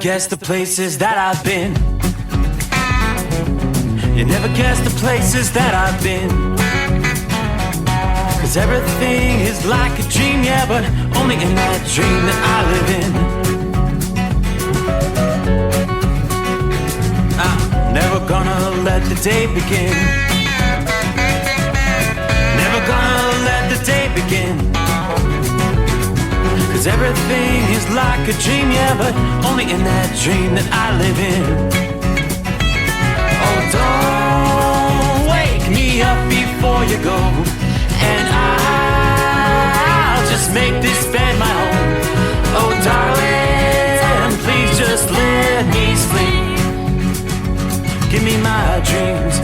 guess the places that I've been. You never guess the places that I've been. 'Cause everything is like a dream, yeah, but only in that dream that I live in. I'm never gonna let the day begin. Never gonna let the day begin. 'Cause everything is like a dream, yeah, but only in that dream that I live in. Oh, don't wake me up before you go, and I'll just make this bed my home. Oh, darling, please just let me sleep. Give me my dreams.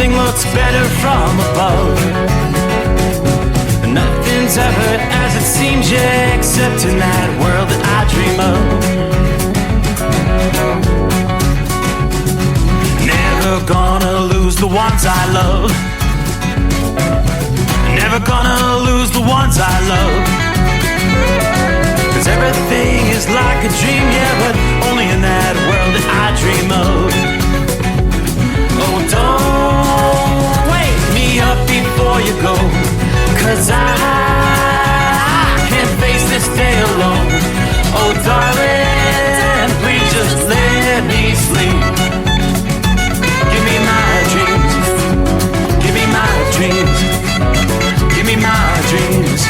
Looks better from above. Nothing's ever as it seems, yeah, except in that world that I dream of. Never gonna lose the ones I love. Never gonna lose the ones I love. 'Cause everything is like a dream, yeah, but only in that world that I dream of. Oh, don't wake me up before you go, 'cause I can't face this day alone. Oh, darling, please just let me sleep. Give me my dreams. Give me my dreams. Give me my dreams.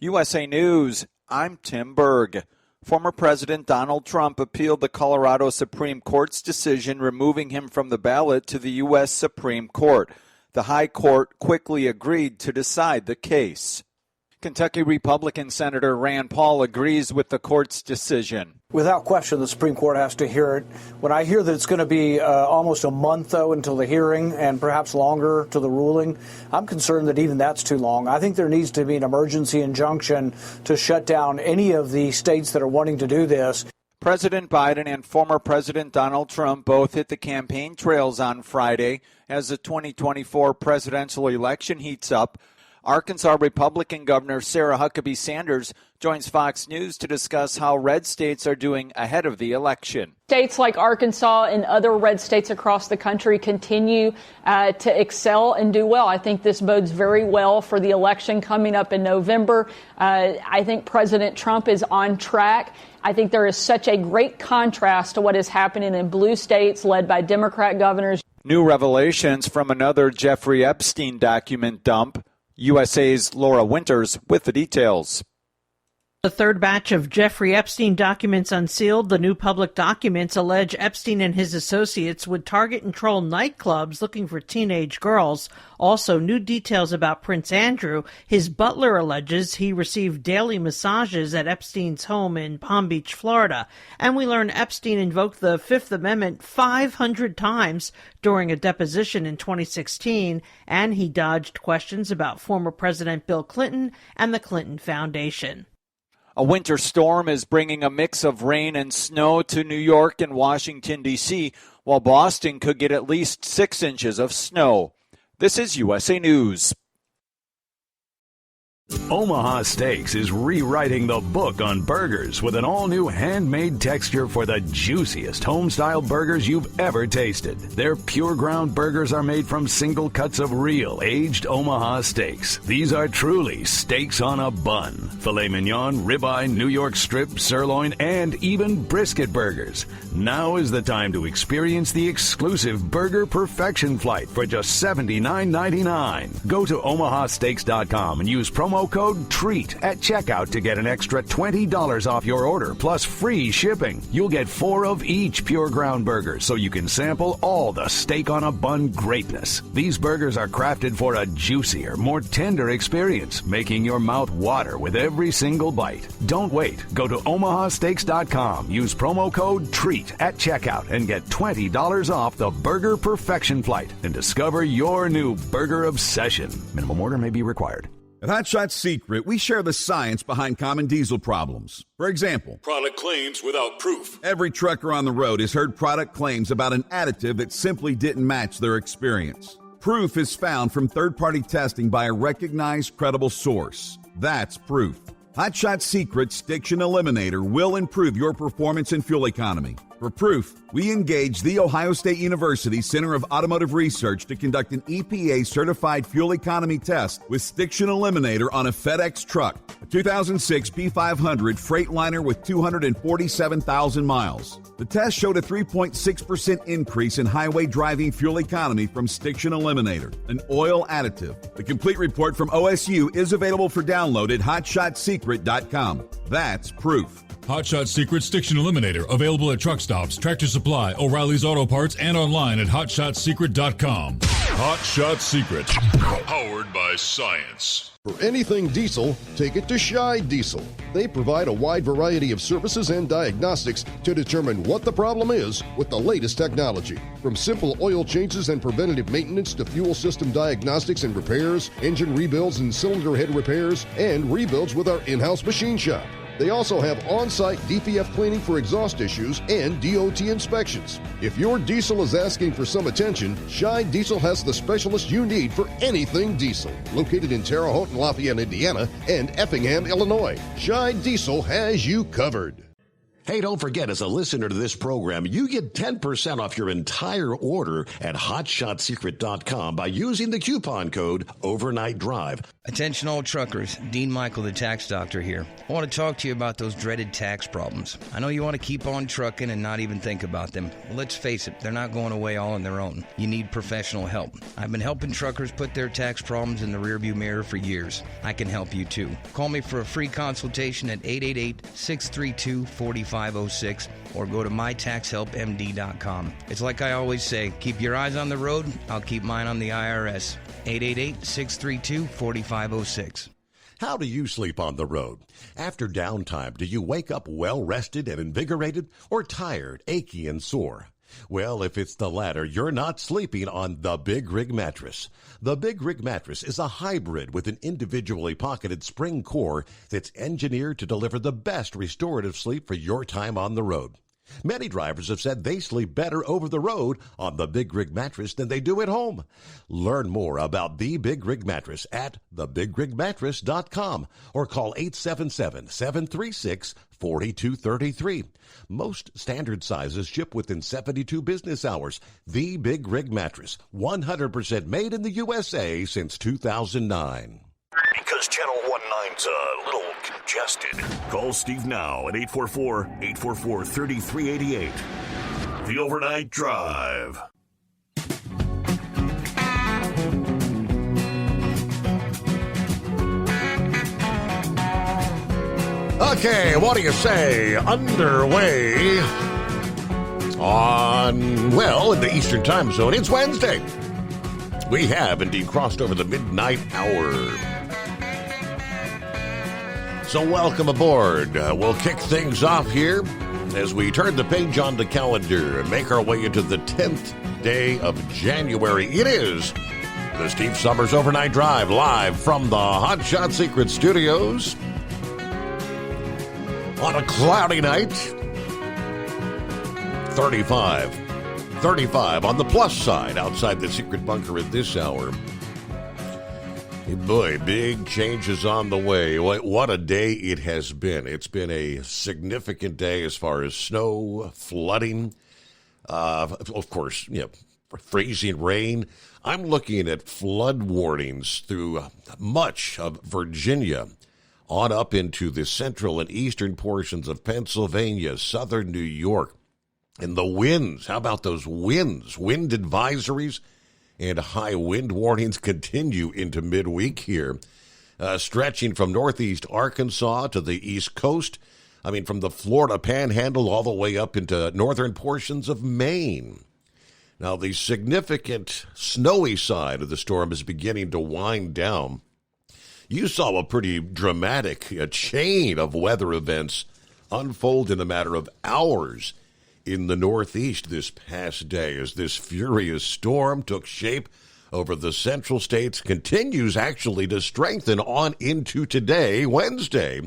USA News, I'm Tim Berg. Former President Donald Trump appealed the Colorado Supreme Court's decision removing him from the ballot to the U.S. Supreme Court. The High Court quickly agreed to decide the case. Kentucky Republican Senator Rand Paul agrees with the court's decision. Without question, the Supreme Court has to hear it. When I hear that it's going to be almost a month, though, until the hearing and perhaps longer to the ruling, I'm concerned that even that's too long. I think there needs to be an emergency injunction to shut down any of the states that are wanting to do this. President Biden and former President Donald Trump both hit the campaign trails on Friday as the 2024 presidential election heats up. Arkansas Republican Governor Sarah Huckabee Sanders joins Fox News to discuss how red states are doing ahead of the election. States like Arkansas and other red states across the country continue to excel and do well. I think this bodes very well for the election coming up in November. I think President Trump is on track. I think there is such a great contrast to what is happening in blue states led by Democrat governors. New revelations from another Jeffrey Epstein document dump. USA's Laura Winters with the details. The third batch of Jeffrey Epstein documents unsealed. The new public documents allege Epstein and his associates would target and troll nightclubs looking for teenage girls. Also, new details about Prince Andrew. His butler alleges he received daily massages at Epstein's home in Palm Beach, Florida. And we learn Epstein invoked the Fifth Amendment 500 times during a deposition in 2016, and he dodged questions about former President Bill Clinton and the Clinton Foundation. A winter storm is bringing a mix of rain and snow to New York and Washington, D.C., while Boston could get at least 6 inches of snow. This is USA News. Omaha Steaks is rewriting the book on burgers with an all-new handmade texture for the juiciest home-style burgers you've ever tasted. Their pure ground burgers are made from single cuts of real, aged Omaha steaks. These are truly steaks on a bun. Filet mignon, ribeye, New York strip, sirloin, and even brisket burgers. Now is the time to experience the exclusive Burger Perfection Flight for just $79.99. Go to omahasteaks.com and use promo promo code TREAT at checkout to get an extra $20 off your order plus free shipping. You'll get 4 of each Pure Ground burger so you can sample all the steak on a bun greatness. These burgers are crafted for a juicier, more tender experience, making your mouth water with every single bite. Don't wait. Go to omahasteaks.com. Use promo code TREAT at checkout and get $20 off the Burger Perfection Flight and discover your new burger obsession. Minimum order may be required. At Hot Shot Secret, we share the science behind common diesel problems. For example, product claims without proof. Every trucker on the road has heard product claims about an additive that simply didn't match their experience. Proof is found from third-party testing by a recognized, credible source. That's proof. Hot Shot Secret's Stiction Eliminator will improve your performance and fuel economy. For proof, we engaged the Ohio State University Center of Automotive Research to conduct an EPA-certified fuel economy test with Stiction Eliminator on a FedEx truck, a 2006 P500 Freightliner with 247,000 miles. The test showed a 3.6% increase in highway driving fuel economy from Stiction Eliminator, an oil additive. The complete report from OSU is available for download at hotshotsecret.com. That's proof. Hot Shot Secret Stiction Eliminator, available at truck stops, Tractor Supply, O'Reilly's Auto Parts, and online at hotshotsecret.com. Hot Shot Secret, powered by science. For anything diesel, take it to Shy Diesel. They provide a wide variety of services and diagnostics to determine what the problem is with the latest technology. From simple oil changes and preventative maintenance to fuel system diagnostics and repairs, engine rebuilds and cylinder head repairs, and rebuilds with our in-house machine shop. They also have on-site DPF cleaning for exhaust issues and DOT inspections. If your diesel is asking for some attention, Shy Diesel has the specialist you need for anything diesel. Located in Terre Haute and Lafayette, Indiana, and Effingham, Illinois, Shy Diesel has you covered. Hey, don't forget, as a listener to this program, you get 10% off your entire order at hotshotsecret.com by using the coupon code Overnight Drive. Attention all truckers, Dean Michael, the tax doctor here. I want to talk to you about those dreaded tax problems. I know you want to keep on trucking and not even think about them. Well, let's face it, they're not going away all on their own. You need professional help. I've been helping truckers put their tax problems in the rearview mirror for years. I can help you too. Call me for a free consultation at 888-632-4506 or go to mytaxhelpmd.com. It's like I always say, keep your eyes on the road, I'll keep mine on the IRS. 888-632-4506. How do you sleep on the road? After downtime, do you wake up well-rested and invigorated or tired, achy, and sore? Well, if it's the latter, you're not sleeping on the Big Rig Mattress. The Big Rig Mattress is a hybrid with an individually pocketed spring core that's engineered to deliver the best restorative sleep for your time on the road. Many drivers have said they sleep better over the road on the Big Rig Mattress than they do at home. Learn more about the Big Rig Mattress at thebigrigmattress.com or call 877-736-4233. Most standard sizes ship within 72 business hours. The Big Rig Mattress, 100% made in the USA since 2009. Because Channel 19's a little congested. Call Steve now at 844-844-3388. The Overnight Drive. Okay, what do you say? Underway on, well, in the Eastern Time Zone. It's Wednesday. We have indeed crossed over the midnight hour. So welcome aboard. We'll kick things off here as we turn the page on the calendar and make our way into the 10th day of January. It is the Steve Summers Overnight Drive, live from the Hot Shot Secret Studios on a cloudy night. 35 on the plus side outside the secret bunker at this hour. Hey boy, big changes on the way. What a day it has been. It's been a significant day as far as snow, flooding, of course, freezing rain. I'm looking at flood warnings through much of Virginia on up into the central and eastern portions of Pennsylvania, southern New York. And the winds, how about those winds? Wind advisories and high wind warnings continue into midweek here. stretching from northeast Arkansas to the east coast. From the Florida Panhandle all the way up into northern portions of Maine. Now, the significant snowy side of the storm is beginning to wind down. You saw a pretty dramatic chain of weather events unfold in a matter of hours in the Northeast this past day as this furious storm took shape over the central states, continues actually to strengthen on into today, Wednesday,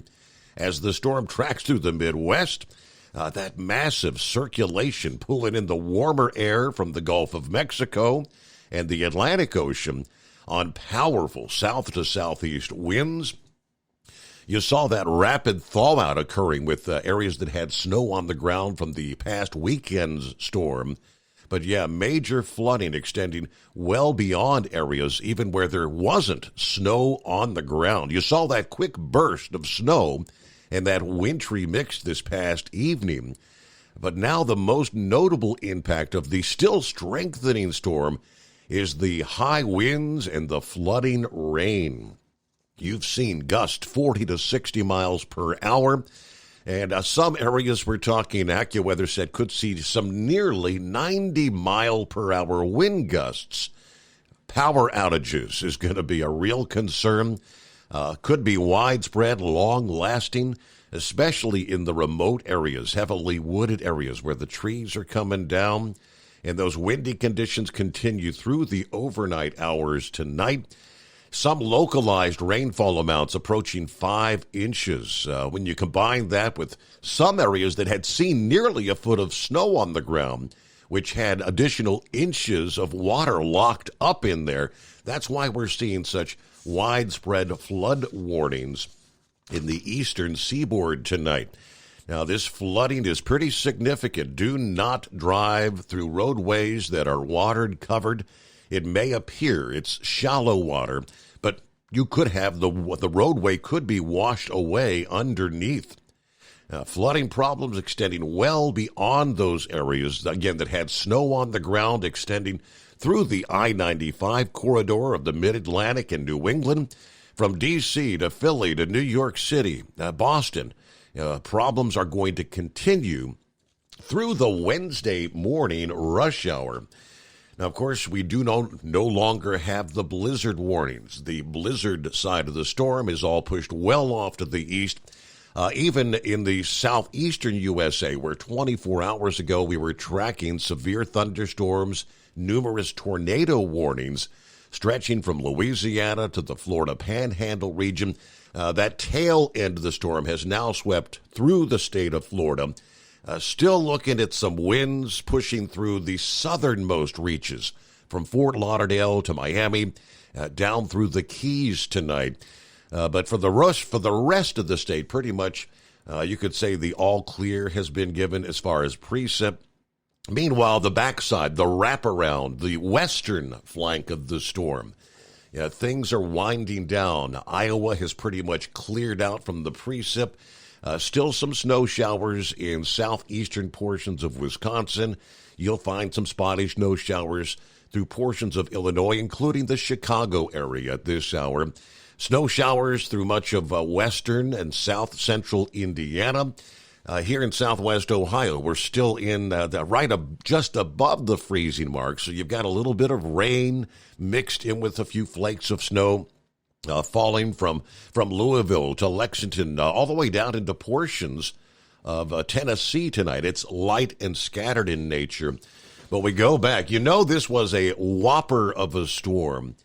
as the storm tracks through the Midwest. That massive circulation pulling in the warmer air from the Gulf of Mexico and the Atlantic Ocean on powerful south to southeast winds. You saw that rapid thaw-out occurring with areas that had snow on the ground from the past weekend's storm. But yeah, major flooding extending well beyond areas even where there wasn't snow on the ground. You saw that quick burst of snow and that wintry mix this past evening. But now the most notable impact of the still strengthening storm is the high winds and the flooding rain. You've seen gusts 40 to 60 miles per hour. And some areas we're talking, AccuWeather said, could see some nearly 90-mile-per-hour wind gusts. Power outages is going to be a real concern. Could be widespread, long-lasting, especially in the remote areas, heavily wooded areas where the trees are coming down. And those windy conditions continue through the overnight hours tonight. Some localized rainfall amounts approaching 5 inches. When you combine that with some areas that had seen nearly a foot of snow on the ground, which had additional inches of water locked up in there, that's why we're seeing such widespread flood warnings in the eastern seaboard tonight. Now, this flooding is pretty significant. Do not drive through roadways that are water covered. It may appear it's shallow water, but you could have the roadway could be washed away underneath. Flooding problems extending well beyond those areas, again, that had snow on the ground extending through the I-95 corridor of the Mid-Atlantic and New England, from D.C. to Philly to New York City, Boston. Problems are going to continue through the Wednesday morning rush hour. Now, of course, we do no longer have the blizzard warnings. The blizzard side of the storm is all pushed well off to the east. Even in the southeastern USA, where 24 hours ago we were tracking severe thunderstorms, numerous tornado warnings stretching from Louisiana to the Florida Panhandle region. That tail end of the storm has now swept through the state of Florida. Still looking at some winds pushing through the southernmost reaches from Fort Lauderdale to Miami, down through the Keys tonight. But for the rest of the state, pretty much you could say the all clear has been given as far as precip. Meanwhile, the backside, the wraparound, the western flank of the storm, things are winding down. Iowa has pretty much cleared out from the precip. Still some snow showers in southeastern portions of Wisconsin. You'll find some spotty snow showers through portions of Illinois, including the Chicago area at this hour. Snow showers through much of western and south central Indiana. Here in southwest Ohio, we're still in just above the freezing mark. So you've got a little bit of rain mixed in with a few flakes of snow. Falling from Louisville to Lexington, all the way down into portions of Tennessee tonight. It's light and scattered in nature. But we go back. This was a whopper of a storm.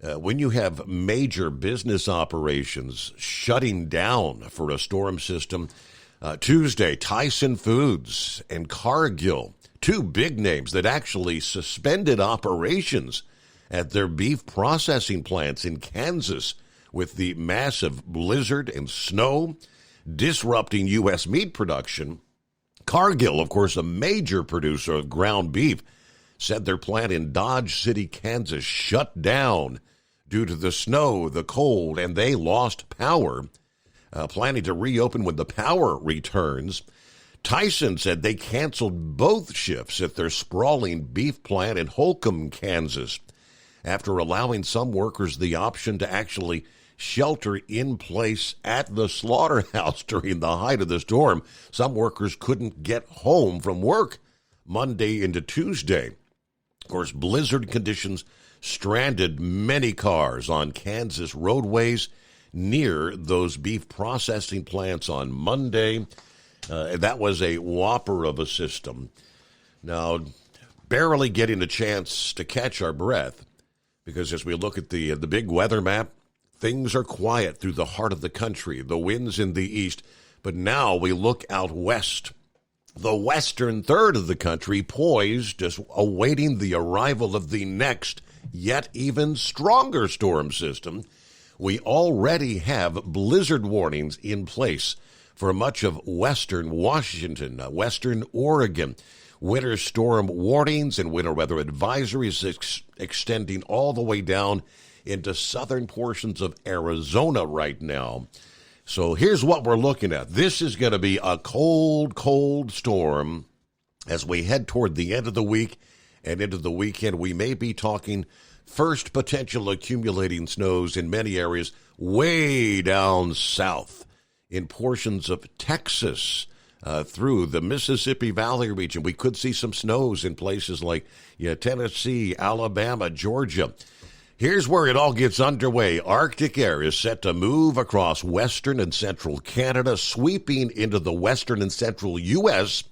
When you have major business operations shutting down for a storm system, Tuesday, Tyson Foods and Cargill, two big names that actually suspended operations at their beef processing plants in Kansas with the massive blizzard and snow disrupting U.S. meat production. Cargill, of course, a major producer of ground beef, said their plant in Dodge City, Kansas, shut down due to the snow, the cold, and they lost power. Planning to reopen when the power returns. Tyson said they canceled both shifts at their sprawling beef plant in Holcomb, Kansas, after allowing some workers the option to actually shelter in place at the slaughterhouse during the height of the storm. Some workers couldn't get home from work Monday into Tuesday. Of course, blizzard conditions stranded many cars on Kansas roadways near those beef processing plants on Monday. That was a whopper of a system. Now, barely getting a chance to catch our breath, because as we look at the big weather map, things are quiet through the heart of the country, the winds in the east. But now we look out west, the western third of the country poised, just awaiting the arrival of the next, yet even stronger storm system. We already have blizzard warnings in place for much of western Washington, western Oregon. Winter storm warnings and winter weather advisories extending all the way down into southern portions of Arizona right now. So here's what we're looking at. This is going to be a cold, cold storm as we head toward the end of the week and into the weekend. We may be talking first potential accumulating snows in many areas way down south in portions of Texas, through the Mississippi Valley region. We could see some snows in places like Tennessee, Alabama, Georgia. Here's where it all gets underway. Arctic air is set to move across western and central Canada, sweeping into the western and central U.S.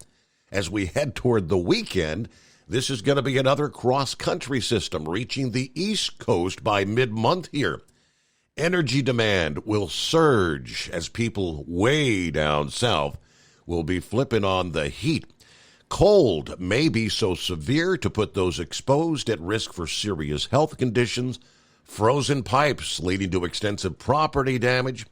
as we head toward the weekend. This is going to be another cross-country system reaching the East Coast by mid-month here. Energy demand will surge as people way down south will be flipping on the heat. Cold may be so severe to put those exposed at risk for serious health conditions, frozen pipes leading to extensive property damage.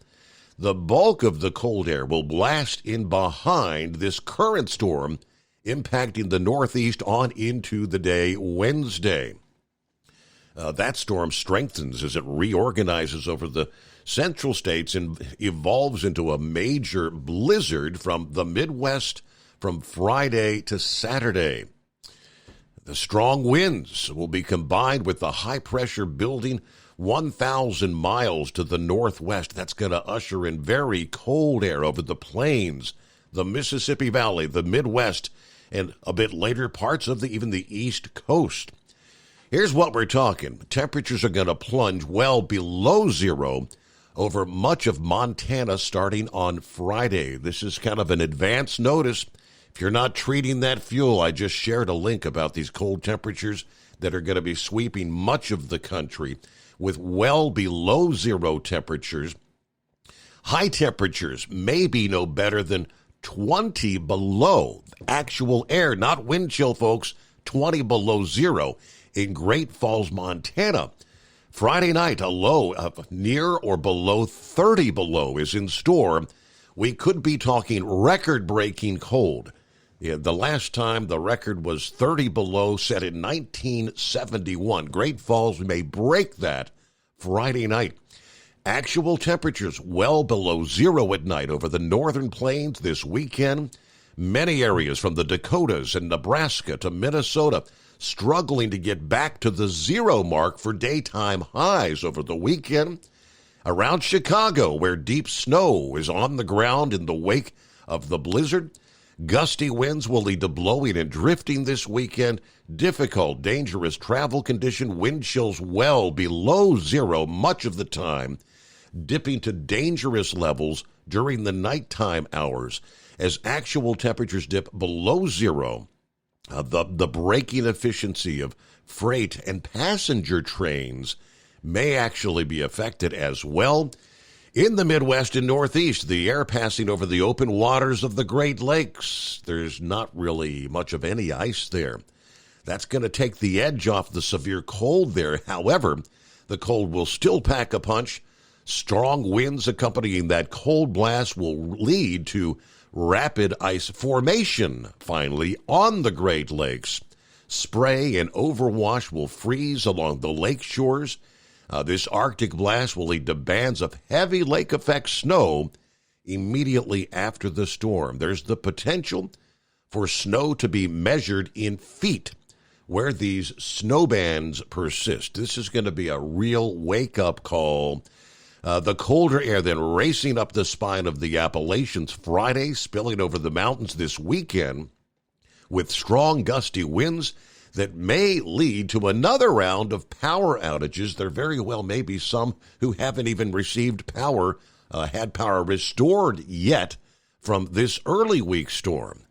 The bulk of the cold air will blast in behind this current storm, impacting the Northeast on into the day Wednesday. That storm strengthens as it reorganizes over the central states and evolves into a major blizzard from the Midwest from Friday to Saturday. The strong winds will be combined with the high pressure building 1,000 miles to the northwest. That's going to usher in very cold air over the plains, the Mississippi Valley, the Midwest, and a bit later parts of even the East Coast. Here's what we're talking. Temperatures are going to plunge well below zero over much of Montana starting on Friday. This is kind of an advance notice. If you're not treating that fuel, I just shared a link about these cold temperatures that are going to be sweeping much of the country with well below zero temperatures. High temperatures may be no better than 20 below actual air, not wind chill, folks, 20 below zero in Great Falls, Montana. Friday night, a low of near or below 30 below is in store. We could be talking record-breaking cold. The last time the record was 30 below, set in 1971. Great Falls may break that Friday night. Actual temperatures well below zero at night over the northern plains this weekend. Many areas from the Dakotas and Nebraska to Minnesota struggling to get back to the zero mark for daytime highs over the weekend. Around Chicago, where deep snow is on the ground in the wake of the blizzard, gusty winds will lead to blowing and drifting this weekend. Difficult, dangerous travel condition, wind chills well below zero much of the time, dipping to dangerous levels during the nighttime hours as actual temperatures dip below zero. The braking efficiency of freight and passenger trains may actually be affected as well. In the Midwest and Northeast, the air passing over the open waters of the Great Lakes, there's not really much of any ice there. That's going to take the edge off the severe cold there. However, the cold will still pack a punch. Strong winds accompanying that cold blast will lead to rapid ice formation, finally, on the Great Lakes. Spray and overwash will freeze along the lake shores. This Arctic blast will lead to bands of heavy lake effect snow immediately after the storm. There's the potential for snow to be measured in feet where these snow bands persist. This is going to be a real wake-up call The colder air then racing up the spine of the Appalachians Friday, spilling over the mountains this weekend with strong gusty winds that may lead to another round of power outages. There very well may be some who haven't even received had power restored yet from this early week storm.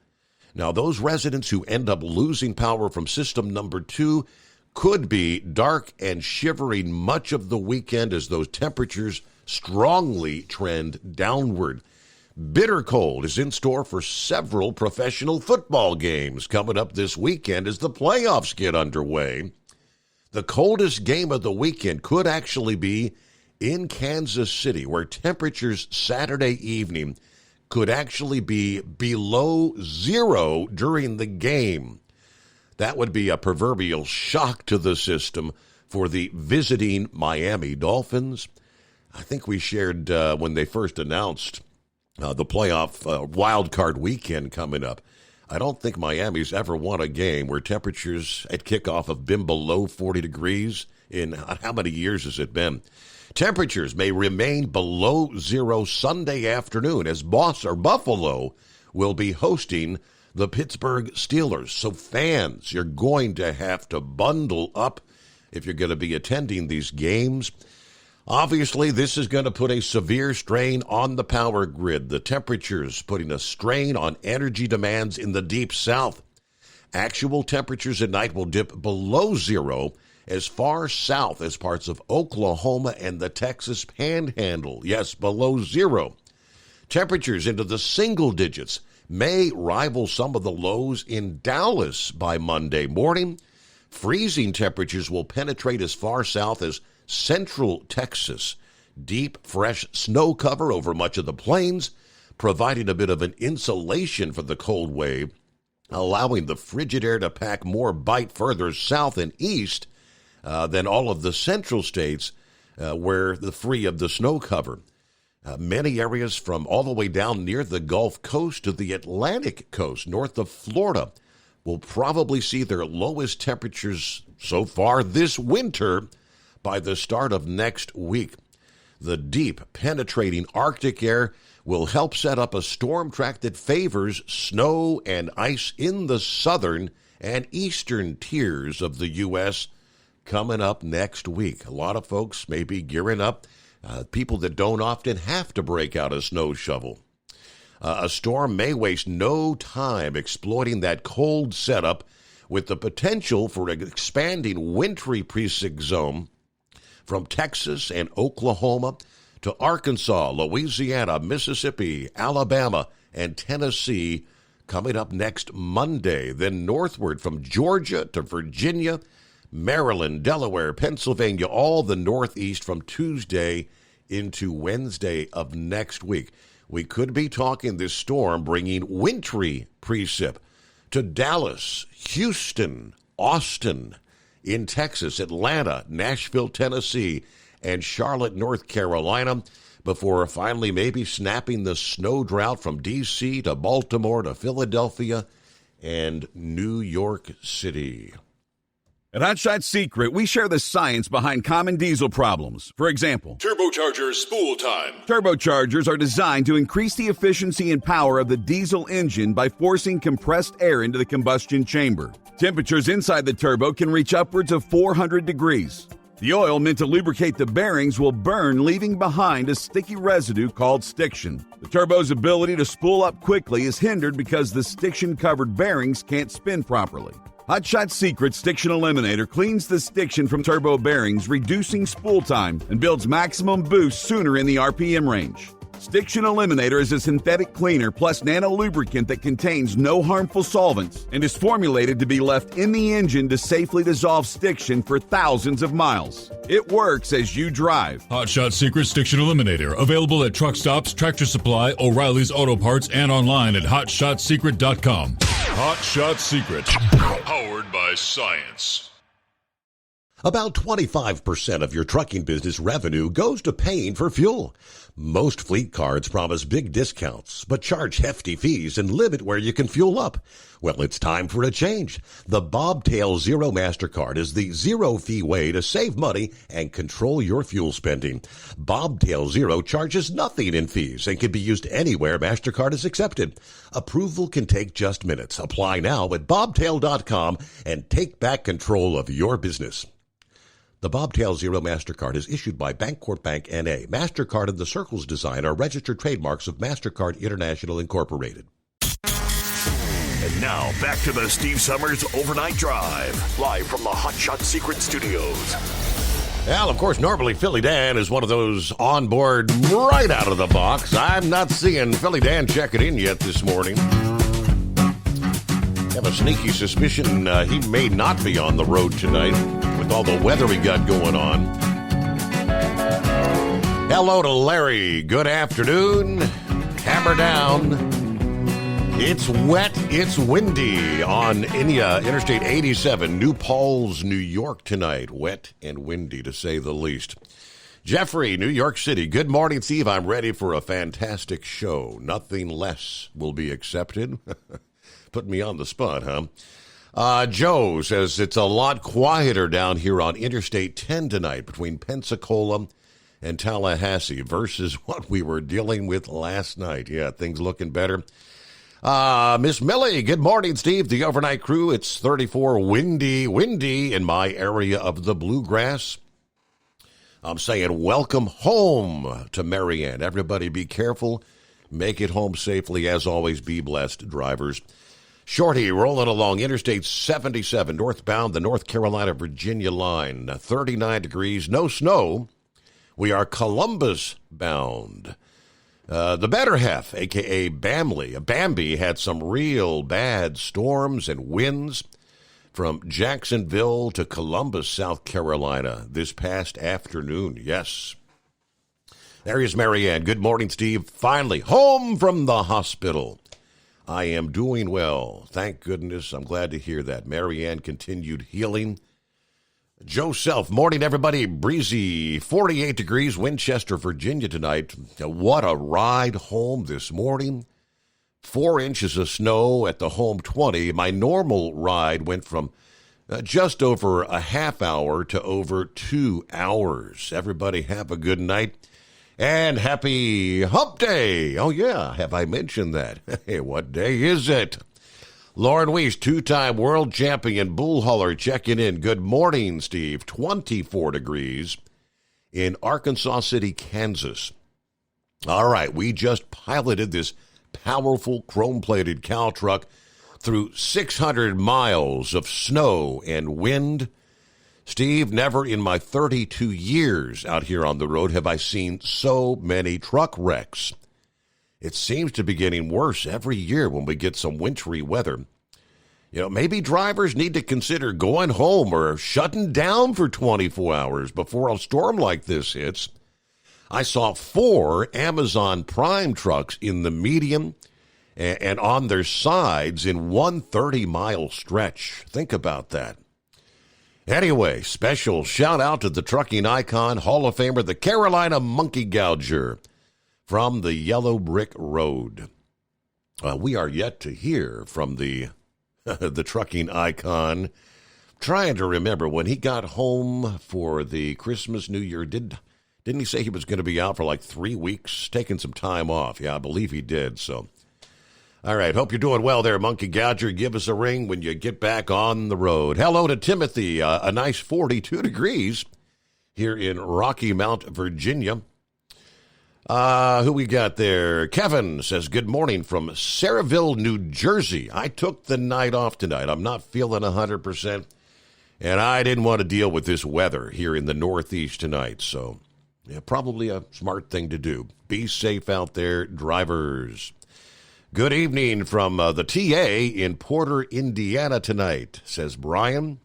Now, those residents who end up losing power from system number 2 could be dark and shivering much of the weekend as those temperatures strongly trend downward. Bitter cold is in store for several professional football games coming up this weekend as the playoffs get underway. The coldest game of the weekend could actually be in Kansas City, where temperatures Saturday evening could actually be below zero during the game. That would be a proverbial shock to the system for the visiting Miami Dolphins. I think we shared when they first announced the playoff wild card weekend coming up. I don't think Miami's ever won a game where temperatures at kickoff have been below 40 degrees in how many years has it been? Temperatures may remain below zero Sunday afternoon as Buffalo will be hosting the Pittsburgh Steelers. So fans, you're going to have to bundle up if you're going to be attending these games. Obviously, this is going to put a severe strain on the power grid. The temperatures putting a strain on energy demands in the deep south. Actual temperatures at night will dip below zero as far south as parts of Oklahoma and the Texas Panhandle. Yes, below zero. Temperatures into the single digits may rival some of the lows in Dallas by Monday morning. Freezing temperatures will penetrate as far south as central Texas. Deep, fresh snow cover over much of the plains, providing a bit of an insulation for the cold wave, allowing the frigid air to pack more bite further south and east than all of the central states where the free of the snow cover. Many areas from all the way down near the Gulf Coast to the Atlantic coast, north of Florida, will probably see their lowest temperatures so far this winter by the start of next week. The deep, penetrating Arctic air will help set up a storm track that favors snow and ice in the southern and eastern tiers of the U.S. coming up next week. A lot of folks may be gearing up, people that don't often have to break out a snow shovel. A storm may waste no time exploiting that cold setup with the potential for an expanding wintry precip zone from Texas and Oklahoma to Arkansas, Louisiana, Mississippi, Alabama, and Tennessee coming up next Monday. Then northward from Georgia to Virginia, Maryland, Delaware, Pennsylvania, all the Northeast from Tuesday into Wednesday of next week. We could be talking this storm bringing wintry precip to Dallas, Houston, Austin, in Texas, Atlanta, Nashville, Tennessee, and Charlotte, North Carolina, before finally maybe snapping the snow drought from D.C. to Baltimore to Philadelphia and New York City. At Hot Shot Secret, we share the science behind common diesel problems. For example, Turbochargers spool time. Turbochargers are designed to increase the efficiency and power of the diesel engine by forcing compressed air into the combustion chamber. Temperatures inside the turbo can reach upwards of 400 degrees. The oil meant to lubricate the bearings will burn, leaving behind a sticky residue called stiction. The turbo's ability to spool up quickly is hindered because the stiction-covered bearings can't spin properly. Hot Shot Secret Stiction Eliminator cleans the stiction from turbo bearings, reducing spool time and builds maximum boost sooner in the RPM range. Stiction Eliminator is a synthetic cleaner plus nano lubricant that contains no harmful solvents and is formulated to be left in the engine to safely dissolve stiction for thousands of miles. It works as you drive. Hot Shot Secret Stiction Eliminator. Available at truck stops, Tractor Supply, O'Reilly's Auto Parts, and online at hotshotsecret.com. Hot Shot Secret. Powered by science. About 25% of your trucking business revenue goes to paying for fuel. Most fleet cards promise big discounts, but charge hefty fees and limit where you can fuel up. Well, it's time for a change. The Bobtail Zero MasterCard is the zero-fee way to save money and control your fuel spending. Bobtail Zero charges nothing in fees and can be used anywhere MasterCard is accepted. Approval can take just minutes. Apply now at bobtail.com and take back control of your business. The Bobtail Zero MasterCard is issued by Bancorp Bank N.A. MasterCard and the Circles design are registered trademarks of MasterCard International Incorporated. And now, back to the Steve Summers Overnight Drive, live from the Hot Shot Secret Studios. Well, of course, normally Philly Dan is one of those on board right out of the box. I'm not seeing Philly Dan checking in yet this morning. I have a sneaky suspicion he may not be on the road tonight with all the weather we got going on. Hello to Larry. Good afternoon. Hammer down. It's wet, it's windy on Interstate 87, New Paltz, New York tonight. Wet and windy, to say the least. Jeffrey, New York City. Good morning, Steve. I'm ready for a fantastic show. Nothing less will be accepted. Put me on the spot, huh? Joe says it's a lot quieter down here on Interstate 10 tonight between Pensacola and Tallahassee versus what we were dealing with last night. Yeah, things looking better. Miss Millie, good morning, Steve. The overnight crew, it's 34 windy in my area of the Bluegrass. I'm saying welcome home to Marianne. Everybody be careful. Make it home safely. As always, be blessed, drivers. Shorty rolling along Interstate 77, northbound, the North Carolina-Virginia line. 39 degrees, no snow. We are Columbus bound. The better half, a.k.a. Bambi, had some real bad storms and winds from Jacksonville to Columbus, South Carolina this past afternoon. Yes. There is Marianne. Good morning, Steve. Finally, home from the hospital. I am doing well. Thank goodness. I'm glad to hear that. Marianne continued healing. Joe Self, morning, everybody. Breezy, 48 degrees, Winchester, Virginia tonight. What a ride home this morning. 4 inches of snow at the home 20. My normal ride went from just over a half hour to over 2 hours. Everybody have a good night. And happy hump day. Oh, yeah, have I mentioned that? Hey, what day is it? Lauren Weiss, 2-time world champion bull hauler, checking in. Good morning, Steve. 24 degrees in Arkansas City, Kansas. All right, we just piloted this powerful chrome-plated cow truck through 600 miles of snow and wind. Steve, never in my 32 years out here on the road have I seen so many truck wrecks. It seems to be getting worse every year when we get some wintry weather. You know, maybe drivers need to consider going home or shutting down for 24 hours before a storm like this hits. I saw 4 Amazon Prime trucks in the median and on their sides in one 30-mile stretch. Think about that. Anyway, special shout out to the trucking icon, Hall of Famer, the Carolina Monkey Gouger from the Yellow Brick Road. We are yet to hear from the trucking icon. Trying to remember when he got home for the Christmas, New Year. Didn't he say he was going to be out for like 3 weeks, taking some time off? Yeah, I believe he did. So, all right. Hope you're doing well there, Monkey Gouger. Give us a ring when you get back on the road. Hello to Timothy. A nice 42 degrees here in Rocky Mount, Virginia. Who we got there? Kevin says, good morning from Saraville, New Jersey. I took the night off tonight. I'm not feeling 100%, and I didn't want to deal with this weather here in the Northeast tonight. So, yeah, probably a smart thing to do. Be safe out there, drivers. Good evening from the TA in Porter, Indiana tonight, says Brian.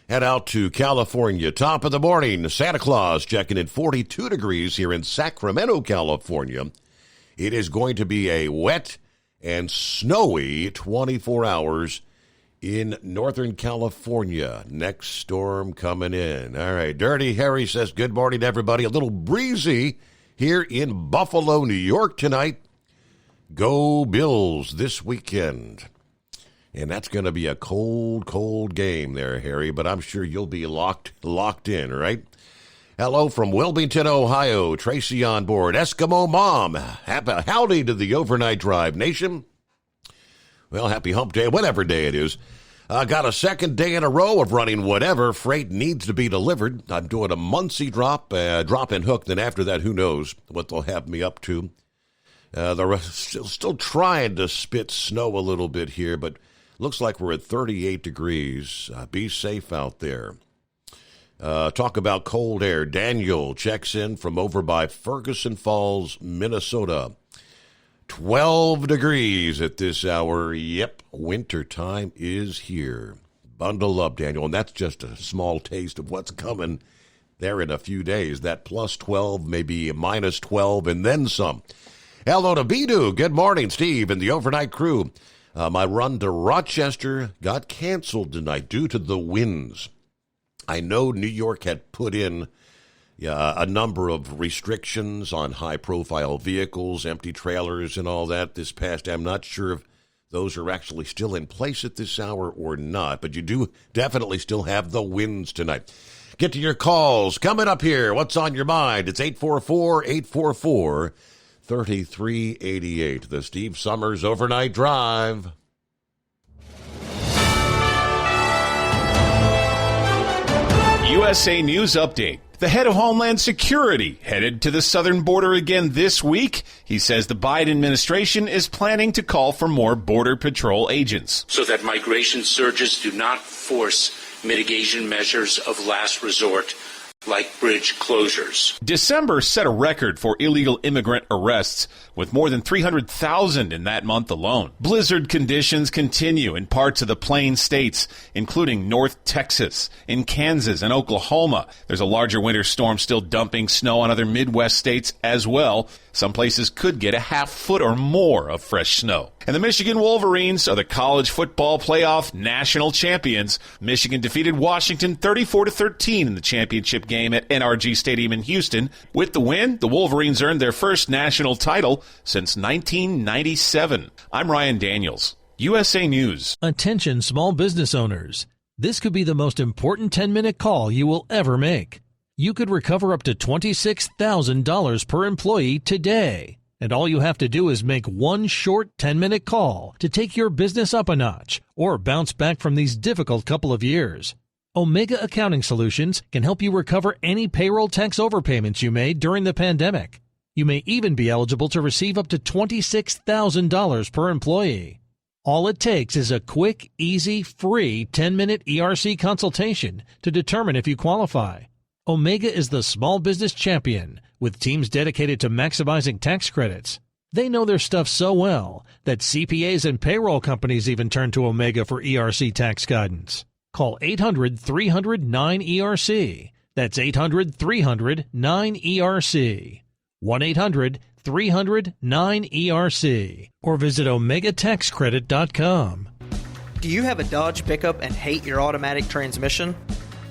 Head out to California. Top of the morning, Santa Claus checking in 42 degrees here in Sacramento, California. It is going to be a wet and snowy 24 hours in Northern California. Next storm coming in. All right, Dirty Harry says, good morning, everybody. A little breezy here in Buffalo, New York tonight. Go Bills this weekend. And that's going to be a cold, cold game there, Harry, but I'm sure you'll be locked in, right? Hello from Wilmington, Ohio. Tracy on board. Eskimo Mom. Howdy to the Overnight Drive Nation. Well, happy hump day, whatever day it is. Got a second day in a row of running whatever freight needs to be delivered. I'm doing a Muncie drop and hook. Then after that, who knows what they'll have me up to. They're still trying to spit snow a little bit here, but looks like we're at 38 degrees. Be safe out there. Talk about cold air. Daniel checks in from over by Ferguson Falls, Minnesota. 12 degrees at this hour. Yep, winter time is here. Bundle up, Daniel. And that's just a small taste of what's coming there in a few days. That plus 12, maybe minus 12, and then some. Hello to Bidu. Good morning, Steve and the overnight crew. My run to Rochester got canceled tonight due to the winds. I know New York had put in a number of restrictions on high-profile vehicles, empty trailers, and all that this past day. I'm not sure if those are actually still in place at this hour or not, but you do definitely still have the winds tonight. Get to your calls. Coming up here, what's on your mind? It's 844-844-3388. The Steve Summers Overnight Drive. USA News Update. The head of Homeland Security headed to the southern border again this week. He says the Biden administration is planning to call for more Border Patrol agents, so that migration surges do not force mitigation measures of last resort like bridge closures. December set a record for illegal immigrant arrests, with more than 300,000 in that month alone. Blizzard conditions continue in parts of the Plain States, including North Texas, in Kansas and Oklahoma. There's a larger winter storm still dumping snow on other Midwest states as well. Some places could get a half foot or more of fresh snow. And the Michigan Wolverines are the college football playoff national champions. Michigan defeated Washington 34-13 in the championship game at NRG Stadium in Houston. With the win, the Wolverines earned their first national title since 1997. I'm Ryan Daniels, USA News. Attention small business owners. This could be the most important 10-minute call you will ever make. You could recover up to $26,000 per employee today. And all you have to do is make one short 10-minute call to take your business up a notch or bounce back from these difficult couple of years. Omega Accounting Solutions can help you recover any payroll tax overpayments you made during the pandemic. You may even be eligible to receive up to $26,000 per employee. All it takes is a quick, easy, free 10-minute ERC consultation to determine if you qualify. Omega is the small business champion with teams dedicated to maximizing tax credits. They know their stuff so well that CPAs and payroll companies even turn to Omega for ERC tax guidance. Call 800-300-9ERC. That's 800-300-9ERC. 1-800-300-9ERC. Or visit OmegaTaxCredit.com. Do you have a Dodge pickup and hate your automatic transmission?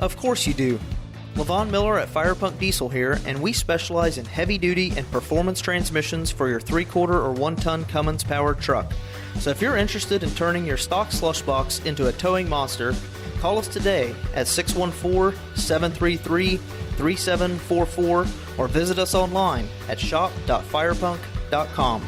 Of course you do. LaVon Miller at Firepunk Diesel here, and we specialize in heavy-duty and performance transmissions for your 3-quarter or 1-ton Cummins-powered truck. So if you're interested in turning your stock slush box into a towing monster, call us today at 614-733-3744 or visit us online at shop.firepunk.com.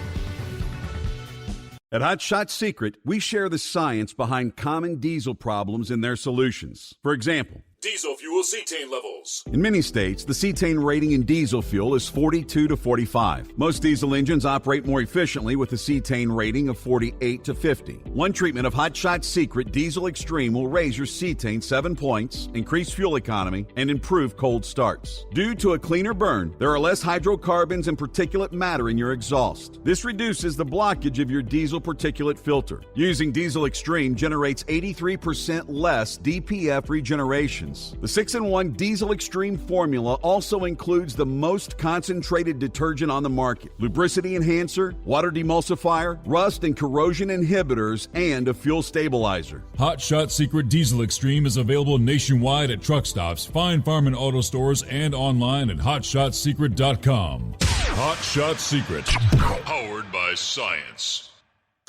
At Hot Shot Secret, we share the science behind common diesel problems and their solutions. For example, diesel fuel cetane levels. In many states, the cetane rating in diesel fuel is 42 to 45. Most diesel engines operate more efficiently with a cetane rating of 48 to 50. One treatment of Hot Shot Secret Diesel Extreme will raise your cetane 7 points, increase fuel economy, and improve cold starts. Due to a cleaner burn, there are less hydrocarbons and particulate matter in your exhaust. This reduces the blockage of your diesel particulate filter. Using Diesel Extreme generates 83% less DPF regeneration. emissions. The 6-in-1 Diesel Extreme formula also includes the most concentrated detergent on the market, lubricity enhancer, water demulsifier, rust and corrosion inhibitors, and a fuel stabilizer. Hot Shot Secret Diesel Extreme is available nationwide at truck stops, fine farm and auto stores, and online at hotshotsecret.com. Hot Shot Secret, powered by science.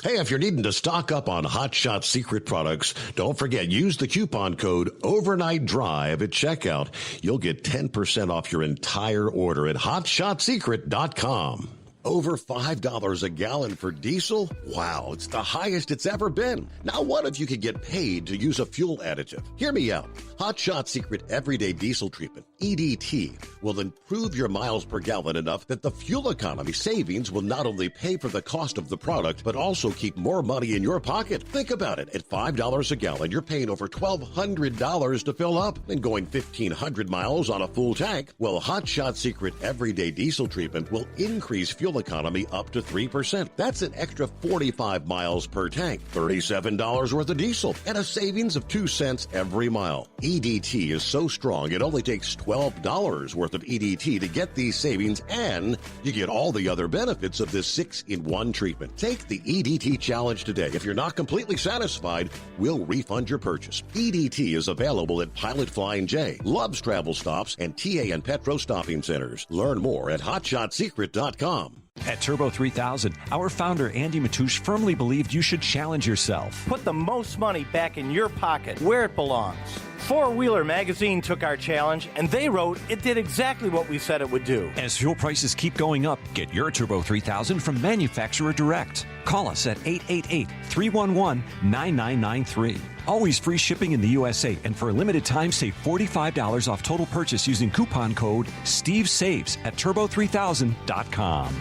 Hey, if you're needing to stock up on Hot Shot Secret products, don't forget, use the coupon code OVERNIGHTDRIVE at checkout. You'll get 10% off your entire order at hotshotsecret.com. Over $5 a gallon for diesel? Wow, it's the highest it's ever been. Now, what if you could get paid to use a fuel additive? Hear me out. Hot Shot Secret Everyday Diesel Treatment, EDT, will improve your miles per gallon enough that the fuel economy savings will not only pay for the cost of the product, but also keep more money in your pocket. Think about it. At $5 a gallon, you're paying over $1,200 to fill up and going 1,500 miles on a full tank. Well, Hot Shot Secret Everyday Diesel Treatment will increase fuel economy up to 3%. That's an extra 45 miles per tank, $37 worth of diesel, and a savings of 2 cents every mile. EDT is so strong, it only takes $12 worth of EDT to get these savings, and you get all the other benefits of this 6-in-1 treatment. Take the EDT challenge today. If you're not completely satisfied, we'll refund your purchase. EDT is available at Pilot Flying J, Love's Travel Stops, and TA and Petro Stopping Centers. Learn more at hotshotsecret.com. At Turbo 3000, our founder Andy Matouche firmly believed you should challenge yourself. Put the most money back in your pocket, where it belongs. Four Wheeler Magazine took our challenge, and they wrote it did exactly what we said it would do. As fuel prices keep going up, get your Turbo 3000 from manufacturer direct. Call us at 888-311-9993. Always free shipping in the USA, and for a limited time, save $45 off total purchase using coupon code STEVESAVES at turbo3000.com.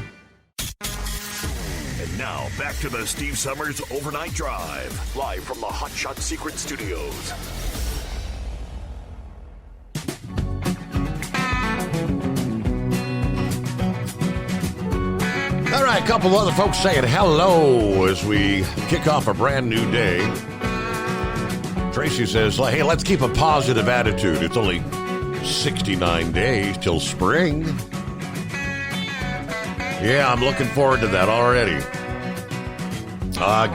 And now, back to the Steve Summers Overnight Drive, live from the Hot Shot Secret Studios. All right, a couple other folks saying hello as we kick off a brand new day. Tracy says, hey, let's keep a positive attitude. It's only 69 days till spring. Yeah, I'm looking forward to that already.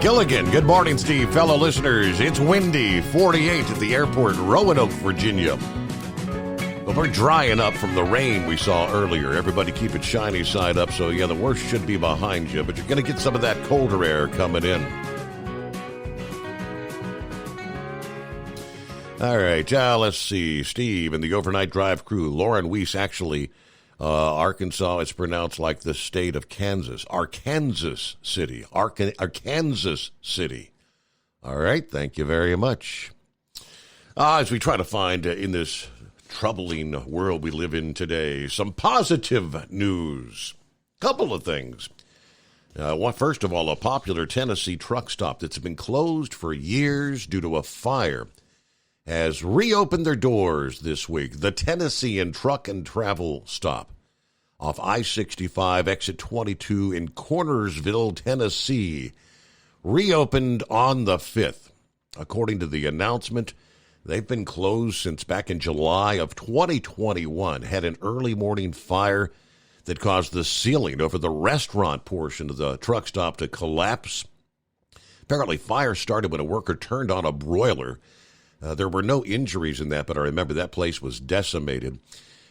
Gilligan, good morning, Steve. Fellow listeners, it's windy, 48 at the airport, Roanoke, Virginia. But we're drying up from the rain we saw earlier. Everybody keep it shiny side up. So, yeah, the worst should be behind you. But you're going to get some of that colder air coming in. All right, let's see. Steve and the Overnight Drive crew. Lauren Weiss, actually, Arkansas, it's pronounced like the state of Kansas. Arkansas City. Arkansas City. All right, thank you very much. As we try to find in this troubling world we live in today, some positive news. Couple of things. First of all, a popular Tennessee truck stop that's been closed for years due to a fire has reopened their doors this week. The Tennessean Truck and Travel Stop off I-65, exit 22 in Cornersville, Tennessee, reopened on the 5th. According to the announcement, they've been closed since back in July of 2021. Had an early morning fire that caused the ceiling over the restaurant portion of the truck stop to collapse. Apparently, fire started when a worker turned on a broiler. There were no injuries in that, but I remember that place was decimated.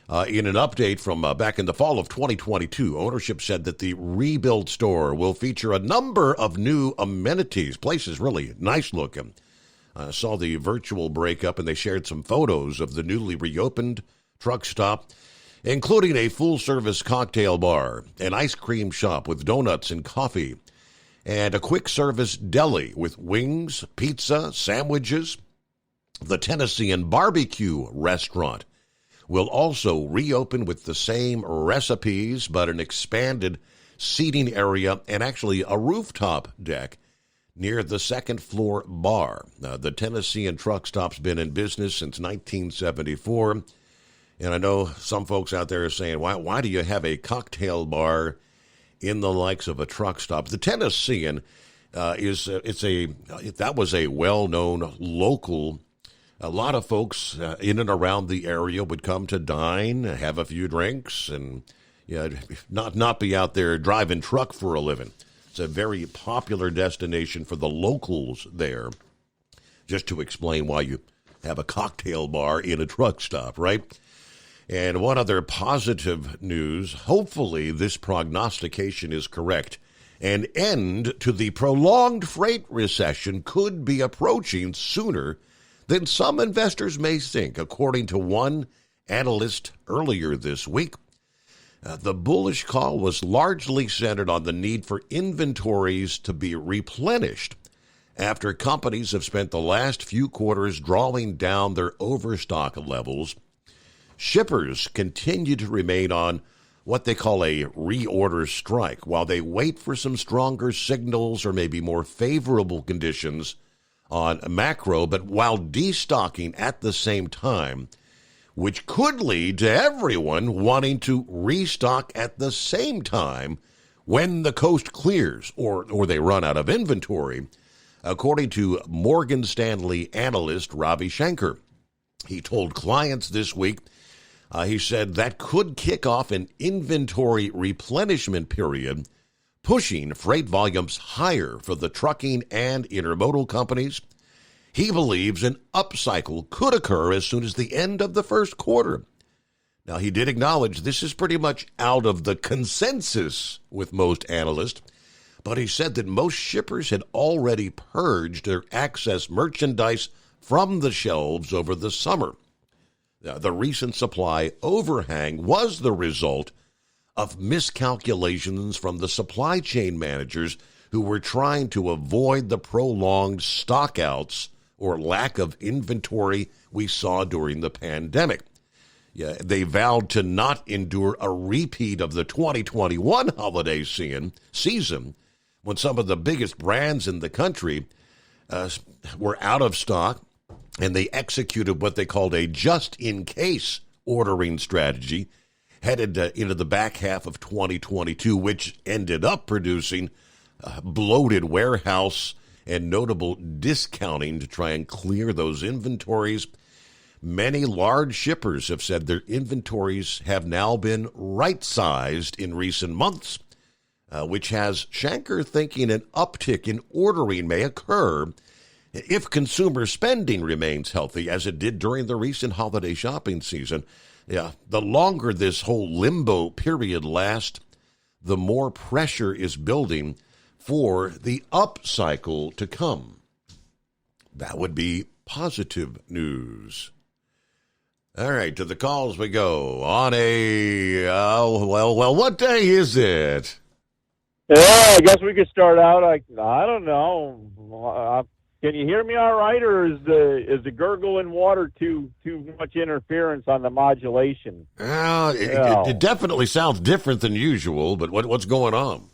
In an update from back in the fall of 2022, ownership said that the rebuilt store will feature a number of new amenities. Place is really nice looking. Saw the virtual breakup, and they shared some photos of the newly reopened truck stop, including a full-service cocktail bar, an ice cream shop with donuts and coffee, and a quick-service deli with wings, pizza, sandwiches. The Tennessean Barbecue Restaurant will also reopen with the same recipes, but an expanded seating area and actually a rooftop deck near the second floor bar. The Tennessean Truck Stop's been in business since 1974, and I know some folks out there are saying, why do you have a cocktail bar in the likes of a truck stop? The Tennessean that was a well-known local A lot of folks in and around the area would come to dine, have a few drinks, and not be out there driving truck for a living. It's a very popular destination for the locals there. Just to explain why you have a cocktail bar in a truck stop, right? And one other positive news, hopefully this prognostication is correct. An end to the prolonged freight recession could be approaching sooner than some investors may think, according to one analyst earlier this week. The bullish call was largely centered on the need for inventories to be replenished after companies have spent the last few quarters drawing down their overstock levels. Shippers continue to remain on what they call a reorder strike while they wait for some stronger signals or maybe more favorable conditions on macro, but while destocking at the same time, which could lead to everyone wanting to restock at the same time when the coast clears or they run out of inventory, according to Morgan Stanley analyst Ravi Shankar. He told clients this week, he said that could kick off an inventory replenishment period, pushing freight volumes higher for the trucking and intermodal companies. He believes an upcycle could occur as soon as the end of the first quarter. Now, he did acknowledge this is pretty much out of the consensus with most analysts, but he said that most shippers had already purged their excess merchandise from the shelves over the summer. The recent supply overhang was the result of miscalculations from the supply chain managers who were trying to avoid the prolonged stockouts or lack of inventory we saw during the pandemic. They vowed to not endure a repeat of the 2021 holiday season when some of the biggest brands in the country were out of stock, and they executed what they called a just-in-case ordering strategy headed into the back half of 2022, which ended up producing bloated warehouse and notable discounting to try and clear those inventories. Many large shippers have said their inventories have now been right-sized in recent months, which has Shankar thinking an uptick in ordering may occur if consumer spending remains healthy, as it did during the recent holiday shopping season. The longer this whole limbo period lasts, the more pressure is building for the upcycle to come. That would be positive news. All right, to the calls we go on what day is it? Yeah, I guess we could start out. I don't know. Can you hear me all right, or is the gurgling water too much interference on the modulation? It definitely sounds different than usual, but what's going on?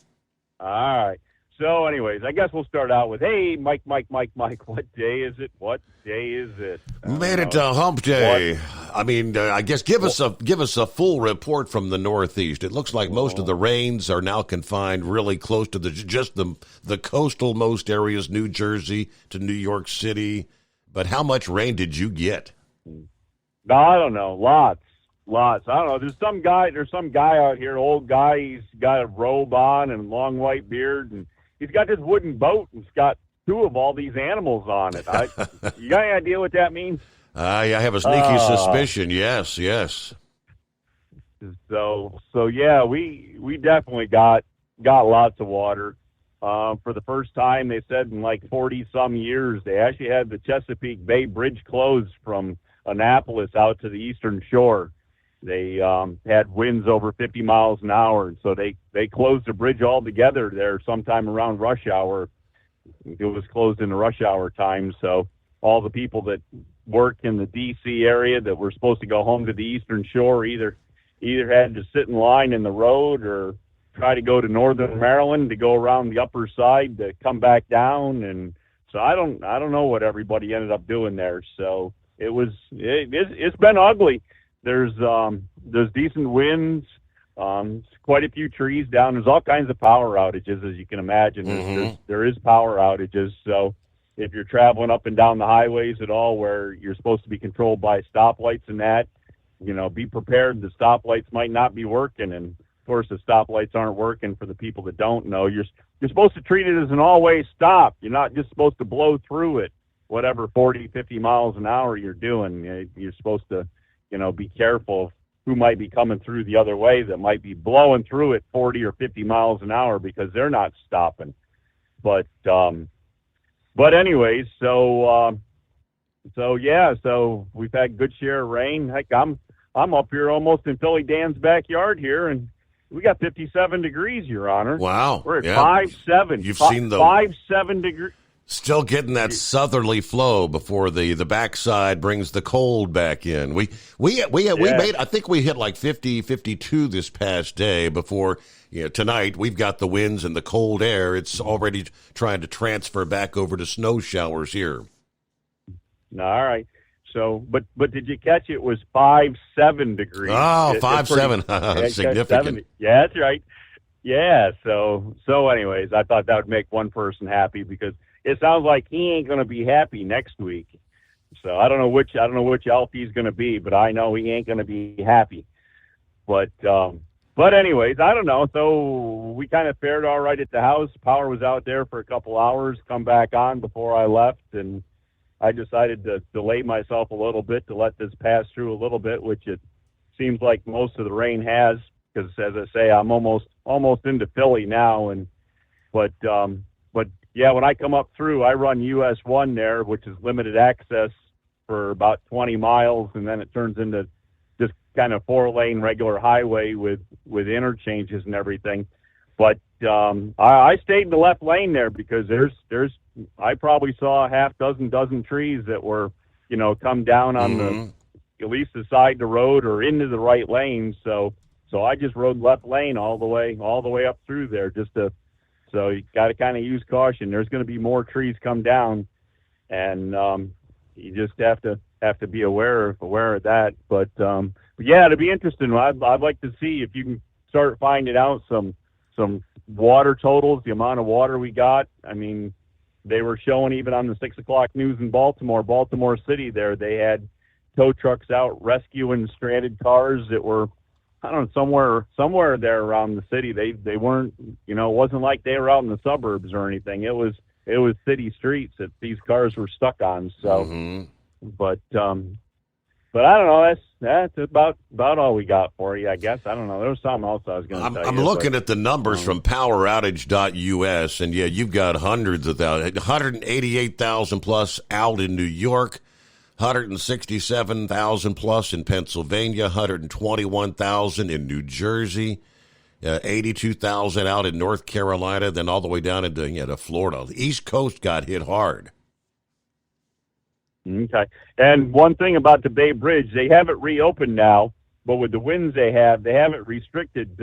All right. So, anyways, I guess we'll start out with, hey, Mike, what day is it? What day is it? Made it to Hump Day. What? I mean, I guess give us a full report from the Northeast. It looks like most of the rains are now confined really close to the coastal most areas, New Jersey to New York City. But how much rain did you get? No, I don't know. Lots. I don't know. There's some guy out here, old guy. He's got a robe on and a long white beard, and he's got this wooden boat, and it's got two of all these animals on it. You got any idea what that means? I have a sneaky suspicion. Yes. So yeah, we definitely got lots of water. For the first time, they said in like 40 some years, they actually had the Chesapeake Bay Bridge closed from Annapolis out to the eastern shore. They had winds over 50 miles an hour, and so they closed the bridge altogether there sometime around rush hour. It was closed in the rush hour time, so all the people that work in the D.C. area that were supposed to go home to the eastern shore either had to sit in line in the road or try to go to northern Maryland to go around the upper side to come back down. And so I don't know what everybody ended up doing there. So it's been ugly. There's decent winds, quite a few trees down. There's all kinds of power outages, as you can imagine. Mm-hmm. There is power outages. So if you're traveling up and down the highways at all where you're supposed to be controlled by stoplights and that, be prepared. The stoplights might not be working, and of course the stoplights aren't working for the people that don't know. You're supposed to treat it as an all-way stop. You're not just supposed to blow through it, whatever 40, 50 miles an hour you're doing. You're supposed to, be careful of who might be coming through the other way that might be blowing through it 40 or 50 miles an hour because they're not stopping. But anyways, so we've had a good share of rain. Heck, I'm up here almost in Philly Dan's backyard here, and we got 57 degrees, Your Honor. Wow. We're at 5.7. You've seen the 5.7 degrees. Still getting that southerly flow before the backside brings the cold back in. We made, I think we hit like 50, 52 this past day before, tonight we've got the winds and the cold air. It's already trying to transfer back over to snow showers here. All right. So, but did you catch it was 5.7 degrees? Oh, 5.7. Significant. Yeah, that's right. Yeah. So anyways, I thought that would make one person happy because it sounds like he ain't going to be happy next week. So I don't know which elf he's going to be, but I know he ain't going to be happy. But anyways, I don't know. So we kind of fared all right at the house. Power was out there for a couple hours, come back on before I left, and I decided to delay myself a little bit to let this pass through a little bit, which it seems like most of the rain has, because as I say, I'm almost into Philly now, but yeah, when I come up through, I run US 1 there, which is limited access for about 20 miles, and then it turns into just kind of 4-lane regular highway with interchanges and everything. But I stayed in the left lane there because I probably saw a half dozen trees that were, come down on the at least the side of the road or into the right lane. So I just rode left lane all the way up through there so you got to kind of use caution. There's going to be more trees come down, and you just have to be aware of that. But yeah, it'd be interesting. I'd like to see if you can start finding out some water totals, the amount of water we got. I mean, they were showing even on the 6 o'clock news in Baltimore City there, they had tow trucks out rescuing stranded cars that were, I don't know, somewhere there around the city. They weren't, it wasn't like they were out in the suburbs or anything. It was city streets that these cars were stuck on. So, but I don't know. That's about all we got for you, I guess. I don't know. There was something else I was going to tell you. I'm looking at the numbers from poweroutage.us, and yeah, you've got hundreds of thousands, 188,000 plus out in New York, 167,000 plus in Pennsylvania, 121,000 in New Jersey, 82,000 out in North Carolina, then all the way down into Florida. The East Coast got hit hard. Okay. And one thing about the Bay Bridge, they have it reopened now, but with the winds they have it restricted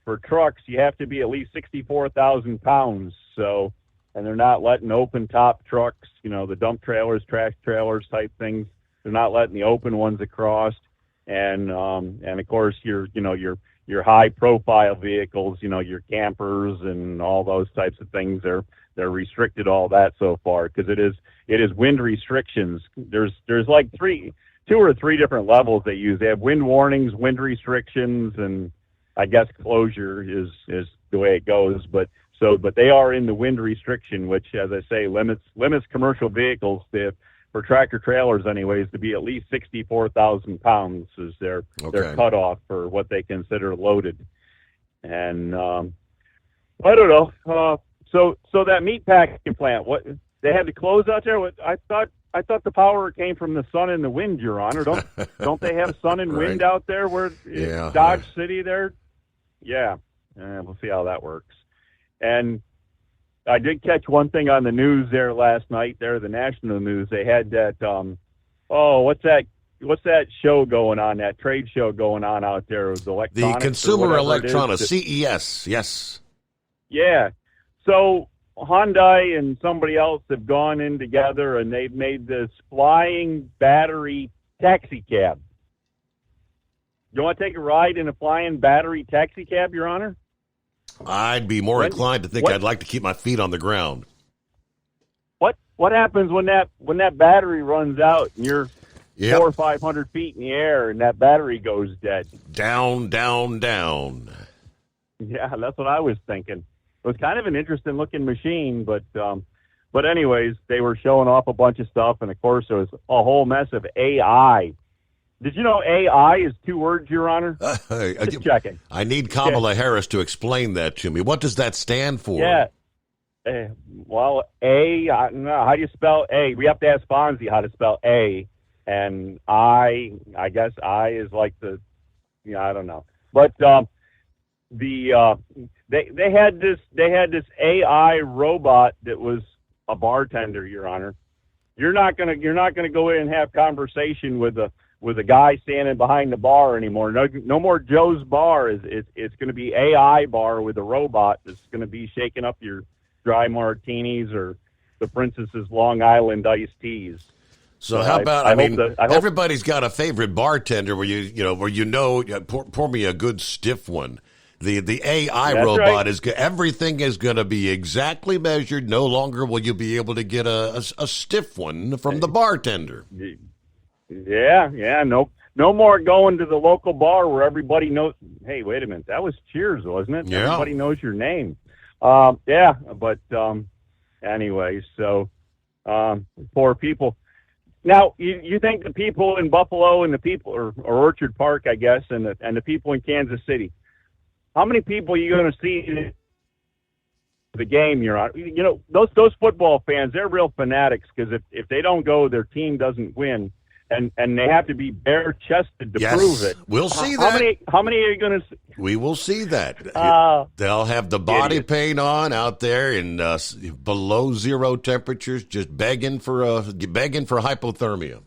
for trucks. You have to be at least 64,000 pounds. So, and they're not letting open top trucks, the dump trailers, trash trailers type things. They're not letting the open ones across. And of course your high profile vehicles, your campers and all those types of things, they're restricted all that so far because it is wind restrictions. There's like 2 or 3 different levels they use. They have wind warnings, wind restrictions, and I guess closure is the way it goes. But they are in the wind restriction, which, as I say, limits commercial vehicles for tractor trailers anyways to be at least 64,000 pounds is their cutoff for what they consider loaded. And I don't know. So that meat packing plant, what they had to close out there? I thought the power came from the sun and the wind, Your Honor. Don't they have sun and wind out there where Dodge City there? Yeah. We'll see how that works. And I did catch one thing on the news there last night there, the national news. They had that what's that show going on, that trade show going on out there? It was electronics. The Consumer Electronics, CES, yes. Yeah. So Hyundai and somebody else have gone in together and they've made this flying battery taxi cab. You want to take a ride in a flying battery taxi cab, Your Honor? I'd be more inclined to think I'd like to keep my feet on the ground. what happens when that battery runs out and you're 400 or 500 feet in the air and that battery goes dead? Down, down, down. Yeah, that's what I was thinking. It was kind of an interesting looking machine, but anyways, they were showing off a bunch of stuff, and of course there was a whole mess of AI. Did you know AI is 2 words, Your Honor? Just checking. I need Kamala Harris to explain that to me. What does that stand for? Yeah. Well, no, how do you spell A? We have to ask Fonzie how to spell A, and I guess I is like I don't know. But they had this AI robot that was a bartender, Your Honor. You're not gonna go in and have conversation with a guy standing behind the bar anymore. No more Joe's Bar. It's going to be AI bar with a robot that's going to be shaking up your dry martinis or the Princess's Long Island iced teas. So how about everybody's got a favorite bartender where pour me a good stiff one. The AI That's robot right. Everything is going to be exactly measured. No longer will you be able to get a stiff one from the bartender. Yeah, no more going to the local bar where everybody knows. Hey, wait a minute, that was Cheers, wasn't it? Yeah. Everybody knows your name. Anyway, so poor people. Now, you think the people in Buffalo and the people, or Orchard Park, I guess, and the people in Kansas City, how many people are you going to see in the game, Your Honor? You know, those football fans, they're real fanatics, because if they don't go, their team doesn't win. And they have to be bare-chested to prove it. We'll see that. How many are you going to see? We will see that. They'll have the body paint on out there in below zero temperatures, just begging for hypothermia.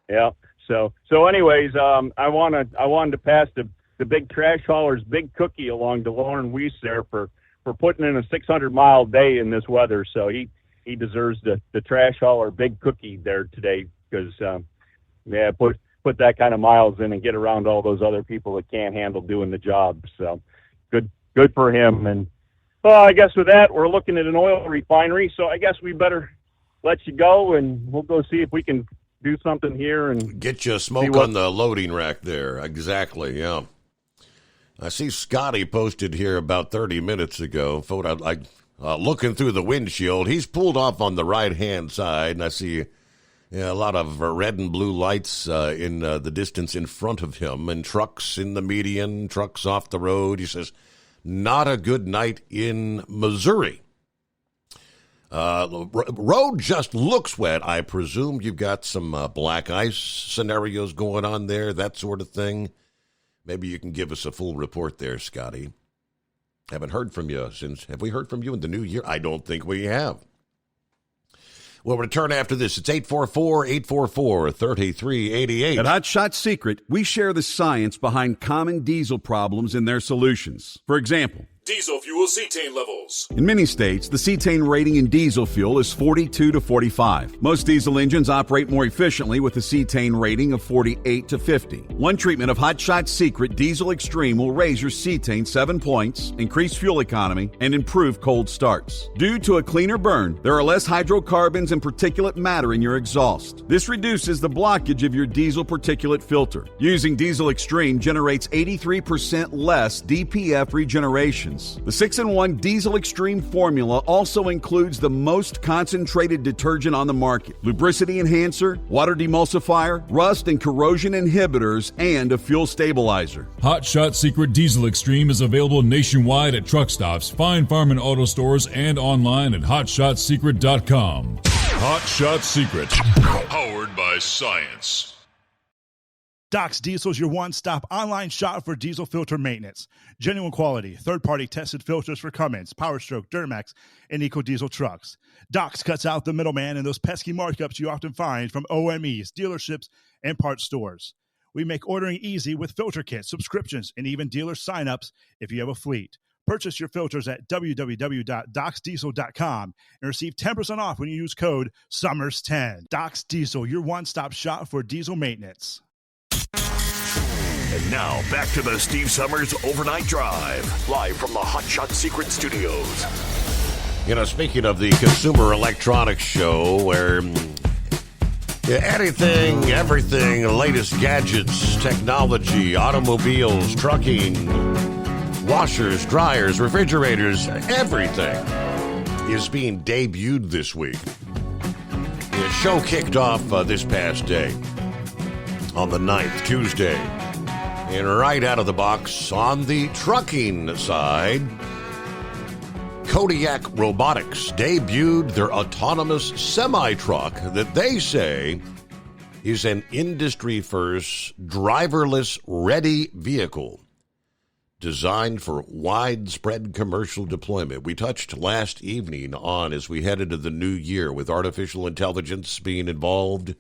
Yeah. So anyways, I wanted to pass the big trash hauler's big cookie along to Lauren Weiss there for putting in a 600-mile day in this weather. So he deserves the trash hauler big cookie there today. Because, put that kind of miles in and get around all those other people that can't handle doing the job. So, good for him. And, I guess with that, we're looking at an oil refinery. So I guess we better let you go, and we'll go see if we can do something here and get you a smoke on the loading rack there. Exactly, yeah. I see Scotty posted here about 30 minutes ago. Looking through the windshield, he's pulled off on the right-hand side, and I see a lot of red and blue lights in the distance in front of him, and trucks in the median, trucks off the road. He says, not a good night in Missouri. Road just looks wet. I presume you've got some black ice scenarios going on there, that sort of thing. Maybe you can give us a full report there, Scotty. Haven't heard from you have we heard from you in the new year? I don't think we have. We'll return after this. It's 844-844-3388. At Hot Shot Secret, we share the science behind common diesel problems and their solutions. For example, diesel fuel cetane levels. in many states, the cetane rating in diesel fuel is 42 to 45. Most diesel engines operate more efficiently with a cetane rating of 48 to 50. One treatment of Hot Shot Secret Diesel Extreme will raise your cetane 7 points, increase fuel economy, and improve cold starts. Due to a cleaner burn, there are less hydrocarbons and particulate matter in your exhaust. This reduces the blockage of your diesel particulate filter. Using Diesel Extreme generates 83% less DPF regeneration. The 6-in-1 Diesel Extreme formula also includes the most concentrated detergent on the market, lubricity enhancer, water demulsifier, rust and corrosion inhibitors, and a fuel stabilizer. Hot Shot Secret Diesel Extreme is available nationwide at truck stops, Fine Farm and auto stores, and online at hotshotsecret.com. Hot Shot Secret, powered by science. Doc's Diesel is your one-stop online shop for diesel filter maintenance. Genuine quality, third-party tested filters for Cummins, PowerStroke, Duramax, and EcoDiesel trucks. Doc's cuts out the middleman and those pesky markups you often find from OMEs, dealerships, and parts stores. We make ordering easy with filter kits, subscriptions, and even dealer sign-ups if you have a fleet. Purchase your filters at www.docsdiesel.com and receive 10% off when you use code SUMMERS10. Doc's Diesel, your one-stop shop for diesel maintenance. And now, back to the Steve Summers Overnight Drive, live from the Hot Shot Secret Studios. You know, speaking of the Consumer Electronics Show, where anything, everything, latest gadgets, technology, automobiles, trucking, washers, dryers, refrigerators, everything is being debuted this week. The show kicked off this past day on the 9th, Tuesday. And right out of the box on the trucking side, Kodiak Robotics debuted their autonomous semi-truck that they say is an industry-first, driverless ready vehicle designed for widespread commercial deployment. We touched last evening on, as we head into the new year with artificial intelligence being involved,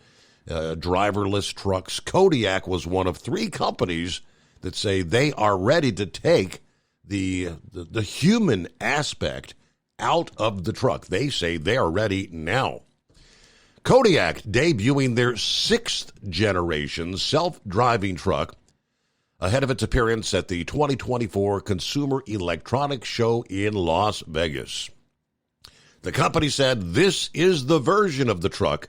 driverless trucks. Kodiak was one of 3 companies that say they are ready to take the human aspect out of the truck. They say they are ready now. Kodiak debuting their 6th generation self-driving truck ahead of its appearance at the 2024 Consumer Electronics Show in Las Vegas. The company said this is the version of the truck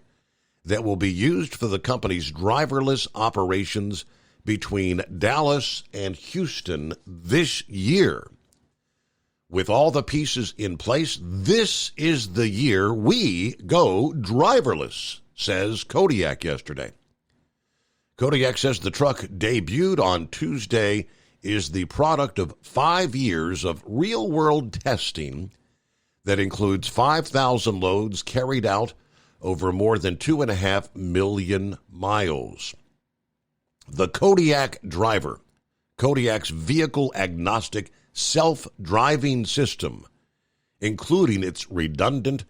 that will be used for the company's driverless operations between Dallas and Houston this year. With all the pieces in place, this is the year we go driverless, says Kodiak yesterday. Kodiak says the truck debuted on Tuesday is the product of 5 years of real-world testing that includes 5,000 loads carried out over more than 2.5 million miles. The Kodiak Driver, Kodiak's vehicle-agnostic self-driving system, including its redundant,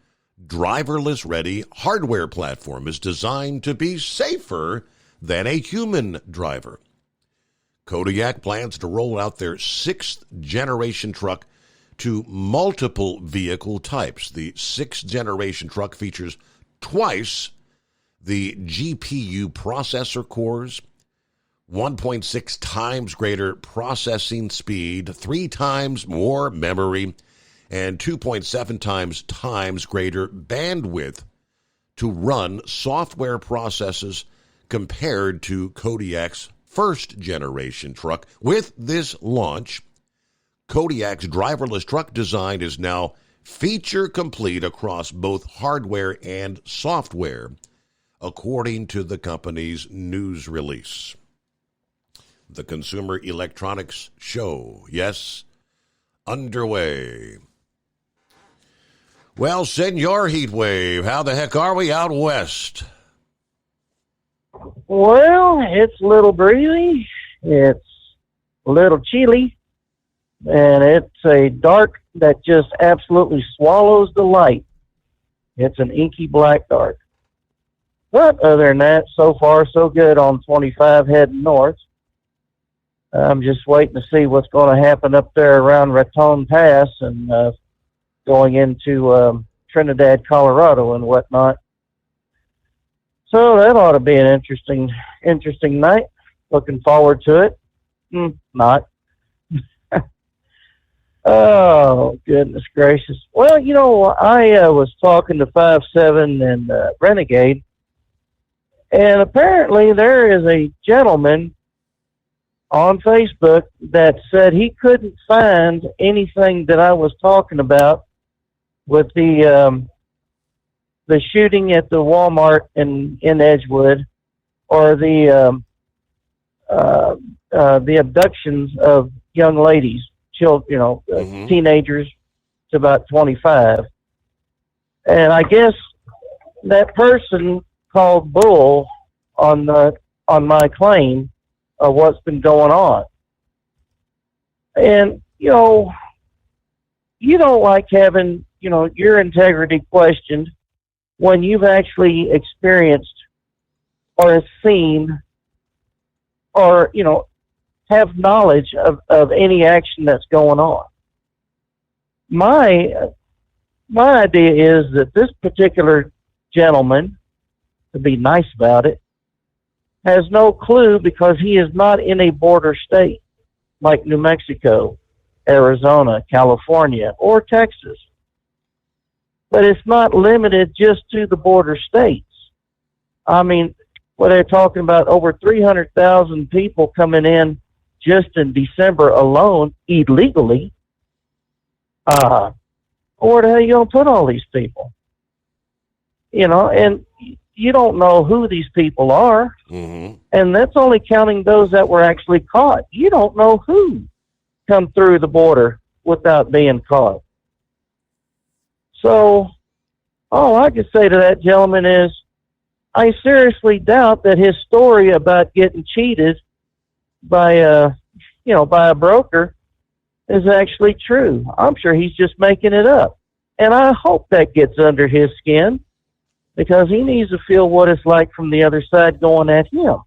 driverless-ready hardware platform, is designed to be safer than a human driver. Kodiak plans to roll out their 6th-generation truck to multiple vehicle types. The 6th-generation truck features twice the GPU processor cores, 1.6 times greater processing speed, 3 times more memory, and 2.7 times greater bandwidth to run software processes compared to Kodiak's 1st-generation truck. With this launch, Kodiak's driverless truck design is now feature complete across both hardware and software, according to the company's news release. The Consumer Electronics Show, yes, underway. Well, Senor Heatwave, how the heck are we out west? Well, it's a little breezy, it's a little chilly, and it's a dark that just absolutely swallows the light. It's an inky black dark. But other than that, so far so good on 25 heading north. I'm just waiting to see what's going to happen up there around Raton Pass and going into Trinidad, Colorado and whatnot. So that ought to be an interesting night. Looking forward to it. Not. Oh, goodness gracious. Well, you know, I was talking to 5-7 and Renegade, and apparently there is a gentleman on Facebook that said he couldn't find anything that I was talking about with the shooting at the Walmart in Edgewood, or the abductions of young ladies, children, teenagers to about 25. And I guess that person called bull on my claim of what's been going on. And, you know, you don't like having, your integrity questioned when you've actually experienced or seen or, have knowledge of any action that's going on. My idea is that this particular gentleman, to be nice about it, has no clue because he is not in a border state like New Mexico, Arizona, California, or Texas. But it's not limited just to the border states. I mean, what they're talking about, over 300,000 people coming in just in December alone illegally. Where the hell are you going to put all these people? You know, and you don't know who these people are. Mm-hmm. And that's only counting those that were actually caught. You don't know who come through the border without being caught. So all I can say to that gentleman is, I seriously doubt that his story about getting cheated by a broker is actually true. I'm sure he's just making it up. And I hope that gets under his skin, because he needs to feel what it's like from the other side going at him.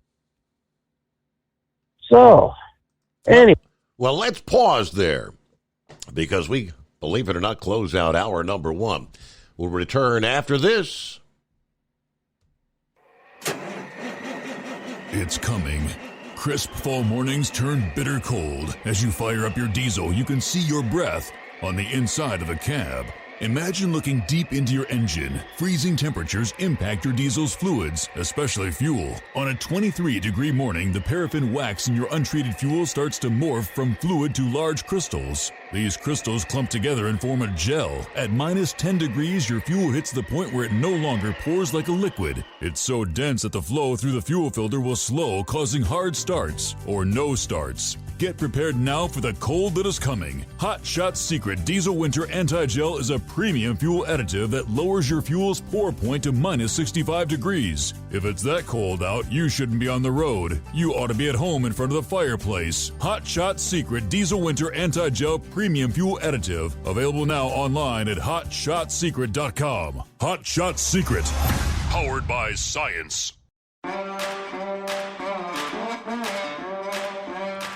So, anyway. Well, let's pause there, because we, believe it or not, close out hour number 1. We'll return after this. It's coming. Crisp fall mornings turn bitter cold. As you fire up your diesel, you can see your breath on the inside of the cab. Imagine looking deep into your engine. Freezing temperatures impact your diesel's fluids, especially fuel. On a 23-degree morning, the paraffin wax in your untreated fuel starts to morph from fluid to large crystals. These crystals clump together and form a gel. At minus 10 degrees, your fuel hits the point where it no longer pours like a liquid. It's so dense that the flow through the fuel filter will slow, causing hard starts or no starts. Get prepared now for the cold that is coming. Hot Shot Secret Diesel Winter Anti-Gel is a premium fuel additive that lowers your fuel's pour point to minus 65 degrees. If it's that cold out, you shouldn't be on the road. You ought to be at home in front of the fireplace. Hot Shot Secret Diesel Winter Anti-Gel Premium Fuel Additive. Available now online at HotShotSecret.com. Hot Shot Secret. Powered by science.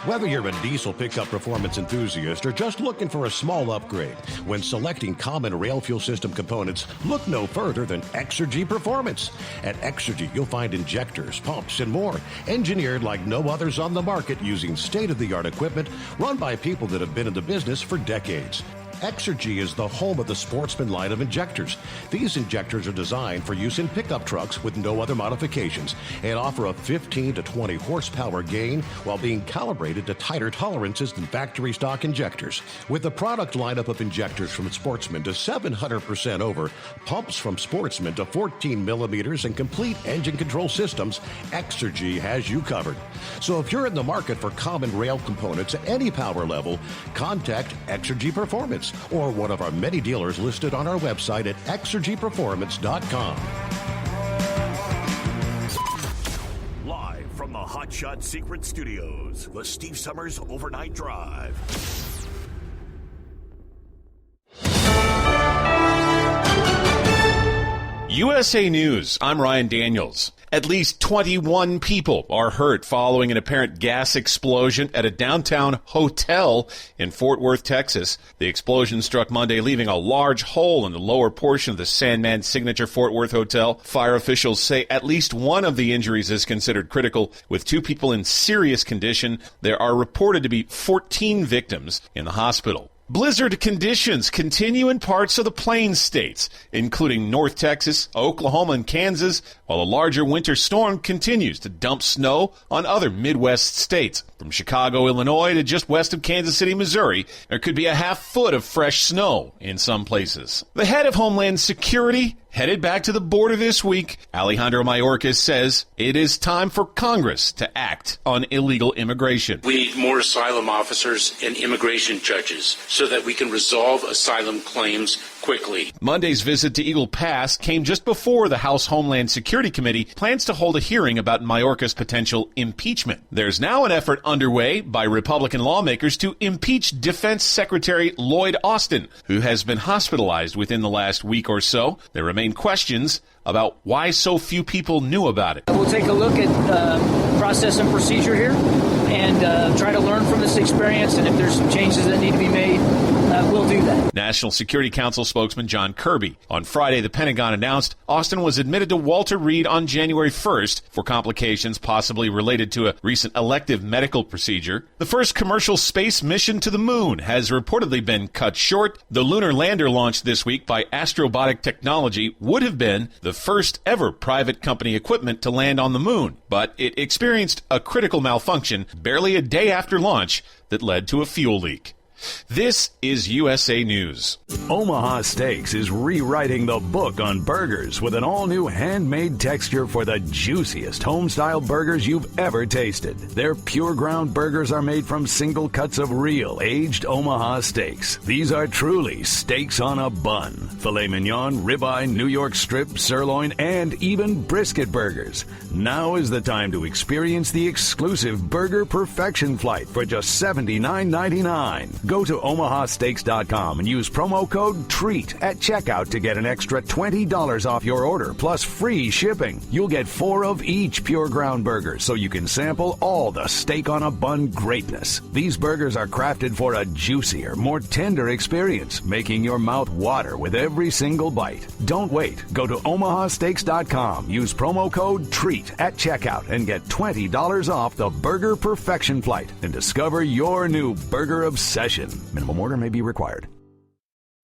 Whether you're a diesel pickup performance enthusiast or just looking for a small upgrade, when selecting common rail fuel system components, look no further than Exergy Performance. At Exergy, you'll find injectors, pumps, and more, engineered like no others on the market using state-of-the-art equipment run by people that have been in the business for decades. Exergy is the home of the Sportsman line of injectors. These injectors are designed for use in pickup trucks with no other modifications and offer a 15 to 20 horsepower gain while being calibrated to tighter tolerances than factory stock injectors. With a product lineup of injectors from Sportsman to 700% over, pumps from Sportsman to 14 millimeters, and complete engine control systems, Exergy has you covered. So if you're in the market for common rail components at any power level, contact Exergy Performance or one of our many dealers listed on our website at exergyperformance.com. Live from the Hot Shot Secret Studios, the Steve Summers Overnight Drive. USA News, I'm Ryan Daniels. At least 21 people are hurt following an apparent gas explosion at a downtown hotel in Fort Worth, Texas. The explosion struck Monday, leaving a large hole in the lower portion of the Sandman Signature Fort Worth Hotel. Fire officials say at least one of the injuries is considered critical, with 2 people in serious condition. There are reported to be 14 victims in the hospital. Blizzard conditions continue in parts of the Plains states, including North Texas, Oklahoma, and Kansas, while a larger winter storm continues to dump snow on other Midwest states. From Chicago, Illinois to just west of Kansas City, Missouri, there could be a half foot of fresh snow in some places. The head of Homeland Security headed back to the border this week. Alejandro Mayorkas says it is time for Congress to act on illegal immigration. We need more asylum officers and immigration judges so that we can resolve asylum claims quickly. Monday's visit to Eagle Pass came just before the House Homeland Security Committee plans to hold a hearing about Mayorkas' potential impeachment. There's now an effort underway by Republican lawmakers to impeach Defense Secretary Lloyd Austin, who has been hospitalized within the last week or so. There remain questions about why so few people knew about it. We'll take a look at process and procedure here and try to learn from this experience, and if there's some changes that need to be made, we'll do that. National Security Council spokesman John Kirby. On Friday, the Pentagon announced Austin was admitted to Walter Reed on January 1st for complications possibly related to a recent elective medical procedure. The first commercial space mission to the moon has reportedly been cut short. The lunar lander launched this week by Astrobotic Technology would have been the first ever private company equipment to land on the moon, but it experienced a critical malfunction barely a day after launch that led to a fuel leak. This is USA News. Omaha Steaks is rewriting the book on burgers with an all-new handmade texture for the juiciest home-style burgers you've ever tasted. Their pure ground burgers are made from single cuts of real aged Omaha steaks. These are truly steaks on a bun. Filet mignon, ribeye, New York strip, sirloin, and even brisket burgers. Now is the time to experience the exclusive Burger Perfection Flight for just $79.99. Go to omahasteaks.com and use promo code TREAT at checkout to get an extra $20 off your order, plus free shipping. You'll get 4 of each pure ground burger, so you can sample all the steak on a bun greatness. These burgers are crafted for a juicier, more tender experience, making your mouth water with every single bite. Don't wait. Go to omahasteaks.com, use promo code TREAT at checkout, and get $20 off the Burger Perfection Flight and discover your new burger obsession. Minimum order may be required.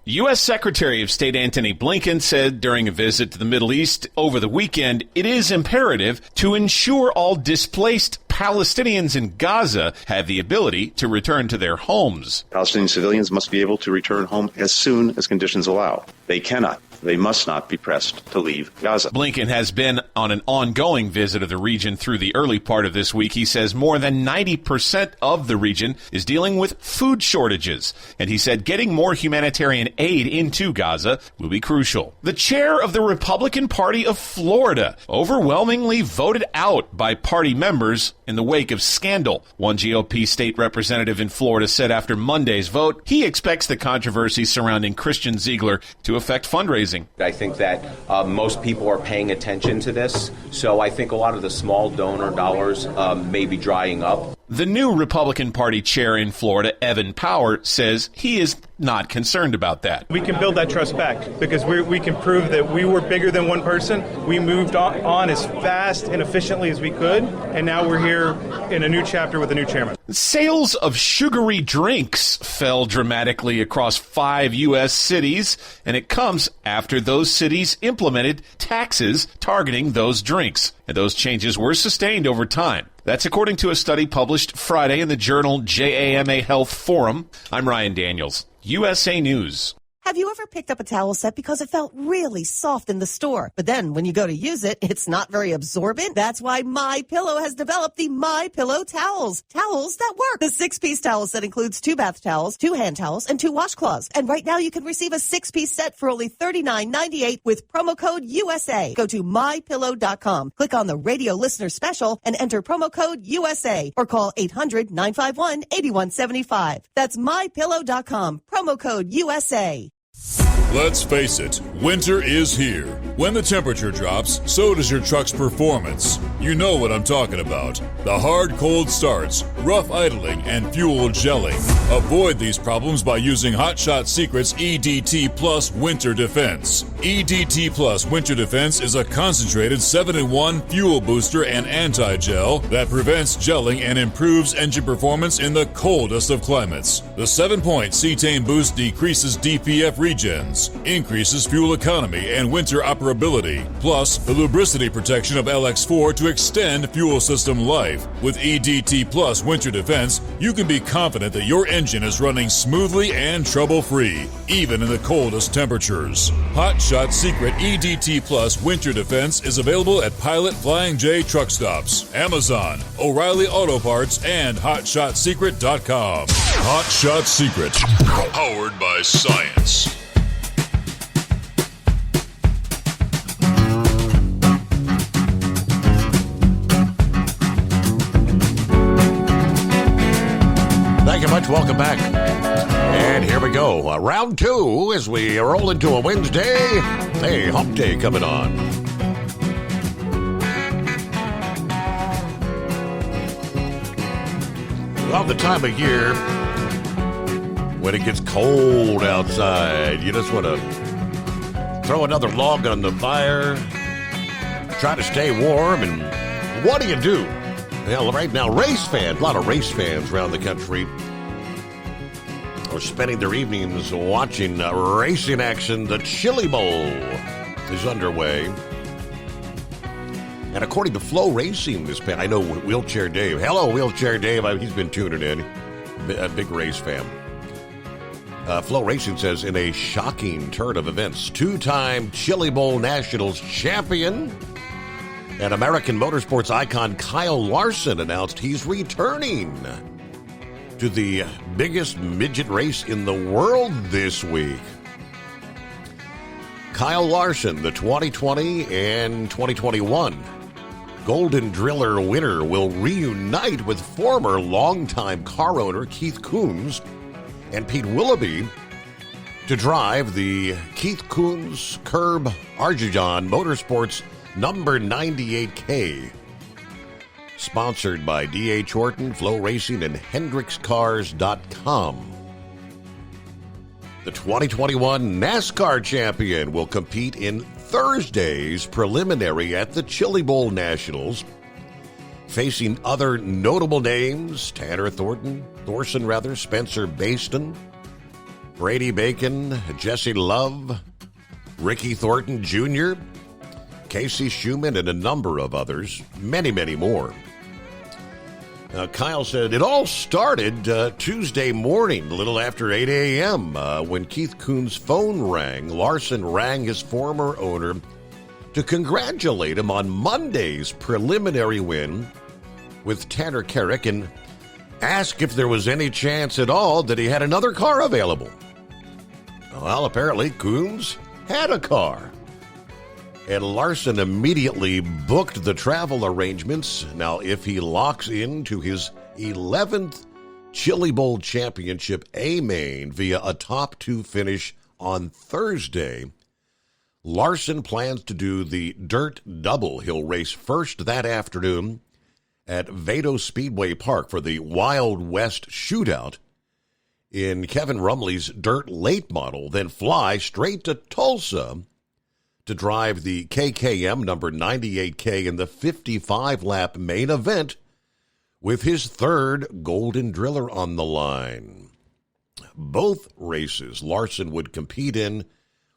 U.S. Secretary of State Antony Blinken said during a visit to the Middle East over the weekend, it is imperative to ensure all displaced Palestinians in Gaza have the ability to return to their homes. Palestinian civilians must be able to return home as soon as conditions allow. They cannot. They must not be pressed to leave Gaza. Blinken has been on an ongoing visit of the region through the early part of this week. He says more than 90% of the region is dealing with food shortages. And he said getting more humanitarian aid into Gaza will be crucial. The chair of the Republican Party of Florida overwhelmingly voted out by party members in the wake of scandal. One GOP state representative in Florida said after Monday's vote, he expects the controversy surrounding Christian Ziegler to affect fundraising. I think that most people are paying attention to this, so I think a lot of the small donor dollars may be drying up. The new Republican Party chair in Florida, Evan Power, says he is not concerned about that. We can build that trust back because we can prove that we were bigger than one person. We moved on as fast and efficiently as we could, and now we're here in a new chapter with a new chairman. Sales of sugary drinks fell dramatically across 5 U.S. cities, and it comes after those cities implemented taxes targeting those drinks. And those changes were sustained over time. That's according to a study published Friday in the journal JAMA Health Forum. I'm Ryan Daniels, USA News. Have you ever picked up a towel set because it felt really soft in the store, but then when you go to use it, it's not very absorbent? That's why MyPillow has developed the MyPillow towels. Towels that work. The 6-piece towel set includes 2 bath towels, 2 hand towels, and 2 washcloths. And right now you can receive a 6-piece set for only $39.98 with promo code USA. Go to MyPillow.com, click on the radio listener special, and enter promo code USA, or call 800-951-8175. That's MyPillow.com, promo code USA. Let's face it, winter is here. When the temperature drops, so does your truck's performance. You know what I'm talking about. The hard, cold starts, rough idling, and fuel gelling. Avoid these problems by using Hot Shot Secret's EDT Plus Winter Defense. EDT Plus Winter Defense is a concentrated 7-in-1 fuel booster and anti-gel that prevents gelling and improves engine performance in the coldest of climates. The 7-point cetane boost decreases DPF regens, increases fuel economy and winter operability, plus the lubricity protection of LX4 to extend fuel system life. With EDT Plus Winter Defense, you can be confident that your engine is running smoothly and trouble-free, even in the coldest temperatures. Hot Shot Secret EDT Plus Winter Defense is available at Pilot Flying J truck stops, Amazon, O'Reilly Auto Parts, and HotShotSecret.com. Hot Shot Secret, powered by science. Thank you much. Welcome back. And here we go. Round 2 as we roll into a Wednesday. Hey, hump day coming on. Well, the time of year when it gets cold outside. You just want to throw another log on the fire, try to stay warm, and what do? Well, right now, race fans, a lot of race fans around the country are spending their evenings watching racing action. The Chili Bowl is underway. And according to Flow Racing, I know Wheelchair Dave. Hello, Wheelchair Dave. He's been tuning in. A big race fan. Flow Racing says, in a shocking turn of events, two-time Chili Bowl Nationals champion and American motorsports icon Kyle Larson announced he's returning to the biggest midget race in the world this week. Kyle Larson, the 2020 and 2021 Golden Driller winner, will reunite with former longtime car owner Keith Kunz and Pete Willoughby to drive the Keith Kunz Curb Arjujan Motorsports number 98K. Sponsored by D.H. Horton, Flow Racing, and HendricksCars.com. The 2021 NASCAR champion will compete in Thursday's preliminary at the Chili Bowl Nationals, facing other notable names: Tanner Thorson, Spencer Baston, Brady Bacon, Jesse Love, Ricky Thornton Jr., Casey Schumann, and a number of others, many, many more. Kyle said it all started Tuesday morning, a little after 8 a.m., when Keith Kunz's phone rang. Larson rang his former owner to congratulate him on Monday's preliminary win with Tanner Carrick and ask if there was any chance at all that he had another car available. Well, apparently Kunz had a car. And Larson immediately booked the travel arrangements. Now, if he locks into his 11th Chili Bowl championship A-main via a top two finish on Thursday, Larson plans to do the Dirt Double. He'll race first that afternoon at Vado Speedway Park for the Wild West Shootout in Kevin Rumley's Dirt Late model, then fly straight to Tulsa to drive the KKM number 98K in the 55-lap main event with his third Golden Driller on the line. Both races Larson would compete in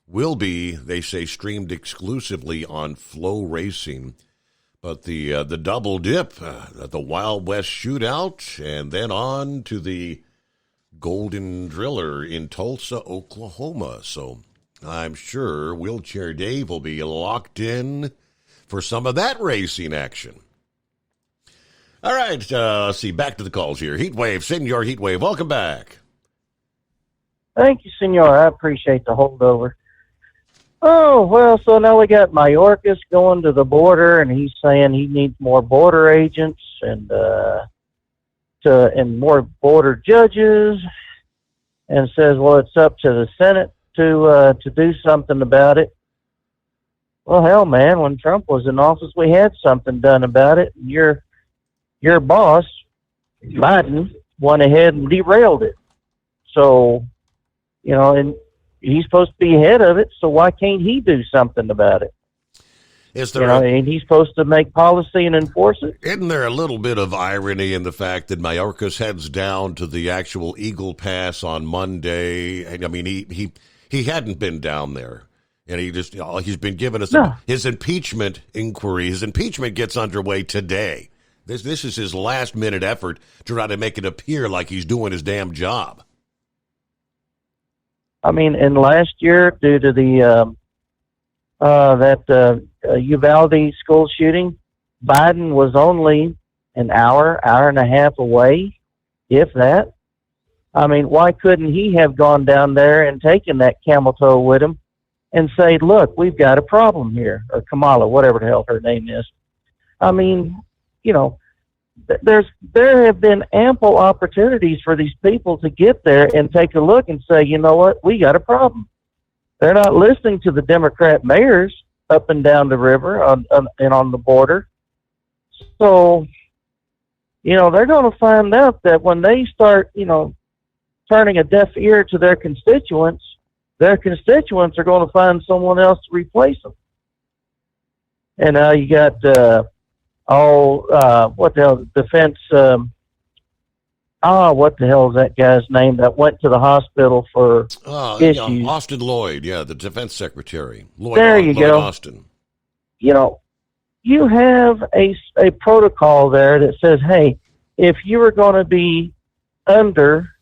will be, they say, streamed exclusively on Flow Racing. But the double dip, the Wild West Shootout, and then on to the Golden Driller in Tulsa, Oklahoma. So I'm sure Wheelchair Dave will be locked in for some of that racing action. All right, let's see, back to the calls here. Heatwave, Senor Heatwave, welcome back. Thank you, Senor. I appreciate the holdover. Oh, well, so now we got Mayorkas going to the border, and he's saying he needs more border agents and more border judges, and says, well, it's up to the Senate to do something about it. Well, hell, man, when Trump was in office, we had something done about it. And your boss, Biden, went ahead and derailed it. So, you know, and he's supposed to be ahead of it, so why can't he do something about it? Is there and he's supposed to make policy and enforce it? Isn't there a little bit of irony in the fact that Mayorkas heads down to the actual Eagle Pass on Monday? I mean, he hadn't been down there, and he's been giving us his impeachment inquiry. His impeachment gets underway today. This is his last-minute effort to try to make it appear like he's doing his damn job. I mean, and last year, due to the Uvalde school shooting, Biden was only an hour and a half away, if that. I mean, why couldn't he have gone down there and taken that camel toe with him and say, look, we've got a problem here, or Kamala, whatever the hell her name is. I mean, you know, there have been ample opportunities for these people to get there and take a look and say, you know what, we got a problem. They're not listening to the Democrat mayors up and down the river and on the border. So, you know, they're going to find out that when they start, you know, turning a deaf ear to their constituents are going to find someone else to replace them. And now you got what the hell, defense, what the hell is that guy's name that went to the hospital for issues? Austin Lloyd, the defense secretary. Lloyd go. Austin. You know, you have a protocol there that says, hey, if you were going to be under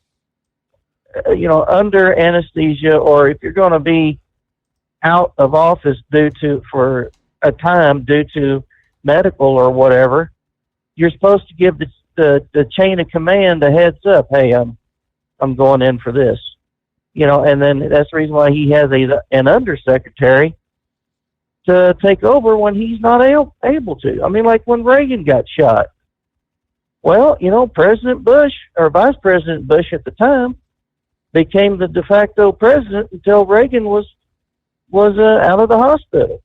anesthesia, or if you're going to be out of office for a time due to medical or whatever, you're supposed to give the chain of command a heads up. Hey, I'm going in for this, and then that's the reason why he has an undersecretary to take over when he's not able to. I mean, like when Reagan got shot. Well, President Bush, or Vice President Bush at the time, became the de facto president until Reagan was out of the hospital.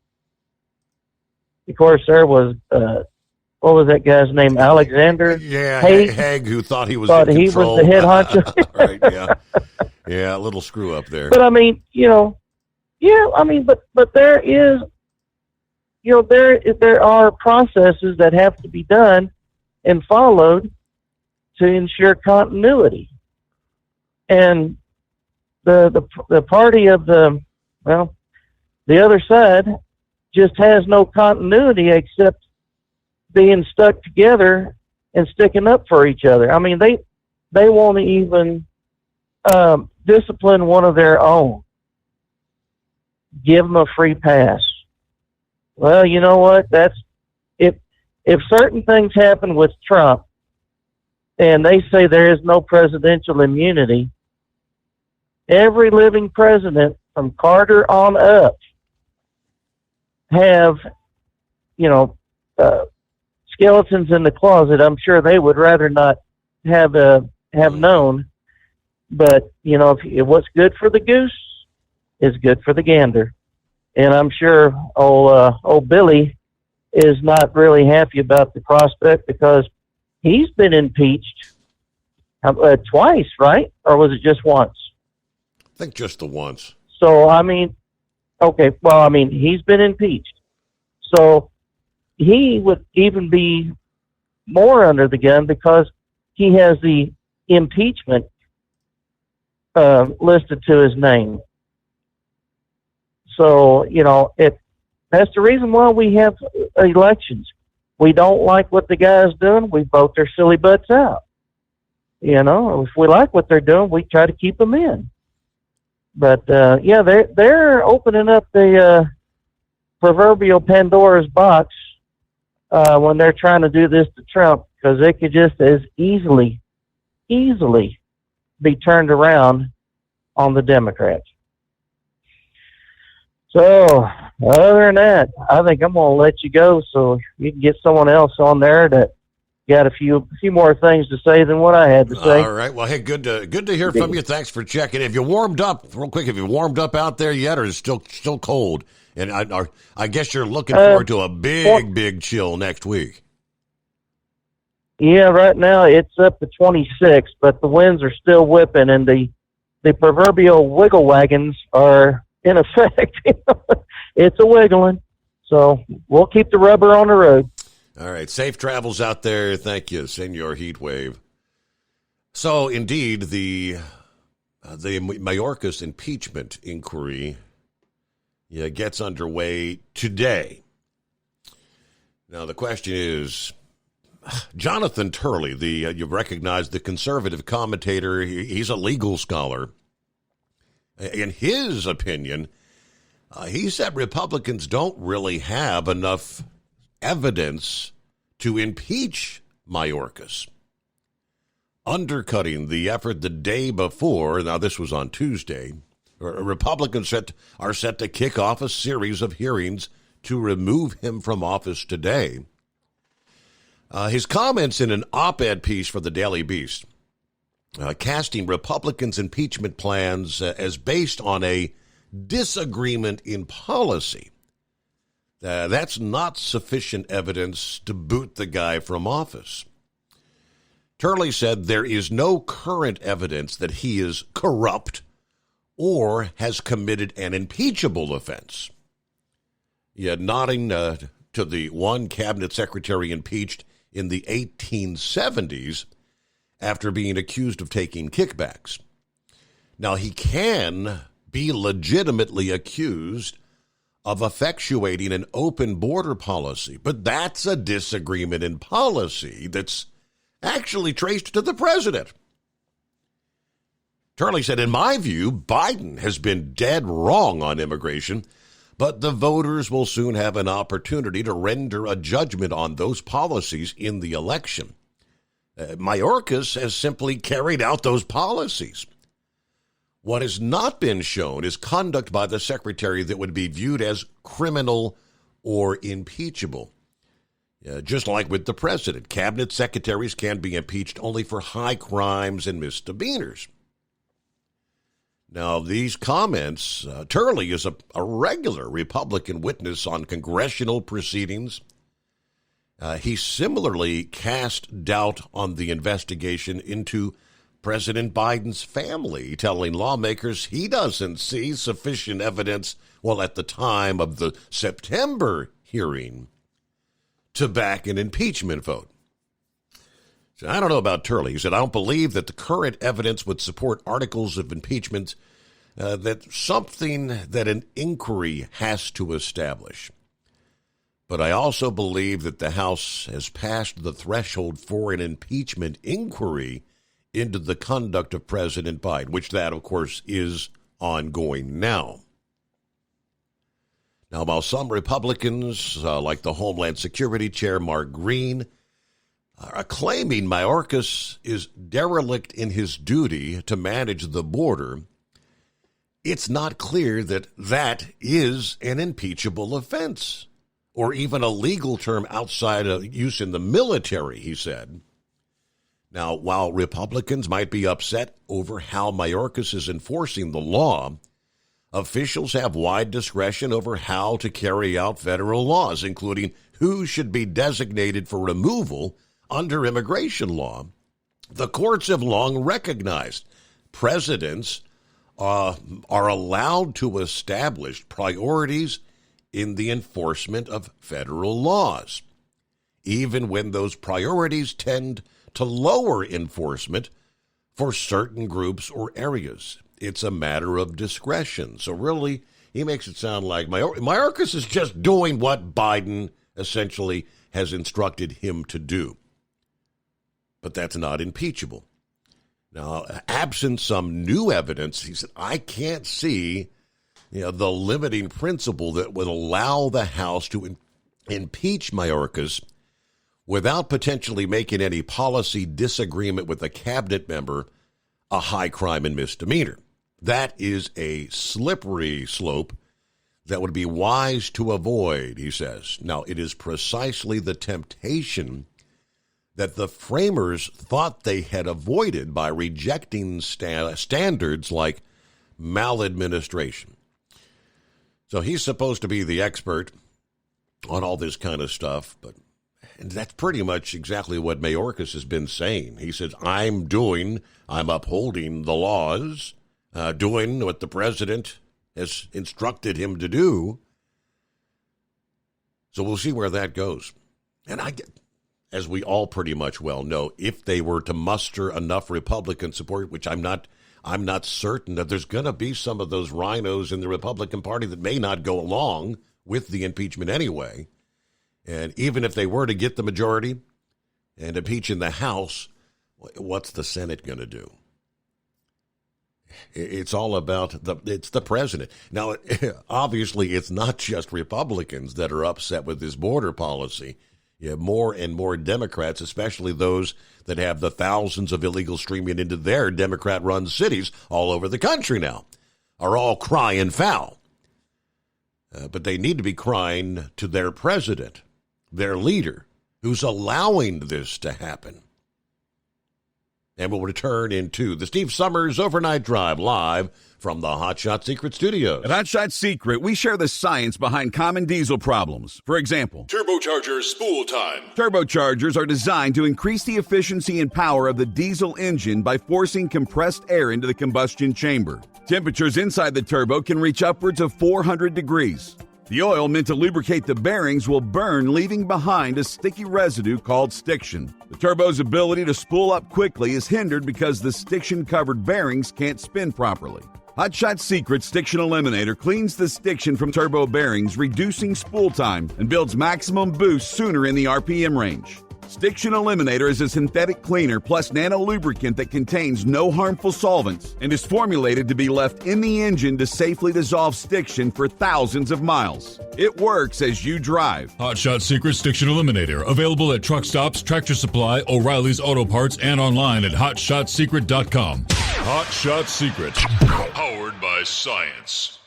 Of course, there was what was that guy's name? Alexander Haig, who thought he was the head honcho. Right? Yeah, a little screw up there. But I mean, but there is, there are processes that have to be done and followed to ensure continuity. And the party of the other side just has no continuity except being stuck together and sticking up for each other. I mean, they won't even discipline one of their own. Give them a free pass. Well, you know what? That's if certain things happen with Trump and they say there is no presidential immunity, every living president from Carter on up have, skeletons in the closet. I'm sure they would rather not have known. But, if what's good for the goose is good for the gander. And I'm sure old Billy is not really happy about the prospect because he's been impeached twice, right? Or was it just once? I think just the once. So, I mean, okay, well, I mean, he's been impeached. So he would even be more under the gun because he has the impeachment listed to his name. So, that's the reason why we have elections. We don't like what the guy's doing, we vote their silly butts out. If we like what they're doing, we try to keep them in. But they're opening up the proverbial Pandora's box when they're trying to do this to Trump, because they could just as easily be turned around on the Democrats. So, other than that, I think I'm going to let you go so you can get someone else on there that got a few more things to say than what I had to say. All right. Well, hey, good to hear from you. Thanks for checking. Have you warmed up out there yet, or is it still cold? And I guess you're looking forward to a big chill next week. Yeah, right now it's up to 26, but the winds are still whipping, and the proverbial wiggle wagons are in effect. It's a wiggling. So we'll keep the rubber on the road. All right. Safe travels out there. Thank you, Senor Heatwave. So, indeed, the Mayorkas impeachment inquiry gets underway today. Now, the question is, Jonathan Turley, you recognize the conservative commentator, he's a legal scholar. In his opinion, he said Republicans don't really have enough evidence to impeach Mayorkas, undercutting the effort the day before. Now, this was on Tuesday. Republicans are set to kick off a series of hearings to remove him from office today. His comments in an op-ed piece for the Daily Beast, casting Republicans' impeachment plans as based on a disagreement in policy. That's not sufficient evidence to boot the guy from office. Turley said there is no current evidence that he is corrupt or has committed an impeachable offense. Yet nodding to the one cabinet secretary impeached in the 1870s after being accused of taking kickbacks. Now, he can be legitimately accused of effectuating an open border policy, but that's a disagreement in policy that's actually traced to the president. Turley said, in my view, Biden has been dead wrong on immigration, but the voters will soon have an opportunity to render a judgment on those policies in the election. Mayorkas has simply carried out those policies. What has not been shown is conduct by the secretary that would be viewed as criminal or impeachable. Just like with the president, cabinet secretaries can be impeached only for high crimes and misdemeanors. Now, these comments, Turley is a regular Republican witness on congressional proceedings. He similarly cast doubt on the investigation into President Biden's family, telling lawmakers he doesn't see sufficient evidence, at the time of the September hearing, to back an impeachment vote. So I don't know about Turley. He said, I don't believe that the current evidence would support articles of impeachment, that's something that an inquiry has to establish. But I also believe that the House has passed the threshold for an impeachment inquiry into the conduct of President Biden, which that, of course, is ongoing now. Now, while some Republicans, like the Homeland Security Chair Mark Green, are claiming Mayorkas is derelict in his duty to manage the border, it's not clear that that is an impeachable offense, or even a legal term outside of use in the military, he said. Now, while Republicans might be upset over how Mayorkas is enforcing the law, officials have wide discretion over how to carry out federal laws, including who should be designated for removal under immigration law. The courts have long recognized presidents are allowed to establish priorities in the enforcement of federal laws, even when those priorities tend to lower enforcement for certain groups or areas. It's a matter of discretion. So really, he makes it sound like Mayorkas is just doing what Biden essentially has instructed him to do. But that's not impeachable. Now, absent some new evidence, he said, I can't see the limiting principle that would allow the House to impeach Mayorkas without potentially making any policy disagreement with a cabinet member a high crime and misdemeanor. That is a slippery slope that would be wise to avoid, he says. Now, it is precisely the temptation that the framers thought they had avoided by rejecting standards like maladministration. So he's supposed to be the expert on all this kind of stuff, but that's pretty much exactly what Mayorkas has been saying. He says, I'm upholding the laws, doing what the president has instructed him to do. So we'll see where that goes. And as we all pretty much well know, if they were to muster enough Republican support, which I'm not certain, that there's going to be some of those rhinos in the Republican Party that may not go along with the impeachment anyway. And even if they were to get the majority and impeach in the House, what's the Senate going to do? It's all about it's the president. Now, obviously, it's not just Republicans that are upset with this border policy. You have more and more Democrats, especially those that have the thousands of illegals streaming into their Democrat-run cities all over the country now, are all crying foul. But they need to be crying to their president, their leader, who's allowing this to happen. And we'll return into the Steve Summers Overnight Drive live from the Hot Shot Secret Studios. At Hot Shot Secret, we share the science behind common diesel problems. For example, Turbocharger spool time. Turbochargers are designed to increase the efficiency and power of the diesel engine by forcing compressed air into the combustion chamber. Temperatures inside the turbo can reach upwards of 400 degrees. The oil meant to lubricate the bearings will burn, leaving behind a sticky residue called stiction. The turbo's ability to spool up quickly is hindered because the stiction-covered bearings can't spin properly. Hot Shot Secret Stiction Eliminator cleans the stiction from turbo bearings, reducing spool time, and builds maximum boost sooner in the RPM range. Stiction Eliminator is a synthetic cleaner plus nano-lubricant that contains no harmful solvents and is formulated to be left in the engine to safely dissolve stiction for thousands of miles. It works as you drive. Hot Shot Secret Stiction Eliminator. Available at truck stops, Tractor Supply, O'Reilly's Auto Parts, and online at HotShotSecret.com. Hot Shot Secret. Powered by science.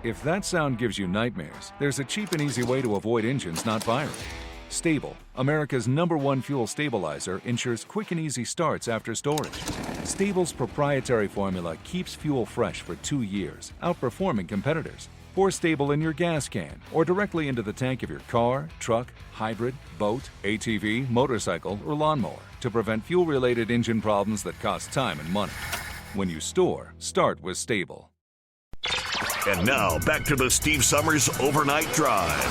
If that sound gives you nightmares, there's a cheap and easy way to avoid engines not firing. Stable, America's #1 fuel stabilizer, ensures quick and easy starts after storage. Stable's proprietary formula keeps fuel fresh for 2 years, outperforming competitors. Pour Stable in your gas can or directly into the tank of your car, truck, hybrid, boat, ATV, motorcycle, or lawnmower to prevent fuel-related engine problems that cost time and money. When you store, start with Stable. And now, back to the Steve Summers Overnight Drive.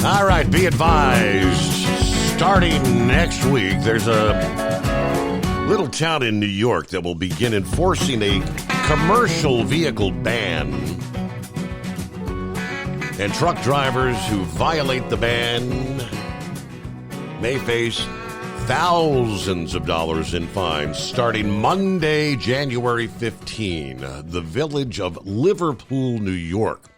All right, be advised. Starting next week, there's a little town in New York that will begin enforcing a commercial vehicle ban. And truck drivers who violate the ban may face thousands of dollars in fines starting Monday, January 15. The village of Liverpool, New York,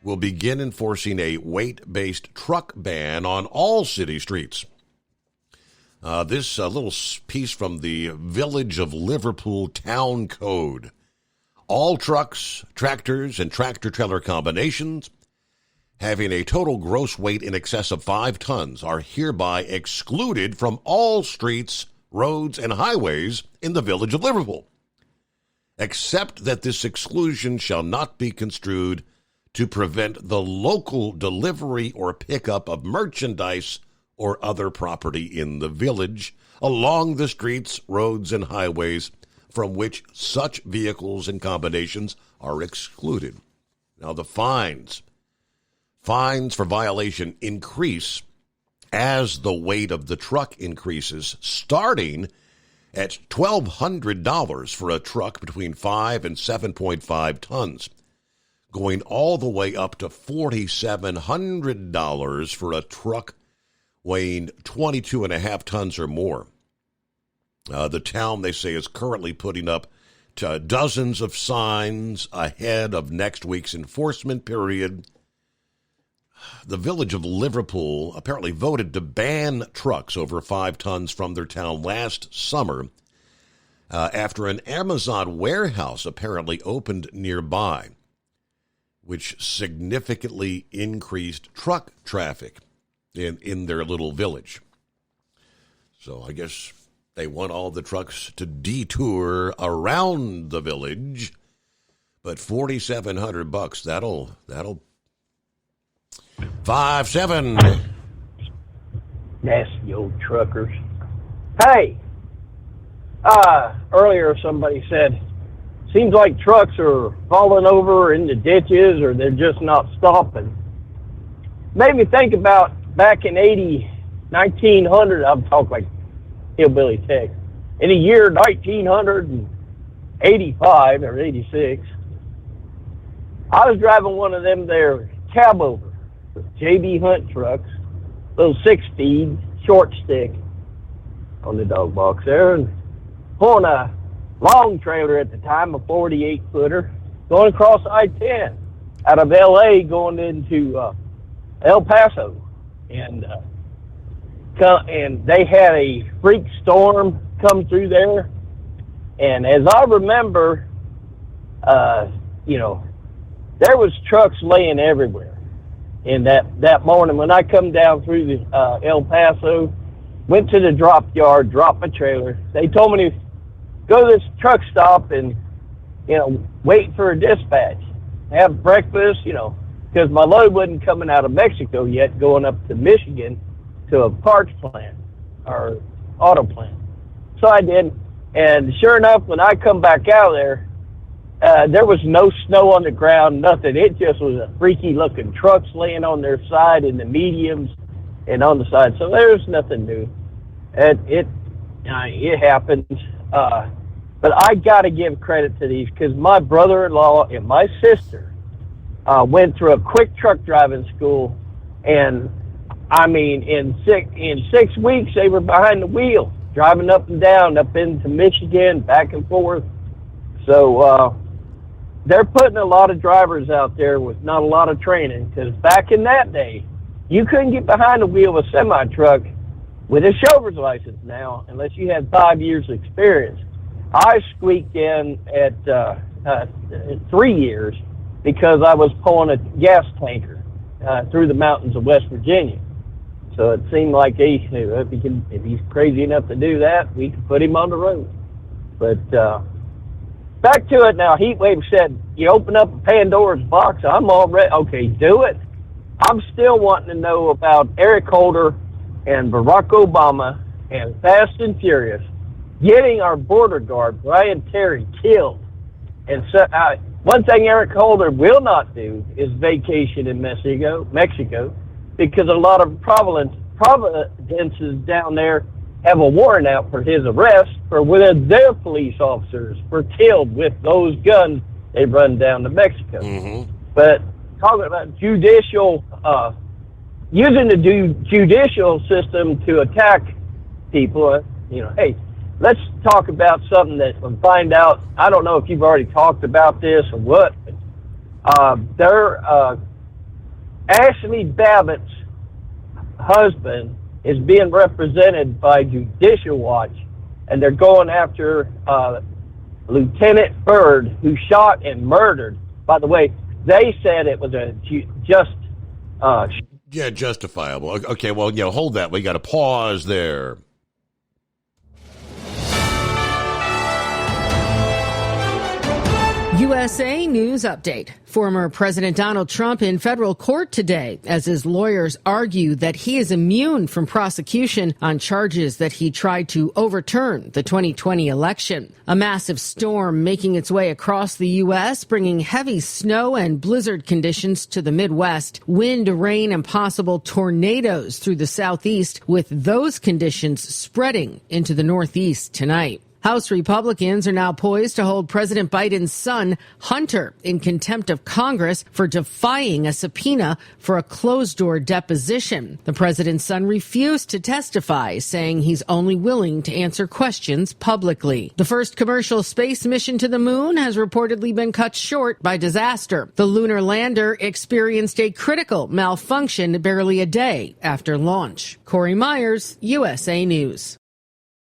will begin enforcing a weight-based truck ban on all city streets. This little piece from the Village of Liverpool Town Code. All trucks, tractors, and tractor-trailer combinations having a total gross weight in excess of 5 tons are hereby excluded from all streets, roads, and highways in the Village of Liverpool, except that this exclusion shall not be construed to prevent the local delivery or pickup of merchandise or other property in the village along the streets, roads, and highways from which such vehicles and combinations are excluded. Now, the fines for violation increase as the weight of the truck increases, starting at $1,200 for a truck between 5 and 7.5 tons, going all the way up to $4,700 for a truck weighing 22.5 tons or more. The town, they say, is currently putting up dozens of signs ahead of next week's enforcement period. The Village of Liverpool apparently voted to ban trucks over 5 tons from their town last summer after an Amazon warehouse apparently opened nearby, which significantly increased truck traffic in their little village. So I guess they want all the trucks to detour around the village, but $4,700, that'll 5-7. Nasty old truckers. Hey, earlier somebody said, seems like trucks are falling over in the ditches or they're just not stopping. Made me think about back in 1900, I'm talking like hillbilly tech. In the year 1985 or 86, I was driving one of them there cab over. J.B. Hunt trucks, little 6-speed, short stick on the dog box there, and pulling a long trailer at the time, a 48-footer, going across I-10 out of L.A. going into El Paso. And they had a freak storm come through there, And as I remember, you know, there was trucks laying everywhere in that morning when I come down through the El Paso, went to the drop yard, dropped my trailer. They told me to go to this truck stop and, you know, wait for a dispatch, have breakfast, you know, because my load wasn't coming out of Mexico yet, going up to Michigan to a parts plant or auto plant. So I did, and sure enough, when I come back out there, there was no snow on the ground, nothing. It just was a freaky-looking trucks laying on their side in the mediums and on the side. So there's nothing new. It happens. But I got to give credit to these because my brother-in-law and my sister went through a quick truck driving school, and I mean, in 6 weeks they were behind the wheel, driving up and down, up into Michigan, back and forth. So they're putting a lot of drivers out there with not a lot of training, because back in that day, you couldn't get behind the wheel of a semi-truck with a chauffeur's license now unless you had 5 years experience. I squeaked in at 3 years because I was pulling a gas tanker through the mountains of West Virginia. So it seemed like, hey, if he's crazy enough to do that, we can put him on the road. But back to it now. Heatwave said, you open up Pandora's box, I'm already, okay, do it. I'm still wanting to know about Eric Holder and Barack Obama and Fast and Furious getting our border guard, Brian Terry, killed. And so, one thing Eric Holder will not do is vacation in Mexico, because a lot of provinces down there have a warrant out for his arrest for when their police officers were killed with those guns they run down to Mexico. Mm-hmm. But talking about judicial, using the judicial system to attack people, you know, hey, let's talk about something that we'll find out. I don't know if you've already talked about this or what, but Ashley Babbitt's husband is being represented by Judicial Watch, and they're going after Lieutenant Byrd, who shot and murdered. By the way, they said it was justifiable. Okay, well, you know, hold that. We got to pause there. USA News Update. Former President Donald Trump in federal court today as his lawyers argue that he is immune from prosecution on charges that he tried to overturn the 2020 election. A massive storm making its way across the U.S., bringing heavy snow and blizzard conditions to the Midwest, wind, rain, and possible tornadoes through the Southeast, with those conditions spreading into the Northeast tonight. House Republicans are now poised to hold President Biden's son, Hunter, in contempt of Congress for defying a subpoena for a closed-door deposition. The president's son refused to testify, saying he's only willing to answer questions publicly. The first commercial space mission to the moon has reportedly been cut short by disaster. The lunar lander experienced a critical malfunction barely a day after launch. Corey Myers, USA News.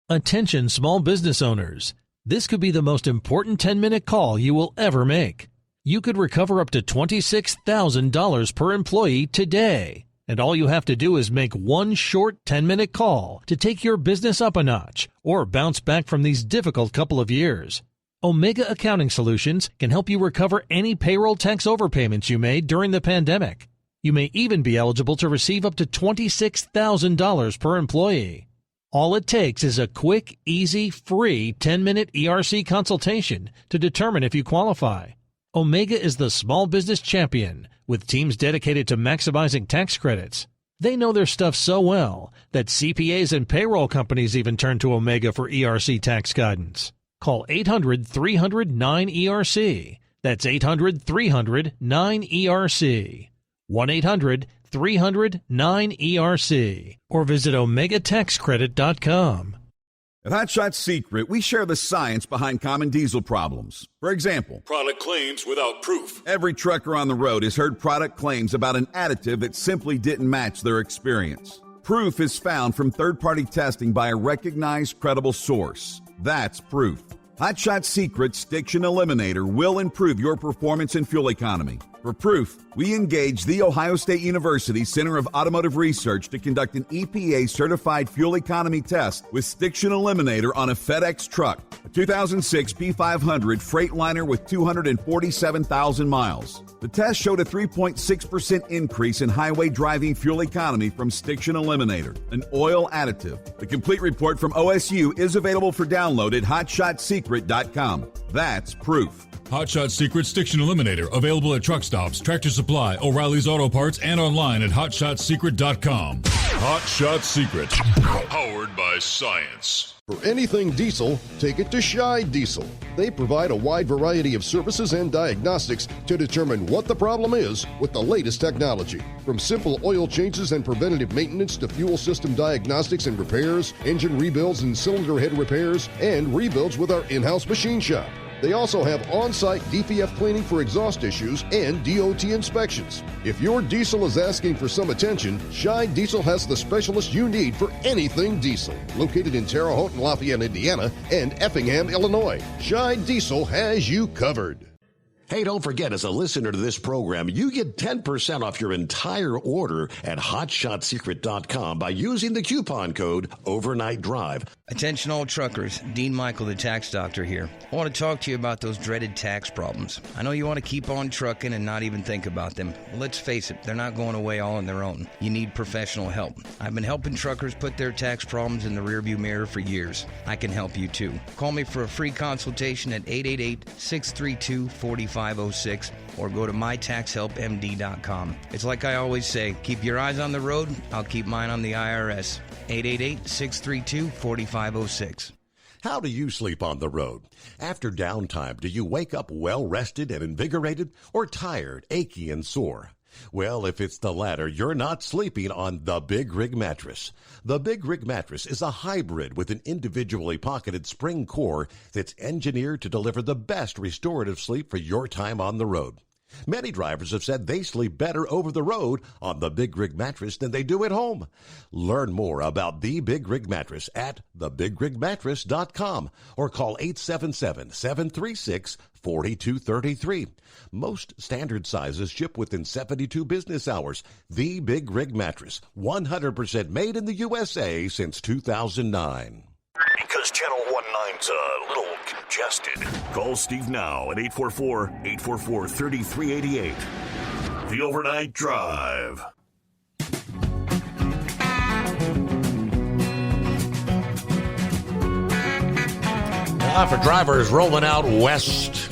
Attention small business owners. This could be the most important 10-minute call you will ever make. You could recover up to $26,000 per employee today. And all you have to do is make one short 10-minute call to take your business up a notch or bounce back from these difficult couple of years. Omega Accounting Solutions can help you recover any payroll tax overpayments you made during the pandemic. You may even be eligible to receive up to $26,000 per employee. All it takes is a quick, easy, free 10-minute ERC consultation to determine if you qualify. Omega is the small business champion with teams dedicated to maximizing tax credits. They know their stuff so well that CPAs and payroll companies even turn to Omega for ERC tax guidance. Call 800-300-9ERC. That's 800-300-9ERC. 1-800-300-9ERC. Or visit OmegaTaxCredit.com. At Hot Shot Secret, we share the science behind common diesel problems. For example, product claims without proof. Every trucker on the road has heard product claims about an additive that simply didn't match their experience. Proof is found from third-party testing by a recognized, credible source. That's proof. Hot Shot Secret Stiction Eliminator will improve your performance and fuel economy. For proof, we engaged The Ohio State University Center of Automotive Research to conduct an EPA-certified fuel economy test with Stiction Eliminator on a FedEx truck, a 2006 P500 Freightliner with 247,000 miles. The test showed a 3.6% increase in highway driving fuel economy from Stiction Eliminator, an oil additive. The complete report from OSU is available for download at hotshotsecret.com. That's proof. Hot Shot Secret Stiction Eliminator, available at truck stops, Tractor Supply, O'Reilly's Auto Parts, and online at hotshotsecret.com. Hot Shot Secret. Powered by science. For anything diesel, take it to Scheid Diesel. They provide a wide variety of services and diagnostics to determine what the problem is with the latest technology. From simple oil changes and preventative maintenance to fuel system diagnostics and repairs, engine rebuilds and cylinder head repairs, and rebuilds with our in-house machine shop. They also have on-site DPF cleaning for exhaust issues and DOT inspections. If your diesel is asking for some attention, Scheid Diesel has the specialist you need for anything diesel. Located in Terre Haute and Lafayette, Indiana, and Effingham, Illinois, Scheid Diesel has you covered. Hey, don't forget, as a listener to this program, you get 10% off your entire order at hotshotsecret.com by using the coupon code Overnight Drive. Attention all truckers, Dean Michael, the tax doctor here. I want to talk to you about those dreaded tax problems. I know you want to keep on trucking and not even think about them. Well, let's face it, they're not going away all on their own. You need professional help. I've been helping truckers put their tax problems in the rearview mirror for years. I can help you too. Call me for a free consultation at 888-632-4506 or go to mytaxhelpmd.com. It's like I always say, keep your eyes on the road, I'll keep mine on the IRS. 888-632-4506. How do you sleep on the road? After downtime, do you wake up well-rested and invigorated or tired, achy, and sore? Well, if it's the latter, you're not sleeping on the Big Rig Mattress. The Big Rig Mattress is a hybrid with an individually pocketed spring core that's engineered to deliver the best restorative sleep for your time on the road. Many drivers have said they sleep better over the road on the Big Rig Mattress than they do at home. Learn more about the Big Rig Mattress at thebigrigmattress.com or call 877-736-4233. Most standard sizes ship within 72 business hours. The Big Rig Mattress, 100% made in the USA since 2009. Because Channel 19's a little congested. Call Steve now at 844-844-3388. The Overnight Drive. For drivers rolling out west,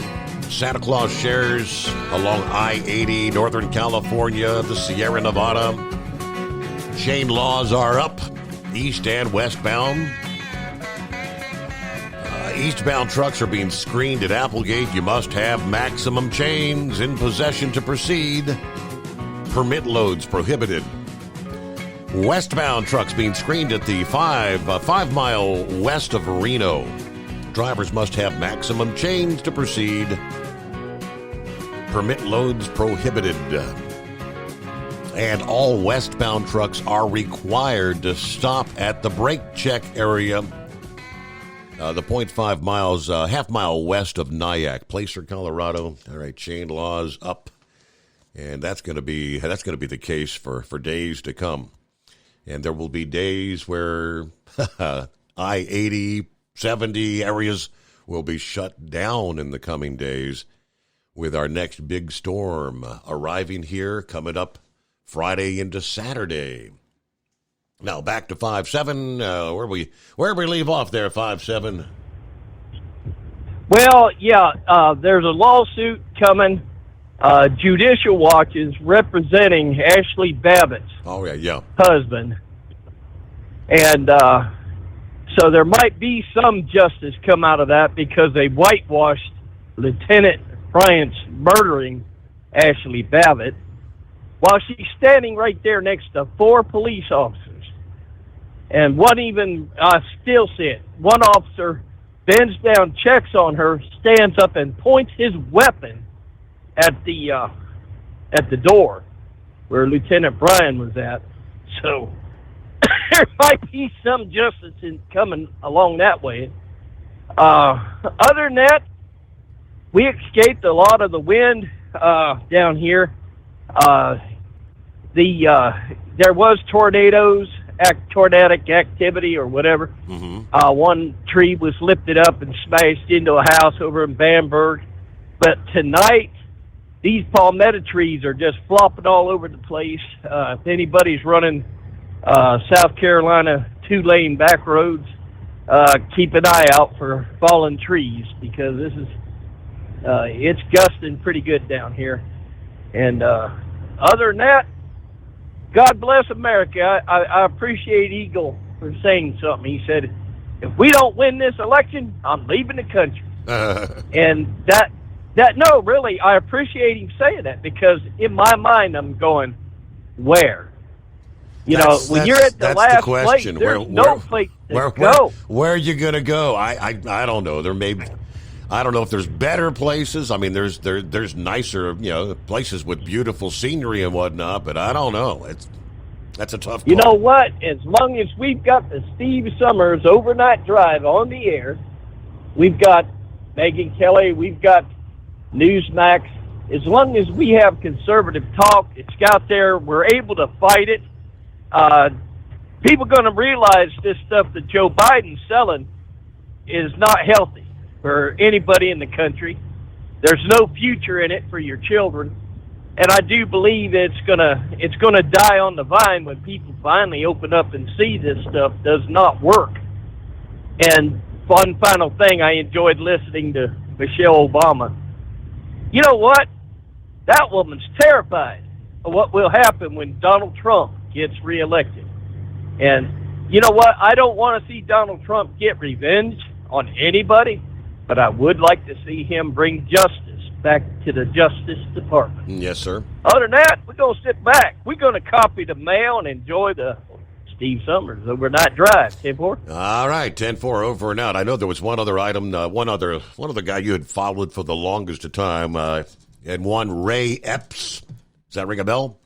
Santa Claus shares along I-80, Northern California, the Sierra Nevada. Chain laws are up, east and westbound. Eastbound trucks are being screened at Applegate. You must have maximum chains in possession to proceed. Permit loads prohibited. Westbound trucks being screened at the 5 mile west of Reno. Drivers must have maximum chains to proceed. Permit loads prohibited. And all westbound trucks are required to stop at the brake check area. The 0.5 miles, half mile west of Nyack, Placer, Colorado. All right, chain laws up, and that's going to be the case for days to come. And there will be days where I-80, 70 areas will be shut down in the coming days, with our next big storm arriving here, coming up Friday into Saturday. Now back to 5-7. Where we leave off there, 5-7? Well, yeah, there's a lawsuit coming. Judicial Watch is representing Ashley Babbitt's husband. And so there might be some justice come out of that because they whitewashed Lieutenant Bryant's murdering Ashley Babbitt while she's standing right there next to 4 police officers. And one even, still see it, one officer bends down, checks on her, stands up and points his weapon at the door where Lieutenant Bryan was at. So there might be some justice coming along that way. Other than that, we escaped a lot of the wind down here. There was tornadic activity or whatever. One tree was lifted up and smashed into a house over in Bamberg. But tonight, these palmetto trees are just flopping all over the place. If anybody's running South Carolina 2-lane back roads, keep an eye out for fallen trees, because this is it's gusting pretty good down here. And other than that, God bless America. I appreciate Eagle for saying something. He said, if we don't win this election, I'm leaving the country. And no, really, I appreciate him saying that, because in my mind, I'm going, where? When you're at the last place, there's no place to go. Where are you going to go? I don't know. I don't know if there's better places. I mean, there's nicer, places with beautiful scenery and whatnot, but I don't know. That's a tough call. You know what? As long as we've got the Steve Summers Overnight Drive on the air, we've got Megyn Kelly, we've got Newsmax. As long as we have conservative talk, it's out there, we're able to fight it. People are going to realize this stuff that Joe Biden's selling is not healthy for anybody in the country. There's no future in it for your children, and I do believe it's gonna die on the vine when people finally open up and see this stuff does not work. And one final thing, I enjoyed listening to Michelle Obama. You know what? That woman's terrified of what will happen when Donald Trump gets reelected. And you know what? I don't want to see Donald Trump get revenge on anybody, but I would like to see him bring justice back to the Justice Department. Yes, sir. Other than that, we're going to sit back. We're going to copy the mail and enjoy the Steve Summers Overnight Drive. 10-4. All right, 10-4 over and out. I know there was one other item, one other guy you had followed for the longest of time, and one Ray Epps. Does that ring a bell?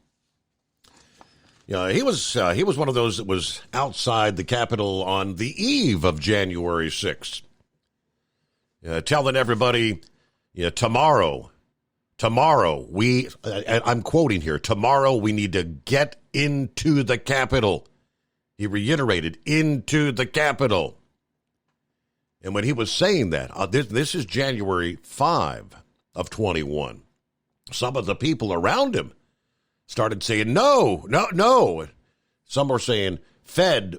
Yeah, he was one of those that was outside the Capitol on the eve of January 6th. Telling everybody, tomorrow, I'm quoting here, tomorrow we need to get into the Capitol. He reiterated, into the Capitol. And when he was saying that, this is January 5 of 21, some of the people around him started saying, no. Some were saying, Fed.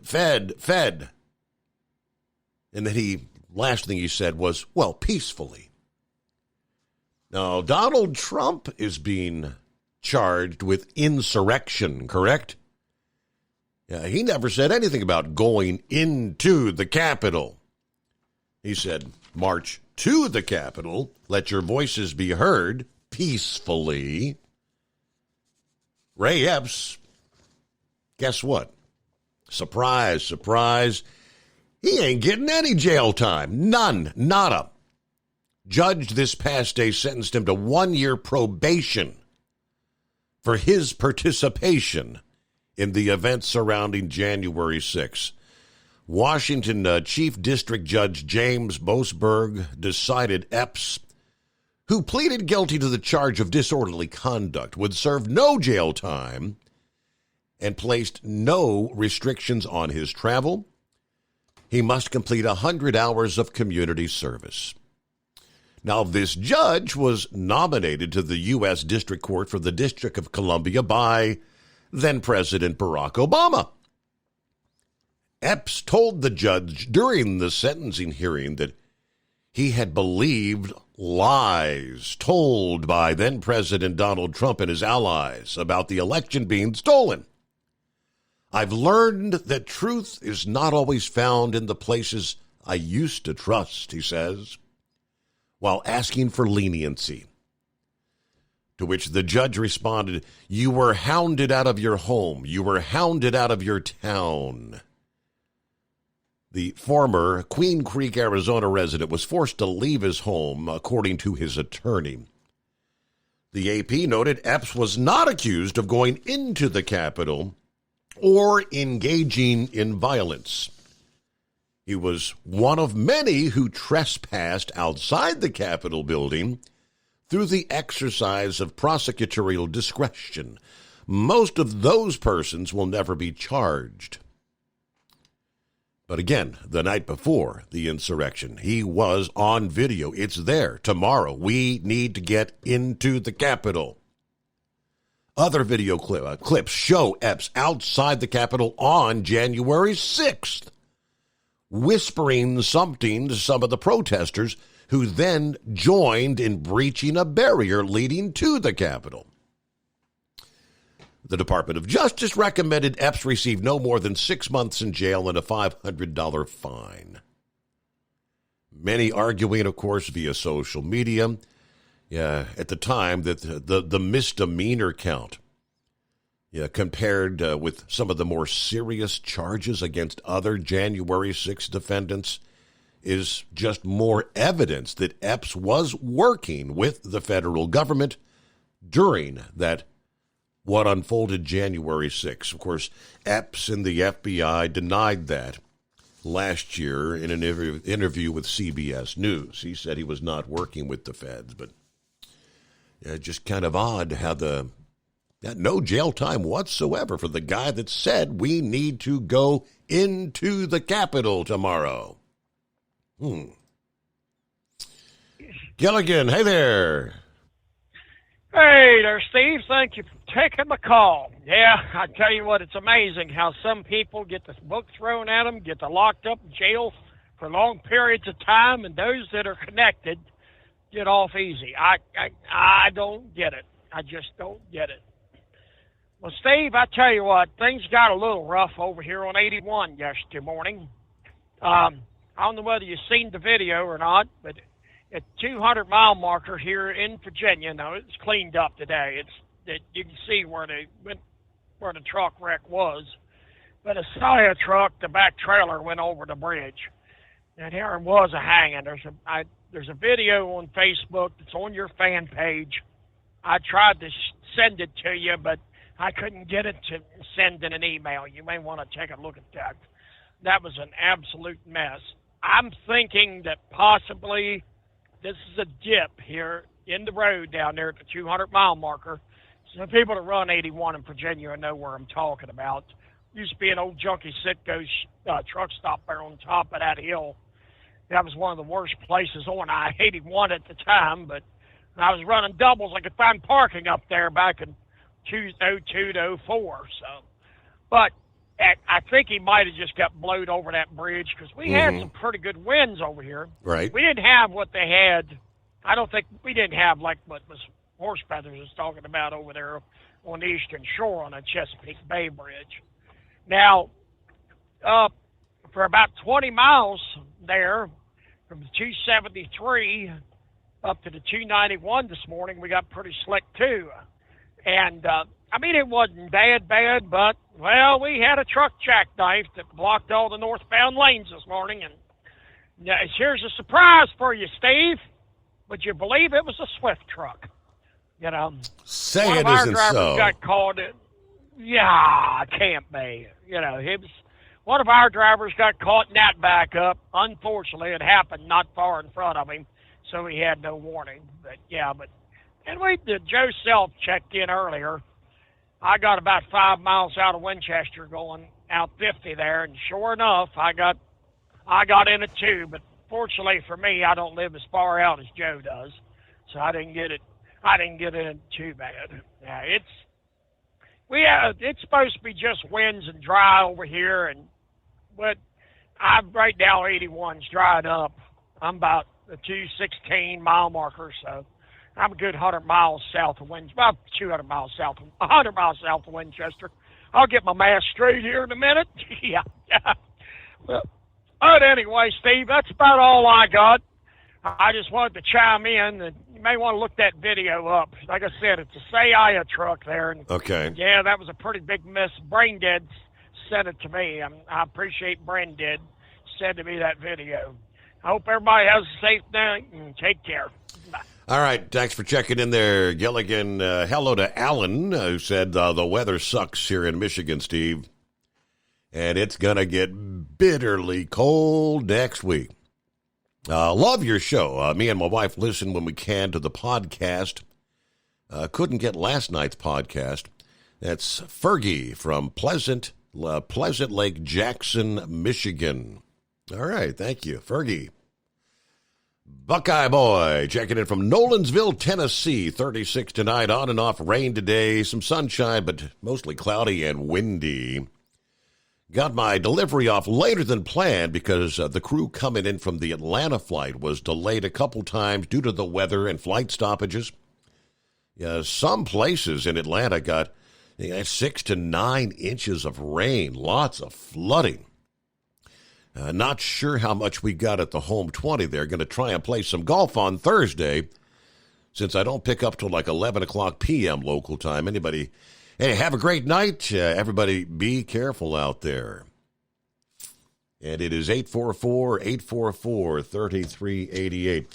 And then last thing he said was, well, peacefully. Now, Donald Trump is being charged with insurrection, correct? Yeah, he never said anything about going into the Capitol. He said, march to the Capitol, let your voices be heard peacefully. Ray Epps, guess what? Surprise. He ain't getting any jail time. None. Nada. Judge this past day sentenced him to 1 year probation for his participation in the events surrounding January 6th. Washington Chief District Judge James Boasberg decided Epps, who pleaded guilty to the charge of disorderly conduct, would serve no jail time and placed no restrictions on his travel. He must complete 100 hours of community service. Now, this judge was nominated to the U.S. District Court for the District of Columbia by then-President Barack Obama. Epps told the judge during the sentencing hearing that he had believed lies told by then-President Donald Trump and his allies about the election being stolen. I've learned that truth is not always found in the places I used to trust, he says, while asking for leniency. To which the judge responded, you were hounded out of your home. You were hounded out of your town. The former Queen Creek, Arizona resident was forced to leave his home, according to his attorney. The AP noted Epps was not accused of going into the Capitol or engaging in violence. He was one of many who trespassed outside the Capitol building through the exercise of prosecutorial discretion. Most of those persons will never be charged. But again, the night before the insurrection, he was on video. It's there tomorrow. We need to get into the Capitol. Other video clips show Epps outside the Capitol on January 6th, whispering something to some of the protesters who then joined in breaching a barrier leading to the Capitol. The Department of Justice recommended Epps receive no more than 6 months in jail and a $500 fine. Many arguing, of course, via social media, at the time that the misdemeanor count, compared with some of the more serious charges against other January 6 defendants, is just more evidence that Epps was working with the federal government during that what unfolded January 6th. Of course, Epps and the FBI denied that last year in an interview with CBS News. He said he was not working with the feds, but just kind of odd how no jail time whatsoever for the guy that said we need to go into the Capitol tomorrow. Gilligan, hey there. Hey there, Steve. Thank you for taking my call. Yeah, I tell you what, it's amazing how some people get the book thrown at them, get locked up in jail for long periods of time, and those that are connected get off easy. I don't get it. I just don't get it. Well, Steve, I tell you what, things got a little rough over here on 81 yesterday morning. I don't know whether you've seen the video or not, but at 200-mile marker here in Virginia, now it's cleaned up today. You can see where the truck wreck was, but a Saia truck, the back trailer, went over the bridge, and here was a hanging. There's a video on Facebook that's on your fan page. I tried to send it to you, but I couldn't get it to send in an email. You may want to take a look at that. That was an absolute mess. I'm thinking that possibly this is a dip here in the road down there at the 200-mile marker. So people that run 81 in Virginia know where I'm talking about. Used to be an old junkie Citgo truck stop there on top of that hill. That was one of the worst places on I-81 at the time, but when I was running doubles, I could find parking up there back in 2002 to 04. But I think he might have just got blowed over that bridge because we had some pretty good winds over here. Right. We didn't have what they had. I don't think we didn't have like what was Horse Feathers was talking about over there on the Eastern Shore on the Chesapeake Bay Bridge. Now, for about 20 miles there, from the 273 up to the 291 this morning, we got pretty slick too. And, I mean, it wasn't bad, but, well, we had a truck jackknife that blocked all the northbound lanes this morning. And here's a surprise for you, Steve. Would you believe it was a Swift truck? You know, say one it of our isn't drivers so. got caught. Yeah, it can't be. You know, one of our drivers got caught in that backup. Unfortunately, it happened not far in front of him, so he had no warning. But yeah, and Joe Self checked in earlier. I got about 5 miles out of Winchester going out 50 there, and sure enough, I got in it too. But fortunately for me, I don't live as far out as Joe does, so I didn't get it in too bad. Yeah, it's supposed to be just winds and dry over here, but right now 81's dried up. I'm about the 216 mile marker, so I'm a good 100 miles south of Winchester, about 200 miles south, 100 miles south of Winchester. I'll get my math straight here in a minute. Yeah. But anyway, Steve, that's about all I got. I just wanted to chime in, and you may want to look that video up. Like I said, it's a Saia truck there. And okay. Yeah, that was a pretty big miss. Brain Dead sent it to me. I appreciate Brain Dead sending me that video. I hope everybody has a safe night, and take care. Bye. All right, thanks for checking in there, Gilligan. Hello to Alan, who said the weather sucks here in Michigan, Steve. and it's going to get bitterly cold next week. Love your show. Me and my wife listen when we can to the podcast. Couldn't get last night's podcast. That's Fergie from Pleasant Lake, Jackson, Michigan. All right, thank you, Fergie. Buckeye Boy checking in from Nolensville, Tennessee. 36 tonight, on and off rain today. Some sunshine, but mostly cloudy and windy. Got my delivery off later than planned because the crew coming in from the Atlanta flight was delayed a couple times due to the weather and flight stoppages. Some places in Atlanta got 6 to 9 inches of rain, lots of flooding. Not sure how much we got at the home 20 there. Going to try and play some golf on Thursday since I don't pick up till like 11 o'clock p.m. local time. Hey, have a great night. Everybody be careful out there. And it is 844-844-3388.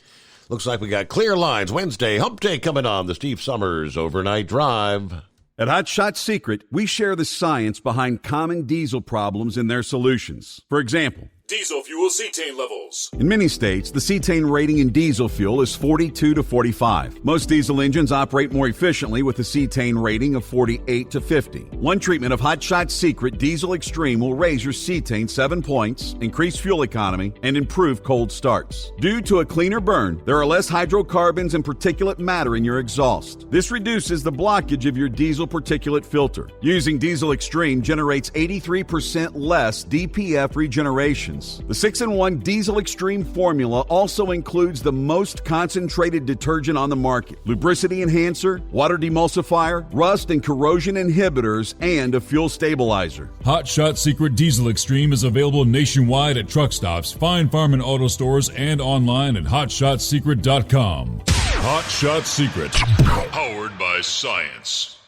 Looks like we got clear lines Wednesday. Hump Day coming on the Steve Summers Overnight Drive. At Hot Shot Secret, we share the science behind common diesel problems and their solutions. For example, diesel fuel cetane levels. In many states, the cetane rating in diesel fuel is 42 to 45. Most diesel engines operate more efficiently with a cetane rating of 48 to 50. One treatment of Hot Shot Secret Diesel Extreme will raise your cetane 7 points, increase fuel economy, and improve cold starts. Due to a cleaner burn, there are less hydrocarbons and particulate matter in your exhaust. This reduces the blockage of your diesel particulate filter. Using Diesel Extreme generates 83% less DPF regeneration. The 6-in-1 Diesel Extreme formula also includes the most concentrated detergent on the market, lubricity enhancer, water demulsifier, rust and corrosion inhibitors, and a fuel stabilizer. Hot Shot Secret Diesel Extreme is available nationwide at truck stops, fine farm and auto stores, and online at hotshotsecret.com. Hot Shot Secret, powered by science.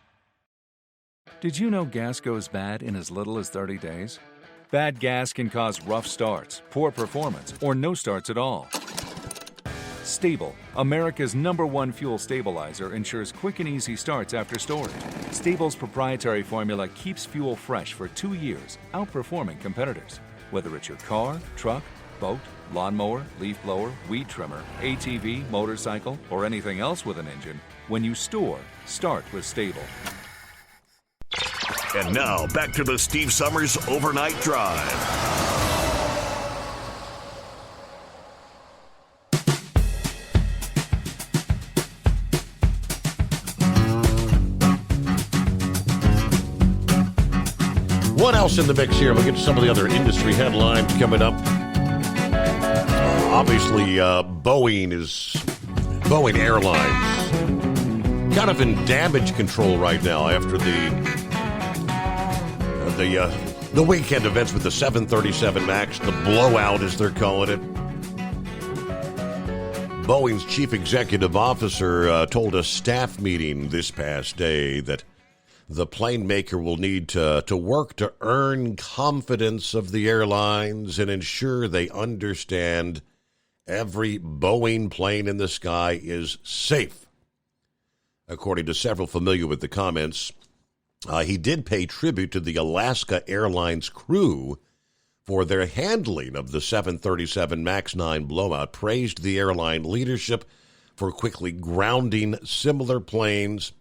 Did you know gas goes bad in as little as 30 days? Bad gas can cause rough starts, poor performance, or no starts at all. Stable, America's #1 fuel stabilizer, ensures quick and easy starts after storage. Stable's proprietary formula keeps fuel fresh for 2 years, outperforming competitors. Whether it's your car, truck, boat, lawnmower, leaf blower, weed trimmer, ATV, motorcycle, or anything else with an engine, when you store, start with Stable. And now, back to the Steve Summers Overnight Drive. What else in the mix here? We'll get to some of the other industry headlines coming up. Obviously, Boeing Airlines kind of in damage control right now after the weekend events with the 737 MAX, the blowout as they're calling it. Boeing's chief executive officer told a staff meeting this past day that the plane maker will need to work to earn confidence of the airlines and ensure they understand every Boeing plane in the sky is safe. According to several familiar with the comments, he did pay tribute to the Alaska Airlines crew for their handling of the 737 MAX 9 blowout, praised the airline leadership for quickly grounding similar planes,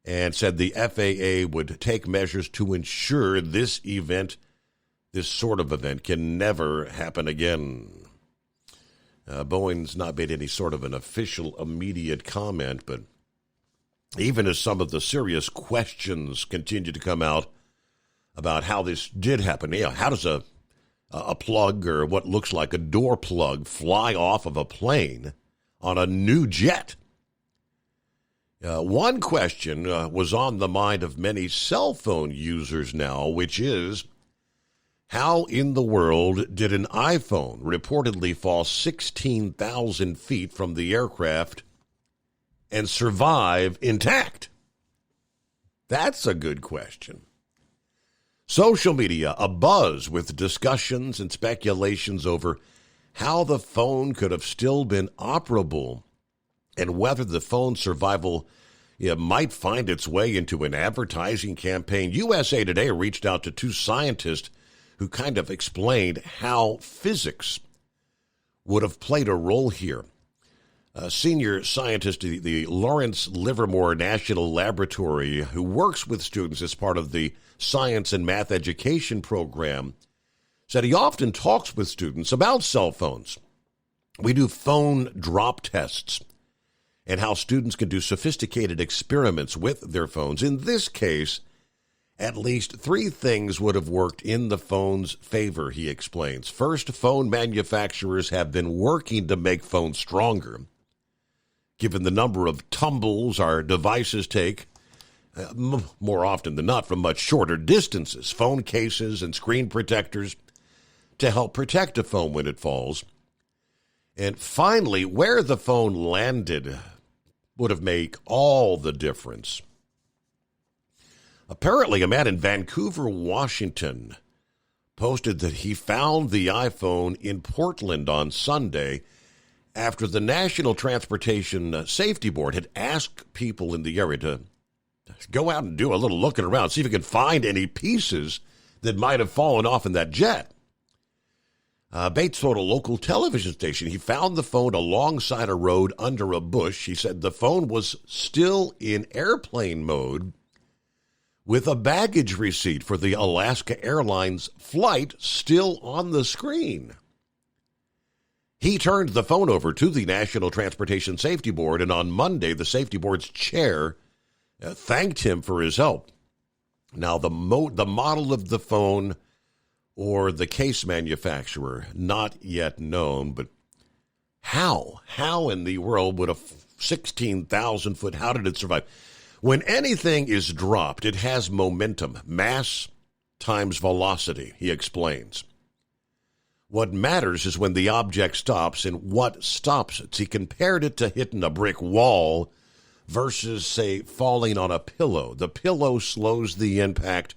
and said the FAA would take measures to ensure this sort of event, can never happen again. Boeing's not made any sort of an official immediate comment, but even as some of the serious questions continue to come out about how this did happen, how does a plug or what looks like a door plug fly off of a plane on a new jet? One question was on the mind of many cell phone users now, which is, how in the world did an iPhone reportedly fall 16,000 feet from the aircraft and survive intact? That's a good question. Social media abuzz with discussions and speculations over how the phone could have still been operable and whether the phone's survival it might find its way into an advertising campaign. USA Today reached out to two scientists who kind of explained how physics would have played a role here. A senior scientist at the Lawrence Livermore National Laboratory, who works with students as part of the science and math education program, said he often talks with students about cell phones. We do phone drop tests and how students can do sophisticated experiments with their phones. In this case, at least three things would have worked in the phone's favor, he explains. First, phone manufacturers have been working to make phones stronger. Given the number of tumbles our devices take, more often than not from much shorter distances, phone cases and screen protectors to help protect a phone when it falls. And finally, where the phone landed would have made all the difference. Apparently, a man in Vancouver, Washington, posted that he found the iPhone in Portland on Sunday after the National Transportation Safety Board had asked people in the area to go out and do a little looking around, see if you can find any pieces that might have fallen off in that jet. Bates told a local television station he found the phone alongside a road under a bush. He said the phone was still in airplane mode with a baggage receipt for the Alaska Airlines flight still on the screen. He turned the phone over to the National Transportation Safety Board, and on Monday, the safety board's chair thanked him for his help. Now, the model of the phone or the case manufacturer, not yet known, but how in the world would a 16,000-foot, how did it survive? When anything is dropped, it has momentum, mass times velocity, he explains. What matters is when the object stops and what stops it. He compared it to hitting a brick wall versus, say, falling on a pillow. The pillow slows the impact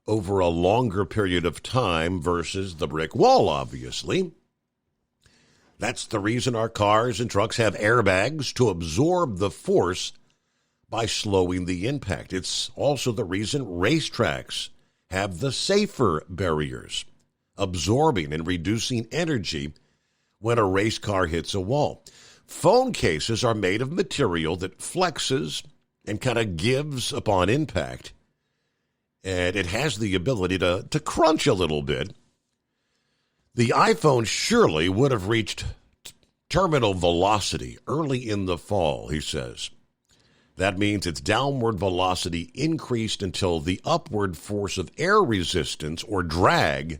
over a longer period of time versus the brick wall, obviously. That's the reason our cars and trucks have airbags, to absorb the force by slowing the impact. It's also the reason racetracks have the safer barriers, absorbing and reducing energy when a race car hits a wall. Phone cases are made of material that flexes and kind of gives upon impact, and it has the ability to crunch a little bit. The iPhone surely would have reached terminal velocity early in the fall, he says. That means its downward velocity increased until the upward force of air resistance, or drag,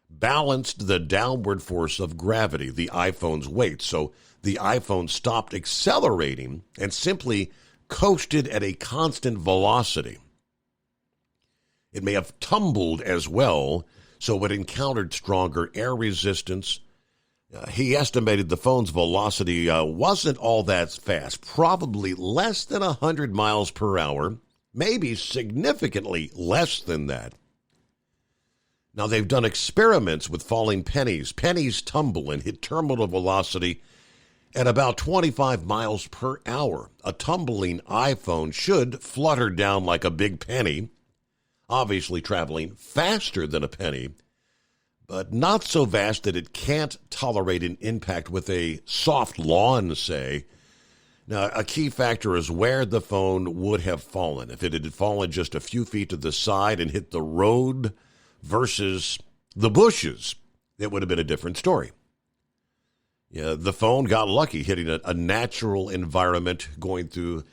balanced the downward force of gravity, the iPhone's weight. So the iPhone stopped accelerating and simply coasted at a constant velocity. It may have tumbled as well, so it encountered stronger air resistance. He estimated the phone's velocity wasn't all that fast, probably less than 100 miles per hour, maybe significantly less than that. Now, they've done experiments with falling pennies. Pennies tumble and hit terminal velocity at about 25 miles per hour. A tumbling iPhone should flutter down like a big penny, obviously traveling faster than a penny, but not so fast that it can't tolerate an impact with a soft lawn, say. Now, a key factor is where the phone would have fallen. If it had fallen just a few feet to the side and hit the road versus the bushes, it would have been a different story. Yeah, the phone got lucky hitting a natural environment, going through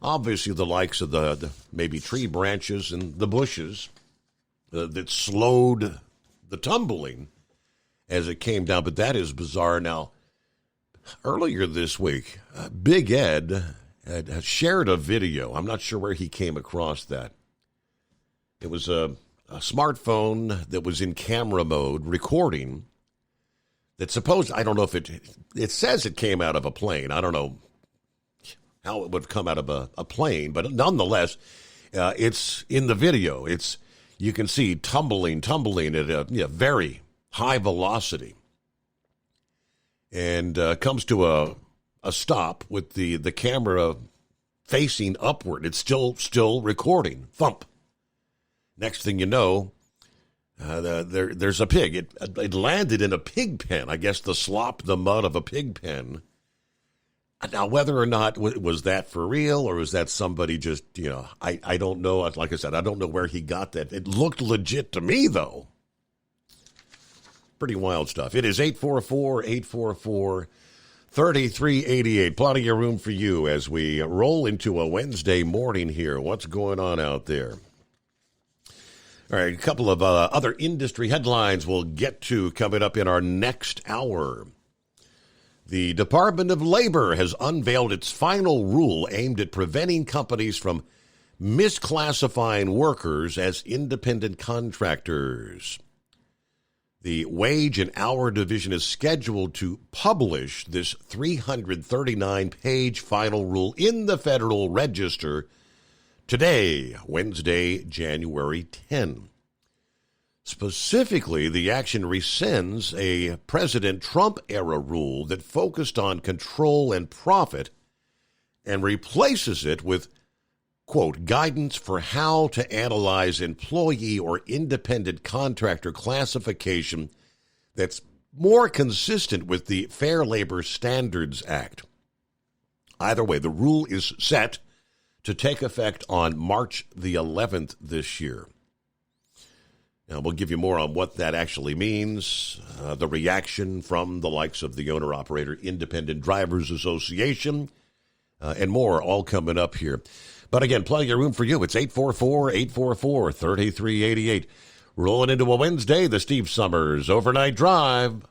obviously the likes of the maybe tree branches and the bushes that slowed the tumbling as it came down. But that is bizarre. Now, earlier this week, Big Ed had shared a video. I'm not sure where he came across that. It was a smartphone that was in camera mode recording that supposed, I don't know if it says it came out of a plane. I don't know how it would come out of a plane, but nonetheless, it's in the video. You can see tumbling at a very high velocity, and comes to a stop with the camera facing upward. It's still recording. Thump. Next thing you know, there's a pig. It landed in a pig pen. I guess the slop, the mud of a pig pen. Now, whether or not was that for real or was that somebody just, I don't know. Like I said, I don't know where he got that. It looked legit to me, though. Pretty wild stuff. It is 844-844-3388. Plenty of room for you as we roll into a Wednesday morning here. What's going on out there? All right, a couple of other industry headlines we'll get to coming up in our next hour. The Department of Labor has unveiled its final rule aimed at preventing companies from misclassifying workers as independent contractors. The Wage and Hour Division is scheduled to publish this 339-page final rule in the Federal Register today, Wednesday, January 10. Specifically, the action rescinds a President Trump-era rule that focused on control and profit and replaces it with, quote, guidance for how to analyze employee or independent contractor classification that's more consistent with the Fair Labor Standards Act. Either way, the rule is set to take effect on March the 11th this year. Now, we'll give you more on what that actually means, the reaction from the likes of the Owner-Operator Independent Drivers Association, and more, all coming up here. But again, plenty of room for you. It's 844-844-3388. Rolling into a Wednesday, the Steve Summers Overnight Drive.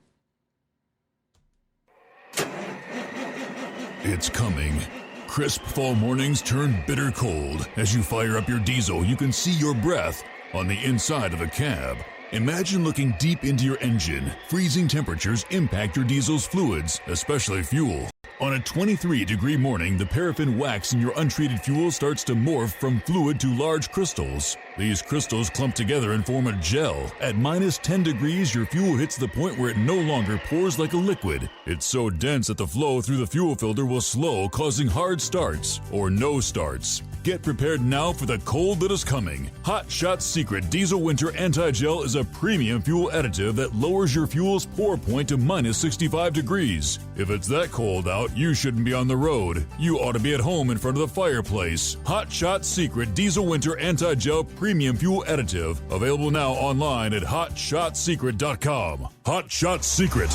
It's coming. Crisp fall mornings turn bitter cold. As you fire up your diesel, you can see your breath on the inside of the cab. Imagine looking deep into your engine. Freezing temperatures impact your diesel's fluids, especially fuel. On a 23-degree morning, the paraffin wax in your untreated fuel starts to morph from fluid to large crystals. These crystals clump together and form a gel. At minus 10 degrees, your fuel hits the point where it no longer pours like a liquid. It's so dense that the flow through the fuel filter will slow, causing hard starts or no starts. Get prepared now for the cold that is coming. Hot Shot Secret Diesel Winter Anti-Gel is a premium fuel additive that lowers your fuel's pour point to minus 65 degrees. If it's that cold out, you shouldn't be on the road. You ought to be at home in front of the fireplace. Hot Shot Secret Diesel Winter Anti-Gel Premium Fuel Additive. Available now online at HotShotSecret.com. Hot Shot Secret.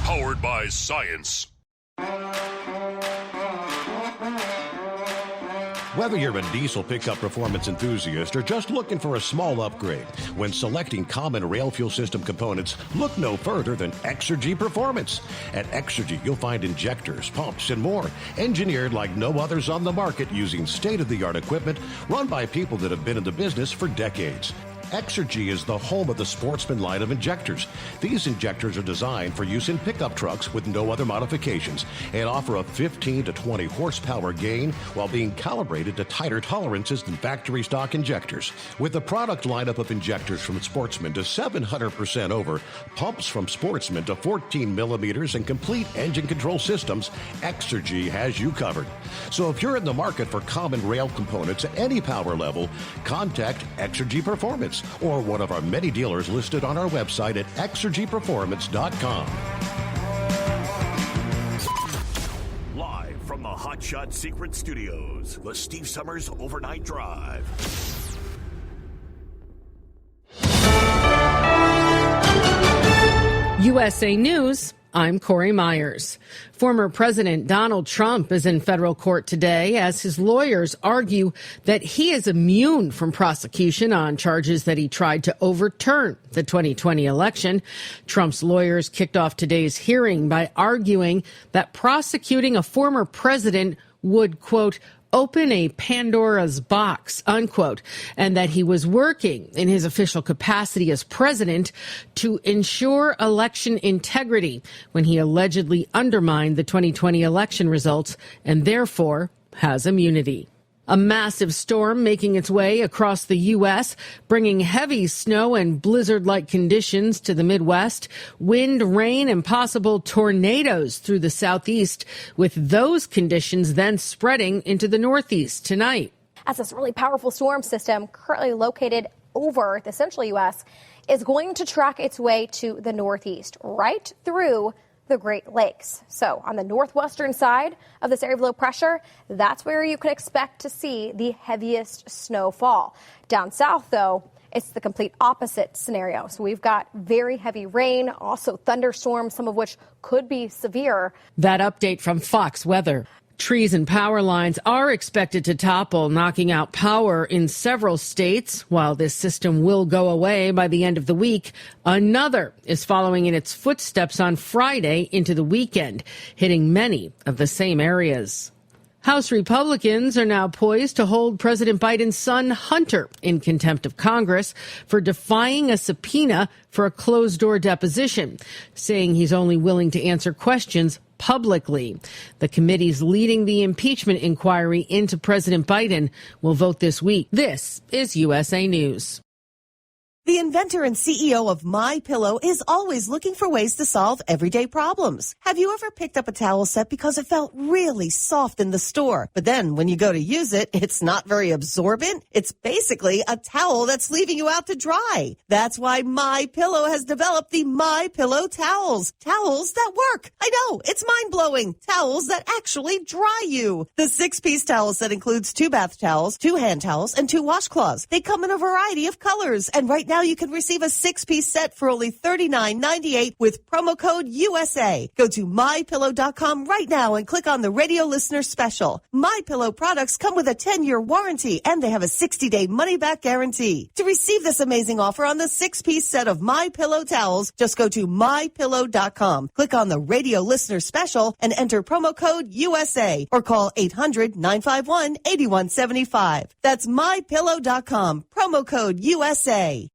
Powered by science. Whether you're a diesel pickup performance enthusiast or just looking for a small upgrade, when selecting common rail fuel system components, look no further than Exergy Performance. At Exergy, you'll find injectors, pumps, and more, engineered like no others on the market using state-of-the-art equipment run by people that have been in the business for decades. Exergy is the home of the Sportsman line of injectors. These injectors are designed for use in pickup trucks with no other modifications and offer a 15 to 20 horsepower gain while being calibrated to tighter tolerances than factory stock injectors. With a product lineup of injectors from Sportsman to 700% over, pumps from Sportsman to 14 millimeters, and complete engine control systems, Exergy has you covered. So if you're in the market for common rail components at any power level, contact Exergy Performance or one of our many dealers listed on our website at exergyperformance.com. Live from the Hot Shot Secret Studios, the Steve Summers Overnight Drive. USA News, I'm Corey Myers. Former President Donald Trump is in federal court today as his lawyers argue that he is immune from prosecution on charges that he tried to overturn the 2020 election. Trump's lawyers kicked off today's hearing by arguing that prosecuting a former president would, quote, open a Pandora's box, unquote, and that he was working in his official capacity as president to ensure election integrity when he allegedly undermined the 2020 election results and therefore has immunity. A massive storm making its way across the U.S., bringing heavy snow and blizzard-like conditions to the Midwest, wind, rain, and possible tornadoes through the Southeast, with those conditions then spreading into the Northeast tonight. As this really powerful storm system currently located over the central U.S. is going to track its way to the Northeast, right through the Great Lakes. So on the northwestern side of this area of low pressure, that's where you can expect to see the heaviest snowfall. Down south, though, it's the complete opposite scenario. So we've got very heavy rain, also thunderstorms, some of which could be severe. That update from Fox Weather. Trees and power lines are expected to topple, knocking out power in several states. While this system will go away by the end of the week, another is following in its footsteps on Friday into the weekend, hitting many of the same areas. House Republicans are now poised to hold President Biden's son, Hunter, in contempt of Congress for defying a subpoena for a closed-door deposition, saying he's only willing to answer questions publicly. The committees leading the impeachment inquiry into President Biden will vote this week. This is USA News. The inventor and CEO of MyPillow is always looking for ways to solve everyday problems. Have you ever picked up a towel set because it felt really soft in the store, but then when you go to use it, it's not very absorbent? It's basically a towel that's leaving you out to dry. That's why MyPillow has developed the MyPillow towels. Towels that work. I know, it's mind-blowing. Towels that actually dry you. The 6-piece towel set includes 2 bath towels, 2 hand towels, and 2 washcloths. They come in a variety of colors, and right now you can receive a 6-piece set for only $39.98 with promo code USA. Go to MyPillow.com right now and click on the radio listener special. MyPillow products come with a 10-year warranty and they have a 60-day money-back guarantee. To receive this amazing offer on the 6-piece set of MyPillow towels, just go to MyPillow.com. Click on the radio listener special and enter promo code USA or call 800-951-8175. That's MyPillow.com. Promo code USA.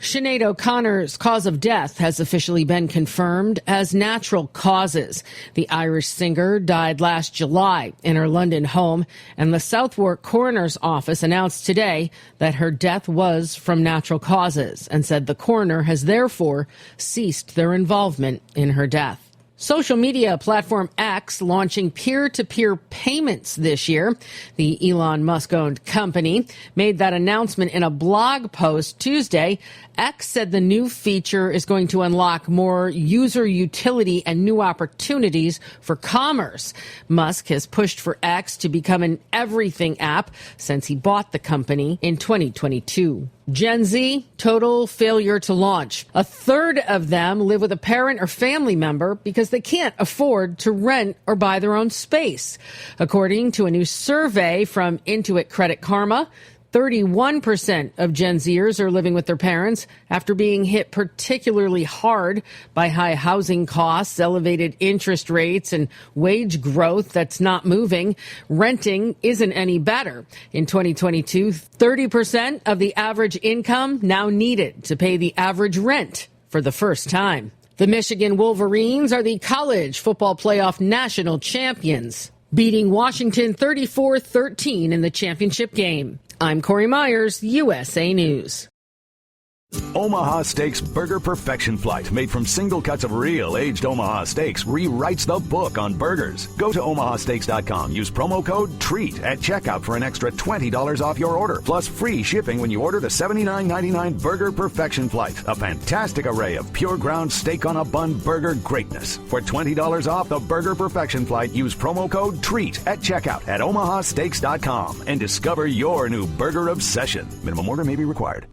Sinead O'Connor's cause of death has officially been confirmed as natural causes. The Irish singer died last July in her London home, and the Southwark Coroner's Office announced today that her death was from natural causes and said the coroner has therefore ceased their involvement in her death. Social media platform X launching peer-to-peer payments this year. The Elon Musk-owned company made that announcement in a blog post Tuesday. X said the new feature is going to unlock more user utility and new opportunities for commerce. Musk has pushed for X to become an everything app since he bought the company in 2022. Gen Z, total failure to launch. A third of them live with a parent or family member because they can't afford to rent or buy their own space. According to a new survey from Intuit Credit Karma, 31% of Gen Zers are living with their parents after being hit particularly hard by high housing costs, elevated interest rates, and wage growth that's not moving. Renting isn't any better. In 2022, 30% of the average income now needed to pay the average rent for the first time. The Michigan Wolverines are the college football playoff national champions, beating Washington 34-13 in the championship game. I'm Corey Myers, USA News. Omaha Steaks Burger Perfection Flight, made from single cuts of real aged Omaha steaks, rewrites the book on burgers. Go to omahasteaks.com. Use promo code TREAT at checkout for an extra $20 off your order, plus free shipping when you order the $79.99 Burger Perfection Flight. A fantastic array of pure ground steak on a bun burger greatness. For $20 off the Burger Perfection Flight, use promo code TREAT at checkout at omahasteaks.com and discover your new burger obsession. Minimum order may be required.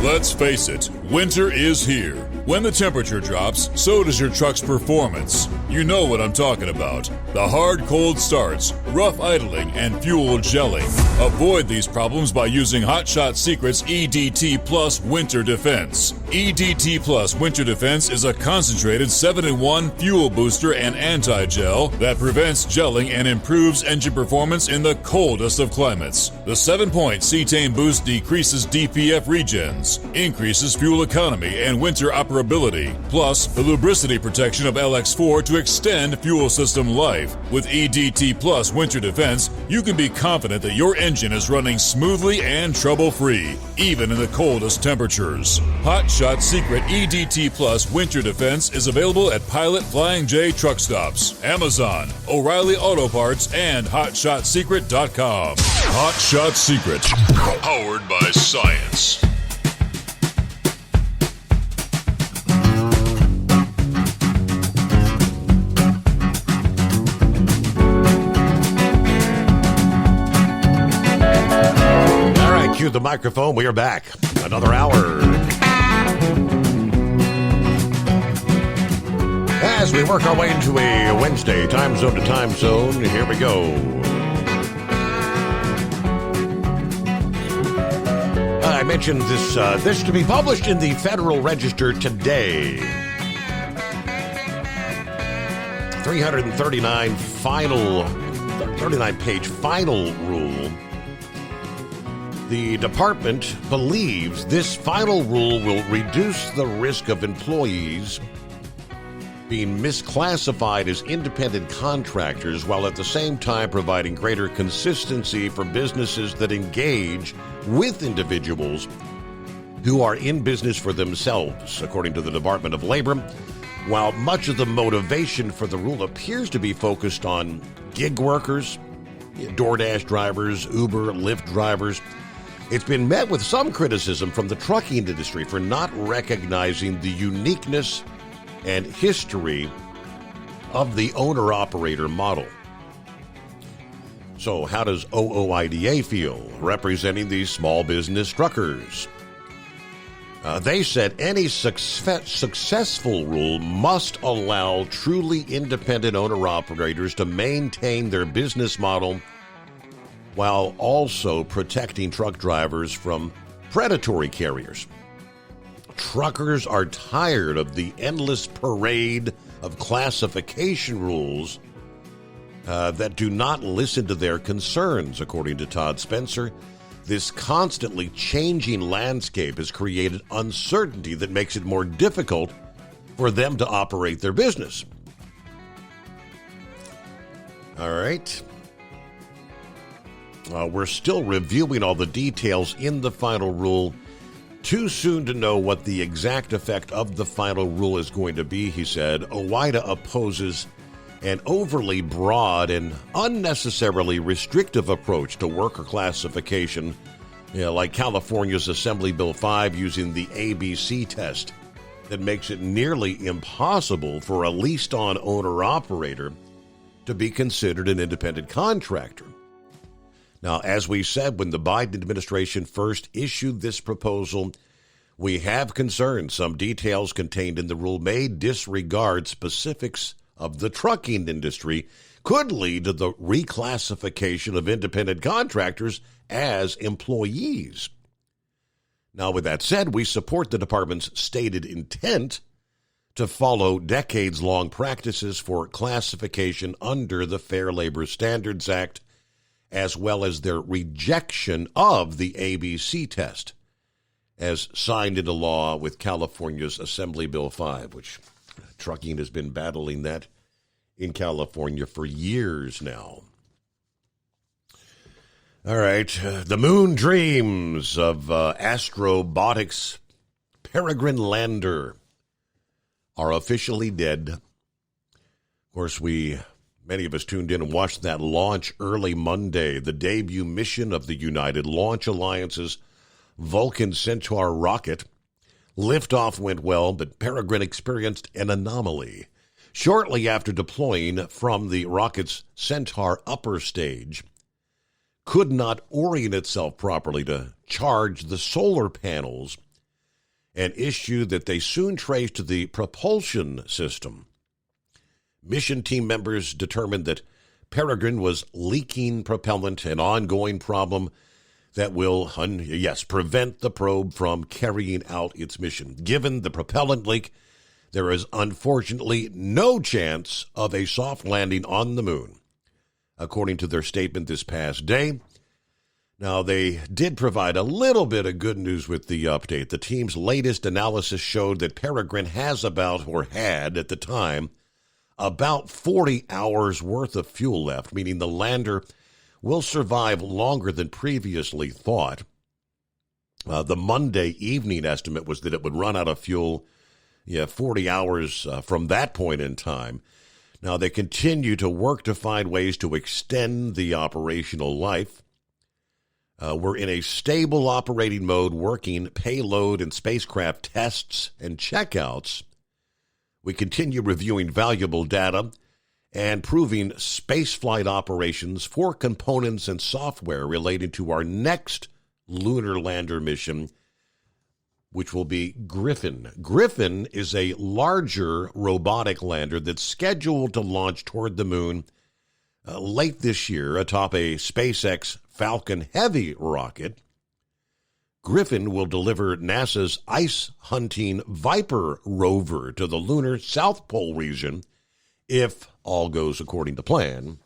Let's face it, winter is here. When the temperature drops, so does your truck's performance. You know what I'm talking about. The hard, cold starts, rough idling, and fuel gelling. Avoid these problems by using Hot Shot Secret's EDT Plus Winter Defense. EDT Plus Winter Defense is a concentrated 7-in-1 fuel booster and anti-gel that prevents gelling and improves engine performance in the coldest of climates. The 7-point cetane boost decreases DPF regens, performance, increases fuel economy and winter operability, plus the lubricity protection of LX4 to extend fuel system life. With EDT Plus Winter Defense, you can be confident that your engine is running smoothly and trouble-free, even in the coldest temperatures. Hot Shot Secret EDT Plus Winter Defense is available at Pilot Flying J truck stops, Amazon, O'Reilly Auto Parts, and HotShotSecret.com. Hot Shot Secret, powered by science. All right, cue the microphone. We are back. Another hour. As we work our way into a Wednesday time zone to time zone, here we go. I mentioned this to be published in the Federal Register today. 39-page final rule. The department believes this final rule will reduce the risk of employees being misclassified as independent contractors, while at the same time providing greater consistency for businesses that engage with individuals who are in business for themselves, according to the Department of Labor. While much of the motivation for the rule appears to be focused on gig workers, DoorDash drivers, Uber, Lyft drivers, it's been met with some criticism from the trucking industry for not recognizing the uniqueness and history of the owner-operator model. So how does OOIDA feel representing these small business truckers? They said any successful rule must allow truly independent owner-operators to maintain their business model while also protecting truck drivers from predatory carriers. Truckers are tired of the endless parade of classification rules that do not listen to their concerns, according to Todd Spencer. This constantly changing landscape has created uncertainty that makes it more difficult for them to operate their business. All right. We're still reviewing all the details in the final rule. Too soon to know what the exact effect of the final rule is going to be, he said. OOIDA opposes an overly broad and unnecessarily restrictive approach to worker classification, like California's Assembly Bill 5 using the ABC test that makes it nearly impossible for a leased-on owner-operator to be considered an independent contractor. Now, as we said, when the Biden administration first issued this proposal, we have concerns some details contained in the rule may disregard specifics of the trucking industry, could lead to the reclassification of independent contractors as employees. Now, with that said, we support the department's stated intent to follow decades-long practices for classification under the Fair Labor Standards Act, as well as their rejection of the ABC test, as signed into law with California's Assembly Bill 5, which trucking has been battling that in California for years now. All right, the moon dreams of Astrobotics' Peregrine Lander are officially dead. Of course, many of us tuned in and watched that launch early Monday, the debut mission of the United Launch Alliance's Vulcan Centaur rocket. Liftoff went well, but Peregrine experienced an anomaly. Shortly after deploying from the rocket's Centaur upper stage, could not orient itself properly to charge the solar panels, an issue that they soon traced to the propulsion system. Mission team members determined that Peregrine was leaking propellant, an ongoing problem that will, prevent the probe from carrying out its mission. Given the propellant leak, there is unfortunately no chance of a soft landing on the moon, according to their statement this past day. Now, they did provide a little bit of good news with the update. The team's latest analysis showed that Peregrine has had at the time, about 40 hours worth of fuel left, meaning the lander will survive longer than previously thought. The Monday evening estimate was that it would run out of fuel 40 hours from that point in time. Now, they continue to work to find ways to extend the operational life. We're in a stable operating mode, working payload and spacecraft tests and checkouts. We continue reviewing valuable data and proving spaceflight operations for components and software related to our next lunar lander mission, which will be Griffin. Griffin is a larger robotic lander that's scheduled to launch toward the moon late this year atop a SpaceX Falcon Heavy rocket. Griffin will deliver NASA's ice-hunting Viper rover to the lunar South Pole region if all goes according to plan.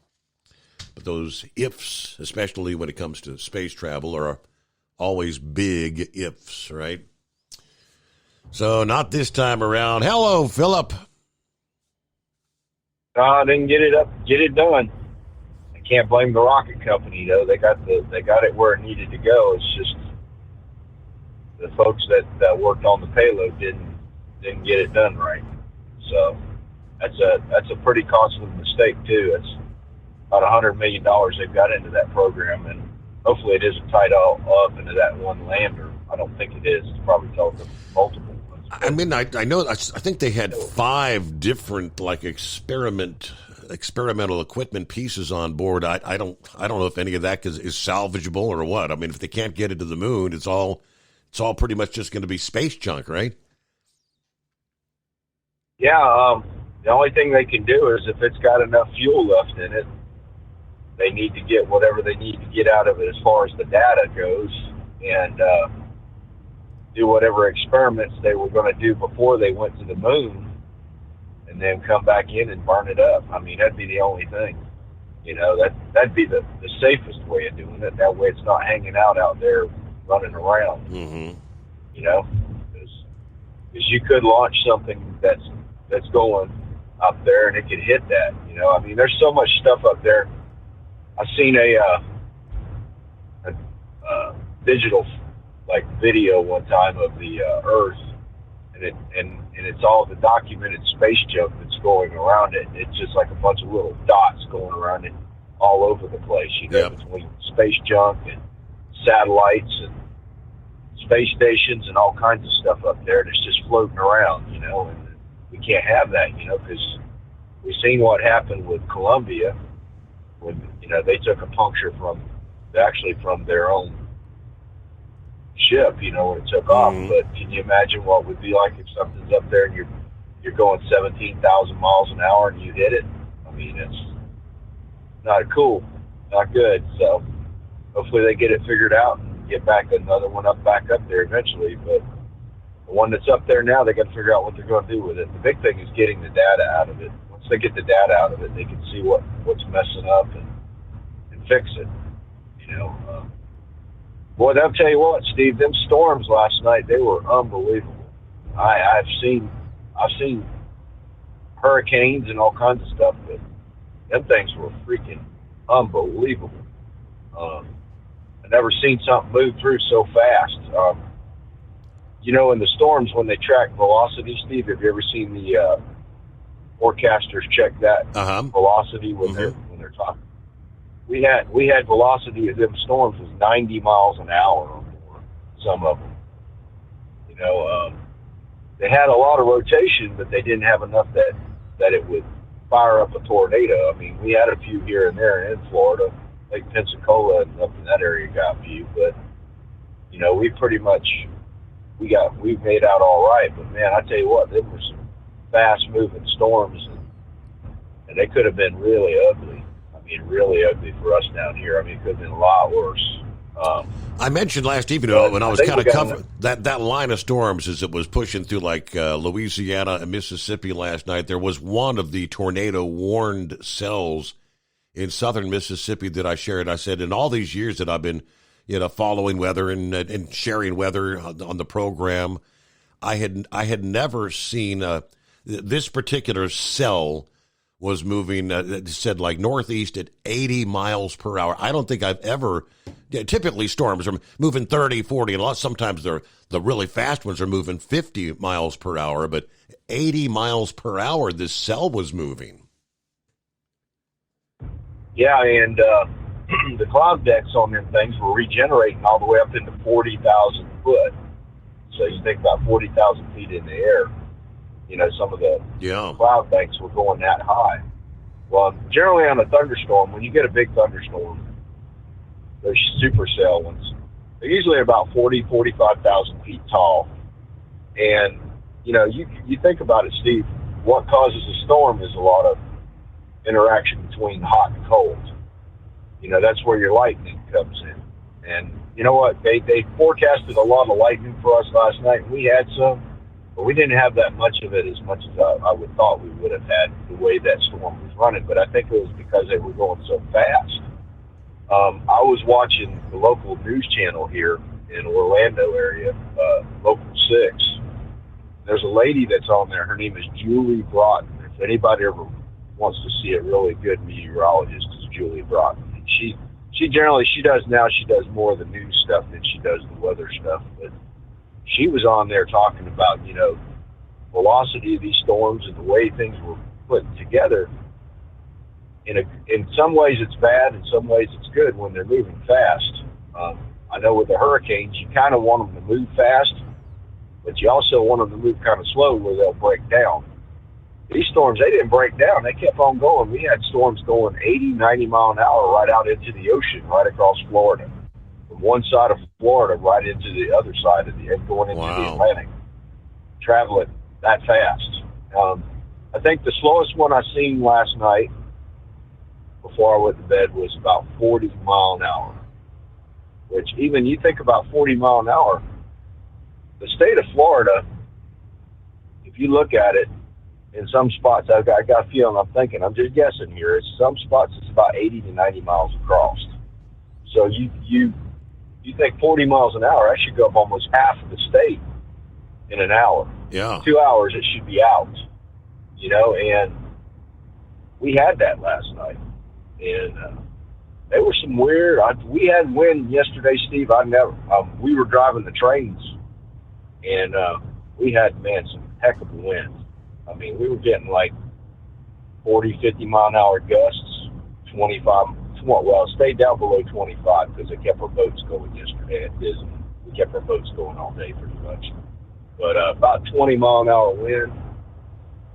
But those ifs, especially when it comes to space travel, are always big ifs, right? So not this time around. Hello, Philip. I didn't get it done. I can't blame the rocket company though. They got it where it needed to go. It's just the folks that worked on the payload didn't get it done right. So that's a pretty costly mistake too. It's about $100 million they've got into that program, and hopefully it isn't tied all up into that one lander. I don't think it is. It's probably multiple ones. I mean, I know. I think they had 5 different experimental equipment pieces on board. I don't know if any of that is salvageable or what. I mean, if they can't get it to the moon, it's all pretty much just going to be space junk, right? Yeah. The only thing they can do is if it's got enough fuel left in it, they need to get whatever they need to get out of it as far as the data goes, and do whatever experiments they were going to do before they went to the moon, and then come back in and burn it up. I mean, that'd be the only thing. That'd be the safest way of doing it. That way it's not hanging out there running around. Mm-hmm. Because you could launch something that's going up there and it could hit that. I mean, there's so much stuff up there. I've seen a digital video one time of the Earth, and it's all the documented space junk that's going around it. It's just like a bunch of little dots going around it all over the place. Between space junk and satellites and space stations and all kinds of stuff up there that's just floating around. And we can't have that. Because we've seen what happened with Columbia when they took a puncture from their own ship, when it took off. But can you imagine what it would be like if something's up there and you're going 17,000 miles an hour and you hit it? I mean, it's not cool, not good. So hopefully they get it figured out and get another one back up there eventually. But the one that's up there now, they got to figure out what they're going to do with it. The big thing is getting the data out of it. Once they get the data out of it, they can see what's messing up and fix it. Boy, I'll tell you what, Steve, them storms last night, they were unbelievable. I've seen hurricanes and all kinds of stuff, but them things were freaking unbelievable. I've never seen something move through so fast. In the storms, when they track velocity, Steve, have you ever seen the forecasters check that velocity when they're talking? We had velocity of them storms was 90 miles an hour or more, some of them. They had a lot of rotation, but they didn't have enough that it would fire up a tornado. I mean, we had a few here and there in Florida, like Pensacola and up in that area got a few, but we pretty much we made out all right. But man, I tell you what, there were some fast moving storms, and they could have been really ugly. Really ugly for us down here. I mean, it could have been a lot worse. I mentioned last evening when I was kind of covering that line of storms as it was pushing through Louisiana and Mississippi last night. There was one of the tornado-warned cells in southern Mississippi that I shared. I said, in all these years that I've been following weather and sharing weather on the program. I had never seen this particular cell was moving, it said like northeast at 80 miles per hour. I don't think I've ever, typically storms are moving 30, 40, and sometimes the really fast ones are moving 50 miles per hour, but 80 miles per hour this cell was moving. Yeah, and the cloud decks on them things were regenerating all the way up into 40,000 foot. So you think about 40,000 feet in the air. Some of the cloud banks were going that high. Well, generally on a thunderstorm, when you get a big thunderstorm, those supercell ones, they're usually about 45,000 feet tall. And, you think about it, Steve, what causes a storm is a lot of interaction between hot and cold. That's where your lightning comes in. And you know what? They forecasted a lot of lightning for us last night. We had some, but we didn't have that much of it as much as I would thought we would have had the way that storm was running. But I think it was because they were going so fast. I was watching the local news channel here in Orlando area, Local 6. There's a lady that's on there. Her name is Julie Broughton. If anybody ever wants to see a really good meteorologist, it's Julie Broughton. And she does more of the news stuff than she does the weather stuff. But she was on there talking about, velocity of these storms and the way things were put together. In some ways it's bad, in some ways it's good when they're moving fast. I know with the hurricanes, you kind of want them to move fast, but you also want them to move kind of slow where they'll break down. These storms, they didn't break down. They kept on going. We had storms going 80, 90 mile an hour right out into the ocean, right across Florida. From one side of Florida right into the other side of going into the Atlantic, traveling that fast. I think the slowest one I seen last night before I went to bed was about 40 mile an hour, which even you think about 40 mile an hour, the state of Florida, if you look at it, in some spots, I got a feeling, I'm just guessing here, it's some spots it's about 80 to 90 miles across. So you think 40 miles an hour, that should go up almost half of the state in an hour. Yeah. 2 hours, it should be out. And we had that last night. And there were some weird, we had wind yesterday, Steve. We were driving the trains, and we had, some heck of a wind. I mean, we were getting like 40, 50 mile an hour gusts, 25, well, it stayed down below 25 because they kept our boats going yesterday at Disney. We kept our boats going all day pretty much. But about 20 mile an hour wind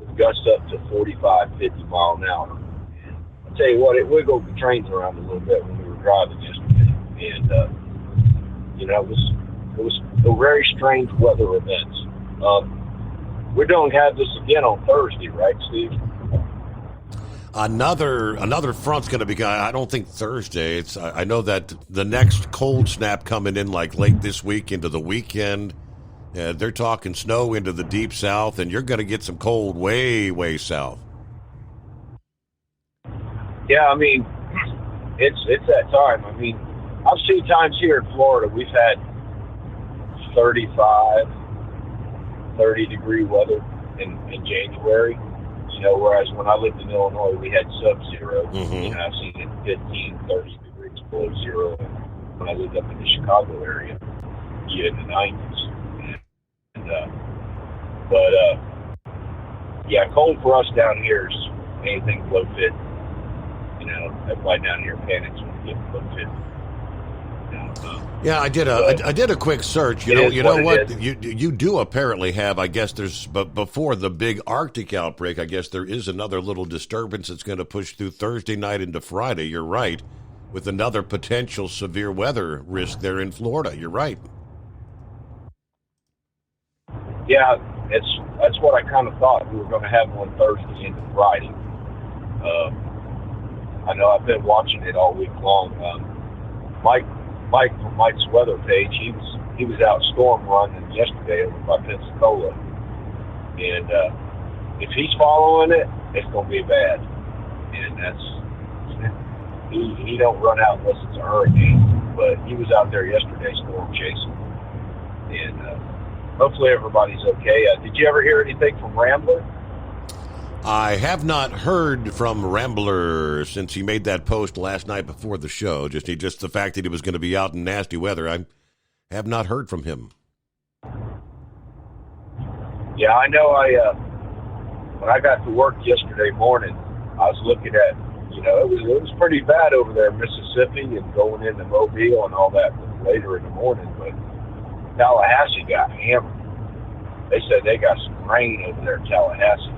with gusts up to 45, 50 mile an hour. And I'll tell you what, it wiggled the trains around a little bit when we were driving yesterday. And, it was a very strange weather events. We're going to have this again on Thursday, right, Steve? Another front's going to be. I don't think Thursday. I know that the next cold snap coming in like late this week into the weekend. They're talking snow into the deep south, and you're going to get some cold way, way south. Yeah, I mean, it's that time. I mean, I've seen times here in Florida we've had 35, 30-degree weather in January, whereas when I lived in Illinois, we had sub-zero. Mm-hmm. I've seen it 15, 30 degrees below zero when I lived up in the Chicago area, in the 90s. Yeah, cold for us down here is anything below 50. Everybody down here panics when we get below 50. Yeah, I did a quick search. You know what? You do apparently have. I guess but before the big Arctic outbreak, I guess there is another little disturbance that's going to push through Thursday night into Friday. You're right, with another potential severe weather risk there in Florida. You're right. Yeah, that's what I kind of thought we were going to have one Thursday into Friday. I know I've been watching it all week long. Mike from Mike's weather page, he was out storm running yesterday over by Pensacola, and if he's following it, it's going to be bad. And he don't run out unless it's a hurricane. but he was out there yesterday storm chasing. And hopefully everybody's okay. Did you ever hear anything from Rambler? I have not heard from Rambler since he made that post last night before the show. Just the fact that he was going to be out in nasty weather. I have not heard from him. Yeah, I know. When I got to work yesterday morning, I was looking at, it was pretty bad over there in Mississippi and going into Mobile and all that later in the morning. But Tallahassee got hammered. They said they got some rain over there in Tallahassee.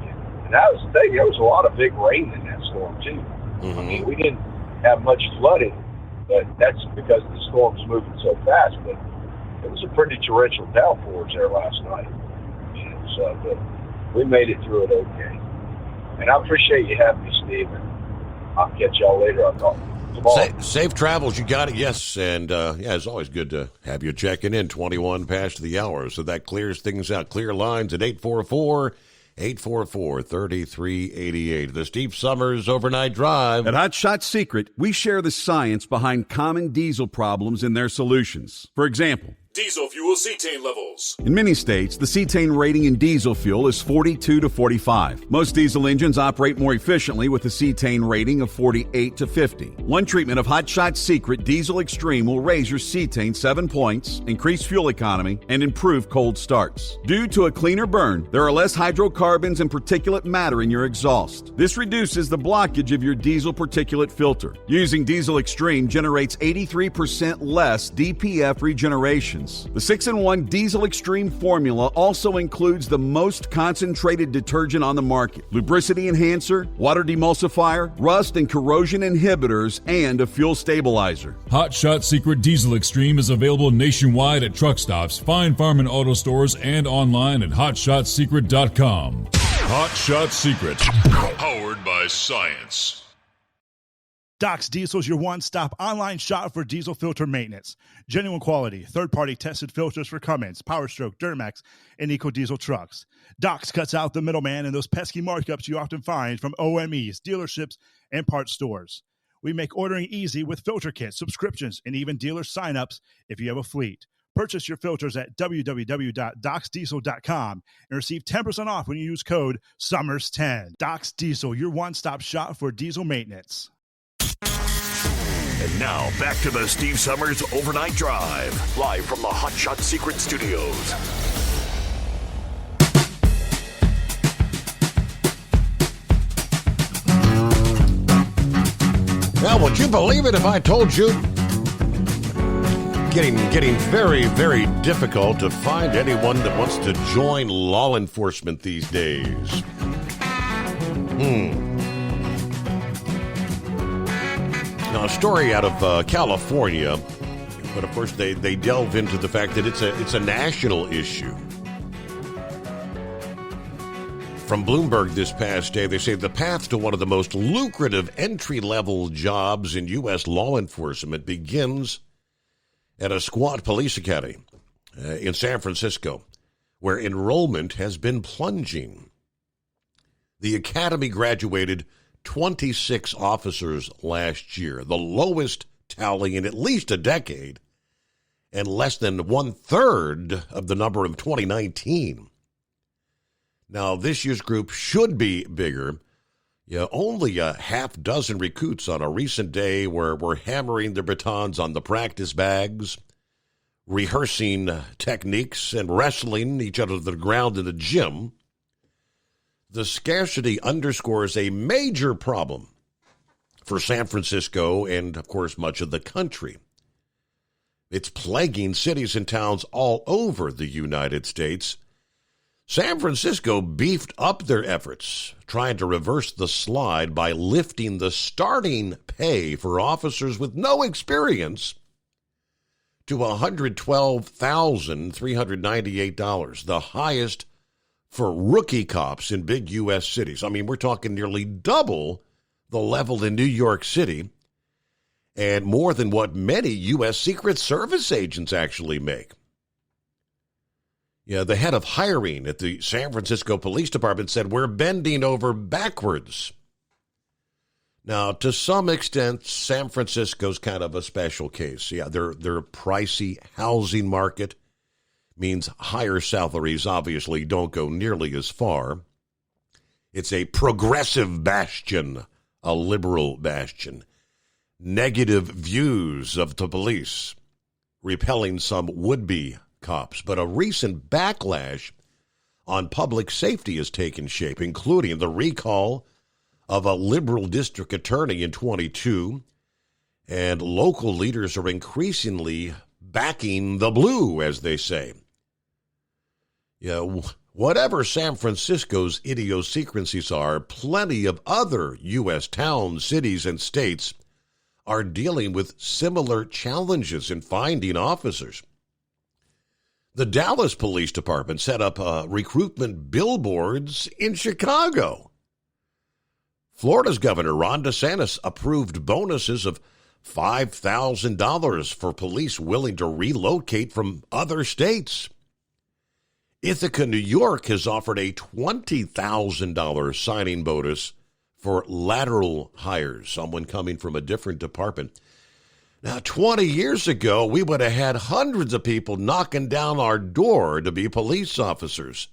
And that was the thing. There was a lot of big rain in that storm, too. Mm-hmm. I mean, we didn't have much flooding, but that's because the storm's moving so fast. But it was a pretty torrential downpours there last night. But we made it through it okay. And I appreciate you having me, Steve. And I'll catch y'all later. I'll talk tomorrow. Safe travels. You got it. Yes. And, it's always good to have you checking in 21 past the hour. So that clears things out. Clear lines at 844-3388. The Steve Summers Overnight Drive. At Hot Shot Secret, we share the science behind common diesel problems and their solutions. For example, Diesel fuel cetane levels. in many states, the cetane rating in diesel fuel is 42 to 45. Most diesel engines operate more efficiently with a cetane rating of 48 to 50. One treatment of Hot Shot Secret Diesel Extreme will raise your cetane 7 points, increase fuel economy, and improve cold starts. Due to a cleaner burn, there are less hydrocarbons and particulate matter in your exhaust. This reduces the blockage of your diesel particulate filter. Using Diesel Extreme generates 83% less DPF regenerations. The 6-in-1 Diesel Extreme formula also includes the most concentrated detergent on the market, lubricity enhancer, water demulsifier, rust and corrosion inhibitors, and a fuel stabilizer. Hot Shot Secret Diesel Extreme is available nationwide at truck stops, Fine Farm and auto stores, and online at hotshotsecret.com. Hot Shot Secret. Powered by science. Doc's Diesel is your one-stop online shop for diesel filter maintenance. Genuine quality, third-party tested filters for Cummins, Powerstroke, Duramax, and EcoDiesel trucks. Doc's cuts out the middleman and those pesky markups you often find from OMEs, dealerships, and parts stores. We make ordering easy with filter kits, subscriptions, and even dealer sign-ups if you have a fleet. Purchase your filters at www.docsdiesel.com and receive 10% off when you use code SUMMERS10. Doc's Diesel, your one-stop shop for diesel maintenance. And now, back to the Steve Summers Overnight Drive, live from the Hot Shot Secret Studios. Now, would you believe it if I told you? Getting very, very difficult to find anyone that wants to join law enforcement these days. Now, a story out of California, but of course they delve into the fact that it's a national issue. From Bloomberg this past day, they say the path to one of the most lucrative entry-level jobs in U.S. law enforcement begins at a squad police academy in San Francisco, where enrollment has been plunging. The academy graduated 26 officers last year, the lowest tally in at least a decade, and less than 1/3 of the number of 2019. Now, this year's group should be bigger. Only a half dozen recruits on a recent day were hammering their batons on the practice bags, rehearsing techniques, and wrestling each other to the ground in the gym. The scarcity underscores a major problem for San Francisco and, of course, much of the country. It's plaguing cities and towns all over the United States. San Francisco beefed up their efforts, trying to reverse the slide by lifting the starting pay for officers with no experience to $112,398, the highest for rookie cops in big U.S. cities. I mean, we're talking nearly double the level in New York City and more than what many U.S. Secret Service agents actually make. The head of hiring at the San Francisco Police Department said, "We're bending over backwards." Now, to some extent, San Francisco's kind of a special case. Yeah, their pricey housing market means higher salaries obviously don't go nearly as far. It's a progressive bastion, a liberal bastion. Negative views of the police, repelling some would-be cops. But a recent backlash on public safety has taken shape, including the recall of a liberal district attorney in 22, and local leaders are increasingly backing the blue, as they say. Yeah, whatever San Francisco's idiosyncrasies are, plenty of other U.S. towns, cities, and states are dealing with similar challenges in finding officers. The Dallas Police Department set up recruitment billboards in Chicago. Florida's Governor Ron DeSantis approved bonuses of $5,000 for police willing to relocate from other states. Ithaca, New York has offered a $20,000 signing bonus for lateral hires, someone coming from a different department. Now, 20 years ago, we would have had hundreds of people knocking down our door to be police officers,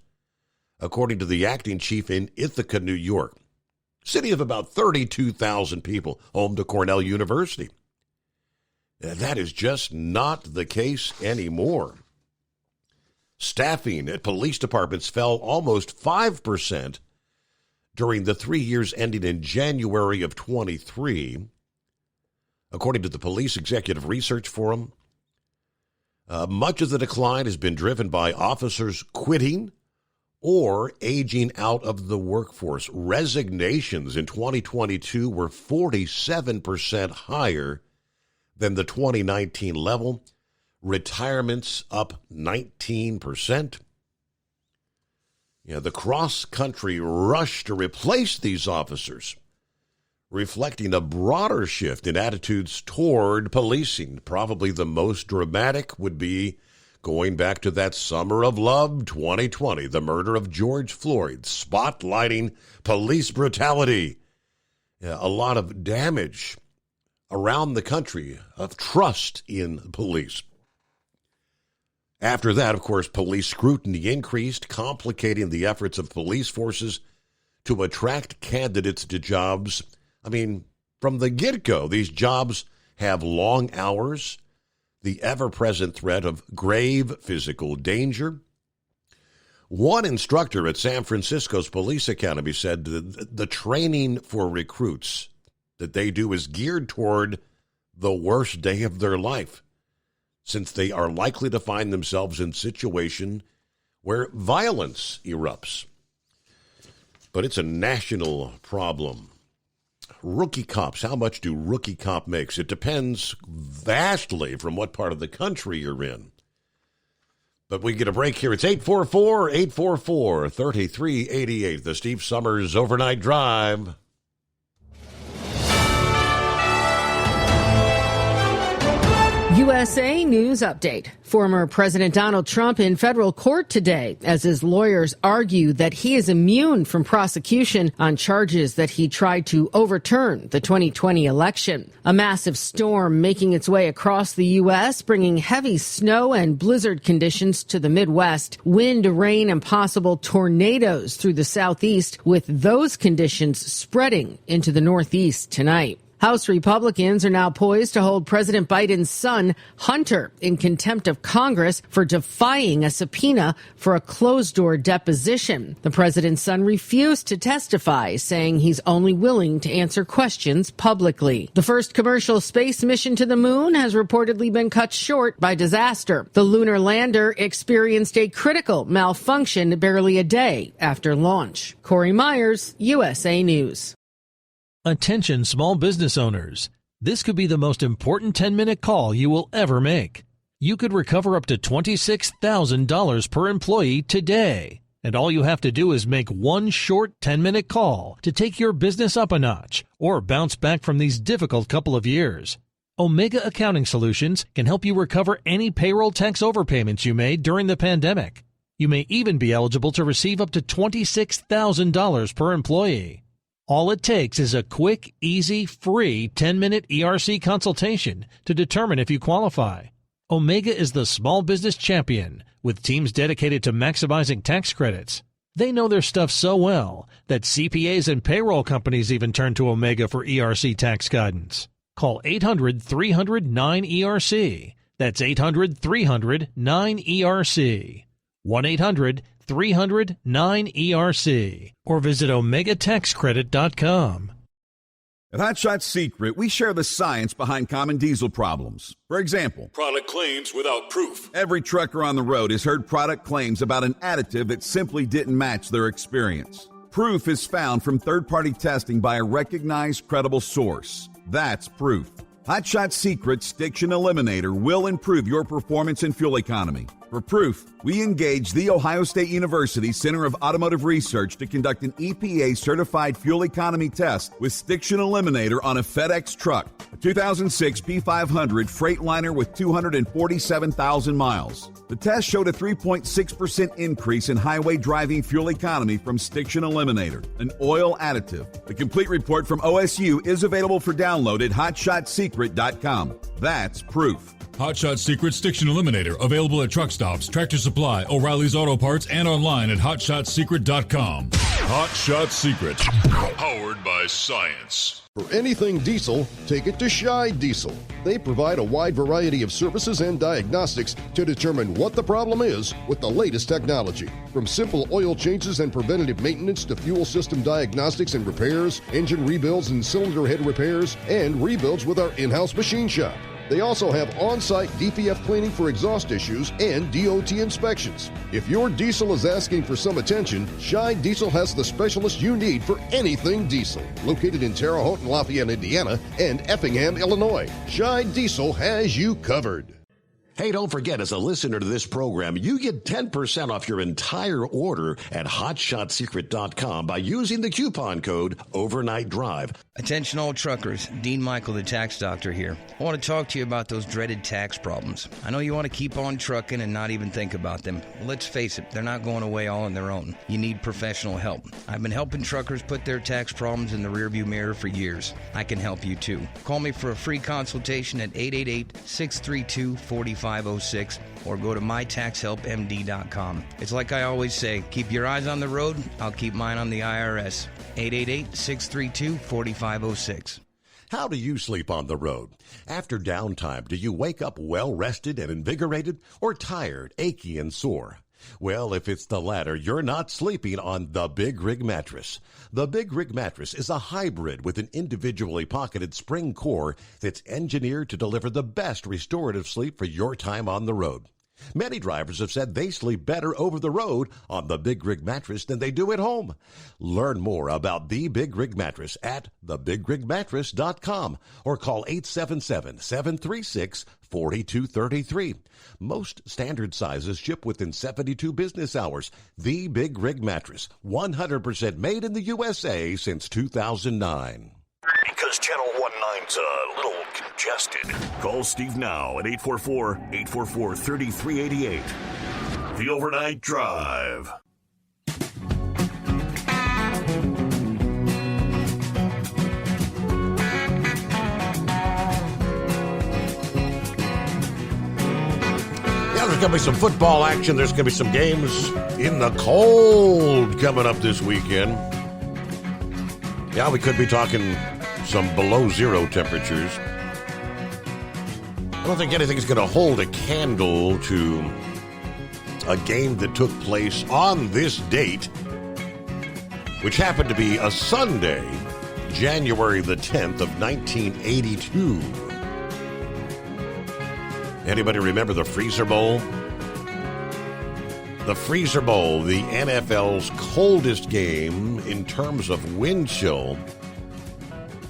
according to the acting chief in Ithaca, New York. City of about 32,000 people, home to Cornell University. That is just not the case anymore. Staffing at police departments fell almost 5% during the 3 years ending in January of 23, according to the Police Executive Research Forum. Much of the decline has been driven by officers quitting or aging out of the workforce. Resignations in 2022 were 47% higher than the 2019 level. Retirements up 19%. The cross-country rush to replace these officers, reflecting a broader shift in attitudes toward policing. Probably the most dramatic would be going back to that summer of love, 2020, the murder of George Floyd, spotlighting police brutality. A lot of damage around the country of trust in police. After that, of course, police scrutiny increased, complicating the efforts of police forces to attract candidates to jobs. I mean, from the get-go, these jobs have long hours, the ever-present threat of grave physical danger. One instructor at San Francisco's Police Academy said the training for recruits that they do is geared toward the worst day of their life, since they are likely to find themselves in a situation where violence erupts. But it's a national problem. Rookie cops, how much do rookie cop makes? It depends vastly from what part of the country you're in. But we get a break here. It's 844-844-3388, the Steve Summers Overnight Drive. USA News Update. Former President Donald Trump in federal court today as his lawyers argue that he is immune from prosecution on charges that he tried to overturn the 2020 election. A massive storm making its way across the U.S., bringing heavy snow and blizzard conditions to the Midwest, wind, rain, and possible tornadoes through the Southeast, with those conditions spreading into the Northeast tonight. House Republicans are now poised to hold President Biden's son, Hunter, in contempt of Congress for defying a subpoena for a closed-door deposition. The president's son refused to testify, saying he's only willing to answer questions publicly. The first commercial space mission to the moon has reportedly been cut short by disaster. The lunar lander experienced a critical malfunction barely a day after launch. Corey Myers, USA News. Attention small business owners. This could be the most important 10-minute call you will ever make. You could recover up to $26,000 per employee today. And all you have to do is make one short 10-minute call to take your business up a notch or bounce back from these difficult couple of years. Omega Accounting Solutions can help you recover any payroll tax overpayments you made during the pandemic. You may even be eligible to receive up to $26,000 per employee. All it takes is a quick, easy, free 10-minute ERC consultation to determine if you qualify. Omega is the small business champion with teams dedicated to maximizing tax credits. They know their stuff so well that CPAs and payroll companies even turn to Omega for ERC tax guidance. Call 800-300-9ERC. That's 800-300-9ERC. 1-800-300-9ERC. Or visit OmegaTaxCredit.com. At Hot Shot Secret, we share the science behind common diesel problems. For example, product claims without proof. Every trucker on the road has heard product claims about an additive that simply didn't match their experience. Proof is found from third-party testing by a recognized, credible source. That's proof. Hot Shot Secret's Stiction Eliminator will improve your performance and fuel economy. For proof, we engaged the Ohio State University Center of Automotive Research to conduct an EPA-certified fuel economy test with Stiction Eliminator on a FedEx truck, a 2006 P500 Freightliner with 247,000 miles. The test showed a 3.6% increase in highway driving fuel economy from Stiction Eliminator, an oil additive. The complete report from OSU is available for download at hotshotsecret.com. That's proof. Hot Shot Secret Stiction Eliminator, available at truck stops, Tractor Supply, O'Reilly's Auto Parts, and online at hotshotsecret.com. Hot Shot Secret, powered by science. For anything diesel, take it to Scheid Diesel. They provide a wide variety of services and diagnostics to determine what the problem is with the latest technology. From simple oil changes and preventative maintenance to fuel system diagnostics and repairs, engine rebuilds and cylinder head repairs, and rebuilds with our in-house machine shop. They also have on-site DPF cleaning for exhaust issues and DOT inspections. If your diesel is asking for some attention, Scheid Diesel has the specialist you need for anything diesel. Located in Terre Haute and Lafayette, Indiana, and Effingham, Illinois, Scheid Diesel has you covered. Hey, don't forget, as a listener to this program, you get 10% off your entire order at hotshotsecret.com by using the coupon code Overnight Drive. Attention all truckers, Dean Michael, the tax doctor here. I want to talk to you about those dreaded tax problems. I know you want to keep on trucking and not even think about them. Well, let's face it, they're not going away all on their own. You need professional help. I've been helping truckers put their tax problems in the rearview mirror for years. I can help you too. Call me for a free consultation at 888-632-4506 or go to mytaxhelpmd.com. It's like I always say, keep your eyes on the road, I'll keep mine on the IRS. 888-632-4506. How do you sleep on the road? After downtime, do you wake up well-rested and invigorated or tired, achy, and sore? Well, if it's the latter, you're not sleeping on the Big Rig Mattress. The Big Rig Mattress is a hybrid with an individually pocketed spring core that's engineered to deliver the best restorative sleep for your time on the road. Many drivers have said they sleep better over the road on the Big Rig Mattress than they do at home. Learn more about the Big Rig Mattress at thebigrigmattress.com or call 877-736-4233. Most standard sizes ship within 72 business hours. The Big Rig Mattress, 100% made in the USA since 2009. Because Channel 19's a little congested. Call Steve now at 844-844-3388. The Overnight Drive. Yeah, there's going to be some football action. There's going to be some games in the cold coming up this weekend. Yeah, we could be talking some below zero temperatures. I don't think anything's going to hold a candle to a game that took place on this date, which happened to be a Sunday, January the 10th of 1982. Anybody remember the Freezer Bowl? The Freezer Bowl, the NFL's coldest game in terms of wind chill,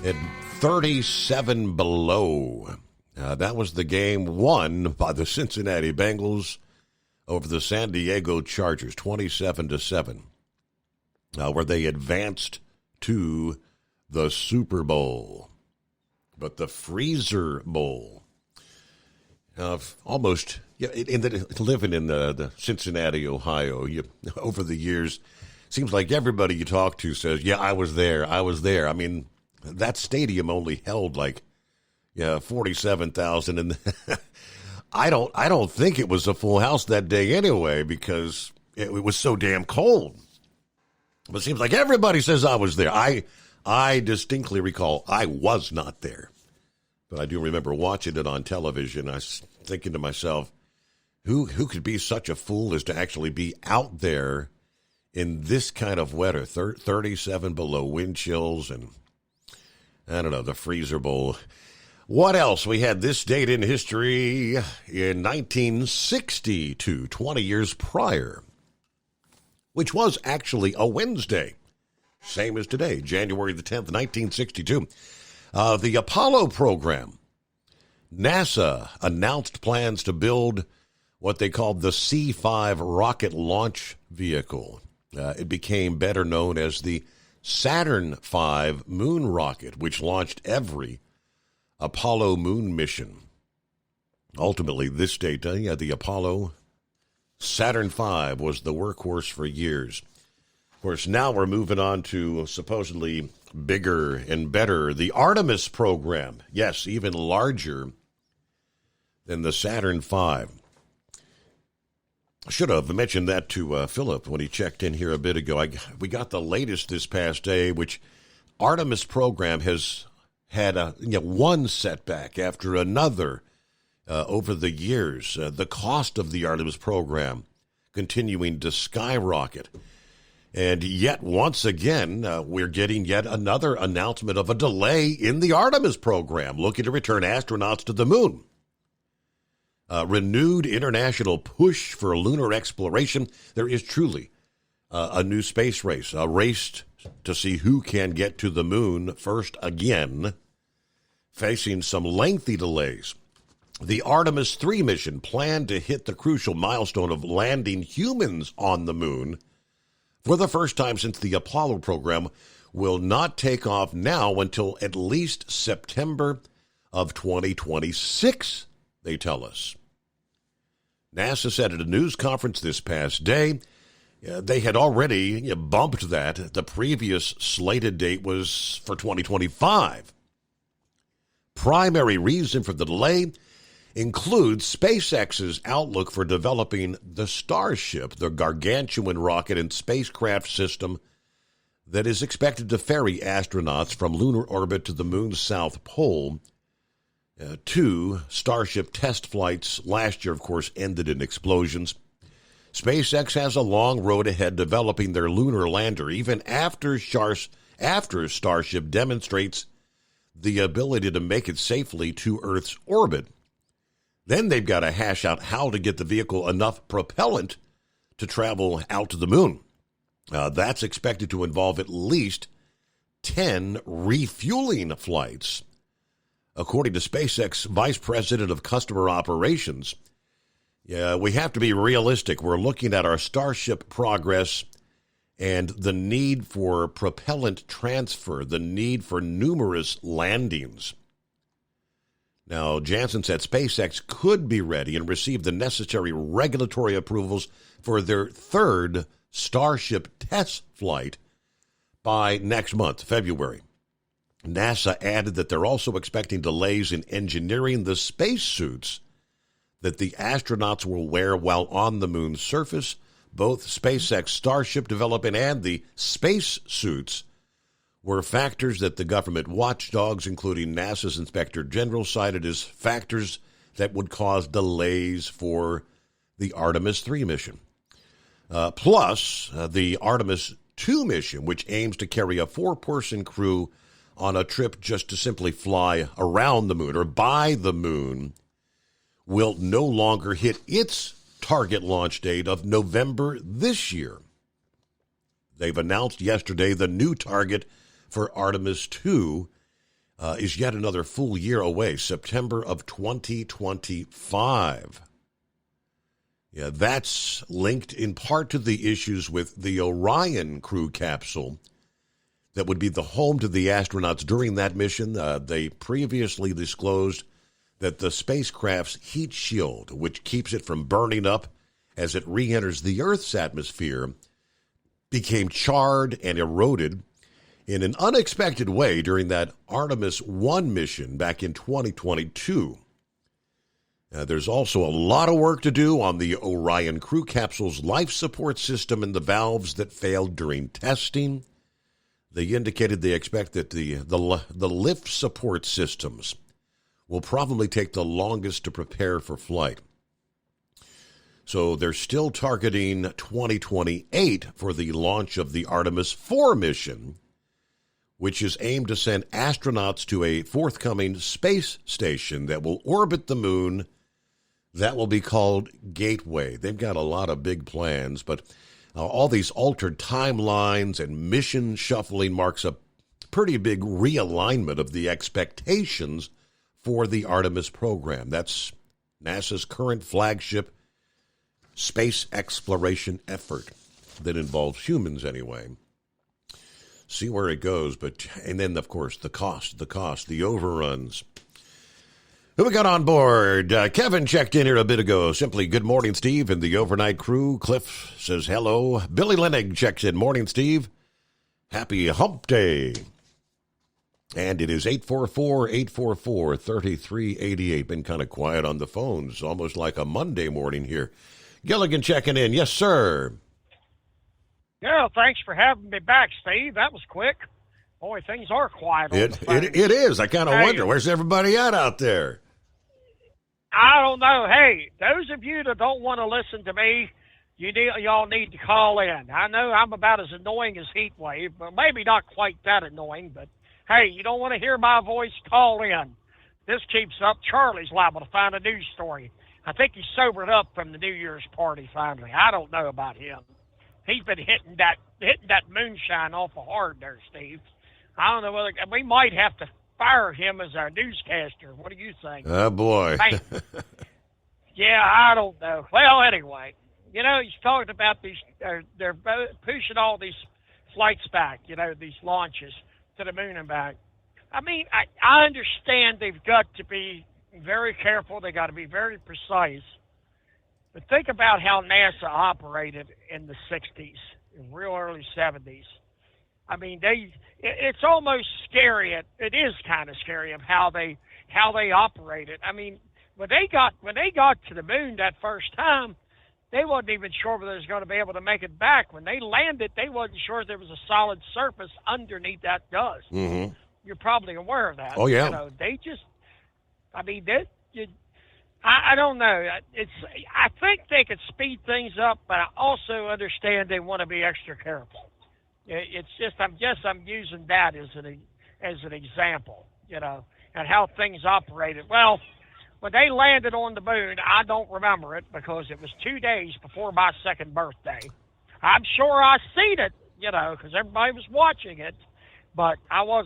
at 37 below. That was the game won by the Cincinnati Bengals over the San Diego Chargers, 27-7, where they advanced to the Super Bowl. But the Freezer Bowl, living in the Cincinnati, Ohio, over the years, Seems like everybody you talk to says, yeah, I was there. I mean, that stadium only held 47,000, and I don't think it was a full house that day anyway, because it was so damn cold. But it seems like everybody says I was there. I distinctly recall I was not there, but I do remember watching it on television. I was thinking to myself, who could be such a fool as to actually be out there in this kind of weather, 37 below wind chills, and I don't know, the freezer bowl. What else? We had this date in history in 1962, 20 years prior, which was actually a Wednesday, same as today, January the 10th, 1962. The Apollo program. NASA announced plans to build what they called the C-5 rocket launch vehicle. It became better known as the Saturn V moon rocket, which launched every Apollo moon mission. Ultimately, this date, the Apollo Saturn V was the workhorse for years. Of course, now we're moving on to supposedly bigger and better, the Artemis program. Yes, even larger than the Saturn V. Should have mentioned that to Philip when he checked in here a bit ago. We got the latest this past day, which Artemis program has had one setback after another over the years. The cost of the Artemis program continuing to skyrocket. And yet, once again, we're getting yet another announcement of a delay in the Artemis program, looking to return astronauts to the moon. Renewed international push for lunar exploration. There is truly a new space race, a race to see who can get to the moon first again, facing some lengthy delays. The Artemis 3 mission planned to hit the crucial milestone of landing humans on the moon for the first time since the Apollo program will not take off now until at least September of 2026, they tell us. NASA said at a news conference this past day they had already bumped that. The previous slated date was for 2025. Primary reason for the delay includes SpaceX's outlook for developing the Starship, the gargantuan rocket and spacecraft system that is expected to ferry astronauts from lunar orbit to the moon's south pole. Two Starship test flights last year, of course, ended in explosions. SpaceX has a long road ahead developing their lunar lander, even after Starship demonstrates the ability to make it safely to Earth's orbit. Then they've got to hash out how to get the vehicle enough propellant to travel out to the moon. That's expected to involve at least 10 refueling flights. According to SpaceX Vice President of Customer Operations, we have to be realistic. We're looking at our Starship progress and the need for propellant transfer, the need for numerous landings. Now, Jansen said SpaceX could be ready and receive the necessary regulatory approvals for their third Starship test flight by next month, February. NASA added that they're also expecting delays in engineering the spacesuits that the astronauts will wear while on the moon's surface. Both SpaceX Starship development and the spacesuits were factors that the government watchdogs, including NASA's Inspector General, cited as factors that would cause delays for the Artemis 3 mission. Plus, the Artemis 2 mission, which aims to carry a 4-person crew on a trip just to simply fly around the moon or by the moon, will no longer hit its target launch date of November this year. They've announced yesterday the new target for Artemis 2 is yet another full year away, September of 2025. Yeah, that's linked in part to the issues with the Orion crew capsule that would be the home to the astronauts during that mission. They previously disclosed that the spacecraft's heat shield, which keeps it from burning up as it re-enters the Earth's atmosphere, became charred and eroded in an unexpected way during that Artemis 1 mission back in 2022. There's also a lot of work to do on the Orion crew capsule's life support system and the valves that failed during testing. They indicated they expect that the lift support systems will probably take the longest to prepare for flight. So they're still targeting 2028 for the launch of the Artemis 4 mission, which is aimed to send astronauts to a forthcoming space station that will orbit the moon. That will be called Gateway. They've got a lot of big plans, but all these altered timelines and mission shuffling marks a pretty big realignment of the expectations for the Artemis program. That's NASA's current flagship space exploration effort that involves humans anyway. See where it goes, and then, of course, the cost, the overruns. Who we got on board? Kevin checked in here a bit ago. Simply, good morning, Steve, and the overnight crew. Cliff says hello. Billy Lenig checks in. Morning, Steve. Happy hump day. And it is 844-844-3388. Been kind of quiet on the phones, almost like a Monday morning here. Gilligan checking in. Yes, sir. Yeah, thanks for having me back, Steve. That was quick. Boy, things are quiet on the phone. It is. I kind of wonder, where's everybody at out there? I don't know. Hey, those of you that don't want to listen to me, y'all need to call in. I know I'm about as annoying as Heatwave, but maybe not quite that annoying. But, hey, you don't want to hear my voice, call in. This keeps up, Charlie's liable to find a news story. I think he's sobered up from the New Year's party finally. I don't know about him. He's been hitting that moonshine awful hard there, Steve. I don't know whether we might have to fire him as our newscaster. What do you think? Oh, boy. Yeah, I don't know. Well, anyway, he's talking about these, they're pushing all these flights back, these launches to the moon and back. I mean, I understand they've got to be very careful. They got to be very precise. But think about how NASA operated in the 60s, in real early 70s. I mean, it's almost scary. It is kind of scary of how they operated. I mean, when they got to the moon that first time, they wasn't even sure whether they was going to be able to make it back. When they landed, they wasn't sure there was a solid surface underneath that dust. Mm-hmm. You're probably aware of that. Oh, yeah. They just, I mean, I don't know. I think they could speed things up, but I also understand they want to be extra careful. It's just I'm using that as an example, and how things operated. Well, when they landed on the moon, I don't remember it because it was 2 days before my second birthday. I'm sure I seen it, because everybody was watching it, but I was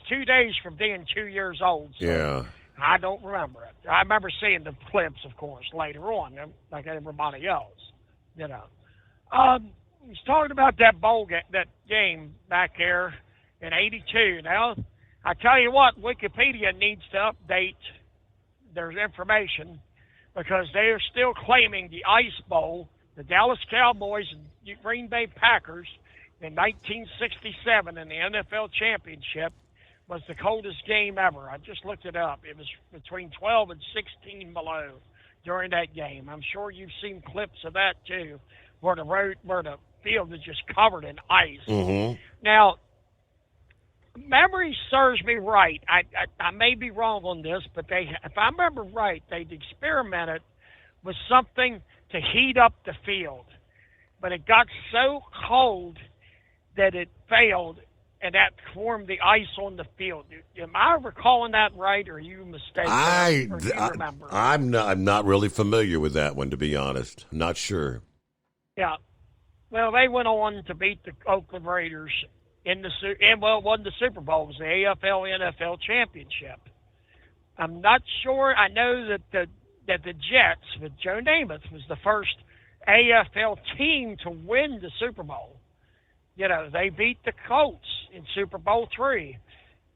2 days from being 2 years old. So yeah. I don't remember it. I remember seeing the clips, of course, later on, like everybody else, He's talking about that that game back there in '82. Now, I tell you what, Wikipedia needs to update their information because they are still claiming the Ice Bowl, the Dallas Cowboys and Green Bay Packers in 1967 in the NFL Championship was the coldest game ever. I just looked it up. It was between 12 and 16 below during that game. I'm sure you've seen clips of that too, where the field is just covered in ice. Mm-hmm. Now, memory serves me right. I may be wrong on this, but if I remember right, they'd experimented with something to heat up the field, but it got so cold that it failed, and that formed the ice on the field. Am I recalling that right, or are you mistaken? I'm not really familiar with that one, to be honest. I'm not sure. Yeah. Well, they went on to beat the Oakland Raiders it wasn't the Super Bowl. It was the AFL-NFL championship. I'm not sure. I know that the Jets with Joe Namath was the first AFL team to win the Super Bowl. They beat the Colts in Super Bowl III.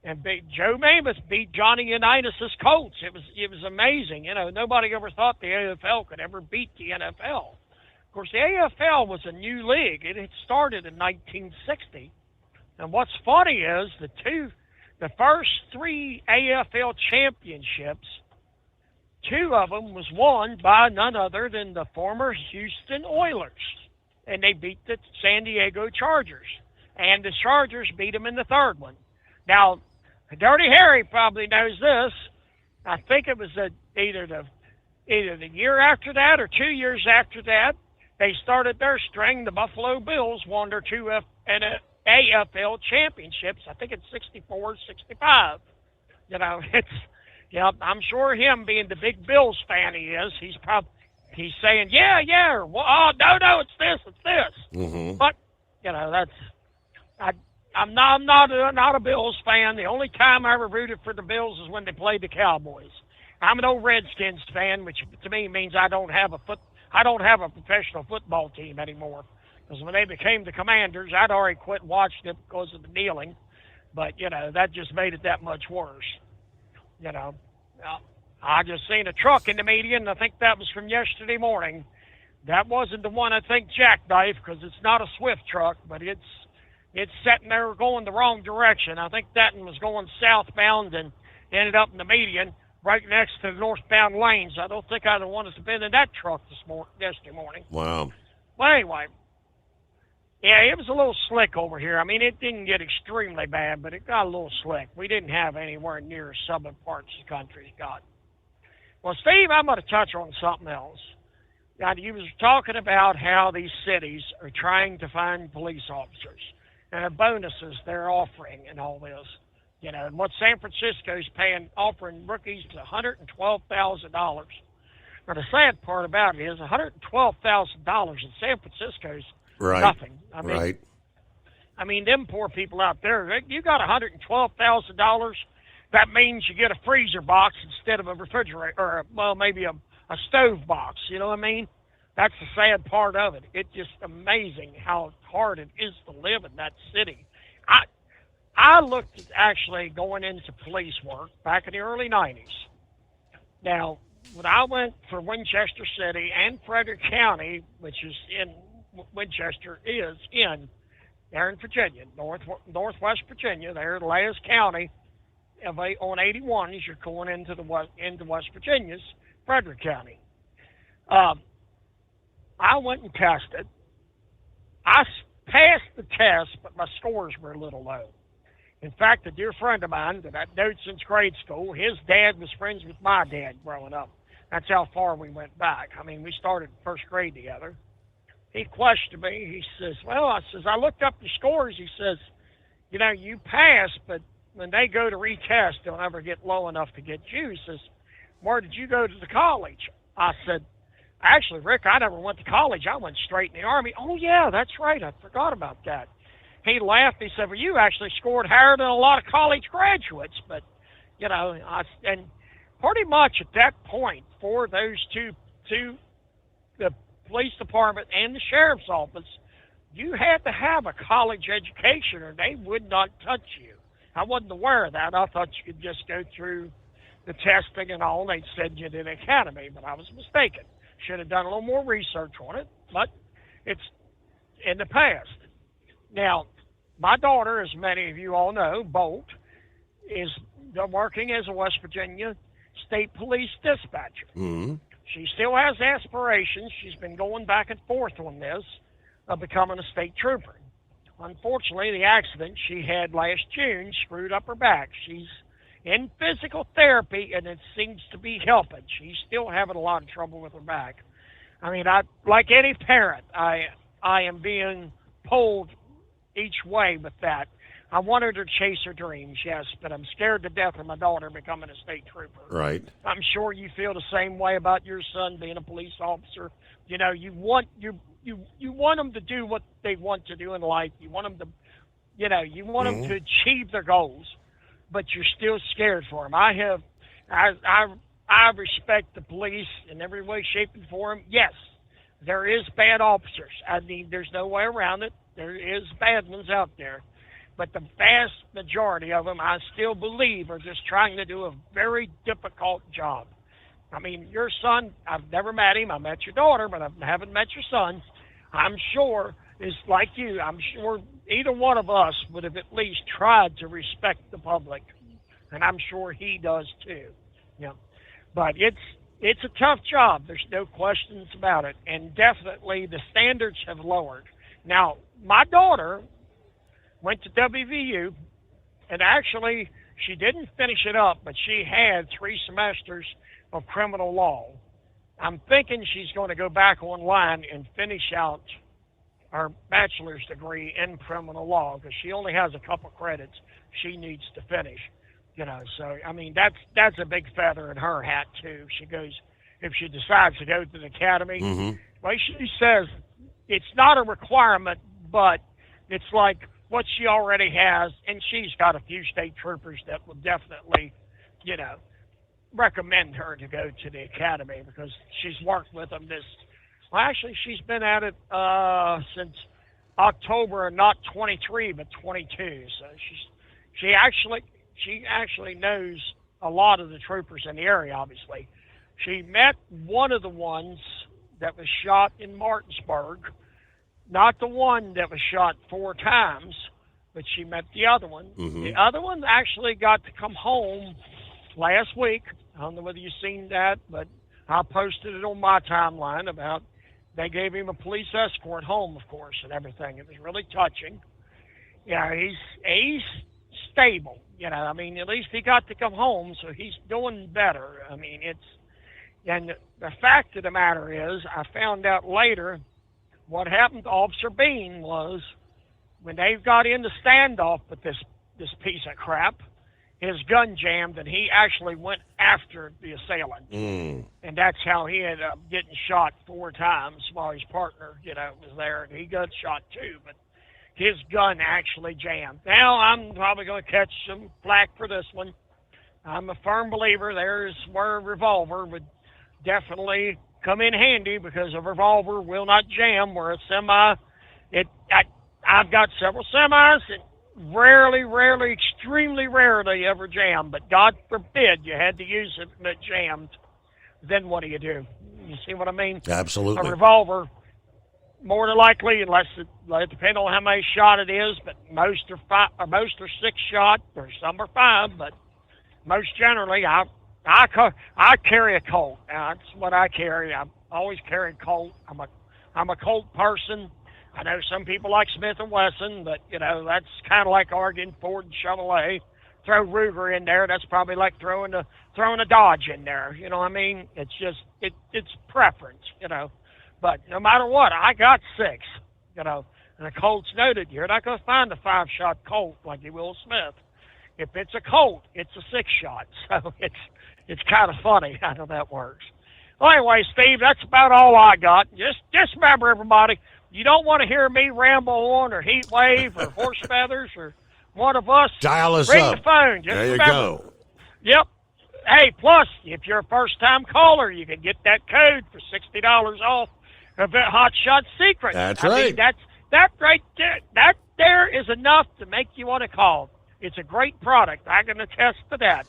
And Joe Namath beat Johnny Unitas' Colts. It was amazing. Nobody ever thought the AFL could ever beat the NFL. course, the AFL was a new league. It had started in 1960. And what's funny is the first 3 AFL championships, 2 of them was won by none other than the former Houston Oilers. And they beat the San Diego Chargers. And the Chargers beat them in the 3rd one. Now, Dirty Harry probably knows this. I think it was either the year after that or 2 years after that, they started their string. The Buffalo Bills won their 2 AFL championships. I think it's 64, 65. You know, I'm sure him being the big Bills fan he is, he's saying, yeah, or, oh, no, it's this. Mm-hmm. But, you know, I'm not a Bills fan. The only time I ever rooted for the Bills is when they played the Cowboys. I'm an old Redskins fan, which to me means I don't have a professional football team anymore. Because when they became the Commanders, I'd already quit watching it because of the kneeling. But, you know, that just made it that much worse. You know, I just seen a truck in the median, and I think that was from yesterday morning. That wasn't the one I think jackknife, because it's not a Swift truck, but it's sitting there going the wrong direction. I think that one was going southbound and ended up in the median right next to the northbound lanes. I don't think I'd have wanted to been in that truck yesterday morning. Wow. Well, anyway, yeah, it was a little slick over here. I mean, it didn't get extremely bad, but it got a little slick. We didn't have anywhere near southern parts of the country's got. Well, Steve, I'm going to touch on something else. Now, you was talking about how these cities are trying to find police officers and the bonuses they're offering and all this. You know, and what San Francisco's offering rookies to $112,000. Now, the sad part about it is $112,000 in San Francisco's nothing. I mean, them poor people out there, you got $112,000, that means you get a freezer box instead of a refrigerator, or, maybe a stove box, you know what I mean? That's the sad part of it. It's just amazing how hard it is to live in that city. I looked at actually going into police work back in the early 90s. Now, when I went for Winchester City and Frederick County, which is in Winchester, there in Virginia, northwest Virginia, there in Laz County, on 81 as you're going into West Virginia's Frederick County. I went and tested. I passed the test, but my scores were a little low. In fact, a dear friend of mine that I've known since grade school, his dad was friends with my dad growing up. That's how far we went back. I mean, we started first grade together. He questioned me. He says, I looked up the scores. He says, you know, you passed, but when they go to retest, they'll never get low enough to get you. He says, where did you go to the college? I said, actually, Rick, I never went to college. I went straight in the Army. Oh, yeah, that's right. I forgot about that. He laughed. He said, well, you actually scored higher than a lot of college graduates. But, you know, and pretty much at that point, for those two, the police department and the sheriff's office, you had to have a college education or they would not touch you. I wasn't aware of that. I thought you could just go through the testing and all, and they'd send you to the academy, but I was mistaken. Should have done a little more research on it, but it's in the past. Now, my daughter, as many of you all know, Bolt, is working as a West Virginia State Police dispatcher. Mm-hmm. She still has aspirations. She's been going back and forth on this of becoming a state trooper. Unfortunately, the accident she had last June screwed up her back. She's in physical therapy, and it seems to be helping. She's still having a lot of trouble with her back. I mean, like any parent, I am being pulled each way with that. I want her to chase her dreams, yes, but I'm scared to death of my daughter becoming a state trooper. Right. I'm sure you feel the same way about your son being a police officer. You know, you want them to do what they want to do in life. You want them to, you want them to achieve their goals, but you're still scared for them. I respect the police in every way, shape, and form. Yes, there is bad officers. I mean, there's no way around it. There is bad ones out there. But the vast majority of them, I still believe, are just trying to do a very difficult job. I mean, your son, I've never met him. I met your daughter, but I haven't met your son. I'm sure is like you. I'm sure either one of us would have at least tried to respect the public, and I'm sure he does too. Yeah, but it's a tough job. There's no questions about it, and definitely the standards have lowered. Now, my daughter went to WVU, and actually she didn't finish it up, but she had 3 semesters of criminal law. I'm thinking she's going to go back online and finish out her bachelor's degree in criminal law because she only has a couple credits she needs to finish. So I mean that's a big feather in her hat too. If she decides to go to the academy. Mm-hmm. Well, she says it's not a requirement, but it's like what she already has, and she's got a few state troopers that will definitely, recommend her to go to the academy because she's worked with them actually she's been at it since October, not 23 but 22. So she actually knows a lot of the troopers in the area. Obviously, she met one of the ones that was shot in Martinsburg, not the one that was shot 4 times, but she met the other one. Mm-hmm. The other one actually got to come home last week. I don't know whether you've seen that, but I posted it on my timeline about they gave him a police escort home, of course, and everything. It was really touching. He's stable. I mean, at least he got to come home, so he's doing better. I mean, and the fact of the matter is, I found out later what happened to Officer Bean was when they got in the standoff with this piece of crap, his gun jammed, and he actually went after the assailant. And that's how he ended up getting shot 4 times while his partner, was there, and he got shot too, but his gun actually jammed. Now, I'm probably going to catch some flack for this one. I'm a firm believer there's where a revolver would definitely come in handy because a revolver will not jam where a semi, I've got several semis and rarely, extremely rarely ever jam, but God forbid you had to use it and it jammed. Then what do? You see what I mean? Absolutely. A revolver, more than likely, unless it depends on how many shot it is, but most are 6 shot, or some are 5, but most generally, I carry a Colt. That's what I carry. I've always carried Colt. I'm a Colt person. I know some people like Smith & Wesson, but, that's kind of like arguing Ford and Chevrolet. Throw Ruger in there, that's probably like throwing a Dodge in there. You know what I mean? It's just, it's preference, But no matter what, I got 6, and the Colt's noted. You're not going to find a 5-shot Colt like you will Smith. If it's a Colt, it's a 6-shot. So it's kind of funny how that works. Well, anyway, Steve, that's about all I got. Just remember, everybody, you don't want to hear me ramble on or heat wave or horse feathers or one of us. Dial us ring up. The phone. Just there you remember. go. Yep. Hey, plus, if you're a first-time caller, you can get that code for $60 off of that Hot Shot Secret. That's I right. mean, that right there, that there is enough to make you want to call. It's a great product. I can attest to that.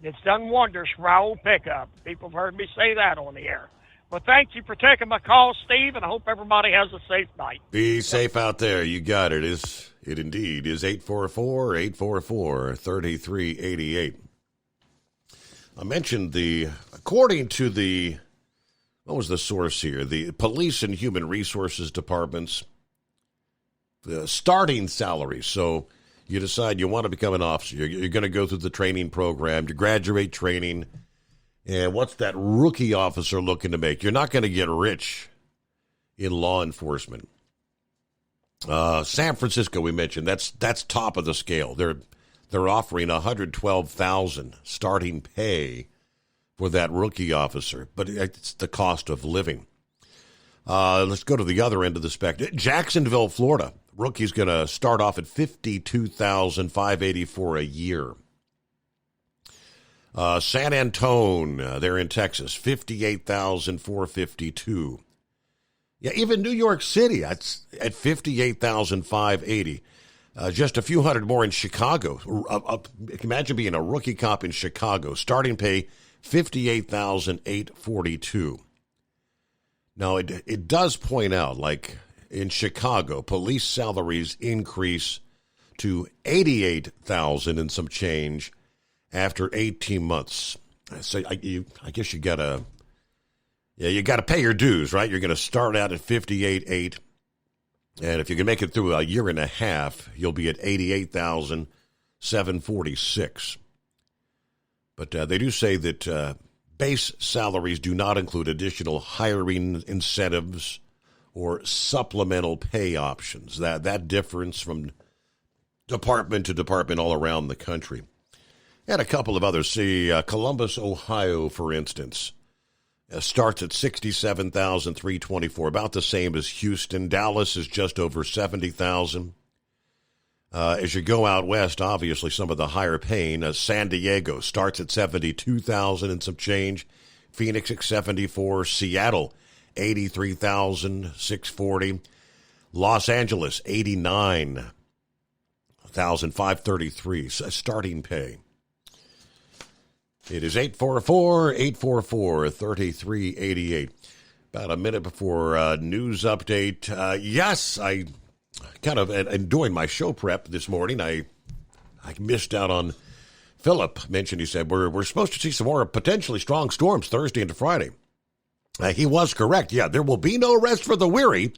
It's done wonders for our old pickup. People have heard me say that on the air. Well, thank you for taking my call, Steve, and I hope everybody has a safe night. Be safe out there. You got it. It indeed is 844-844-3388. I mentioned according to what was the source here? The Police and Human Resources Departments, the starting salary. So you decide you want to become an officer. You're going to go through the training program. You graduate training. And what's that rookie officer looking to make? You're not going to get rich in law enforcement. San Francisco, we mentioned, that's top of the scale. They're offering $112,000 starting pay for that rookie officer, but it's the cost of living. Let's go to the other end of the spectrum. Jacksonville, Florida, rookie's going to start off at $52,584 a year. San Antone, they're in Texas, $58,452. Yeah, even New York City, that's at $58,580. Just a few hundred more in Chicago. Imagine being a rookie cop in Chicago. Starting pay, $58,842. Now, it does point out, like in Chicago, police salaries increase to $88,000 and some change after 18 months. So I guess you gotta pay your dues, right? You're going to start out at $58,800, and if you can make it through a year and a half, you'll be at $88,746. But they do say that base salaries do not include additional hiring incentives or supplemental pay options. That difference from department to department all around the country. And a couple of others. See, Columbus, Ohio, for instance, starts at $67,324, about the same as Houston. Dallas is just over $70,000. As you go out west, obviously some of the higher paying. San Diego starts at $72,000 and some change. Phoenix at $74,000. Seattle, $83,640. Los Angeles, $89,533 starting pay. It is 844-844-3388. About a minute before news update. Yes, I kind of enjoying my show prep this morning. I missed out on Philip mentioned. He said we're supposed to see some more potentially strong storms Thursday into Friday. He was correct. Yeah, there will be no rest for the weary.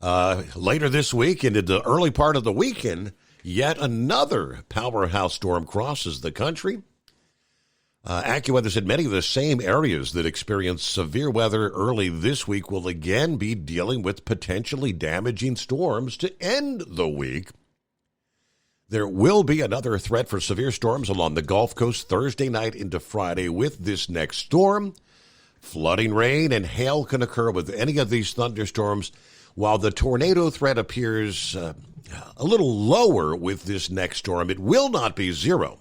Later this week into the early part of the weekend, yet another powerhouse storm crosses the country. AccuWeather said many of the same areas that experienced severe weather early this week will again be dealing with potentially damaging storms to end the week. There will be another threat for severe storms along the Gulf Coast Thursday night into Friday with this next storm. Flooding, rain, and hail can occur with any of these thunderstorms, while the tornado threat appears a little lower with this next storm. It will not be zero.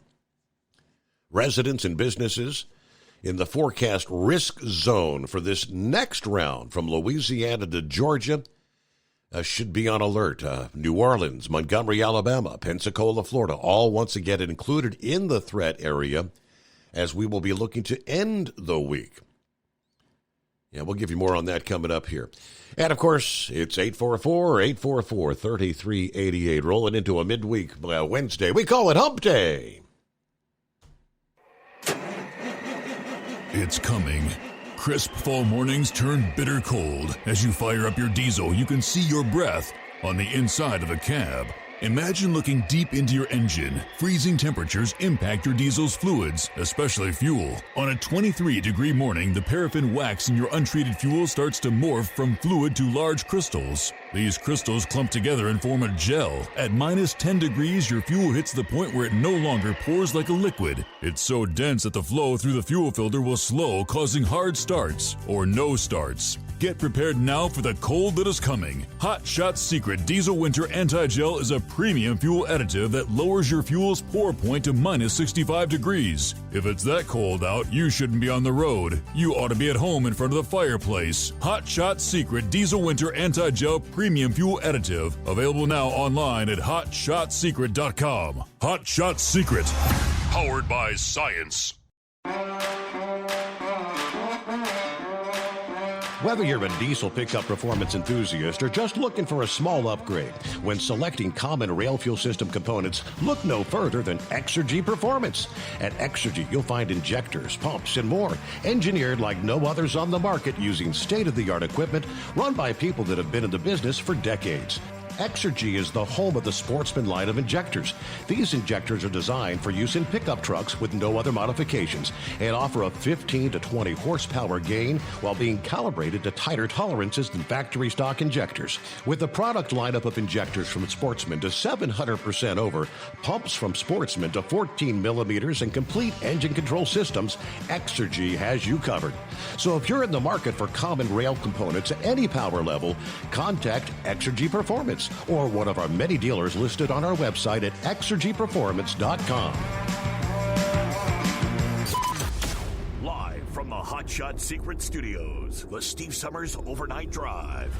Residents and businesses in the forecast risk zone for this next round from Louisiana to Georgia should be on alert. New Orleans, Montgomery, Alabama, Pensacola, Florida, all once again included in the threat area as we will be looking to end the week. Yeah, we'll give you more on that coming up here. And, of course, it's 844-844-3388. Rolling into a midweek Wednesday. We call it Hump Day. It's coming. Crisp fall mornings turn bitter cold. As you fire up your diesel, you can see your breath on the inside of a cab. Imagine looking deep into your engine. Freezing temperatures impact your diesel's fluids, especially fuel. On a 23-degree morning, the paraffin wax in your untreated fuel starts to morph from fluid to large crystals. These crystals clump together and form a gel. At minus 10 degrees, your fuel hits the point where it no longer pours like a liquid. It's so dense that the flow through the fuel filter will slow, causing hard starts or no starts. Get prepared now for the cold that is coming. Hot Shot Secret Diesel Winter Anti-Gel is a premium fuel additive that lowers your fuel's pour point to minus 65 degrees. If it's that cold out, you shouldn't be on the road. You ought to be at home in front of the fireplace. Hot Shot Secret Diesel Winter Anti-Gel Premium Fuel Additive. Available now online at HotShotSecret.com. Hot Shot Secret. Powered by science. Whether you're a diesel pickup performance enthusiast or just looking for a small upgrade, when selecting common rail fuel system components, look no further than Exergy Performance. At Exergy, you'll find injectors, pumps, and more, engineered like no others on the market using state-of-the-art equipment run by people that have been in the business for decades. Exergy is the home of the Sportsman line of injectors. These injectors are designed for use in pickup trucks with no other modifications and offer a 15 to 20 horsepower gain while being calibrated to tighter tolerances than factory stock injectors. With a product lineup of injectors from Sportsman to 700% over, pumps from Sportsman to 14 millimeters, and complete engine control systems, Exergy has you covered. So if you're in the market for common rail components at any power level, contact Exergy Performance or one of our many dealers listed on our website at exergyperformance.com. Live from the Hot Shot Secret Studios, the Steve Summers Overnight Drive.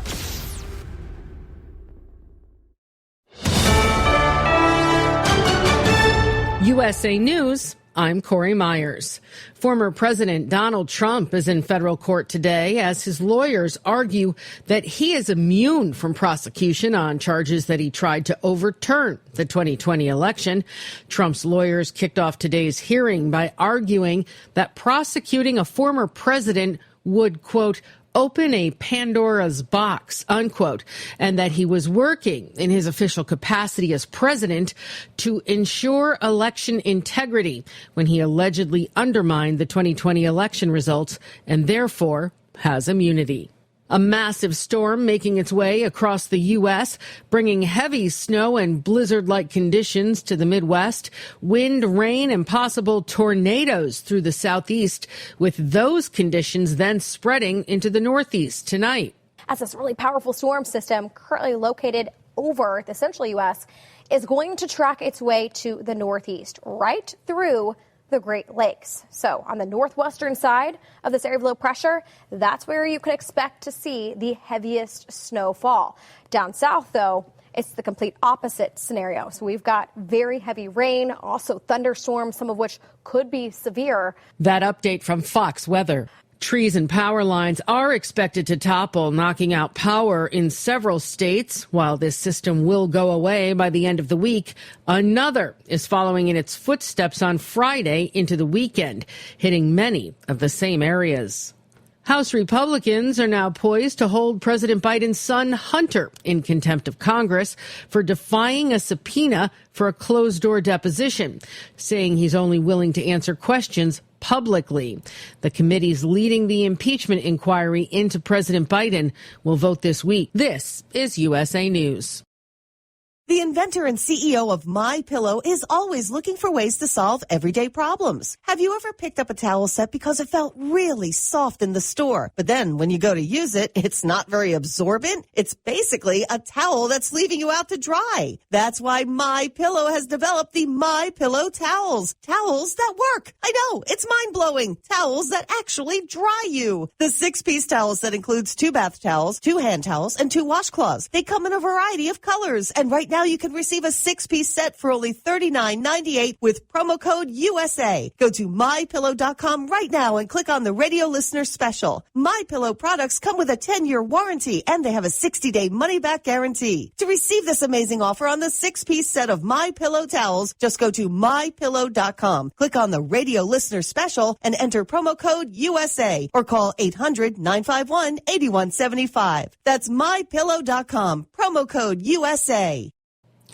USA News, I'm Corey Myers. Former President Donald Trump is in federal court today as his lawyers argue that he is immune from prosecution on charges that he tried to overturn the 2020 election. Trump's lawyers kicked off today's hearing by arguing that prosecuting a former president would, quote, open a Pandora's box, unquote, and that he was working in his official capacity as president to ensure election integrity when he allegedly undermined the 2020 election results and therefore has immunity. A massive storm making its way across the U.S., bringing heavy snow and blizzard-like conditions to the Midwest, wind, rain, and possible tornadoes through the Southeast, with those conditions then spreading into the Northeast tonight. As this really powerful storm system currently located over the central U.S. is going to track its way to the Northeast, right through the Great Lakes. So on the northwestern side of this area of low pressure, that's where you can expect to see the heaviest snowfall. Down south, though, it's the complete opposite scenario. So we've got very heavy rain, also thunderstorms, some of which could be severe. That update from Fox Weather. Trees and power lines are expected to topple, knocking out power in several states. While this system will go away by the end of the week, another is following in its footsteps on Friday into the weekend, hitting many of the same areas. House Republicans are now poised to hold President Biden's son, Hunter, in contempt of Congress for defying a subpoena for a closed-door deposition, saying he's only willing to answer questions publicly. The committees leading the impeachment inquiry into President Biden will vote this week. This is USA News. The inventor and CEO of MyPillow is always looking for ways to solve everyday problems. Have you ever picked up a towel set because it felt really soft in the store, but then when you go to use it, it's not very absorbent? It's basically a towel that's leaving you out to dry. That's why MyPillow has developed the MyPillow towels. Towels that work. I know, it's mind-blowing. Towels that actually dry you. The 6-piece towel set includes 2 bath towels, 2 hand towels, and 2 washcloths. They come in a variety of colors, and right now you can receive a 6-piece set for only $39.98 with promo code USA. Go to MyPillow.com right now and click on the radio listener special. MyPillow products come with a 10-year warranty and they have a 60-day money-back guarantee. To receive this amazing offer on the 6-piece set of MyPillow towels, just go to MyPillow.com. Click on the radio listener special and enter promo code USA or call 800-951-8175. That's MyPillow.com. Promo code USA.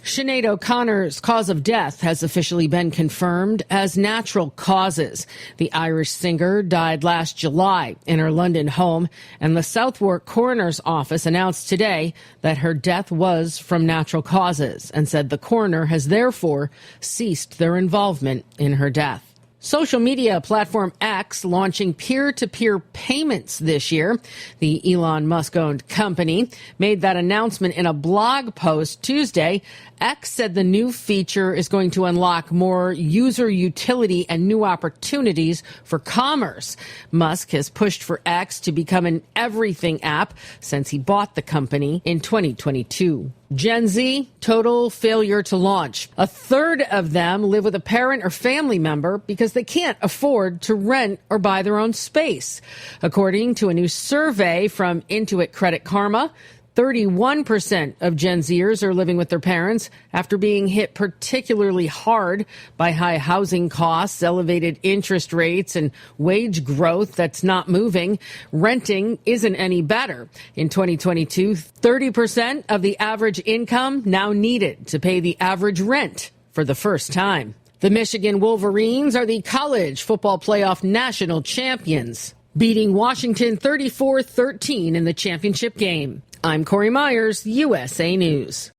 Sinead O'Connor's cause of death has officially been confirmed as natural causes. The Irish singer died last July in her London home, and the Southwark Coroner's Office announced today that her death was from natural causes and said the coroner has therefore ceased their involvement in her death. Social media platform X launching peer-to-peer payments this year. The Elon Musk-owned company made that announcement in a blog post Tuesday. X said the new feature is going to unlock more user utility and new opportunities for commerce. Musk has pushed for X to become an everything app since he bought the company in 2022. Gen Z, total failure to launch. A third of them live with a parent or family member because they can't afford to rent or buy their own space. According to a new survey from Intuit Credit Karma, 31% of Gen Zers are living with their parents after being hit particularly hard by high housing costs, elevated interest rates, and wage growth that's not moving. Renting isn't any better. In 2022, 30% of the average income now needed to pay the average rent for the first time. The Michigan Wolverines are the college football playoff national champions, beating Washington 34-13 in the championship game. I'm Corey Myers, USA News.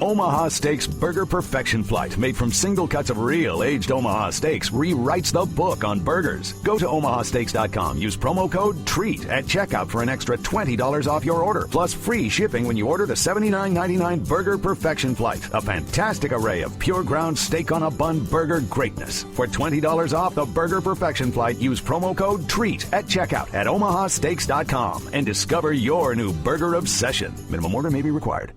Omaha Steaks Burger Perfection Flight, made from single cuts of real aged Omaha steaks, rewrites the book on burgers. Go to omahasteaks.com. Use promo code TREAT at checkout for an extra $20 off your order, plus free shipping when you order the $79.99 Burger Perfection Flight. A fantastic array of pure ground steak on a bun burger greatness. For $20 off the Burger Perfection Flight, use promo code TREAT at checkout at omahasteaks.com and discover your new burger obsession. Minimum order may be required.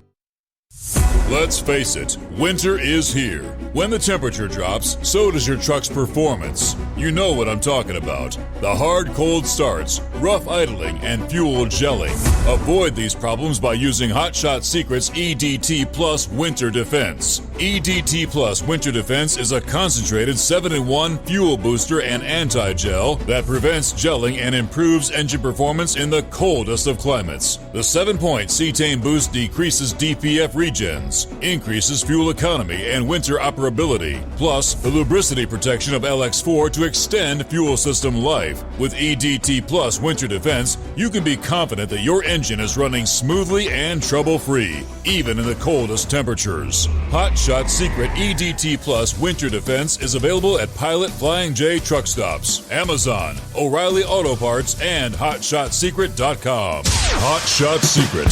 Let's face it, winter is here. When the temperature drops, so does your truck's performance. You know what I'm talking about. The hard, cold starts, rough idling, and fuel gelling. Avoid these problems by using Hot Shot Secret's EDT Plus Winter Defense. EDT Plus Winter Defense is a concentrated 7-in-1 fuel booster and anti-gel that prevents gelling and improves engine performance in the coldest of climates. The 7-point cetane boost decreases DPF regens, increases fuel economy and winter operability, plus the lubricity protection of LX4 to extend fuel system life. With EDT Plus Winter Defense, you can be confident that your engine is running smoothly and trouble-free, even in the coldest temperatures. Hot Shot Secret EDT Plus Winter Defense is available at Pilot Flying J truck stops, Amazon, O'Reilly Auto Parts, and HotShotSecret.com. Hot Shot Secret,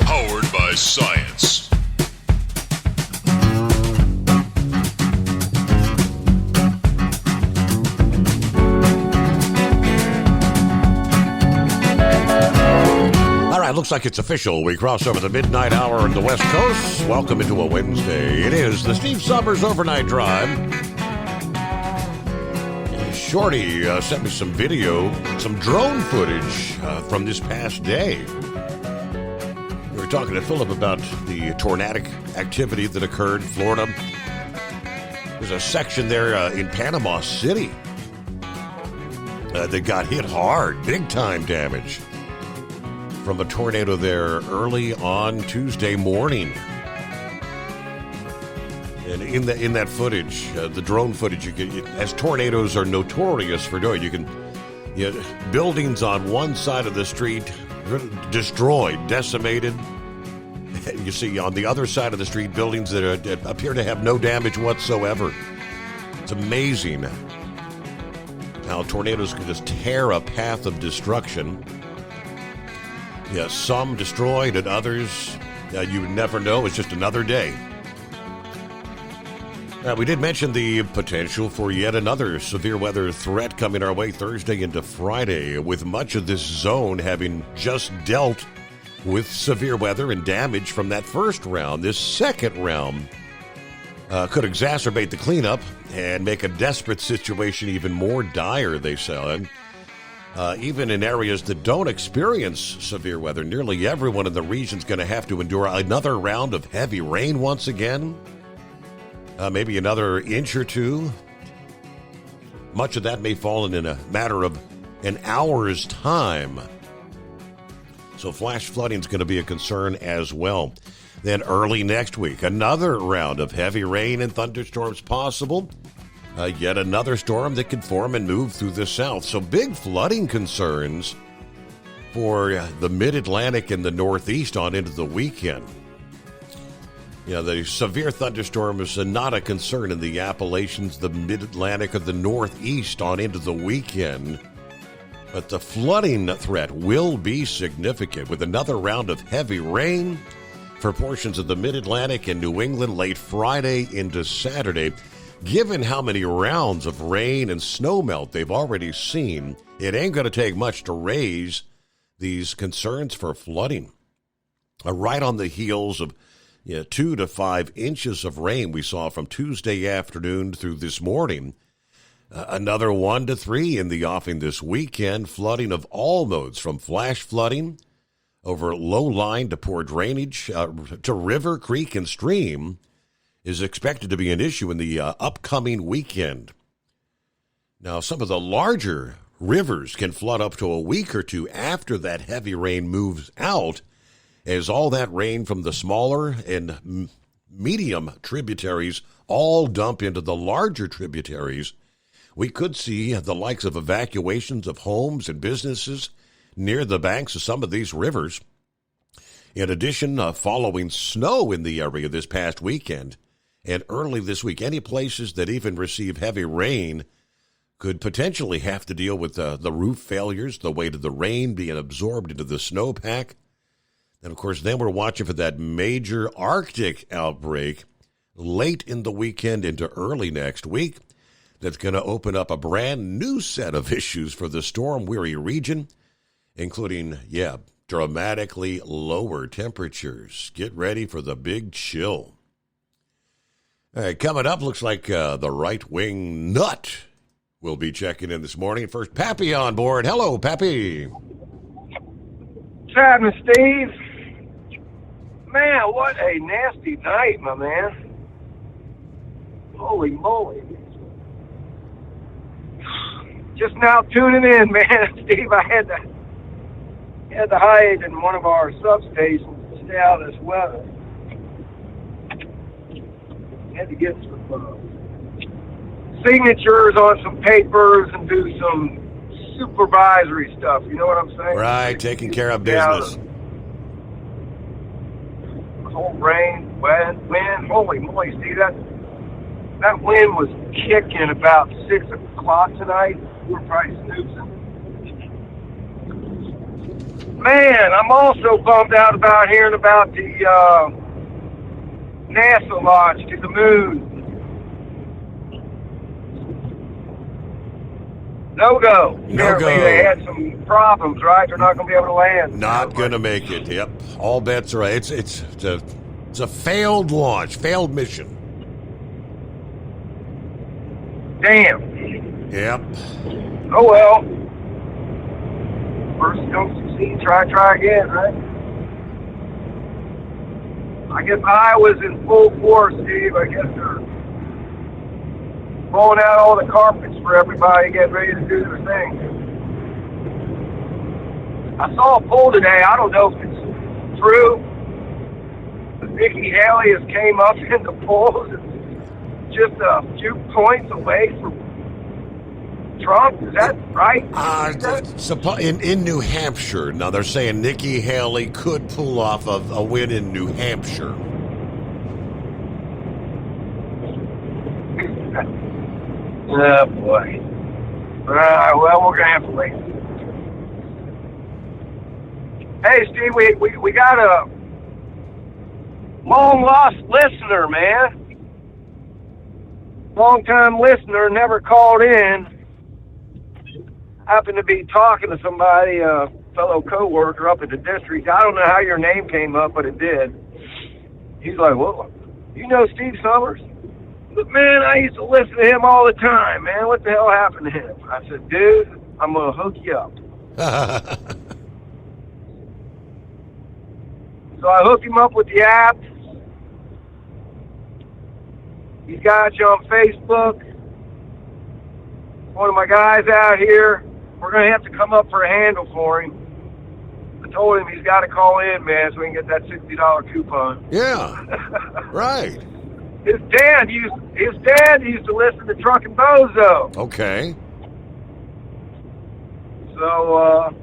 powered by science. All right, looks like it's official. We cross over the midnight hour on the West Coast. Welcome into a Wednesday. It is the Steve Summers Overnight Drive. Shorty sent me some video, some drone footage from this past day. We were talking to Philip about the tornadic activity that occurred in Florida. There's a section there in Panama City that got hit hard, big time damage from a tornado there early on Tuesday morning. And in that footage, the drone footage, as tornadoes are notorious for doing, buildings on one side of the street destroyed, decimated. You see on the other side of the street buildings that appear to have no damage whatsoever. It's amazing how tornadoes can just tear a path of destruction. Yes, some destroyed and others you would never know. It's just another day. We did mention the potential for yet another severe weather threat coming our way Thursday into Friday, with much of this zone having just dealt with severe weather and damage from that first round. This second round could exacerbate the cleanup and make a desperate situation even more dire, they say. Even in areas that don't experience severe weather, nearly everyone in the region is going to have to endure another round of heavy rain once again. Maybe another inch or two. Much of that may fall in a matter of an hour's time. So flash flooding is going to be a concern as well. Then early next week, another round of heavy rain and thunderstorms possible. Yet another storm that could form and move through the south. So big flooding concerns for the mid-Atlantic and the Northeast on into the weekend. The severe thunderstorm is not a concern in the Appalachians, the mid-Atlantic, or the Northeast on into the weekend. But the flooding threat will be significant with another round of heavy rain for portions of the mid-Atlantic and New England late Friday into Saturday. Given how many rounds of rain and snowmelt they've already seen, it ain't going to take much to raise these concerns for flooding. Right on the heels of 2 to 5 inches of rain we saw from Tuesday afternoon through this morning. Another 1 to 3 in the offing this weekend. Flooding of all modes, from flash flooding over low line to poor drainage to river, creek, and stream, is expected to be an issue in the upcoming weekend. Now, some of the larger rivers can flood up to a week or two after that heavy rain moves out, as all that rain from the smaller and medium tributaries all dump into the larger tributaries. We could see the likes of evacuations of homes and businesses near the banks of some of these rivers. In addition, following snow in the area this past weekend and early this week, any places that even receive heavy rain could potentially have to deal with the roof failures, the weight of the rain being absorbed into the snowpack. And, of course, then we're watching for that major Arctic outbreak late in the weekend into early next week. That's going to open up a brand new set of issues for the storm-weary region, including, dramatically lower temperatures. Get ready for the big chill. Hey, coming up, looks like the right-wing nut will be checking in this morning. First, Pappy on board. Hello, Pappy. What's happening, Steve? Man, what a nasty night, my man. Holy moly. Just now tuning in, man. Steve, I had to hide in one of our substations to stay out of this weather. Had to get some signatures on some papers and do some supervisory stuff. You know what I'm saying? Right, taking care of business. Cold rain, wind. Holy moly, Steve, that wind was kicking about 6 o'clock tonight. We were probably snoozing. Man, I'm also bummed out about hearing about the NASA launch to the moon. No-go. Apparently they had some problems, right? They're not going to be able to land. Not going to make it. Yep. All bets are right. It's a failed launch, failed mission. Damn. Yep. Oh, well. First don't succeed, try again, right? I guess I was in full force, Steve. I guess they're rolling out all the carpets for everybody getting ready to do their thing. I saw a poll today. I don't know if it's true. Nikki Haley has came up in the polls just a few points away from Trump. Is that right? In New Hampshire. Now they're saying Nikki Haley could pull off a win in New Hampshire. Oh, boy. Well, we're going to have to wait. Hey, Steve, we got a long-lost listener, man. Long-time listener, never called in. Happened to be talking to somebody, a fellow co-worker up at the district. I don't know how your name came up, but it did. He's like, well, you know Steve Summers? But, man, I used to listen to him all the time, man. What the hell happened to him? I said, dude, I'm going to hook you up. So I hooked him up with the app. He's got you on Facebook. One of my guys out here. We're going to have to come up for a handle for him. I told him he's got to call in, man, so we can get that $60 coupon. Yeah, right. His dad used to listen to Truck and Bozo. Okay. So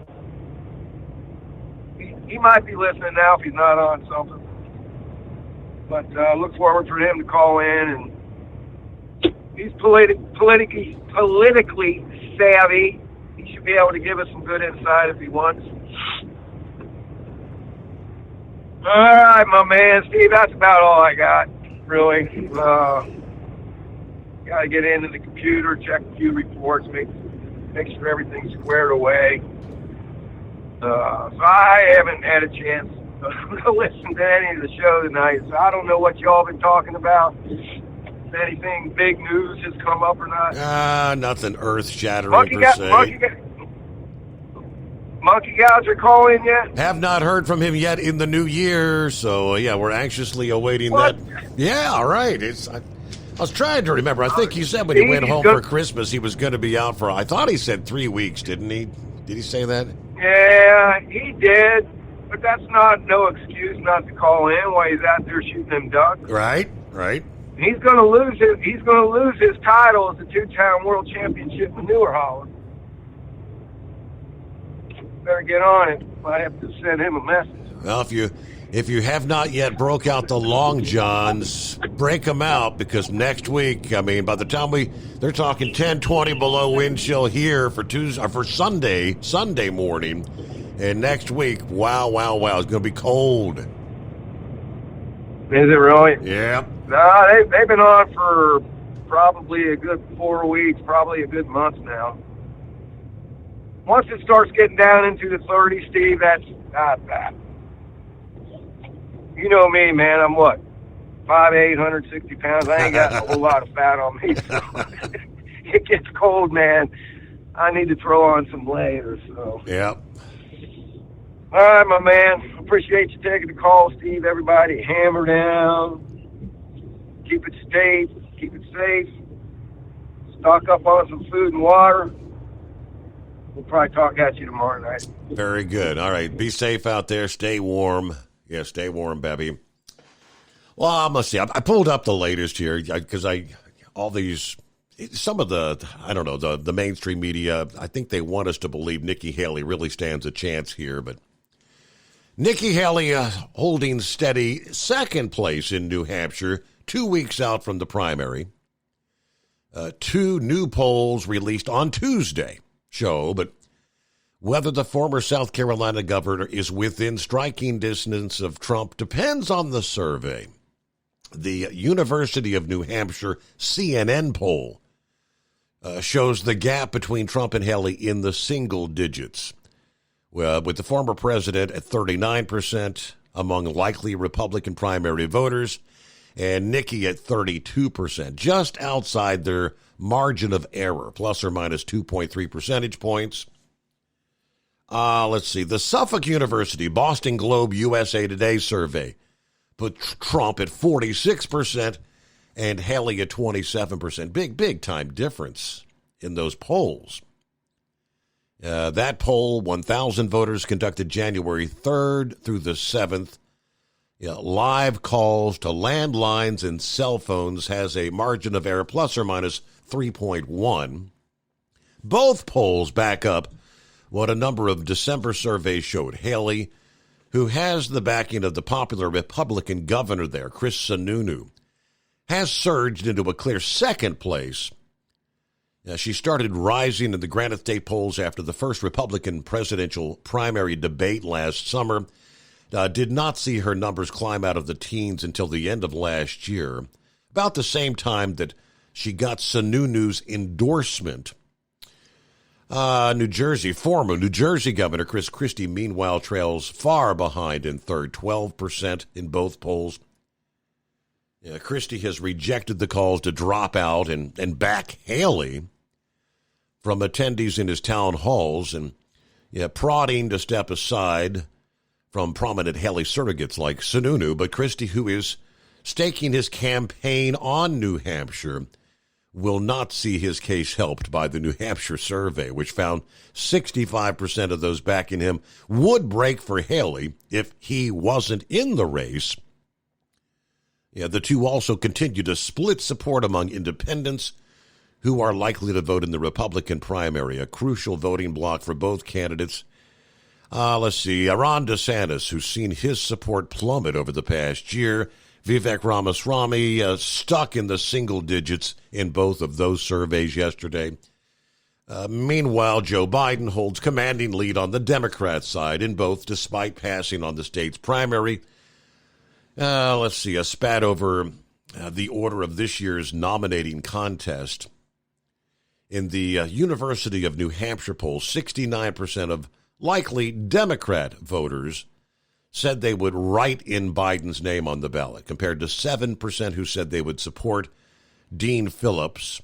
he might be listening now if he's not on something. But look forward for him to call in, and he's politically savvy. He should be able to give us some good insight if he wants. All right, my man, Steve, that's about all I got, really. Got to get into the computer, check a few reports, make sure everything's squared away. So I haven't had a chance to listen to any of the show tonight, so I don't know what y'all been talking about. If anything big news has come up or not. Nothing earth-shattering per se. Monkey Gouger calling yet? Have not heard from him yet in the new year, so yeah, we're anxiously awaiting that. Yeah, all right. I was trying to remember. I think he said when he went home for Christmas he was going to be out for, I thought he said 3 weeks, didn't he? Did he say that? Yeah, he did. But that's no excuse not to call in while he's out there shooting them ducks. Right. He's going to lose his title as the two-time world championship manure hauler. Better get on it. I have to send him a message. Well, if you have not yet broke out the long johns, break them out, because next week, I mean, by the time they're talking 10, 20 below wind chill here for Sunday morning, and next week, wow, it's going to be cold. Is it really? Yeah. No, they've been on for probably a good 4 weeks, probably a good month now. Once it starts getting down into the 30s, Steve, that's not bad. You know me, man. I'm what? 5'8", 160 pounds. I ain't got a whole lot of fat on me, so it gets cold, man. I need to throw on some layers. So. Yeah. All right, my man. Appreciate you taking the call, Steve. Everybody, hammer down. Keep it safe. Stock up on some food and water. We'll probably talk at you tomorrow night. Very good. All right. Be safe out there. Stay warm. Yeah, stay warm, baby. Well, I must say, I pulled up the latest here because some of the mainstream media, I think they want us to believe Nikki Haley really stands a chance here. But Nikki Haley holding steady second place in New Hampshire, 2 weeks out from the primary. 2 new polls released on Tuesday show, but whether the former South Carolina governor is within striking distance of Trump depends on the survey. The University of New Hampshire CNN poll shows the gap between Trump and Haley in the single digits, with the former president at 39% among likely Republican primary voters and Nikki at 32%, just outside their margin of error, plus or minus 2.3 percentage points. Let's see. The Suffolk University Boston Globe USA Today survey put Trump at 46% and Haley at 27%. Big time difference in those polls. That poll, 1,000 voters conducted January 3rd through the 7th. Live calls to landlines and cell phones has a margin of error plus or minus 3.1. Both polls back up what a number of December surveys showed. Haley, who has the backing of the popular Republican governor there, Chris Sununu, has surged into a clear second place. She started rising in the Granite State polls after the first Republican presidential primary debate last summer. Did not see her numbers climb out of the teens until the end of last year, about the same time that she got Sununu's endorsement. Former New Jersey Governor Chris Christie, meanwhile, trails far behind in third, 12% in both polls. Christie has rejected the calls to drop out and back Haley from attendees in his town halls and prodding to step aside from prominent Haley surrogates like Sununu, but Christie, who is staking his campaign on New Hampshire, will not see his case helped by the New Hampshire survey, which found 65% of those backing him would break for Haley if he wasn't in the race. The two also continue to split support among independents who are likely to vote in the Republican primary, a crucial voting bloc for both candidates. Let's see. Ron DeSantis, who's seen his support plummet over the past year. Vivek Ramaswamy stuck in the single digits in both of those surveys yesterday. Meanwhile, Joe Biden holds commanding lead on the Democrat side in both, despite passing on the state's primary. Let's see. A spat over the order of this year's nominating contest. In the University of New Hampshire poll, 69% of likely Democrat voters said they would write in Biden's name on the ballot, compared to 7% who said they would support Dean Phillips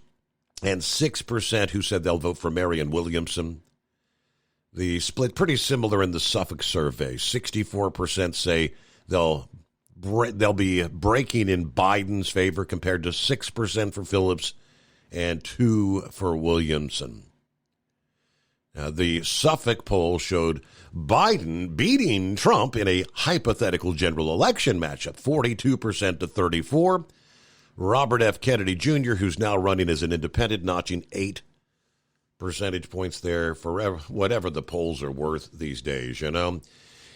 and 6% who said they'll vote for Marianne Williamson. The split pretty similar in the Suffolk survey. 64% say they'll be breaking in Biden's favor, compared to 6% for Phillips and 2% for Williamson. The Suffolk poll showed Biden beating Trump in a hypothetical general election matchup, 42% to 34%. Robert F. Kennedy Jr., who's now running as an independent, notching 8 percentage points there for whatever the polls are worth these days, And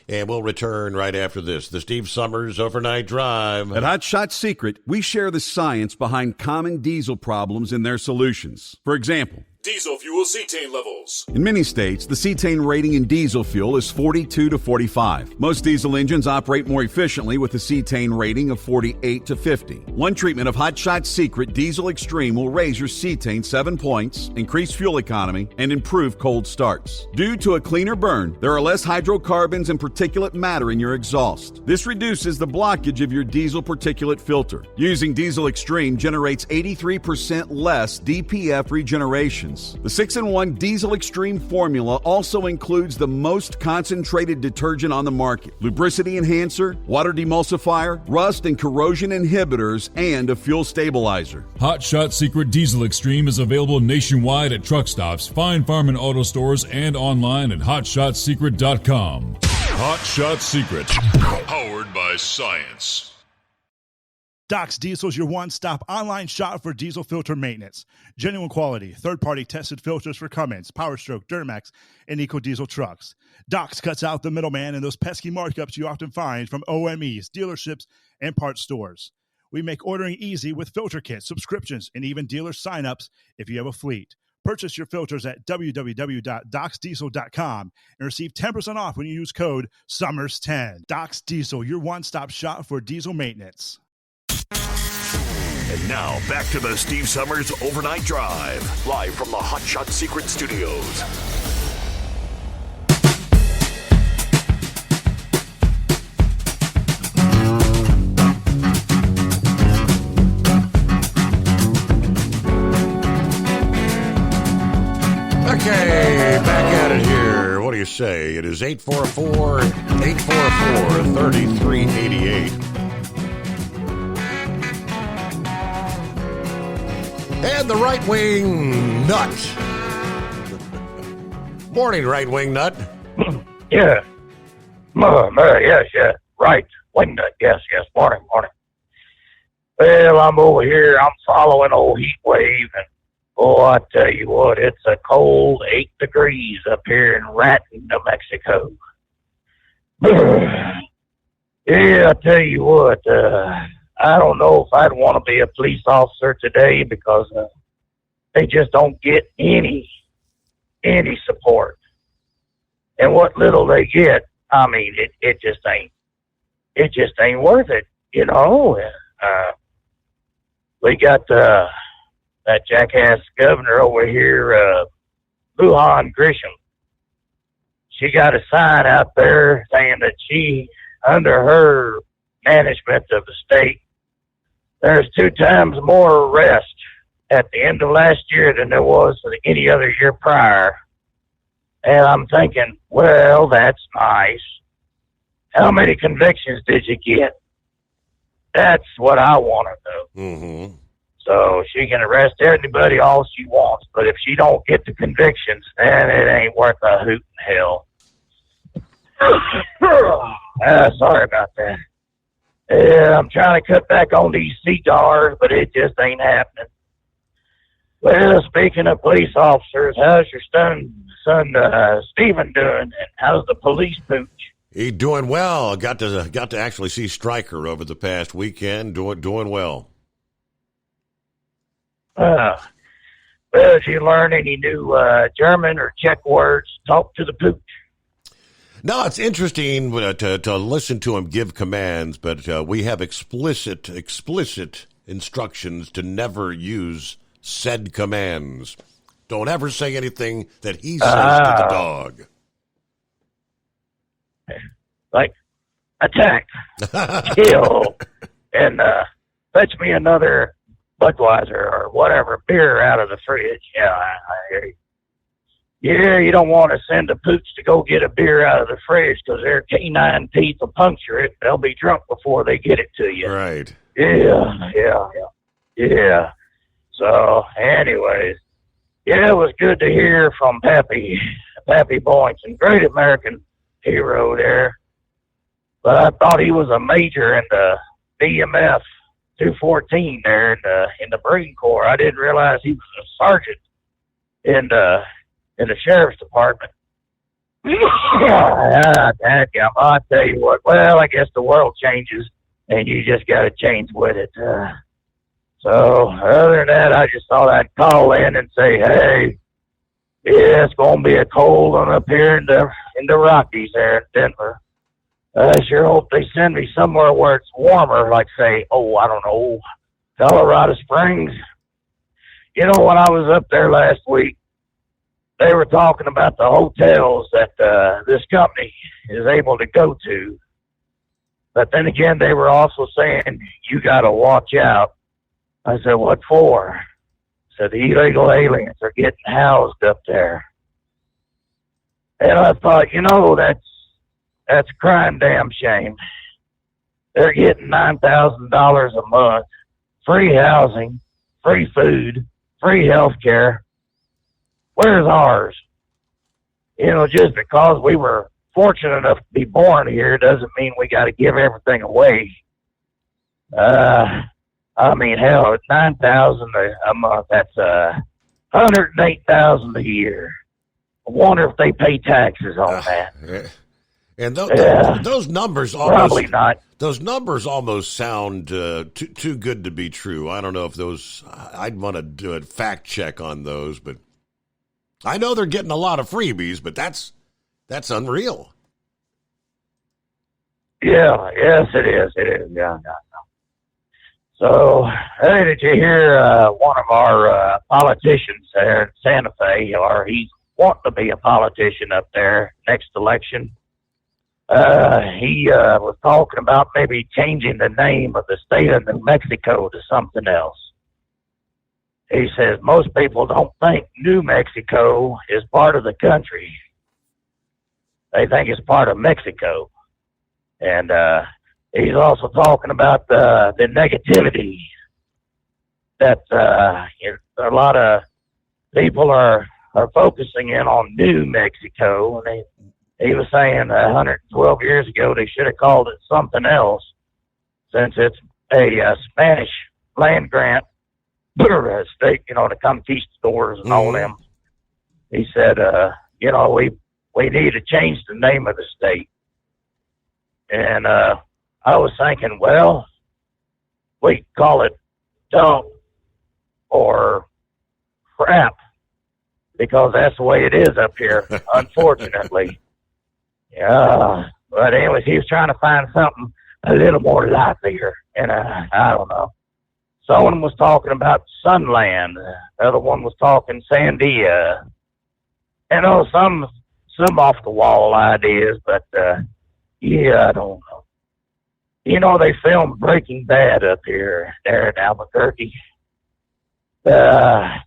we'll return right after this. The Steve Summers Overnight Drive. At Hot Shot Secret, we share the science behind common diesel problems and their solutions. For example, Diesel fuel cetane levels. In many states, the cetane rating in diesel fuel is 42 to 45. Most diesel engines operate more efficiently with a cetane rating of 48 to 50. One treatment of Hot Shot Secret Diesel Extreme will raise your cetane 7 points, increase fuel economy, and improve cold starts. Due to a cleaner burn, there are less hydrocarbons and particulate matter in your exhaust. This reduces the blockage of your diesel particulate filter. Using Diesel Extreme generates 83% less DPF regenerations. The 6-in-1 Diesel Extreme formula also includes the most concentrated detergent on the market, lubricity enhancer, water demulsifier, rust and corrosion inhibitors, and a fuel stabilizer. Hot Shot Secret Diesel Extreme is available nationwide at truck stops, fine farm and auto stores, and online at hotshotsecret.com. Hot Shot Secret. Powered by science. Doc's Diesel is your one-stop online shop for diesel filter maintenance. Genuine quality, third-party tested filters for Cummins, PowerStroke, Duramax, and EcoDiesel trucks. Doc's cuts out the middleman and those pesky markups you often find from OMEs, dealerships, and parts stores. We make ordering easy with filter kits, subscriptions, and even dealer sign-ups if you have a fleet. Purchase your filters at www.docsdiesel.com and receive 10% off when you use code SUMMERS10. Doc's Diesel, your one-stop shop for diesel maintenance. And now, back to the Steve Summers Overnight Drive, live from the Hot Shot Secret Studios. Okay, back at it here. What do you say? It is 844-3388. And the right-wing nut. Morning, right-wing nut. Yeah. Yes. Right-wing nut. Yes. Morning. Well, I'm over here. I'm following old heat wave. And, I tell you what, it's a cold 8 degrees up here in Raton, New Mexico. Yeah, I tell you what, I don't know if I'd want to be a police officer today because they just don't get any support. And what little they get, I mean, it just ain't worth it, you know. We got that jackass governor over here, Lujan Grisham. She got a sign out there saying that she, under her management of the state, there's 2 times more arrests at the end of last year than there was any other year prior. And I'm thinking, well, that's nice. How many convictions did you get? That's what I want to know. Mm-hmm. So she can arrest anybody all she wants, but if she don't get the convictions, then it ain't worth a hoot in hell. Sorry about that. Yeah, I'm trying to cut back on these cigars, but it just ain't happening. Well, speaking of police officers, how's your son Stephen doing? And how's the police pooch? He's doing well. Got to actually see Stryker over the past weekend. Doing well. Well, did you learn any new German or Czech words? Talk to the pooch. No, it's interesting to listen to him give commands, but we have explicit instructions to never use said commands. Don't ever say anything that he says to the dog. Like, attack, kill, and fetch me another Budweiser or whatever beer out of the fridge. Yeah, I hear you. Yeah, you don't want to send a pooch to go get a beer out of the fridge because their canine teeth will puncture it. They'll be drunk before they get it to you. Right. Yeah. So, anyways, yeah, it was good to hear from Pappy Boynton, great American hero there. But I thought he was a major in the BMF 214 there in the Marine Corps. I didn't realize he was a sergeant in the sheriff's department. I tell you what. Well, I guess the world changes, and you just got to change with it. So, other than that, I just thought I'd call in and say, hey, Yeah, it's going to be a cold one up here in the Rockies there in Denver. I sure hope they send me somewhere where it's warmer, like, say, I don't know, Colorado Springs. You know, when I was up there last week, they were talking about the hotels that this company is able to go to. But then again, they were also saying, you got to watch out. I said, what for? So the illegal aliens are getting housed up there. And I thought, that's a crying damn shame. They're getting $9,000 a month, free housing, free food, free health care. Where's ours? Just because we were fortunate enough to be born here doesn't mean we got to give everything away. Hell, it's $9,000 a month. That's $108,000 a year. I wonder if they pay taxes on that. And those numbers almost probably not. Those numbers almost sound too good to be true. I don't know if those. I'd want to do a fact check on those, but I know they're getting a lot of freebies. But that's unreal. Yeah. Yes, it is. It is. Yeah. So, hey, did you hear one of our politicians there in Santa Fe, or he's wanting to be a politician up there next election? He was talking about maybe changing the name of the state of New Mexico to something else. He says most people don't think New Mexico is part of the country. They think it's part of Mexico. And he's also talking about the negativity that a lot of people are focusing in on New Mexico. And he was saying 112 years ago they should have called it something else, since it's a Spanish land grant state, the conquistadors and all them. He said, we need to change the name of the state. And I was thinking, well, we call it dump or crap, because that's the way it is up here, unfortunately. Yeah, but anyways, he was trying to find something a little more livelier, and I don't know. Someone was talking about Sunland, the other one was talking Sandia. Some off the wall ideas, but yeah, I don't know. They filmed Breaking Bad up here, there in Albuquerque. They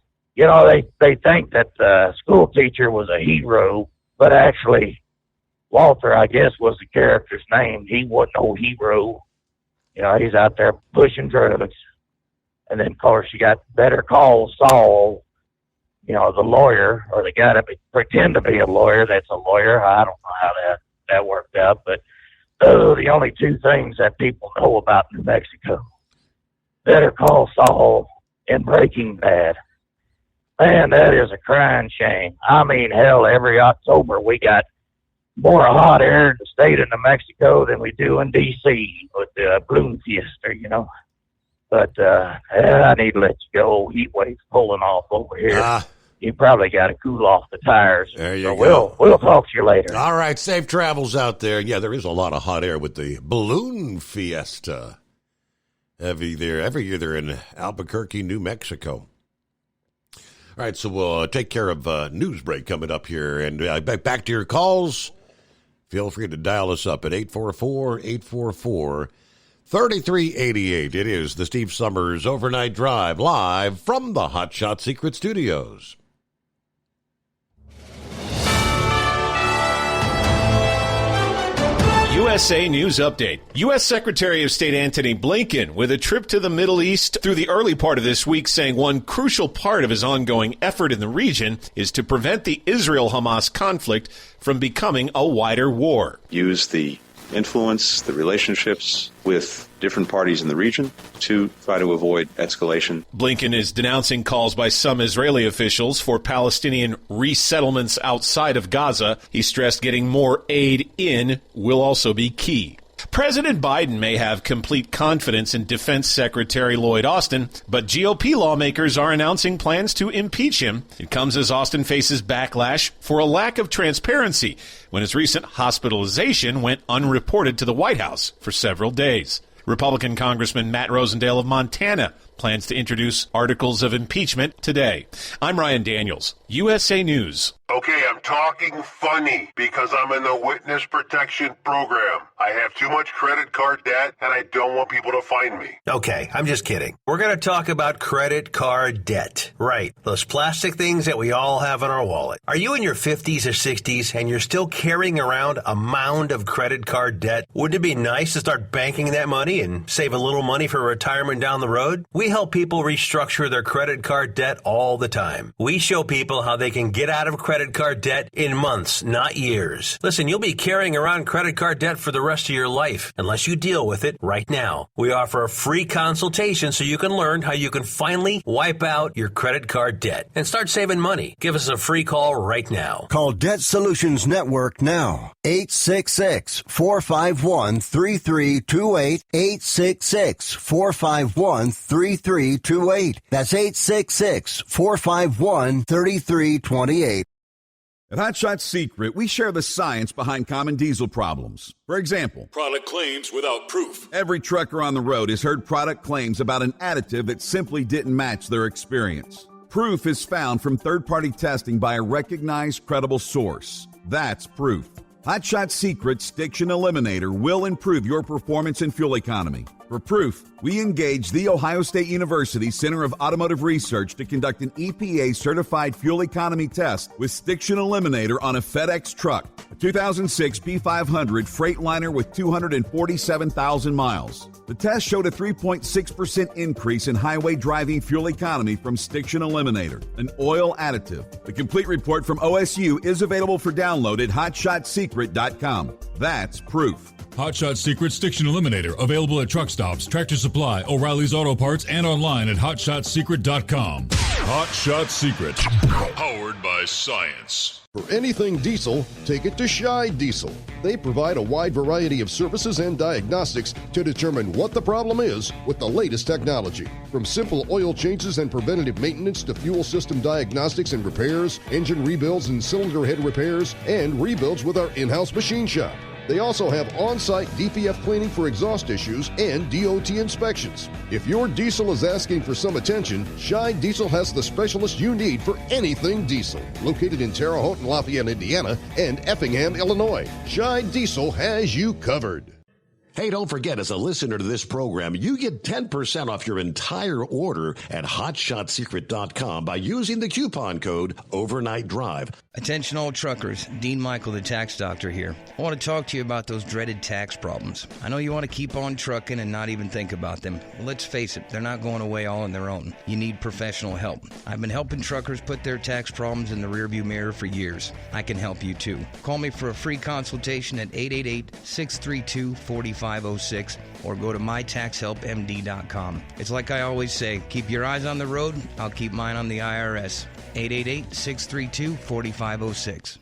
think that the school teacher was a hero, but actually Walter, I guess, was the character's name. He wasn't no hero. He's out there pushing drugs. And then, of course, you got Better Call Saul, the lawyer, or the guy that pretend to be a lawyer that's a lawyer. I don't know how that worked out, but those are the only two things that people know about New Mexico. Better Call Saul and Breaking Bad. Man, that is a crying shame. Hell, every October we got more hot air in the state of New Mexico than we do in D.C. with the Bloom Fiesta, But I need to let you go. Heat wave's pulling off over here. You probably got to cool off the tires. There you go. We'll talk to you later. All right, safe travels out there. Yeah, there is a lot of hot air with the Balloon Fiesta. Every year they're in Albuquerque, New Mexico. All right, so we'll take care of news break coming up here. And back to your calls. Feel free to dial us up at 844-844-3388. It is the Steve Summers Overnight Drive, live from the Hot Shot Secret Studios. USA News Update. U.S. Secretary of State Antony Blinken, with a trip to the Middle East through the early part of this week, saying one crucial part of his ongoing effort in the region is to prevent the Israel-Hamas conflict from becoming a wider war. Use the influence, the relationships with different parties in the region to try to avoid escalation. Blinken is denouncing calls by some Israeli officials for Palestinian resettlements outside of Gaza. He stressed getting more aid in will also be key. President Biden may have complete confidence in Defense Secretary Lloyd Austin, but GOP lawmakers are announcing plans to impeach him. It comes as Austin faces backlash for a lack of transparency when his recent hospitalization went unreported to the White House for several days. Republican Congressman Matt Rosendale of Montana plans to introduce articles of impeachment today. I'm Ryan Daniels, USA News. Okay, I'm talking funny because I'm in the witness protection program. I have too much credit card debt and I don't want people to find me. Okay, I'm just kidding. We're going to talk about credit card debt. Right, those plastic things that we all have in our wallet. Are you in your 50s or 60s and you're still carrying around a mound of credit card debt? Wouldn't it be nice to start banking that money and save a little money for retirement down the road? We help people restructure their credit card debt all the time. We show people how they can get out of credit card debt in months, not years. Listen, you'll be carrying around credit card debt for the rest of your life unless you deal with it right now. We offer a free consultation so you can learn how you can finally wipe out your credit card debt and start saving money. Give us a free call right now. Call Debt Solutions Network now. 866-451-3328. 866-451-3328. That's 866-451-3328. At Hot Shot Secret, we share the science behind common diesel problems. For example, product claims without proof. Every trucker on the road has heard product claims about an additive that simply didn't match their experience. Proof is found from third-party testing by a recognized, credible source. That's proof. Hot Shot Secret's Stiction Eliminator will improve your performance and fuel economy. For proof, we engaged the Ohio State University Center of Automotive Research to conduct an EPA-certified fuel economy test with Stiction Eliminator on a FedEx truck, a 2006 B500 Freightliner with 247,000 miles. The test showed a 3.6% increase in highway driving fuel economy from Stiction Eliminator, an oil additive. The complete report from OSU is available for download at hotshotsecret.com. That's proof. Hot Shot Secret Stiction Eliminator, available at truck stops, Tractor Supply, O'Reilly's Auto Parts, and online at hotshotsecret.com. Hot Shot Secret, powered by science. For anything diesel, take it to Scheid Diesel. They provide a wide variety of services and diagnostics to determine what the problem is with the latest technology. From simple oil changes and preventative maintenance to fuel system diagnostics and repairs, engine rebuilds and cylinder head repairs, and rebuilds with our in-house machine shop. They also have on-site DPF cleaning for exhaust issues and DOT inspections. If your diesel is asking for some attention, Scheid Diesel has the specialist you need for anything diesel. Located in Terre Haute and Lafayette, Indiana, and Effingham, Illinois, Scheid Diesel has you covered. Hey, don't forget, as a listener to this program, you get 10% off your entire order at hotshotsecret.com by using the coupon code Overnight Drive. Attention all truckers, Dean Michael, the tax doctor here. I want to talk to you about those dreaded tax problems. I know you want to keep on trucking and not even think about them. Well, let's face it, they're not going away all on their own. You need professional help. I've been helping truckers put their tax problems in the rearview mirror for years. I can help you too. Call me for a free consultation at 888-632-4506 or go to mytaxhelpmd.com. It's like I always say, keep your eyes on the road, I'll keep mine on the IRS. 888-632-4506.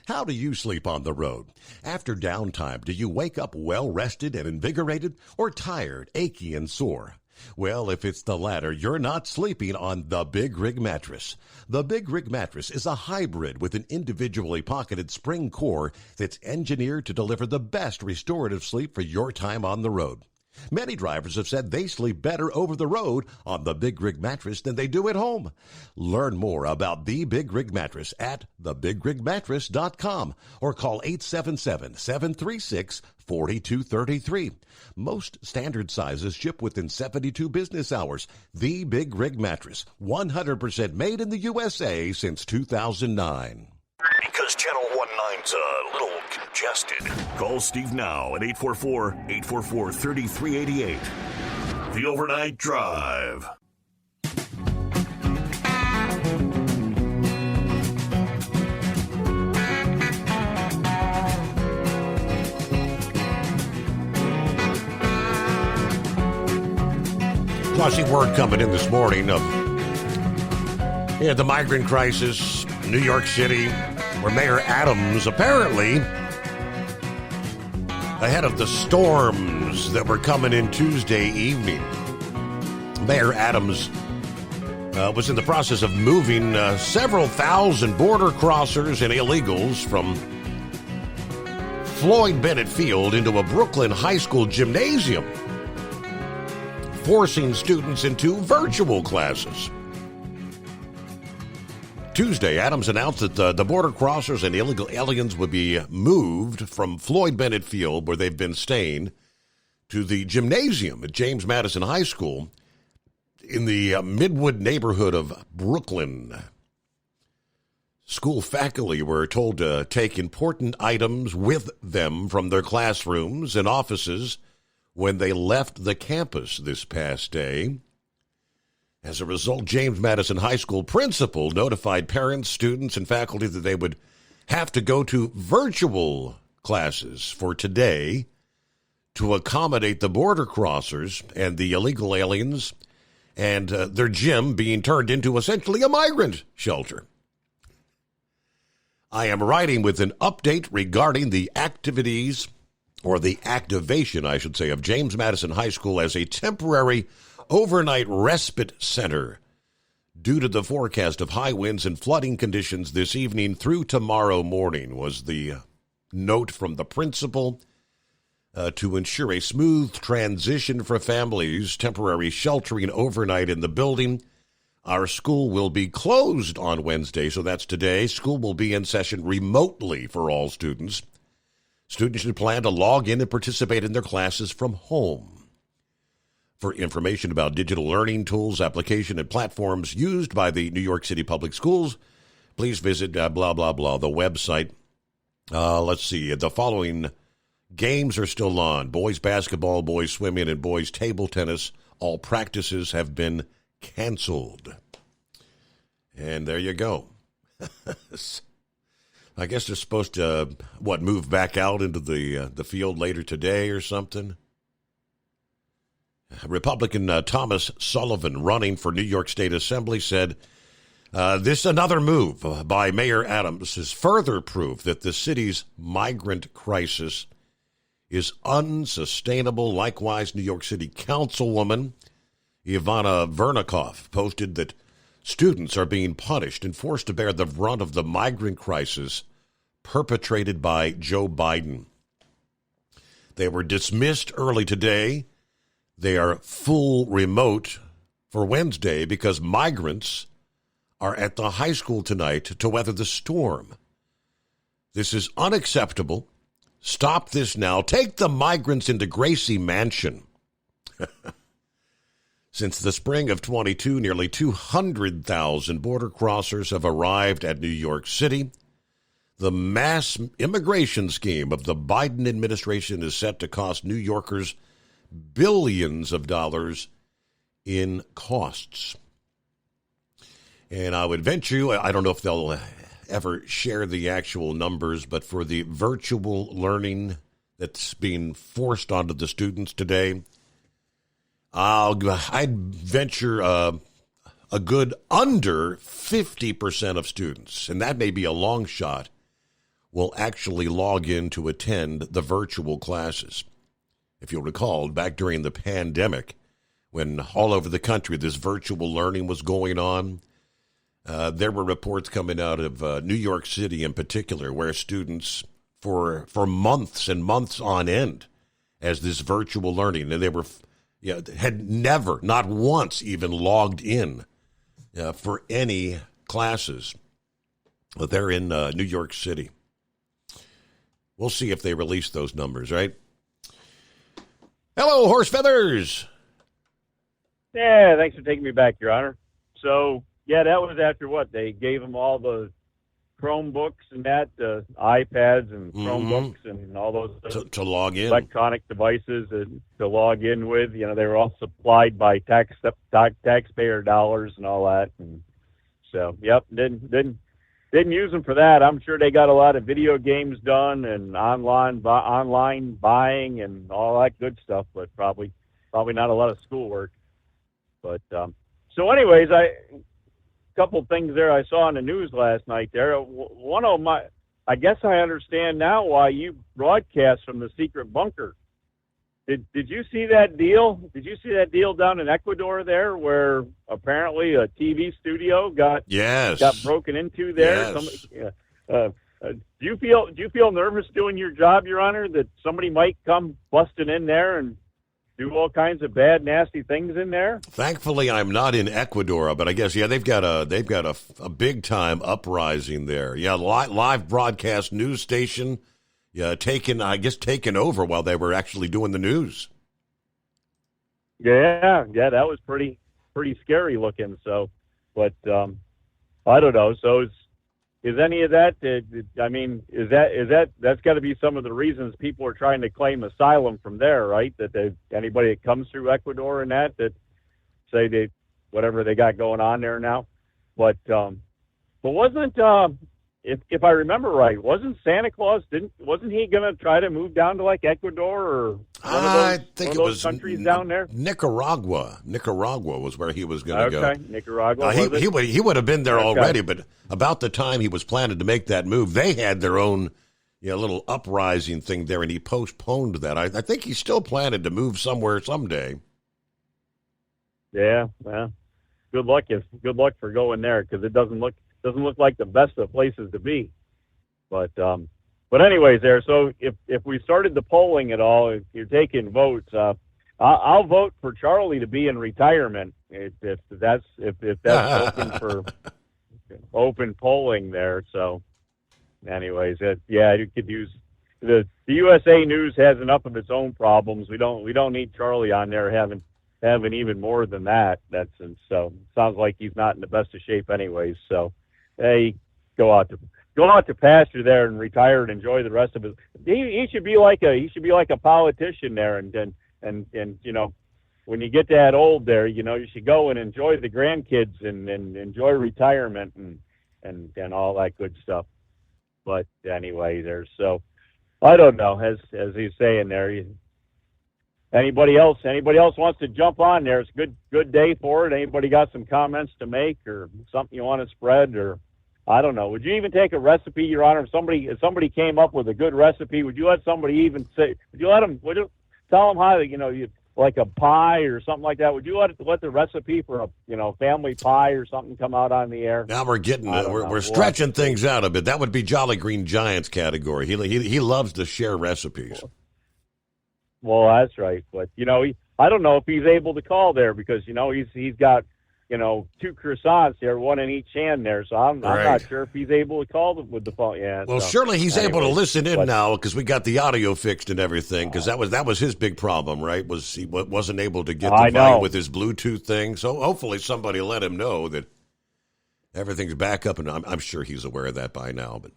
How do you sleep on the road? After downtime, do you wake up well-rested and invigorated or tired, achy, and sore? Well, if it's the latter, you're not sleeping on the Big Rig Mattress. The Big Rig Mattress is a hybrid with an individually pocketed spring core that's engineered to deliver the best restorative sleep for your time on the road. Many drivers have said they sleep better over the road on the Big Rig Mattress than they do at home. Learn more about the Big Rig Mattress at thebigrigmattress.com or call 877-736-4233. Most standard sizes ship within 72 business hours. The Big Rig Mattress, 100% made in the USA since 2009. Because Channel 19's a little congested. Call Steve now at 844-844-3388. The Overnight Drive. Glossy word coming in this morning of the migrant crisis in New York City, where Mayor Adams apparently ahead of the storms that were coming in Tuesday evening. Mayor Adams was in the process of moving several thousand border crossers and illegals from Floyd Bennett Field into a Brooklyn high school gymnasium, forcing students into virtual classes. Tuesday, Adams announced that the border crossers and illegal aliens would be moved from Floyd Bennett Field, where they've been staying, to the gymnasium at James Madison High School in the Midwood neighborhood of Brooklyn. School faculty were told to take important items with them from their classrooms and offices when they left the campus this past day. As a result, James Madison High School principal notified parents, students, and faculty that they would have to go to virtual classes for today to accommodate the border crossers and the illegal aliens, and their gym being turned into essentially a migrant shelter. I am writing with an update regarding the activities, or the activation, I should say, of James Madison High School as a temporary overnight respite center due to the forecast of high winds and flooding conditions this evening through tomorrow morning, was the note from the principal. To ensure a smooth transition for families temporary sheltering overnight in the building, our school will be closed on Wednesday, so that's today. School will be in session remotely for all students. Students should plan to log in and participate in their classes from home. For information about digital learning tools, application, and platforms used by the New York City Public Schools, please visit the website. Let's see, the following games are still on. Boys basketball, boys swimming, and boys table tennis. All practices have been canceled. And there you go. I guess they're supposed to, move back out into the field later today or something? Republican Thomas Sullivan, running for New York State Assembly, said, this another move by Mayor Adams is further proof that the city's migrant crisis is unsustainable. Likewise, New York City Councilwoman Ivana Vernikoff posted that students are being punished and forced to bear the brunt of the migrant crisis perpetrated by Joe Biden. They were dismissed early today. They are full remote for Wednesday because migrants are at the high school tonight to weather the storm. This is unacceptable. Stop this now. Take the migrants into Gracie Mansion. Since the spring of 22, nearly 200,000 border crossers have arrived at New York City. The mass immigration scheme of the Biden administration is set to cost New Yorkers billions of dollars in costs. And I would venture you, I don't know if they'll ever share the actual numbers, but for the virtual learning that's being forced onto the students today, I'd venture a good under 50% of students, and that may be a long shot, will actually log in to attend the virtual classes. If you'll recall, back during the pandemic, when all over the country this virtual learning was going on, there were reports coming out of New York City in particular, where students for months and months on end, as this virtual learning, and they were had never, not once, even logged in for any classes. They're in New York City. We'll see if they release those numbers, right? Hello, Horse Feathers. Yeah, thanks for taking me back, Your Honor. So, yeah, that was after what? They gave them all the Chromebooks and that, iPads and Chromebooks and all those to log in, electronic devices to log in with. You know, they were all supplied by taxpayer dollars and all that. And so, yep, didn't use them for that. I'm sure they got a lot of video games done and online buying and all that good stuff, but probably not a lot of schoolwork. But so, anyways, couple things there I saw on the news last night there. One of them I guess I understand now why you broadcast from the secret bunker. Did you see that deal? Did you see that deal down in Ecuador there, where apparently a TV studio got broken into there? Yes. Do you feel nervous doing your job, Your Honor, that somebody might come busting in there and do all kinds of bad, nasty things in there? Thankfully, I'm not in Ecuador, but I guess they've got a big time uprising there. Yeah, live broadcast news station. Yeah, taken over while they were actually doing the news. Yeah, that was pretty scary looking. So, but I don't know. So, is any of that? I mean, is that's got to be some of the reasons people are trying to claim asylum from there, right? That anybody that comes through Ecuador and that say they whatever they got going on there now, but wasn't if I remember right, wasn't Santa Claus wasn't he going to try to move down to like Ecuador or one of those countries down there? Nicaragua was where he was going to go. Okay, Nicaragua. He would have been there already, but about the time he was planning to make that move, they had their own little uprising thing there, and he postponed that. I think he's still planning to move somewhere someday. Yeah, well, good luck for going there, because it doesn't look like the best of places to be. But anyways, there. So if we started the polling at all, if you're taking votes, I'll vote for Charlie to be in retirement if that's open for open polling there. So anyways, you could use the USA News has enough of its own problems. We don't need Charlie on there having even more than that. So sounds like he's not in the best of shape anyways. So. Hey, go out to pasture there and retire and enjoy the rest of his. He should be like a politician there, and when you get that old there, you should go and enjoy the grandkids and enjoy retirement and all that good stuff. But anyway, so I don't know, as he's saying there. Anybody else wants to jump on there? It's a good day for it. Anybody got some comments to make or something you want to spread, or I don't know. Would you even take a recipe, Your Honor? If somebody came up with a good recipe, would you let somebody even say? Would you tell them how you like a pie or something like that? Would you let the recipe for a family pie or something come out on the air? Now we're stretching things out a bit. That would be Jolly Green Giant's category. He loves to share recipes. Well, that's right, but I don't know if he's able to call there because he's got 2 croissants there, one in each hand there. So I'm not sure if he's able to call with the phone. Yeah. Well, surely he's able to listen in now because we got the audio fixed and everything. Because that was his big problem, right? Was he wasn't able to get the volume with his Bluetooth thing. So hopefully somebody let him know that everything's back up, and I'm sure he's aware of that by now. But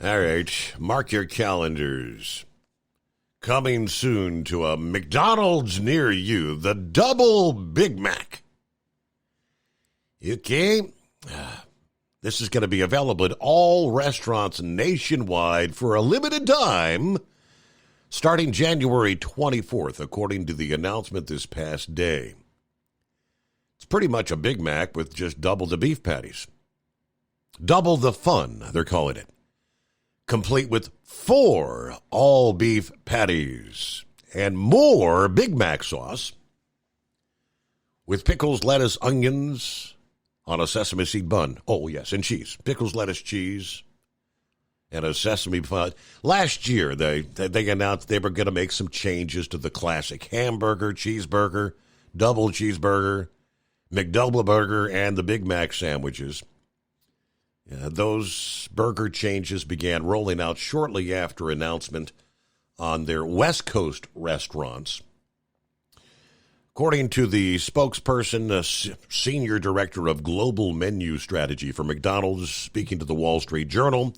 all right, mark your calendars. Coming soon to a McDonald's near you, the Double Big Mac. Okay, this is going to be available at all restaurants nationwide for a limited time, starting January 24th, according to the announcement this past day. It's pretty much a Big Mac with just double the beef patties. Double the fun, they're calling it. Complete with 4 all-beef patties and more Big Mac sauce with pickles, lettuce, onions on a sesame seed bun. Oh, yes, and cheese. Pickles, lettuce, cheese, and a sesame bun. Last year, they announced they were going to make some changes to the classic hamburger, cheeseburger, double cheeseburger, McDouble burger, and the Big Mac sandwiches. Those burger changes began rolling out shortly after announcement on their West Coast restaurants. According to the spokesperson, senior director of global menu strategy for McDonald's, speaking to the Wall Street Journal,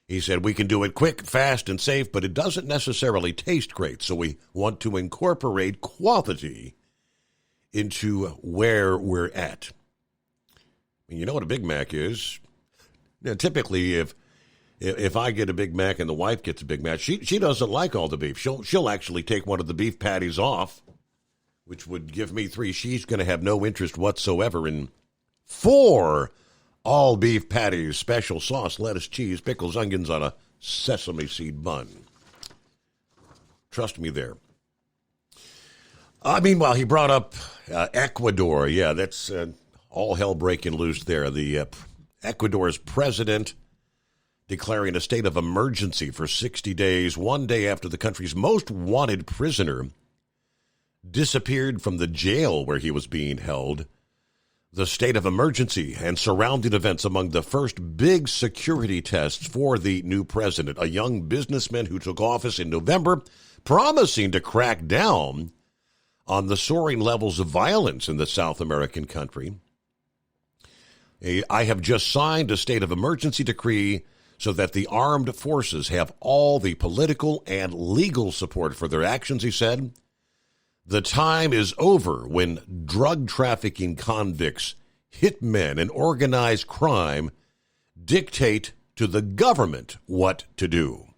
he said, "We can do it quick, fast, and safe, but it doesn't necessarily taste great, so we want to incorporate quality into where we're at." You know what a Big Mac is? Now, typically, if I get a Big Mac and the wife gets a Big Mac, she doesn't like all the beef. She'll actually take one of the beef patties off, which would give me 3. She's going to have no interest whatsoever in 4 All beef patties, special sauce, lettuce, cheese, pickles, onions on a sesame seed bun. Trust me there. Meanwhile, he brought up Ecuador. Yeah, that's all hell breaking loose there. The Ecuador's president declaring a state of emergency for 60 days, one day after the country's most wanted prisoner disappeared from the jail where he was being held. The state of emergency and surrounding events among the first big security tests for the new president, a young businessman who took office in November, promising to crack down on the soaring levels of violence in the South American country. I have just signed a state of emergency decree so that the armed forces have all the political and legal support for their actions, he said. The time is over when drug trafficking convicts, hitmen, and organized crime dictate to the government what to do.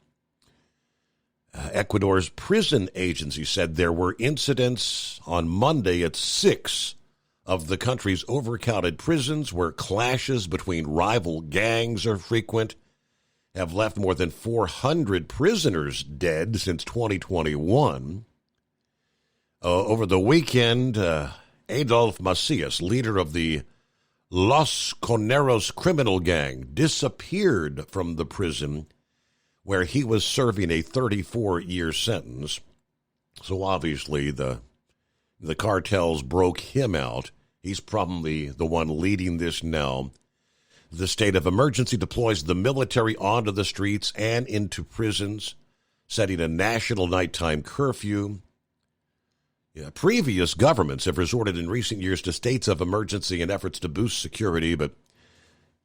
Ecuador's prison agency said there were incidents on Monday at 6 of the country's overcrowded prisons where clashes between rival gangs are frequent, have left more than 400 prisoners dead since 2021. Over the weekend, Adolf Macias, leader of the Los Coneros criminal gang, disappeared from the prison where he was serving a 34-year sentence. So obviously the cartels broke him out. He's probably the one leading this now. The state of emergency deploys the military onto the streets and into prisons, setting a national nighttime curfew. Previous governments have resorted in recent years to states of emergency in efforts to boost security, but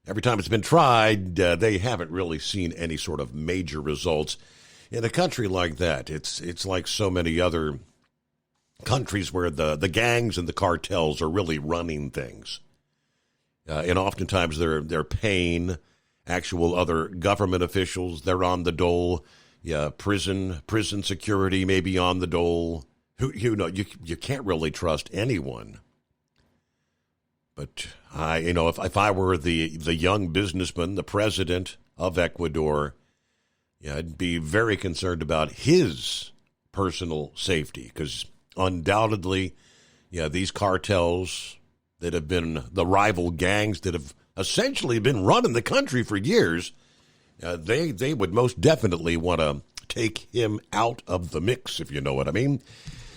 every time it's been tried, they haven't really seen any sort of major results. In a country like that, it's like so many other countries where the gangs and the cartels are really running things. And oftentimes they're paying actual other government officials. They're on the dole. Yeah, prison security may be on the dole. You can't really trust anyone. But if I were the young businessman, the president of Ecuador, I'd be very concerned about his personal safety, because undoubtedly, these cartels that have been the rival gangs that have essentially been running the country for years, they would most definitely want to take him out of the mix, if you know what I mean.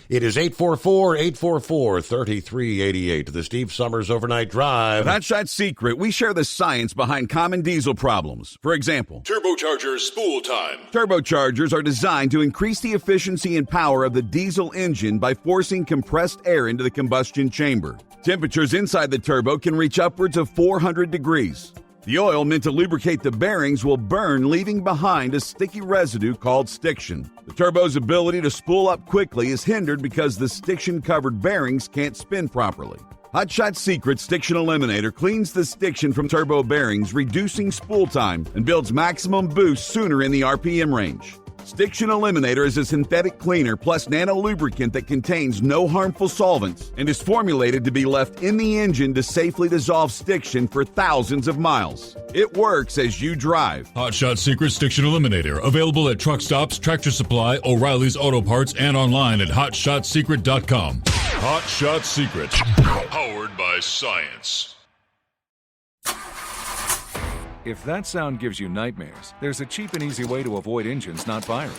It is 844-844-3388, the Steve Summers Overnight Drive. At Hot Shot Secret, we share the science behind common diesel problems. For example, turbocharger spool time. Turbochargers are designed to increase the efficiency and power of the diesel engine by forcing compressed air into the combustion chamber. Temperatures inside the turbo can reach upwards of 400 degrees. The oil meant to lubricate the bearings will burn, leaving behind a sticky residue called stiction. The turbo's ability to spool up quickly is hindered because the stiction-covered bearings can't spin properly. Hot Shot Secret Stiction Eliminator cleans the stiction from turbo bearings, reducing spool time, and builds maximum boost sooner in the RPM range. Stiction Eliminator is a synthetic cleaner plus nano-lubricant that contains no harmful solvents and is formulated to be left in the engine to safely dissolve stiction for thousands of miles. It works as you drive. Hot Shot Secret Stiction Eliminator, available at truck stops, Tractor Supply, O'Reilly's Auto Parts, and online at hotshotsecret.com. Hot Shot Secret, powered by science. If that sound gives you nightmares, there's a cheap and easy way to avoid engines not firing.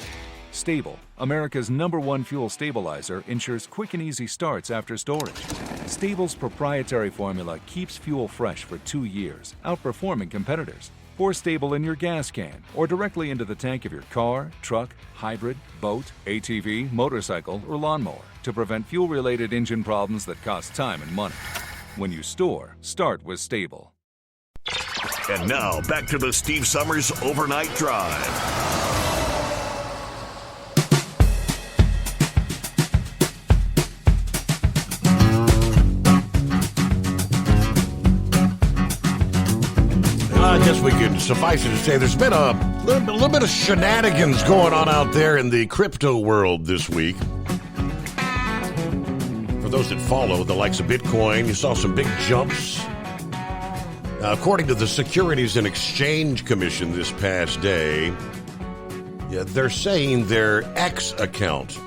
Stable, America's #1 fuel stabilizer, ensures quick and easy starts after storage. Stable's proprietary formula keeps fuel fresh for 2 years, outperforming competitors. Pour Stable in your gas can or directly into the tank of your car, truck, hybrid, boat, ATV, motorcycle, or lawnmower to prevent fuel-related engine problems that cost time and money. When you store, start with Stable. And now, back to the Steve Summers Overnight Drive. I guess we could suffice it to say there's been a little bit of shenanigans going on out there in the crypto world this week. For those that follow the likes of Bitcoin, you saw some big jumps Now, according to the Securities and Exchange Commission this past day, they're saying their X account,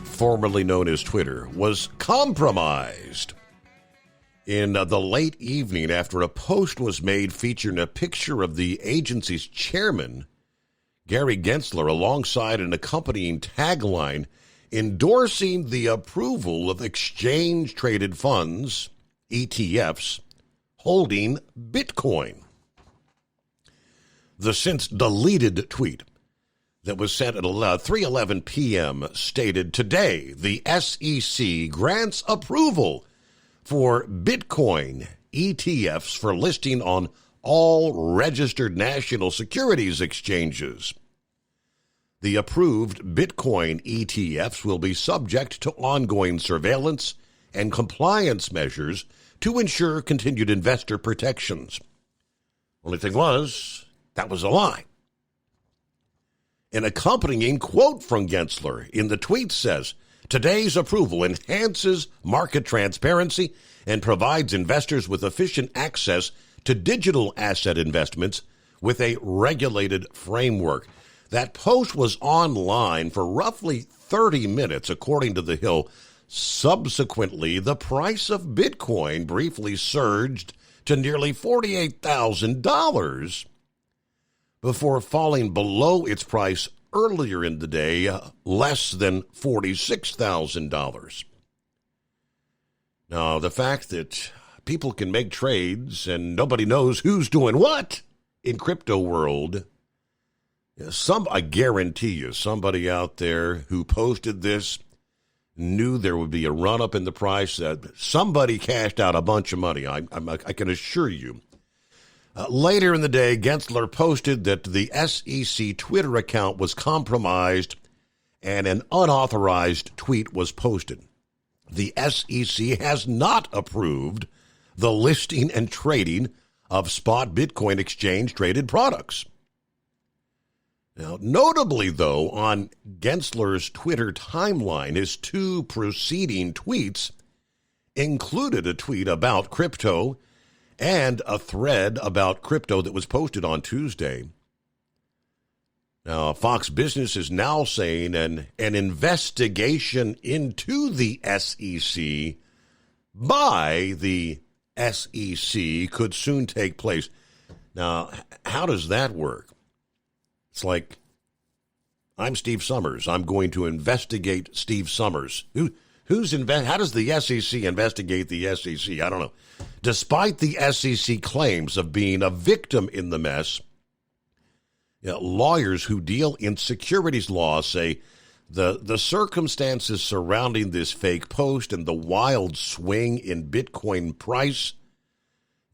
formerly known as Twitter, was compromised in the late evening after a post was made featuring a picture of the agency's chairman, Gary Gensler, alongside an accompanying tagline endorsing the approval of exchange-traded funds, ETFs, holding Bitcoin. The since-deleted tweet that was sent at 3:11 p.m. stated, "Today, the SEC grants approval for Bitcoin ETFs for listing on all registered national securities exchanges. The approved Bitcoin ETFs will be subject to ongoing surveillance and compliance measures to ensure continued investor protections." Only thing was, that was a lie. An accompanying quote from Gensler in the tweet says, "Today's approval enhances market transparency and provides investors with efficient access to digital asset investments with a regulated framework." That post was online for roughly 30 minutes, according to The Hill. Subsequently, the price of Bitcoin briefly surged to nearly $48,000 before falling below its price earlier in the day, less than $46,000. Now, the fact that people can make trades and nobody knows who's doing what in crypto world, I guarantee you somebody out there who posted this knew there would be a run-up in the price. Somebody cashed out a bunch of money, I can assure you. Later in the day, Gensler posted that the SEC Twitter account was compromised and an unauthorized tweet was posted. The SEC has not approved the listing and trading of spot Bitcoin exchange-traded products. Now, notably, though, on Gensler's Twitter timeline, his two preceding tweets included a tweet about crypto and a thread about crypto that was posted on Tuesday. Now, Fox Business is now saying an investigation into the SEC by the SEC could soon take place. Now, how does that work? It's like, I'm Steve Summers. I'm going to investigate Steve Summers. How does the SEC investigate the SEC? I don't know. Despite the SEC claims of being a victim in the mess, lawyers who deal in securities law say the circumstances surrounding this fake post and the wild swing in Bitcoin price,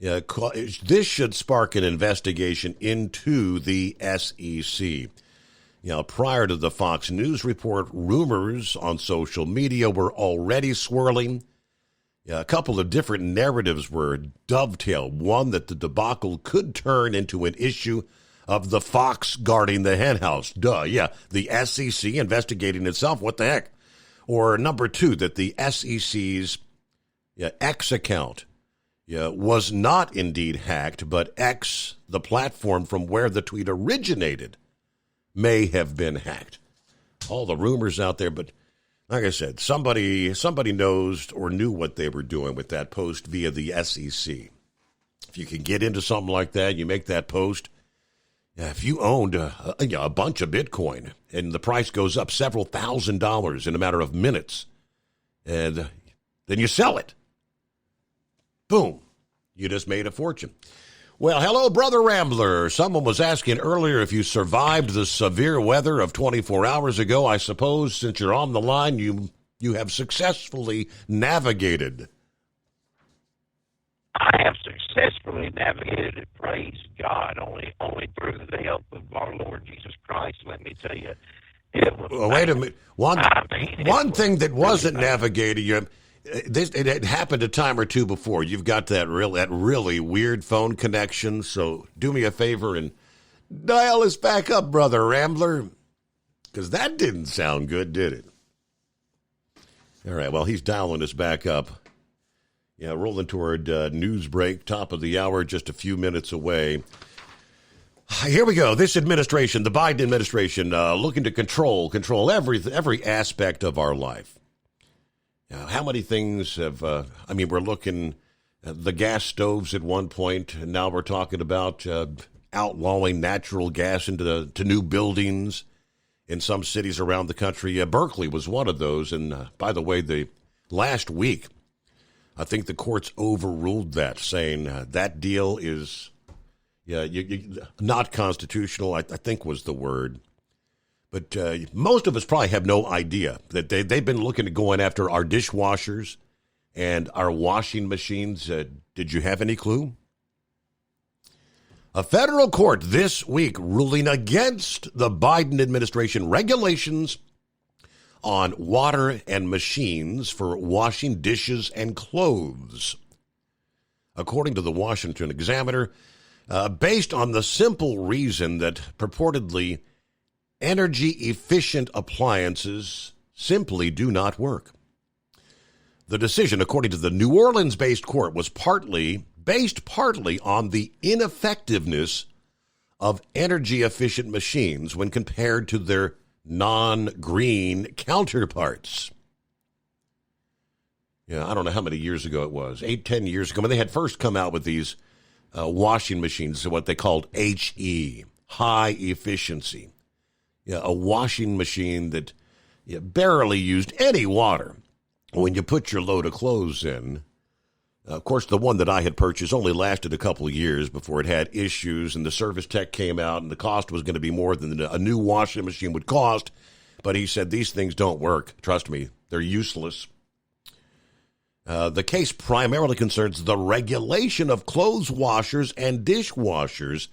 this should spark an investigation into the SEC. Prior to the Fox News report, rumors on social media were already swirling. A couple of different narratives were dovetailed. One, that the debacle could turn into an issue of the fox guarding the henhouse. The SEC investigating itself. What the heck? Or number two, that the SEC's X account was not indeed hacked, but X, the platform from where the tweet originated, may have been hacked. All the rumors out there, but like I said, somebody knows or knew what they were doing with that post via the SEC. If you can get into something like that, you make that post. If you owned a bunch of Bitcoin and the price goes up several $1,000s in a matter of minutes, and then you sell it, boom, you just made a fortune. Well, hello, Brother Rambler. Someone was asking earlier if you survived the severe weather of 24 hours ago. I suppose since you're on the line, you have successfully navigated. I have successfully navigated it, praise God, only through the help of our Lord Jesus Christ. Let me tell you, it was wait a minute. One thing that wasn't navigated, it had happened a time or two before. You've got that really weird phone connection, so do me a favor and dial us back up, Brother Rambler, because that didn't sound good, did it? All right, well, he's dialing us back up. Yeah, rolling toward news break, top of the hour, just a few minutes away. Here we go. This administration, the Biden administration, looking to control every aspect of our life. How many things have, we're looking at the gas stoves at one point, and now we're talking about outlawing natural gas into new buildings in some cities around the country. Berkeley was one of those, and by the way, the last week, I think the courts overruled that, saying that deal is not constitutional, I think was the word. But most of us probably have no idea that they've been looking at going after our dishwashers and our washing machines. Did you have any clue? A federal court this week ruling against the Biden administration regulations on water and machines for washing dishes and clothes. According to the Washington Examiner, based on the simple reason that purportedly energy-efficient appliances simply do not work. The decision, according to the New Orleans-based court, was based partly on the ineffectiveness of energy-efficient machines when compared to their non-green counterparts. I don't know how many years ago it was, 8-10 years ago, when they had first come out with these washing machines, what they called HE, high efficiency. A washing machine that barely used any water when you put your load of clothes in. Of course, the one that I had purchased only lasted a couple of years before it had issues, and the service tech came out, and the cost was going to be more than a new washing machine would cost. But he said, these things don't work. Trust me, they're useless. The case primarily concerns the regulation of clothes washers and dishwashers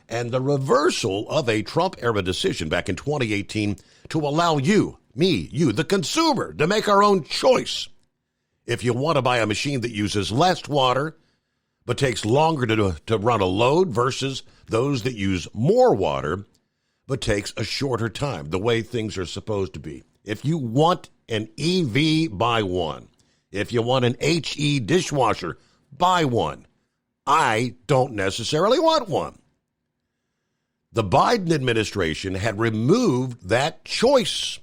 and the reversal of a Trump-era decision back in 2018 to allow you, the consumer, to make our own choice. If you want to buy a machine that uses less water but takes longer to run a load versus those that use more water but takes a shorter time, the way things are supposed to be. If you want an EV, buy one. If you want an HE dishwasher, buy one. I don't necessarily want one. The Biden administration had removed that choice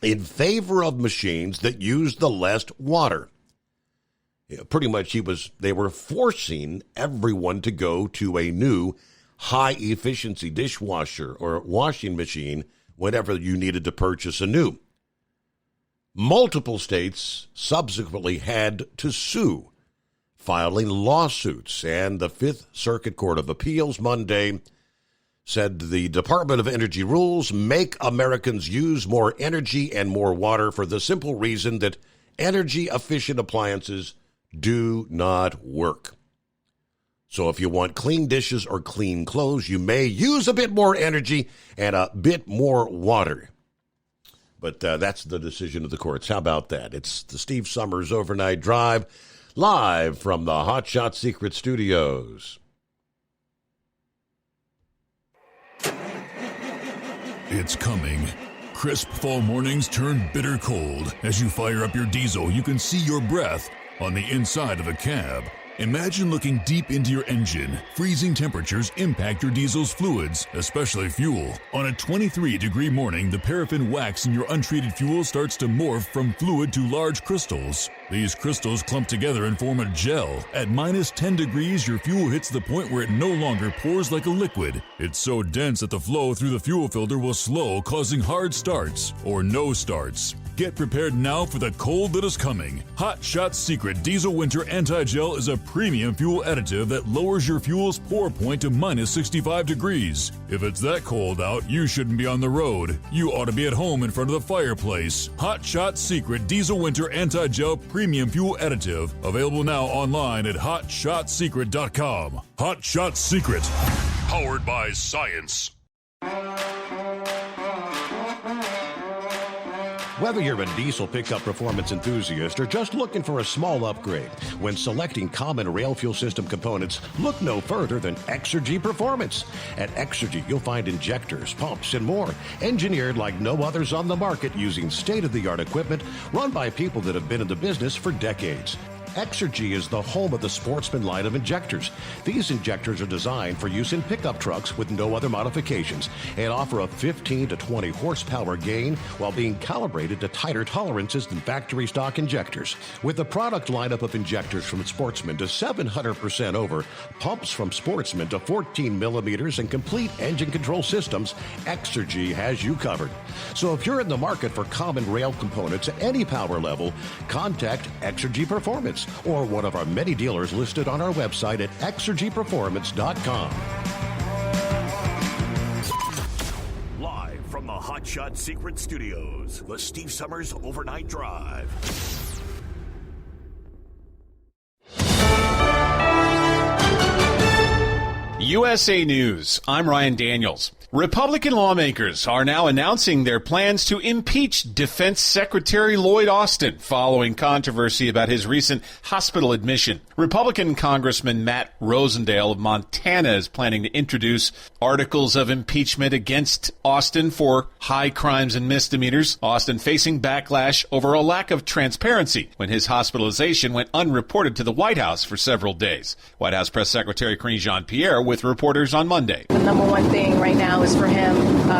in favor of machines that used the less water. Pretty much they were forcing everyone to go to a new high-efficiency dishwasher or washing machine whenever you needed to purchase a new. Multiple states subsequently had to sue, filing lawsuits, and the Fifth Circuit Court of Appeals Monday said the Department of Energy rules make Americans use more energy and more water for the simple reason that energy-efficient appliances do not work. So if you want clean dishes or clean clothes, you may use a bit more energy and a bit more water. But that's the decision of the courts. How about that? It's the Steve Summers Overnight Drive, live from the Hot Shot Secret Studios. It's coming. Crisp fall mornings turn bitter cold. As you fire up your diesel, you can see your breath on the inside of a cab. Imagine looking deep into your engine. Freezing temperatures impact your diesel's fluids, especially fuel. On a 23-degree morning, the paraffin wax in your untreated fuel starts to morph from fluid to large crystals. These crystals clump together and form a gel. At minus 10 degrees, your fuel hits the point where it no longer pours like a liquid. It's so dense that the flow through the fuel filter will slow, causing hard starts or no starts. Get prepared now for the cold that is coming. Hot Shot Secret Diesel Winter Anti-Gel is a premium fuel additive that lowers your fuel's pour point to minus 65 degrees. If it's that cold out, you shouldn't be on the road. You ought to be at home in front of the fireplace. Hot Shot Secret Diesel Winter Anti-Gel Premium Fuel Additive. Available now online at HotShotSecret.com. Hot Shot Secret. Powered by science. Whether you're a diesel pickup performance enthusiast or just looking for a small upgrade, when selecting common rail fuel system components, look no further than Exergy Performance. At Exergy, you'll find injectors, pumps, and more, engineered like no others on the market using state-of-the-art equipment run by people that have been in the business for decades. Exergy is the home of the Sportsman line of injectors. These injectors are designed for use in pickup trucks with no other modifications and offer a 15 to 20 horsepower gain while being calibrated to tighter tolerances than factory stock injectors. With the product lineup of injectors from Sportsman to 700% over, pumps from Sportsman to 14 millimeters, and complete engine control systems, Exergy has you covered. So if you're in the market for common rail components at any power level, contact Exergy Performance or one of our many dealers listed on our website at exergyperformance.com. Live from the Hot Shot Secret Studios, the Steve Summers Overnight Drive. USA News. I'm Ryan Daniels. Republican lawmakers are now announcing their plans to impeach Defense Secretary Lloyd Austin following controversy about his recent hospital admission. Republican Congressman Matt Rosendale of Montana is planning to introduce articles of impeachment against Austin for high crimes and misdemeanors. Austin facing backlash over a lack of transparency when his hospitalization went unreported to the White House for several days. White House Press Secretary Karine Jean-Pierre with reporters on Monday. The number one thing right now is for him.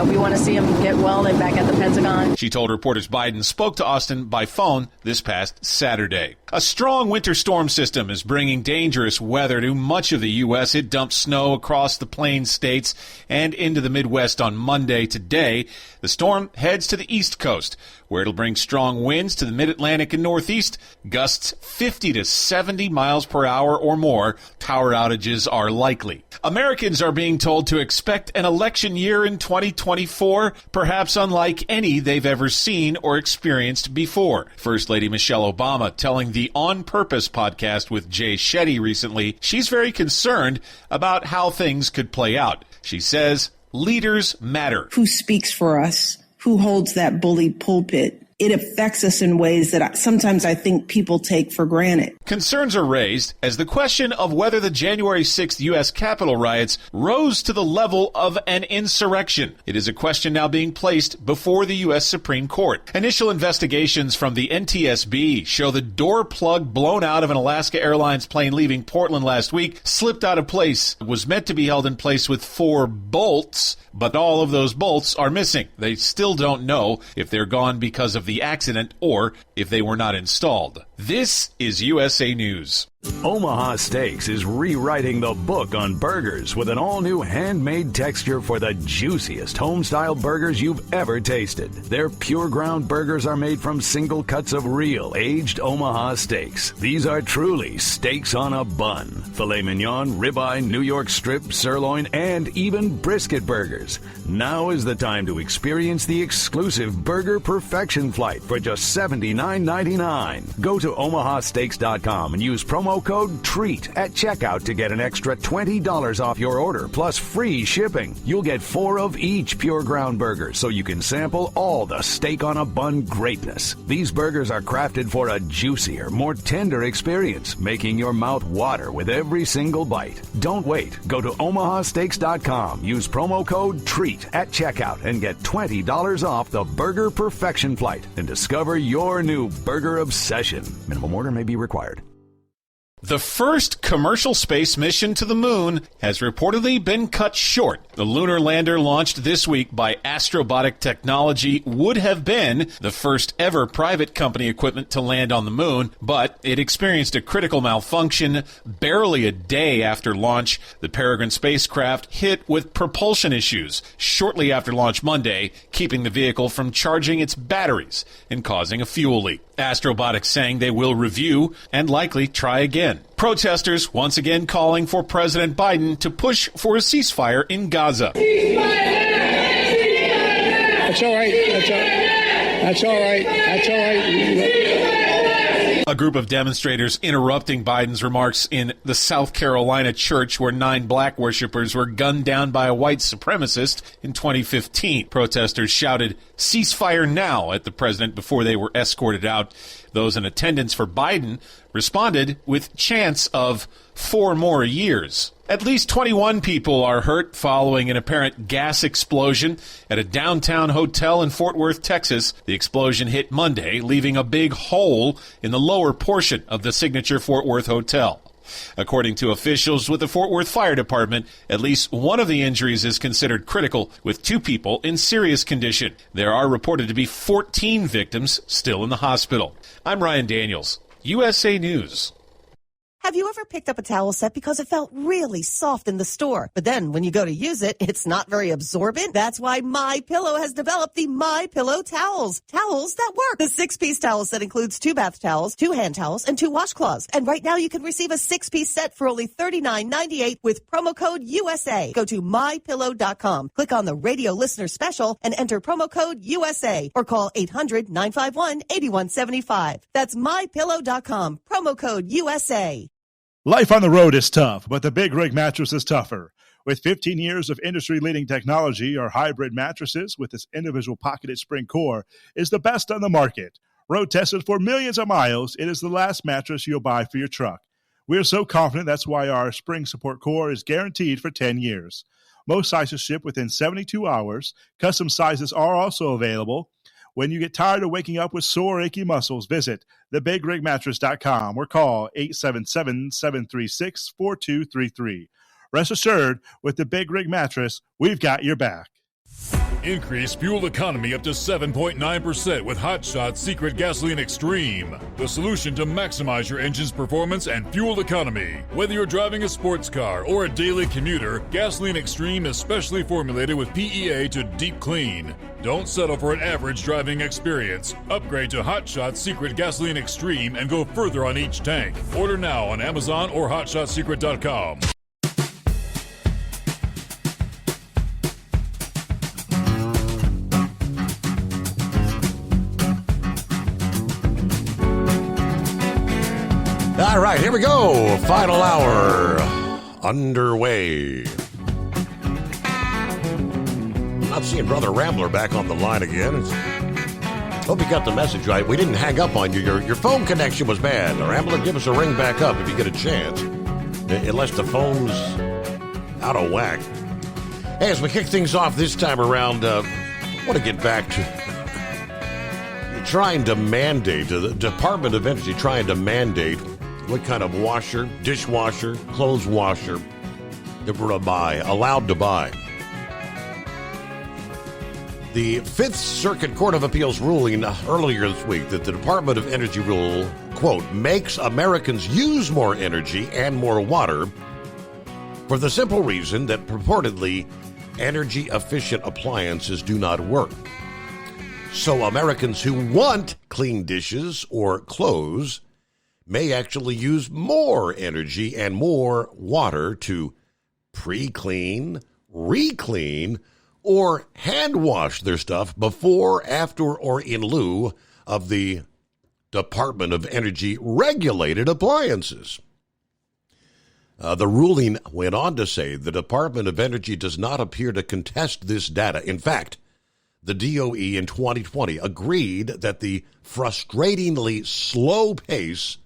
We want to see him get well and back at the Pentagon. She told reporters Biden spoke to Austin by phone this past Saturday. A strong winter storm system is bringing dangerous weather to much of the U.S. It dumped snow across the Plains states and into the Midwest on Monday. Today, the storm heads to the East Coast, where it'll bring strong winds to the Mid-Atlantic and Northeast, gusts 50 to 70 miles per hour or more. Power outages are likely. Americans are being told to expect an election year in 2024, perhaps unlike any they've ever seen or experienced before. First Lady Michelle Obama telling the On Purpose podcast with Jay Shetty recently she's very concerned about how things could play out. She says, leaders matter. Who speaks for us? Who holds that bully pulpit? It affects us in ways that sometimes I think people take for granted. Concerns are raised as the question of whether the January 6th U.S. Capitol riots rose to the level of an insurrection. It is a question now being placed before the U.S. Supreme Court. Initial investigations from the NTSB show the door plug blown out of an Alaska Airlines plane leaving Portland last week slipped out of place. It was meant to be held in place with 4 bolts, but all of those bolts are missing. They still don't know if they're gone because of the accident or if they were not installed. This is USA News. Omaha Steaks is rewriting the book on burgers with an all-new handmade texture for the juiciest home-style burgers you've ever tasted. Their pure ground burgers are made from single cuts of real aged Omaha steaks. These are truly steaks on a bun. Filet mignon, ribeye, New York strip, sirloin, and even brisket burgers. Now is the time to experience the exclusive Burger Perfection Flight for just $79.99. Go to omahasteaks.com and use promo code TREAT at checkout to get an extra $20 off your order, plus free shipping. You'll get 4 of each pure ground burger, so you can sample all the steak on a bun greatness. These burgers are crafted for a juicier, more tender experience, making your mouth water with every single bite. Don't wait. Go to omahasteaks.com, use promo code TREAT at checkout, and get $20 off the Burger Perfection Flight and discover your new burger obsession. Minimum order may be required. The first commercial space mission to the moon has reportedly been cut short. The lunar lander launched this week by Astrobotic Technology would have been the first ever private company equipment to land on the moon, but it experienced a critical malfunction barely a day after launch. The Peregrine spacecraft hit with propulsion issues shortly after launch Monday, keeping the vehicle from charging its batteries and causing a fuel leak. Astrobotic saying they will review and likely try again. Protesters once again calling for President Biden to push for a ceasefire in Gaza. That's all right. That's all right. That's all right. That's all right. A group of demonstrators interrupting Biden's remarks in the South Carolina church where 9 black worshipers were gunned down by a white supremacist in 2015. Protesters shouted, "Ceasefire now," at the president before they were escorted out. Those in attendance for Biden responded with chance of 4 more years. At least 21 people are hurt following an apparent gas explosion at a downtown hotel in Fort Worth, Texas. The explosion hit Monday, leaving a big hole in the lower portion of the signature Fort Worth hotel. According to officials with the Fort Worth Fire Department, at least one of the injuries is considered critical, with 2 people in serious condition. There are reported to be 14 victims still in the hospital. I'm Ryan Daniels, USA News. Have you ever picked up a towel set because it felt really soft in the store, but then when you go to use it, it's not very absorbent? That's why MyPillow has developed the MyPillow towels. Towels that work. The 6-piece towel set includes 2 bath towels, 2 hand towels, and 2 washcloths. And right now you can receive a 6-piece set for only $39.98 with promo code USA. Go to MyPillow.com, click on the radio listener special, and enter promo code USA, or call 800-951-8175. That's MyPillow.com, promo code USA. Life on the road is tough, but the Big Rig mattress is tougher. With 15 years of industry-leading technology, our hybrid mattresses with its individual pocketed spring core is the best on the market. Road tested for millions of miles, it is the last mattress you'll buy for your truck. We are so confident that's why our spring support core is guaranteed for 10 years. Most sizes ship within 72 hours. Custom sizes are also available. When you get tired of waking up with sore, achy muscles, visit thebigrigmattress.com or call 877-736-4233. Rest assured, with the Big Rig Mattress, we've got your back. Increase fuel economy up to 7.9% with Hot Shot Secret Gasoline Extreme. The solution to maximize your engine's performance and fuel economy. Whether you're driving a sports car or a daily commuter, Gasoline Extreme is specially formulated with PEA to deep clean. Don't settle for an average driving experience. Upgrade to Hot Shot Secret Gasoline Extreme and go further on each tank. Order now on Amazon or HotShotSecret.com. All right, here we go. Final hour underway. Not seeing Brother Rambler back on the line again. Hope you got the message right. We didn't hang up on you. Your phone connection was bad. Rambler, give us a ring back up if you get a chance. Unless the phone's out of whack. Hey, as we kick things off this time around, I want to get back to trying to mandate, the Department of Energy trying to mandate what kind of washer, dishwasher, clothes washer that we're allowed to buy. The Fifth Circuit Court of Appeals ruling earlier this week that the Department of Energy rule, quote, makes Americans use more energy and more water for the simple reason that purportedly energy-efficient appliances do not work. So Americans who want clean dishes or clothes may actually use more energy and more water to pre-clean, re-clean, or hand wash their stuff before, after, or in lieu of the Department of Energy regulated appliances. The ruling went on to say the Department of Energy does not appear to contest this data. In fact, the DOE in 2020 agreed that the frustratingly slow pace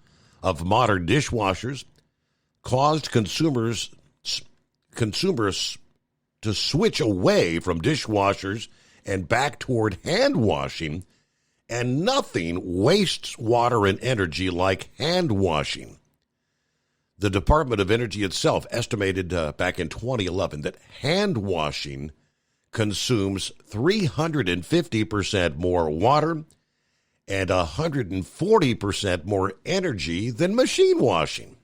of modern dishwashers caused consumers to switch away from dishwashers and back toward hand washing, and nothing wastes water and energy like hand washing. The Department of Energy itself estimated back in 2011 that hand washing consumes 350% more water and 140% more energy than machine washing.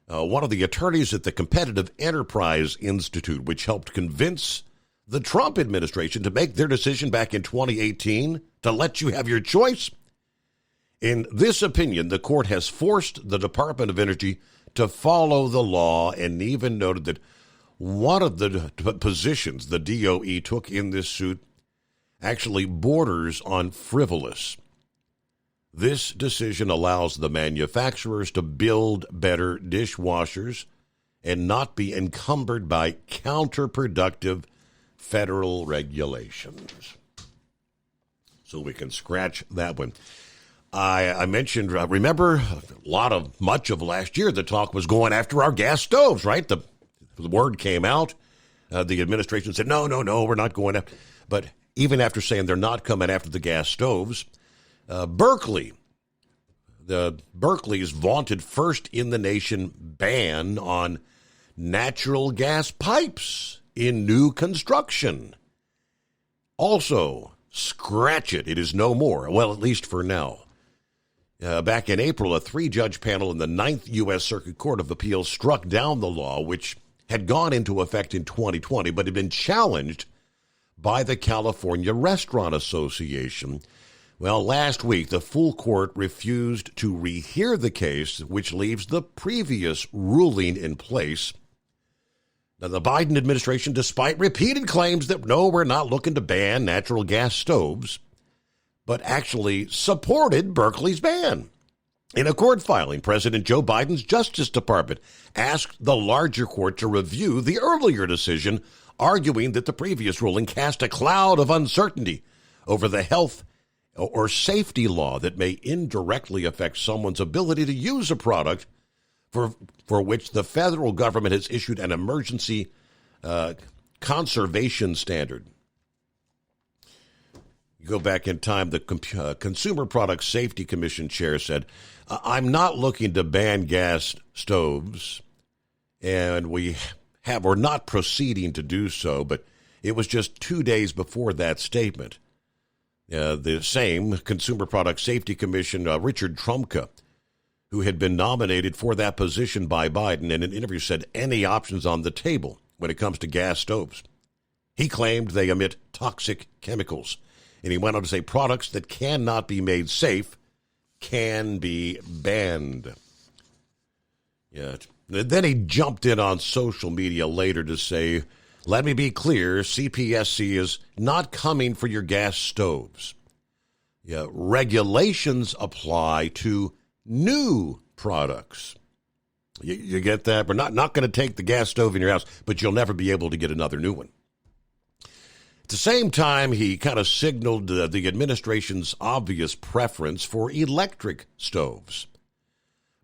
One of the attorneys at the Competitive Enterprise Institute, which helped convince the Trump administration to make their decision back in 2018 to let you have your choice, in this opinion, the court has forced the Department of Energy to follow the law, and even noted that one of the positions the DOE took in this suit actually borders on frivolous. This decision allows the manufacturers to build better dishwashers and not be encumbered by counterproductive federal regulations. So we can scratch that one. I mentioned, remember, much of last year, the talk was going after our gas stoves, right? The word came out. The administration said, no, we're not going after. But even after saying they're not coming after the gas stoves, Berkeley's vaunted first in the nation ban on natural gas pipes in new construction. Also, scratch it. It is no more. Well, at least for now. Back in April, a 3-judge panel in the 9th U.S. Circuit Court of Appeals struck down the law, which had gone into effect in 2020, but had been challenged by the California Restaurant Association. Well, last week, the full court refused to rehear the case, which leaves the previous ruling in place. Now, the Biden administration, despite repeated claims that, no, we're not looking to ban natural gas stoves, but actually supported Berkeley's ban. In a court filing, President Joe Biden's Justice Department asked the larger court to review the earlier decision, arguing that the previous ruling cast a cloud of uncertainty over the health or safety law that may indirectly affect someone's ability to use a product for which the federal government has issued an emergency conservation standard. You go back in time, the Consumer Product Safety Commission chair said, I'm not looking to ban gas stoves, and we're not proceeding to do so, but it was just 2 days before that statement. The same Consumer Product Safety Commission, Richard Trumka, who had been nominated for that position by Biden, in an interview said any options on the table when it comes to gas stoves. He claimed they emit toxic chemicals. And he went on to say products that cannot be made safe can be banned. Yeah. Then he jumped in on social media later to say, let me be clear, CPSC is not coming for your gas stoves. Yeah, regulations apply to new products. You get that? We're not going to take the gas stove in your house, but you'll never be able to get another new one. At the same time, he kind of signaled the administration's obvious preference for electric stoves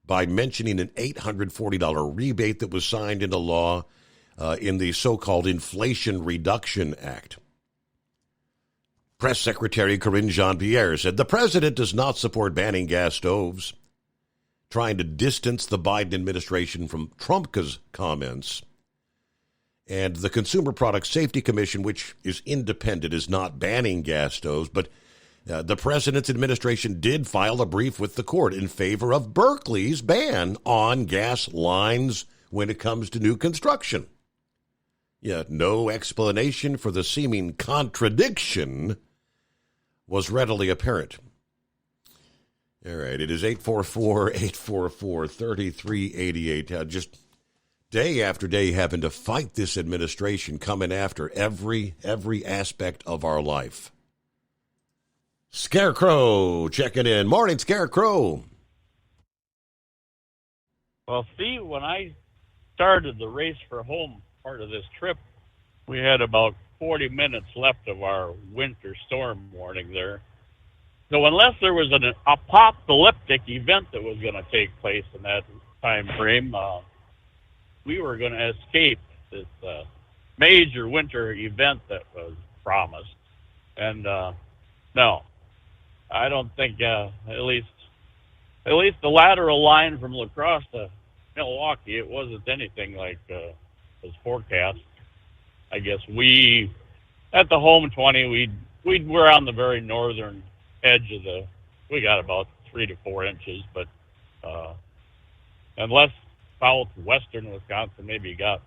by mentioning an $840 rebate that was signed into law in the so-called Inflation Reduction Act. Press Secretary Karine Jean-Pierre said the president does not support banning gas stoves, trying to distance the Biden administration from Trumka's comments. And the Consumer Product Safety Commission, which is independent, is not banning gas stoves, but the president's administration did file a brief with the court in favor of Berkeley's ban on gas lines when it comes to new construction. Yet no explanation for the seeming contradiction was readily apparent. All right, it is 844-844-3388. Just day after day having to fight this administration coming after every aspect of our life. Scarecrow checking in. Morning, Scarecrow. Well, Steve, when I started the race for home part of this trip, we had about 40 minutes left of our winter storm warning there. So unless there was an apocalyptic event that was going to take place in that time frame, we were going to escape this major winter event that was promised. And no, I don't think at least the lateral line from La Crosse to Milwaukee, it wasn't anything like was forecast. I guess we at the home 20 we're on the very northern edge of we got about 3 to 4 inches, but unless southwestern Wisconsin maybe got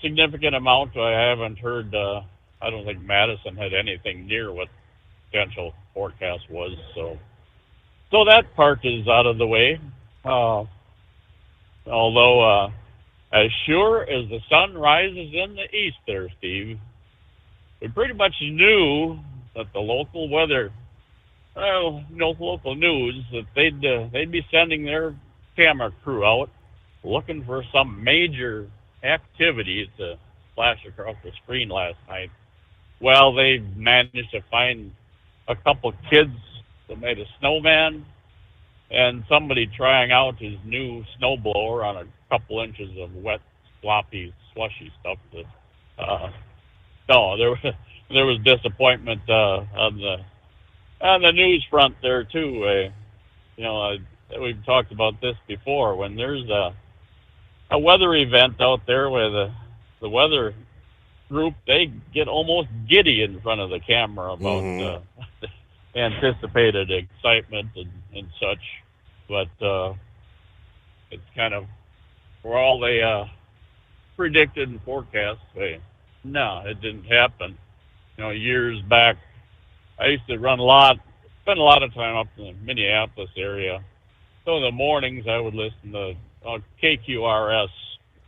significant amount. I haven't heard. I don't think Madison had anything near what potential forecast was. So that part is out of the way. Although as sure as the sun rises in the east, there, Steve, we pretty much knew that the local weather, local news, that they'd be sending their camera crew out looking for some major activity to flash across the screen last night. Well, they managed to find a couple kids that made a snowman, and somebody trying out his new snowblower on a couple inches of wet, sloppy, slushy stuff. No, there was disappointment on the news front there too. We've talked about this before. When there's a weather event out there where the weather group, they get almost giddy in front of the camera about anticipated excitement and such. But it's kind of for all they predicted and forecast. No, it didn't happen. Years back, I used to spend a lot of time up in the Minneapolis area. So in the mornings, I would listen to KQRS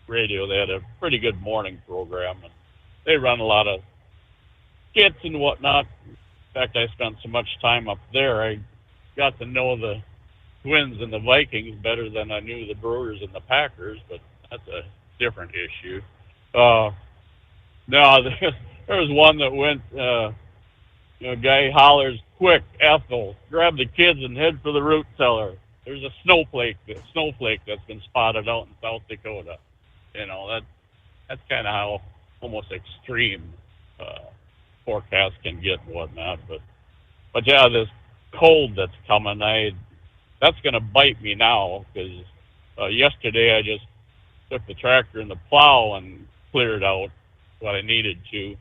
radio. They had a pretty good morning program, and they run a lot of skits and whatnot. In fact, I spent so much time up there, I got to know the Twins and the Vikings better than I knew the Brewers and the Packers, but that's a different issue. No, there was one that went, guy hollers, "Quick, Ethel, grab the kids and head for the root cellar. There's a snowflake that's been spotted out in South Dakota." That's kind of how almost extreme forecasts can get and whatnot. But yeah, this cold that's coming, that's going to bite me now, because yesterday I just took the tractor and the plow and cleared out what I needed to.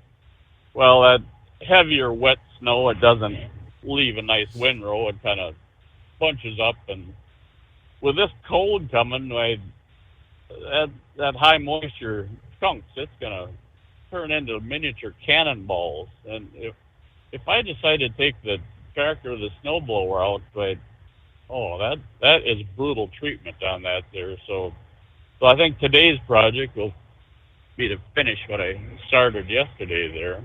Well, that heavier wet snow, it doesn't leave a nice windrow. It kind of bunches up, and with this cold coming, that high moisture chunks, it's going to turn into miniature cannonballs. And if I decide to take the tractor or the snowblower out, that is brutal treatment on that there. So I think today's project will be to finish what I started yesterday there.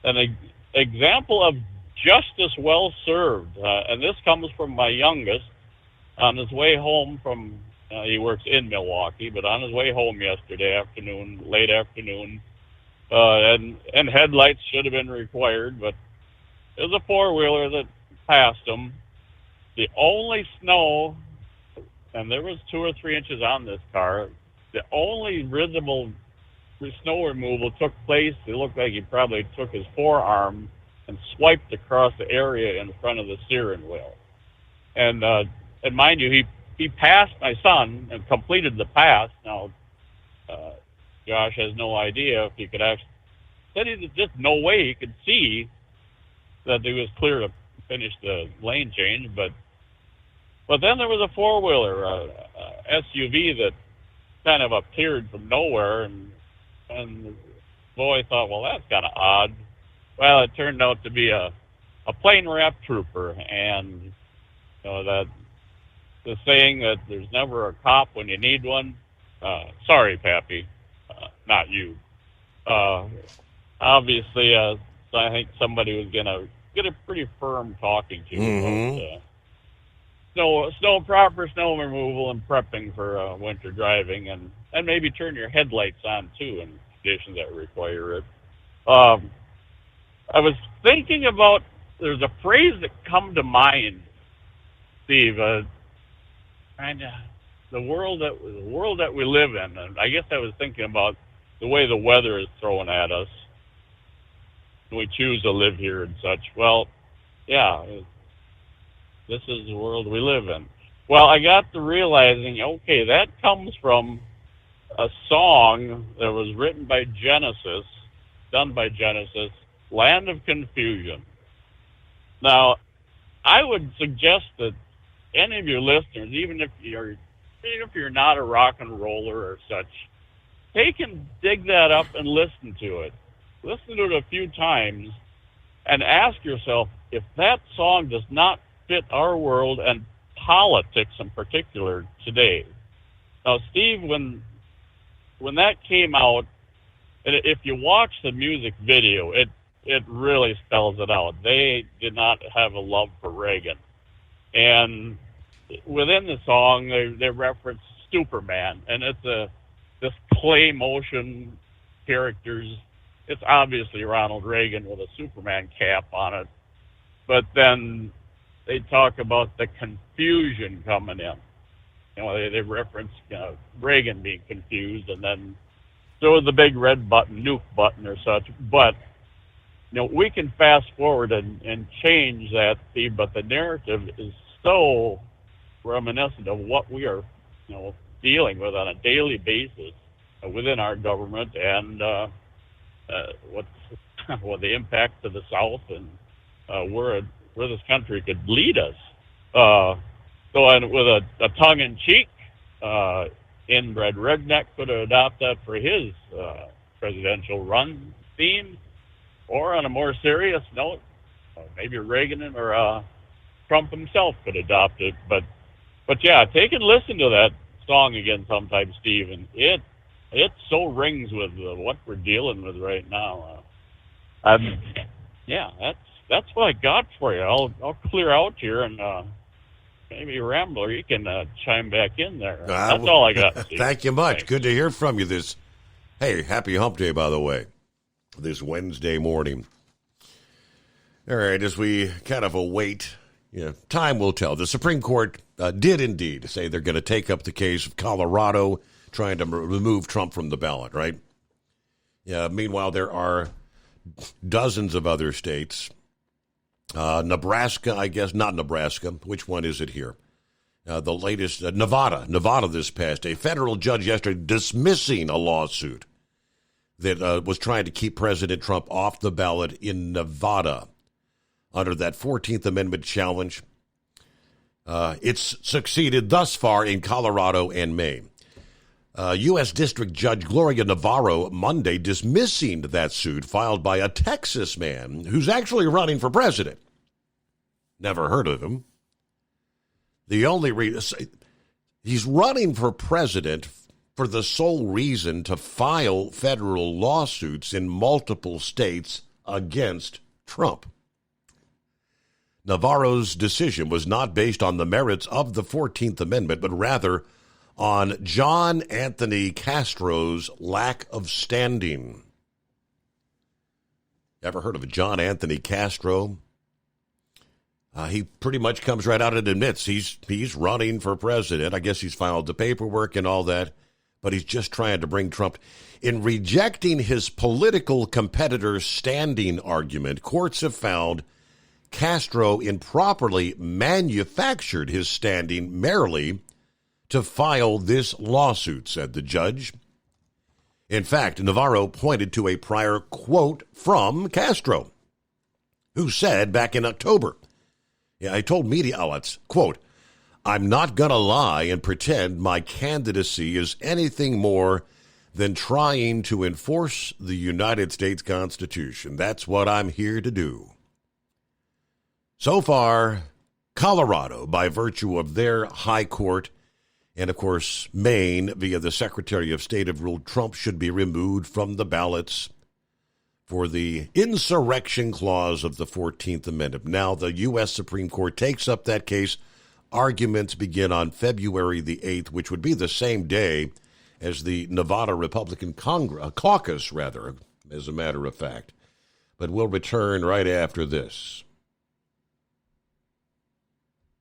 An example of justice well served, and this comes from my youngest. On his way home from, he works in Milwaukee, but on his way home yesterday late afternoon, and headlights should have been required, but there's a four-wheeler that passed him. The only snow, and there was 2 or 3 inches on this car, the only visible snow removal took place. It looked like he probably took his forearm and swiped across the area in front of the steering wheel. And mind you, he passed my son and completed the pass. Now, Josh has no idea if he could actually, said there's just no way he could see that he was clear to finish the lane change. But then there was a four-wheeler, SUV that kind of appeared from nowhere, and the boy thought, well, that's kind of odd. Well, it turned out to be a plane wrap trooper, and that the saying that there's never a cop when you need one. Sorry, Pappy, not you. Obviously, so I think somebody was gonna get a pretty firm talking to about proper snow removal and prepping for winter driving, and maybe turn your headlights on too in conditions that require it. I was thinking about, there's a phrase that come to mind, Steve, kind of the world that we live in, and I guess I was thinking about the way the weather is thrown at us. We choose to live here and such. Well, yeah, this is the world we live in. Well, I got to realizing, okay, that comes from a song that was written by Genesis, done by Genesis, Land of Confusion. Now, I would suggest that any of your listeners, even if you're not a rock and roller or such, take and dig that up and listen to it. Listen to it a few times and ask yourself if that song does not fit our world and politics in particular today. Now, Steve, when that came out, if you watch the music video, it really spells it out. They did not have a love for Reagan. And within the song, they reference Superman, and it's this clay motion characters. It's obviously Ronald Reagan with a Superman cap on it. but then they talk about the confusion coming in. You know, they reference Reagan being confused, and then so the big red button, nuke button or such. But, you know, we can fast forward and change that, Steve, but the narrative is so reminiscent of what we are, you know, dealing with on a daily basis within our government, and what the impact to the South and where this country could lead us. So, and with a tongue-in-cheek, inbred redneck could adopt that for his presidential run theme, or on a more serious note, maybe Reagan or Trump himself could adopt it. But yeah, take and listen to that song again sometime, Steve, and it so rings with what we're dealing with right now. Yeah, that's what I got for you. I'll clear out here, and maybe Rambler, you can chime back in there. That's all I got, Steve. Thank you much. Thanks. Good to hear from you. Hey, happy hump day, by the way, this Wednesday morning. All right, as we kind of await, time will tell. The Supreme Court did indeed say they're going to take up the case of Colorado trying to remove Trump from the ballot, right? Yeah. Meanwhile, there are dozens of other states. Nebraska, I guess, not Nebraska. Which one is it here? The latest, Nevada. Nevada this past day. Federal judge yesterday dismissing a lawsuit that was trying to keep President Trump off the ballot in Nevada under that 14th Amendment challenge. It's succeeded thus far in Colorado and Maine. U.S. District Judge Gloria Navarro Monday dismissing that suit filed by a Texas man who's actually running for president. Never heard of him. The only reason he's running for president for the sole reason to file federal lawsuits in multiple states against Trump. Navarro's decision was not based on the merits of the 14th Amendment, but rather on John Anthony Castro's lack of standing. Ever heard of John Anthony Castro? He pretty much comes right out and admits he's running for president. I guess he's filed the paperwork and all that, but he's just trying to bring Trump. In rejecting his political competitor's standing argument, courts have found Castro improperly manufactured his standing merely to file this lawsuit, said the judge. In fact, Navarro pointed to a prior quote from Castro, who said back in October, I told media outlets, quote, "I'm not going to lie and pretend my candidacy is anything more than trying to enforce the United States Constitution. That's what I'm here to do." So far, Colorado, by virtue of their high court, and, of course, Maine, via the Secretary of State, have ruled Trump should be removed from the ballots for the insurrection clause of the 14th Amendment. Now, the U.S. Supreme Court takes up that case. Arguments begin on February the 8th, which would be the same day as the Nevada Republican caucus, as a matter of fact. But we'll return right after this.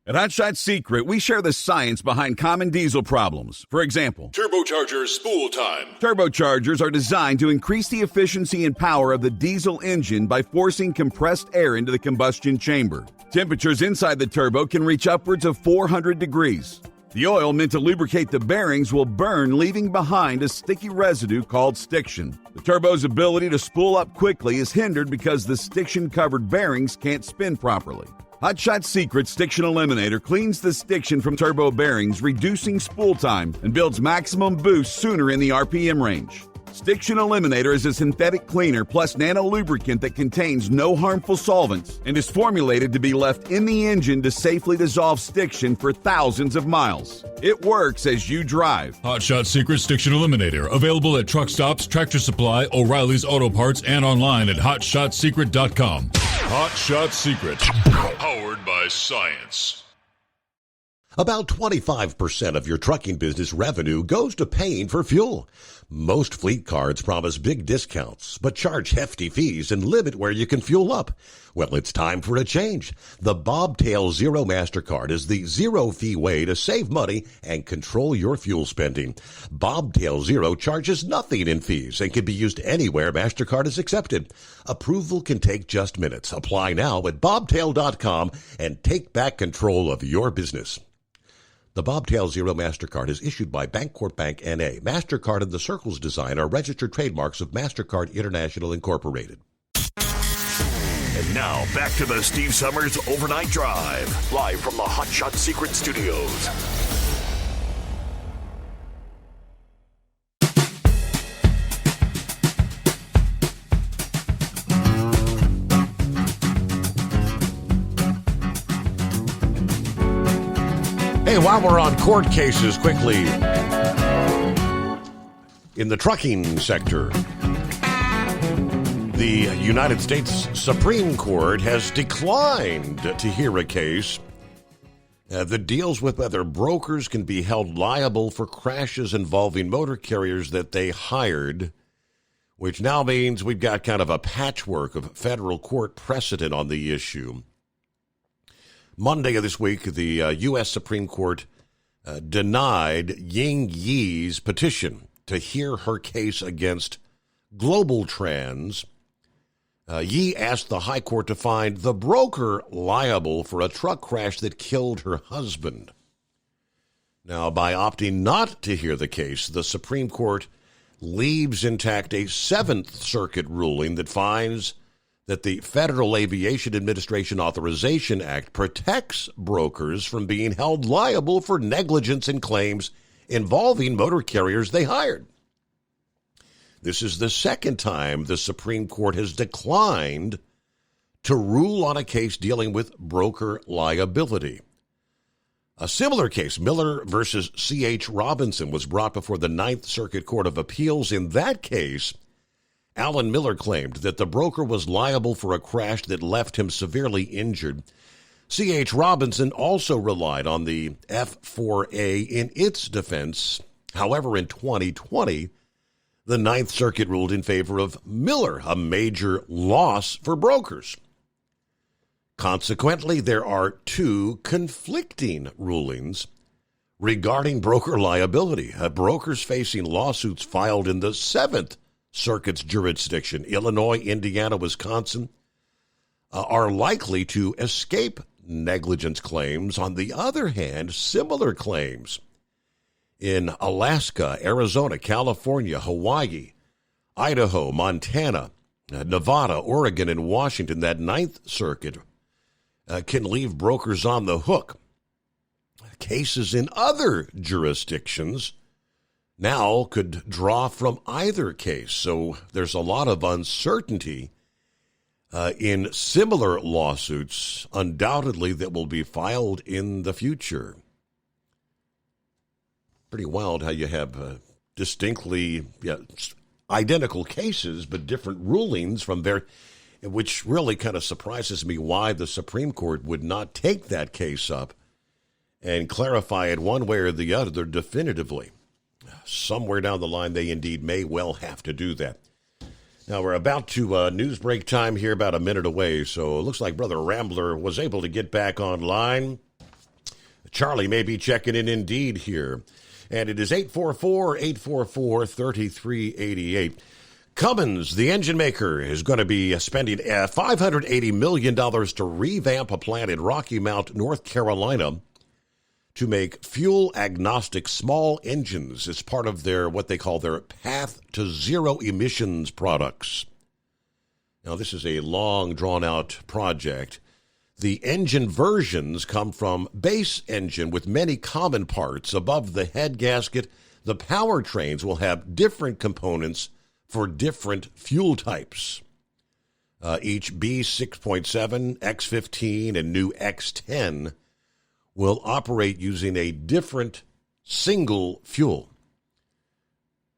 At Hot Shot Secret, we share the science behind common diesel problems. For example, turbocharger spool time. Turbochargers are designed to increase the efficiency and power of the diesel engine by forcing compressed air into the combustion chamber. Temperatures inside the turbo can reach upwards of 400 degrees. The oil meant to lubricate the bearings will burn, leaving behind a sticky residue called stiction. The turbo's ability to spool up quickly is hindered because the stiction-covered bearings can't spin properly. Hot Shot Secret Stiction Eliminator cleans the stiction from turbo bearings, reducing spool time, and builds maximum boost sooner in the RPM range. Stiction Eliminator is a synthetic cleaner plus nano-lubricant that contains no harmful solvents and is formulated to be left in the engine to safely dissolve stiction for thousands of miles. It works as you drive. Hot Shot Secret Stiction Eliminator, available at truck stops, Tractor Supply, O'Reilly's Auto Parts, and online at hotshotsecret.com. Hot Shot Secret, powered by science. About 25% of your trucking business revenue goes to paying for fuel. Most fleet cards promise big discounts, but charge hefty fees and limit where you can fuel up. Well, it's time for a change. The Bobtail Zero MasterCard is the zero-fee way to save money and control your fuel spending. Bobtail Zero charges nothing in fees and can be used anywhere MasterCard is accepted. Approval can take just minutes. Apply now at bobtail.com and take back control of your business. The Bobtail Zero MasterCard is issued by Bancorp Bank N.A. MasterCard and the Circles design are registered trademarks of MasterCard International Incorporated. And now, back to the Steve Summers Overnight Drive, live from the Hot Shot Secret Studios. Hey, while we're on court cases, quickly, in the trucking sector, the United States Supreme Court has declined to hear a case that deals with whether brokers can be held liable for crashes involving motor carriers that they hired, which now means we've got kind of a patchwork of federal court precedent on the issue. Monday of this week, the U.S. Supreme Court denied Ying Yi's petition to hear her case against Global Trans. Yi asked the High Court to find the broker liable for a truck crash that killed her husband. Now, by opting not to hear the case, the Supreme Court leaves intact a Seventh Circuit ruling that finds that the Federal Aviation Administration Authorization Act protects brokers from being held liable for negligence in claims involving motor carriers they hired. This is the second time the Supreme Court has declined to rule on a case dealing with broker liability. A similar case, Miller versus C.H. Robinson, was brought before the Ninth Circuit Court of Appeals. In that case, Alan Miller claimed that the broker was liable for a crash that left him severely injured. C.H. Robinson also relied on the F4A in its defense. However, in 2020, the Ninth Circuit ruled in favor of Miller, a major loss for brokers. Consequently, there are two conflicting rulings regarding broker liability. Brokers facing lawsuits filed in the Seventh Circuit's jurisdiction, Illinois, Indiana, Wisconsin, are likely to escape negligence claims. On the other hand, similar claims in Alaska, Arizona, California, Hawaii, Idaho, Montana, Nevada, Oregon, and Washington, that Ninth Circuit can leave brokers on the hook. Cases in other jurisdictions now could draw from either case. So there's a lot of uncertainty in similar lawsuits, undoubtedly, that will be filed in the future. Pretty wild how you have distinctly identical cases, but different rulings from there, which really kind of surprises me why the Supreme Court would not take that case up and clarify it one way or the other definitively. Somewhere down the line, they indeed may well have to do that. Now, we're about to news break time here, about a minute away, so it looks like Brother Rambler was able to get back online. Charlie may be checking in indeed here. And it is 844-844-3388. Cummins, the engine maker, is going to be spending $580 million to revamp a plant in Rocky Mount, North Carolina, to make fuel-agnostic small engines as part of their, what they call their Path to Zero emissions products. Now, this is a long, drawn-out project. The engine versions come from base engine with many common parts. Above the head gasket, the powertrains will have different components for different fuel types. Each B6.7, X15, and new X10 will operate using a different single fuel.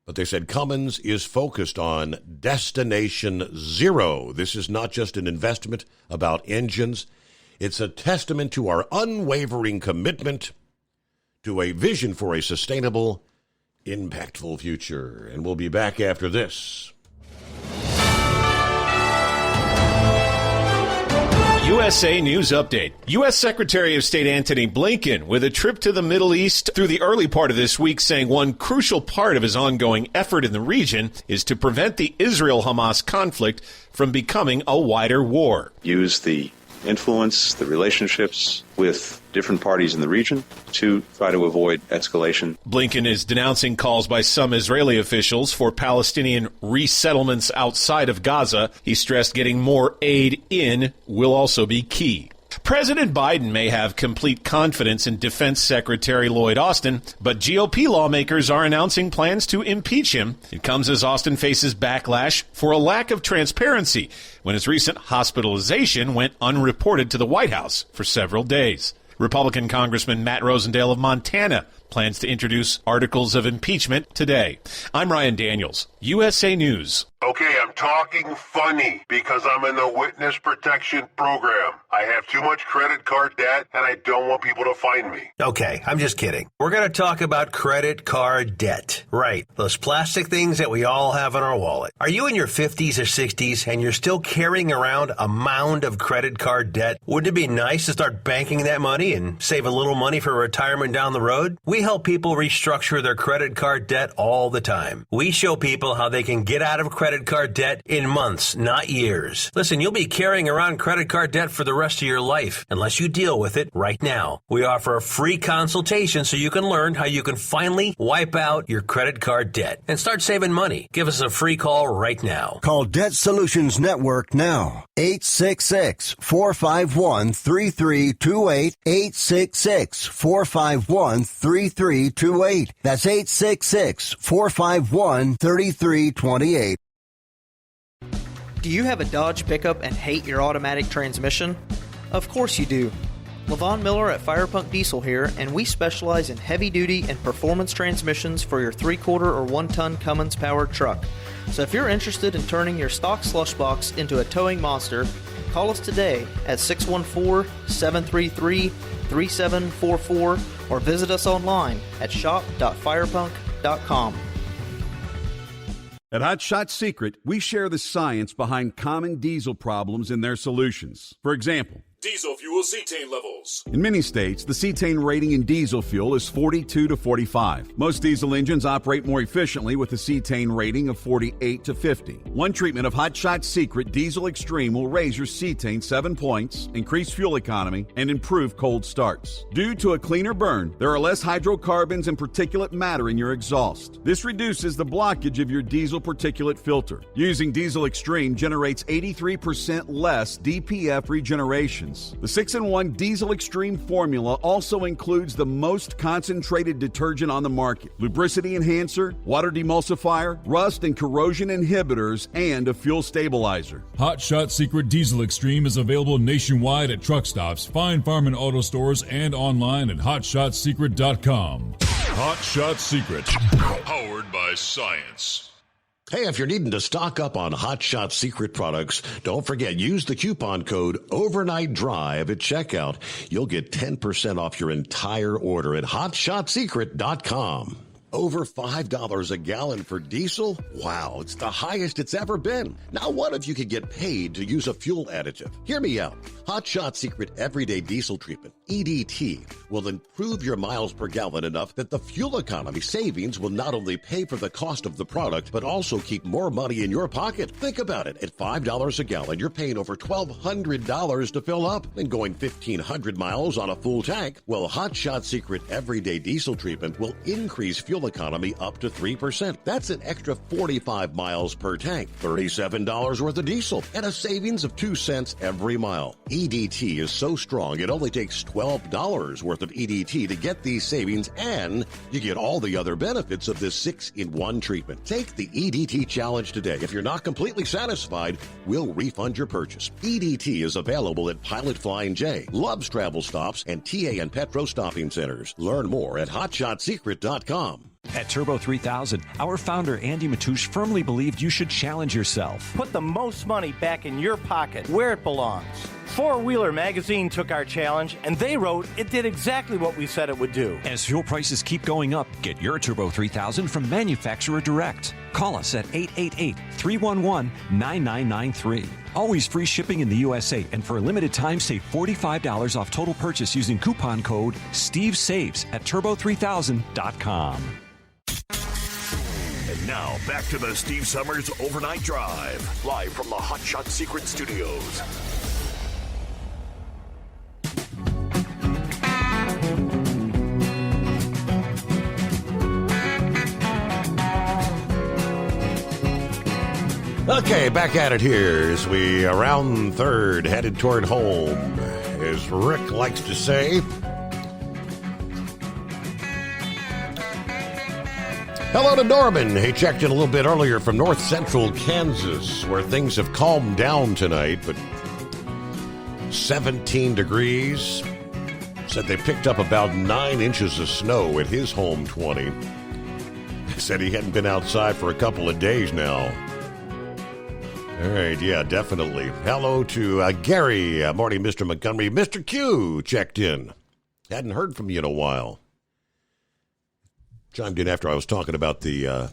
But they said Cummins is focused on Destination Zero. This is not just an investment about engines. It's a testament to our unwavering commitment to a vision for a sustainable, impactful future. And we'll be back after this. USA News Update. U.S. Secretary of State Antony Blinken, with a trip to the Middle East through the early part of this week, saying one crucial part of his ongoing effort in the region is to prevent the Israel-Hamas conflict from becoming a wider war. Use the influence, the relationships with different parties in the region to try to avoid escalation. Blinken is denouncing calls by some Israeli officials for Palestinian resettlements outside of Gaza. He stressed getting more aid in will also be key. President Biden may have complete confidence in Defense Secretary Lloyd Austin, but GOP lawmakers are announcing plans to impeach him. It comes as Austin faces backlash for a lack of transparency when his recent hospitalization went unreported to the White House for several days. Republican Congressman Matt Rosendale of Montana plans to introduce articles of impeachment today. I'm Ryan Daniels, USA News. Okay, I'm talking funny because I'm in the witness protection program. I have too much credit card debt and I don't want people to find me. Okay, I'm just kidding. We're going to talk about credit card debt. Right, those plastic things that we all have in our wallet. Are you in your 50s or 60s and you're still carrying around a mound of credit card debt? Wouldn't it be nice to start banking that money and save a little money for retirement down the road? We help people restructure their credit card debt all the time. We show people how they can get out of credit card debt in months, not years. Listen, you'll be carrying around credit card debt for the rest of your life unless you deal with it right now. We offer a free consultation so you can learn how you can finally wipe out your credit card debt and start saving money. Give us a free call right now. Call Debt Solutions Network now. 866-451-3328. 866-451-3328. That's 866-451-3328. Do you have a Dodge pickup and hate your automatic transmission? Of course you do. LaVon Miller at Firepunk Diesel here, and we specialize in heavy-duty and performance transmissions for your 3/4 or 1-ton Cummins-powered truck. So if you're interested in turning your stock slush box into a towing monster, call us today at 614-733-3744 or visit us online at shop.firepunk.com. At Hot Shot Secret, we share the science behind common diesel problems and their solutions. For example, Diesel fuel cetane levels. in many states, the cetane rating in diesel fuel is 42 to 45. Most diesel engines operate more efficiently with a cetane rating of 48 to 50. One treatment of Hot Shot Secret Diesel Extreme will raise your cetane 7 points, increase fuel economy, and improve cold starts. Due to a cleaner burn, there are less hydrocarbons and particulate matter in your exhaust. This reduces the blockage of your diesel particulate filter. Using Diesel Extreme generates 83% less DPF regeneration. The 6-in-1 Diesel Extreme formula also includes the most concentrated detergent on the market, lubricity enhancer, water demulsifier, rust and corrosion inhibitors, and a fuel stabilizer. Hot Shot Secret Diesel Extreme is available nationwide at truck stops, fine farm and auto stores, and online at hotshotsecret.com. Hot Shot Secret. Powered by science. Hey, if you're needing to stock up on Hot Shot Secret products, don't forget, use the coupon code Overnight Drive at checkout. You'll get 10% off your entire order at hotshotsecret.com. Over $5 a gallon for diesel? Wow, it's the highest it's ever been. Now, what if you could get paid to use a fuel additive? Hear me out. Hot Shot Secret Everyday Diesel Treatment, EDT, will improve your miles per gallon enough that the fuel economy savings will not only pay for the cost of the product, but also keep more money in your pocket. Think about it. At $5 a gallon, you're paying over $1,200 to fill up and going 1,500 miles on a full tank. Well, Hot Shot Secret Everyday Diesel Treatment will increase fuel economy up to 3%. That's an extra 45 miles per tank, $37 worth of diesel, and a savings of 2 cents every mile. EDT is so strong, it only takes $12 worth of EDT to get these savings, and you get all the other benefits of this 6-in-1 treatment. Take the EDT challenge today. If you're not completely satisfied, we'll refund your purchase. EDT is available at Pilot Flying J, Love's Travel Stops, and TA and Petro Stopping Centers. Learn more at hotshotsecret.com. At Turbo 3000, our founder Andy Matouche firmly believed you should challenge yourself. Put the most money back in your pocket, where it belongs. Four Wheeler Magazine took our challenge, and they wrote it did exactly what we said it would do. As fuel prices keep going up, get your Turbo 3000 from manufacturer direct. Call us at 888-311-9993. Always free shipping in the USA, and for a limited time, save $45 off total purchase using coupon code STEVESAVES at turbo3000.com. And now, back to the Steve Summers Overnight Drive, live from the Hot Shot Secret Studios. Okay, back at it here as we around third, headed toward home, as Rick likes to say. Hello to Norman. He checked in a little bit earlier from north central Kansas, where things have calmed down tonight, but 17 degrees. Said they picked up about 9 inches of snow at his home 20. Said he hadn't been outside for a couple of days now. All right, yeah, definitely. Hello to Gary. Morning, Mr. Montgomery. Mr. Q checked in. Hadn't heard from you in a while. Chimed in after I was talking about the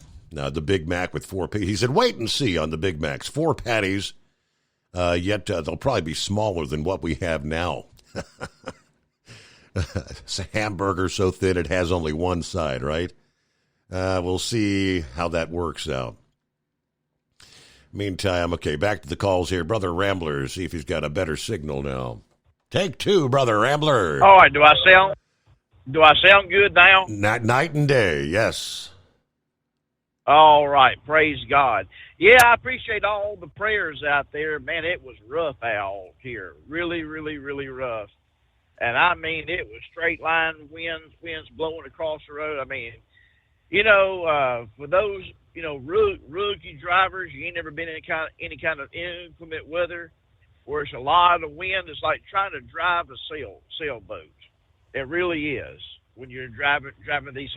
Big Mac with 4 patties. He said, wait and see on the Big Macs. 4 patties, yet they'll probably be smaller than what we have now. It's a hamburger so thin it has only one side, right? We'll see how that works out. Meantime, okay, back to the calls here. Brother Rambler, see if he's got a better signal now. Take 2, Brother Rambler. All right, do I sound good now? Night and day, yes. All right, praise God. Yeah, I appreciate all the prayers out there. Man, it was rough out here. Really, really, really rough. And I mean, it was straight line winds blowing across the road. I mean, for those, rookie drivers, you ain't never been in any kind of inclement weather where it's a lot of wind. It's like trying to drive a sailboat. It really is when you're driving these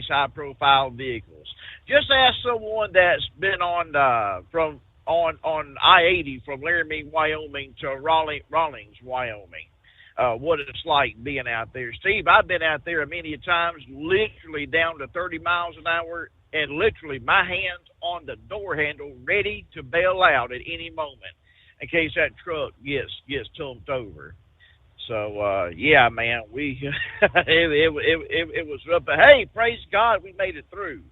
high profile vehicles. Just ask someone that's been on I-80 from Laramie, Wyoming to Rawlins, Wyoming. What it's like being out there. Steve, I've been out there many times, literally down to 30 miles an hour, and literally my hands on the door handle, ready to bail out at any moment in case that truck gets tumped over. So yeah, man, it was rough. But hey, praise God, we made it through.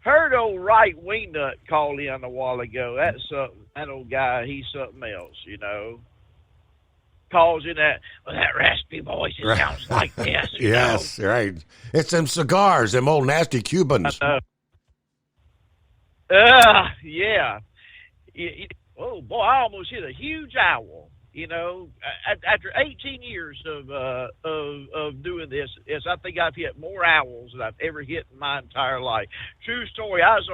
Heard old right wing nut call in a while ago. That's something. That old guy, he's something else, Calls in that raspy voice. It sounds like this. Yes, right. It's them cigars, them old nasty Cubans. Yeah. Oh boy, I almost hit a huge owl. After 18 years of doing this, I think I've hit more owls than I've ever hit in my entire life. True story. I was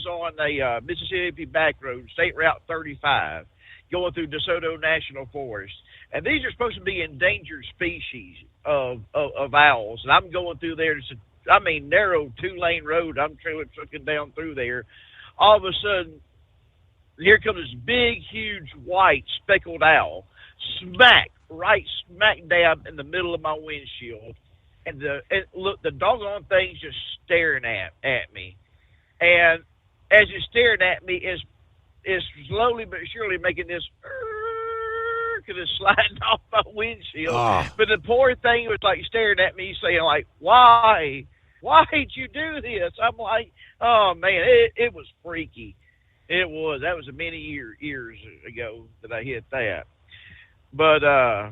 on a Mississippi back road, State Route 35, going through DeSoto National Forest, and these are supposed to be endangered species of owls. And I'm going through there. Narrow 2-lane road. I'm trucking down through there. All of a sudden, here comes this big, huge, white speckled owl, smack dab in the middle of my windshield, and the doggone thing's just staring at me, and as it's staring at me, it's slowly but surely making this, because it's sliding off my windshield. But the poor thing was like staring at me, saying like, "Why did you do this?" I'm like, "Oh man, it was freaky." It was. That was many years ago that I hit that. But nah,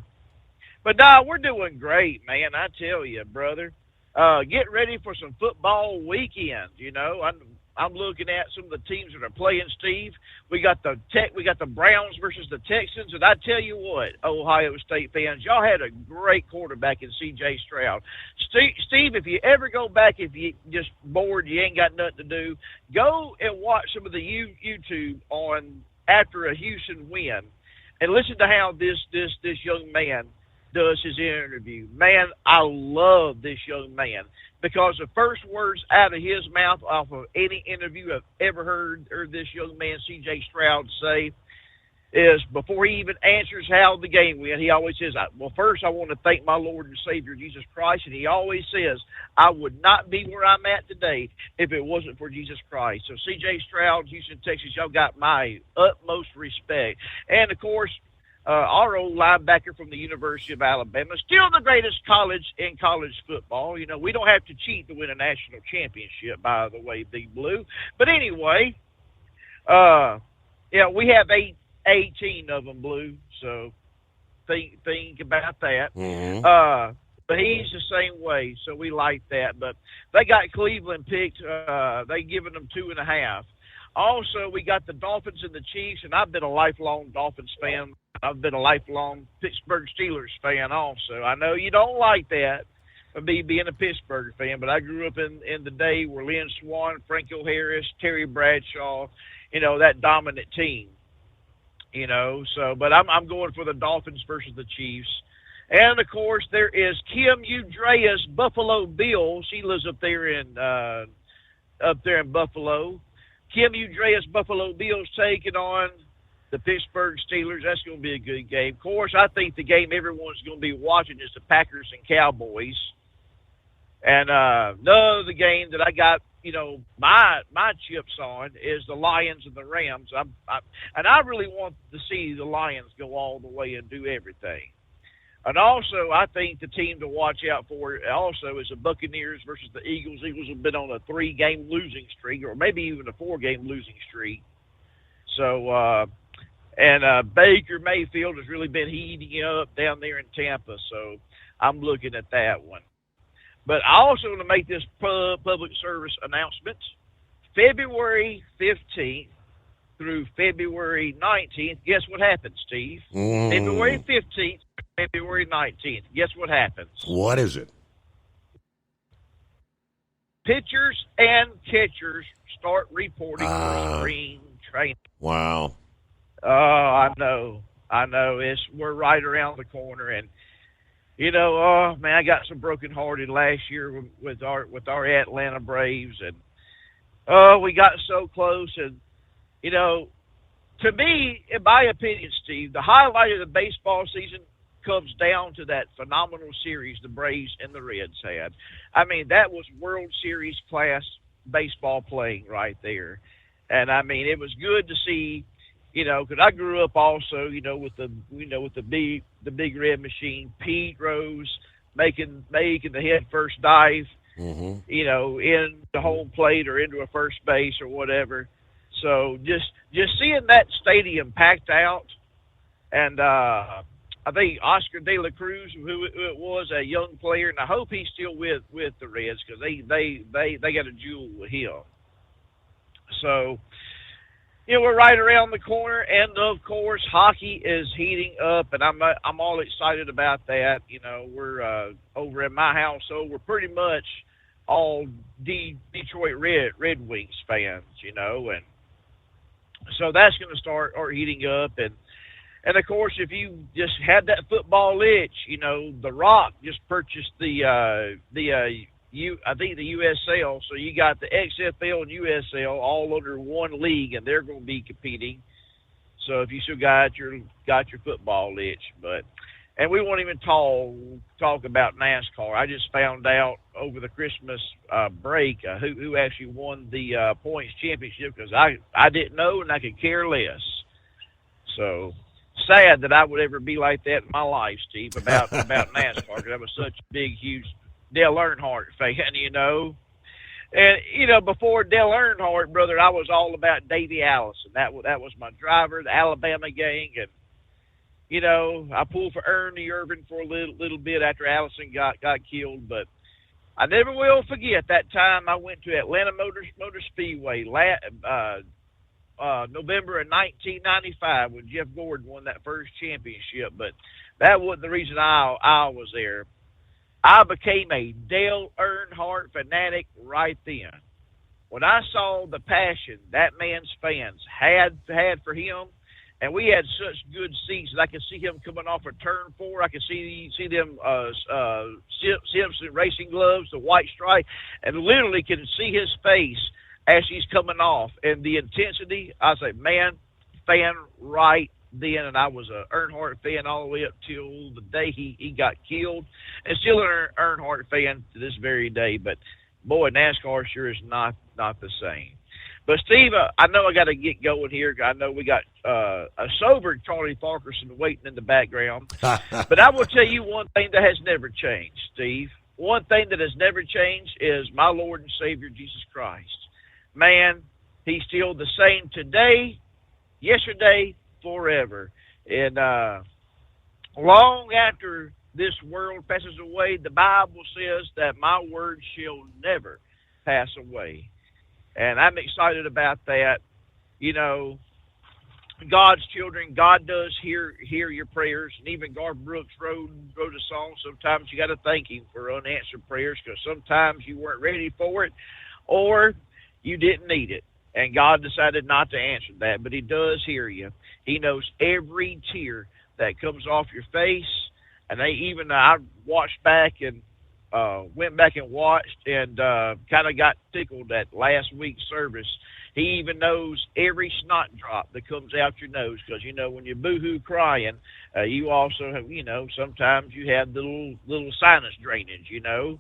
we're doing great, man. I tell you, brother. Get ready for some football weekend. I'm looking at some of the teams that are playing, Steve. We got the Browns versus the Texans, and I tell you what, Ohio State fans, y'all had a great quarterback in C.J. Stroud. Steve, if you ever go back, if you just bored, you ain't got nothing to do, go and watch some of the YouTube on after a Houston win, and listen to how this young man does his interview. Man, I love this young man. because the first words out of his mouth off of any interview I've ever heard this young man, C.J. Stroud, say is before he even answers how the game went, he always says, well, first I want to thank my Lord and Savior, Jesus Christ. And he always says, I would not be where I'm at today if it wasn't for Jesus Christ. So C.J. Stroud, Houston, Texas, y'all got my utmost respect. And, of course, our old linebacker from the University of Alabama, still the greatest college in college football. You know, we don't have to cheat to win a national championship, by the way, Big Blue. But anyway, we have 18 of them, Blue, so think about that. Mm-hmm. But he's the same way, so we like that. But they got Cleveland picked. They giving them 2.5. Also, we got the Dolphins and the Chiefs, and I've been a lifelong Dolphins fan. I've been a lifelong Pittsburgh Steelers fan also. I know you don't like that, me being a Pittsburgh fan, but I grew up in the day where Lynn Swann, Franco Harris, Terry Bradshaw, you know, that dominant team. You know, so, but I'm going for the Dolphins versus the Chiefs. And, of course, there is Kim Udrea's Buffalo Bills. She lives up there in Buffalo. Kim Udrea's Buffalo Bills taking on the Pittsburgh Steelers. That's going to be a good game. Of course, I think the game everyone's going to be watching is the Packers and Cowboys. And the game that I got, you know, my chips on is the Lions and the Rams. And I really want to see the Lions go all the way and do everything. And also, I think the team to watch out for also is the Buccaneers versus the Eagles. Eagles have been on a 3-game losing streak, or maybe even a 4-game losing streak. So, Baker Mayfield has really been heating up down there in Tampa. So I'm looking at that one. But I also want to make this public service announcement. February 15th through February 19th, guess what happens, Steve? February 15th, February 19th. Guess what happens? What is it? Pitchers and catchers start reporting for spring training. Wow. Oh, I know. We're right around the corner, and you know, oh man, I got so brokenhearted last year with our Atlanta Braves, and we got so close, and you know, to me, in my opinion, Steve, the highlight of the baseball season comes down to that phenomenal series the Braves and the Reds had. I mean, that was World Series class baseball playing right there, and I mean, it was good to see. You know, because I grew up also, you know, with the big red machine, Pete Rose making the head first dive, you know, in the home plate or into a first base or whatever. So just seeing that stadium packed out, and I think Oscar De La Cruz, who it was, a young player, and I hope he's still with the Reds because they got a jewel with him. So. You know, we're right around the corner, and of course, hockey is heating up, and I'm all excited about that. You know, we're over in my household. We're pretty much all Detroit Red Wings fans. You know, and so that's going to start heating up, and of course, if you just had that football itch, you know, The Rock just purchased the USL, so you got the XFL and USL all under one league, and they're going to be competing. So if you still got your football itch, and we won't even talk about NASCAR. I just found out over the Christmas break who actually won the points championship because I didn't know and I could care less. So sad that I would ever be like that in my life, Steve, about NASCAR because I was such a big, huge Dale Earnhardt fan, you know. And, you know, before Dale Earnhardt, brother, I was all about Davey Allison. That was my driver, the Alabama gang. And, you know, I pulled for Ernie Irvin for a little bit after Allison got killed. But I never will forget that time I went to Atlanta Motor Speedway November of 1995 when Jeff Gordon won that first championship. But that wasn't the reason I was there. I became a Dale Earnhardt fanatic right then. When I saw the passion that man's fans had for him, and we had such good seats that I could see him coming off of turn 4. I could see them Simpson racing gloves, the white stripe, and literally could see his face as he's coming off. And the intensity, I was like, man, fan right then. And I was a Earnhardt fan all the way up till the day he got killed, and still an Earnhardt fan to this very day. But boy, NASCAR sure is not the same. But, Steve, I know I got to get going here. I know we got a sober Charlie Farquharson waiting in the background. But I will tell you one thing that has never changed, Steve. One thing that has never changed is my Lord and Savior, Jesus Christ. Man, he's still the same today, yesterday, forever. And long after this world passes away, the Bible says that my word shall never pass away. And I'm excited about that. You know, God's children, God does hear your prayers. And even Garth Brooks wrote a song, sometimes you got to thank him for unanswered prayers, because sometimes you weren't ready for it or you didn't need it. And God decided not to answer that, but he does hear you. He knows every tear that comes off your face. And I watched back and went back and watched and kind of got tickled at last week's service. He even knows every snot drop that comes out your nose, because, you know, when you're boo-hoo crying, you also have, you know, sometimes you have the little sinus drainage, you know.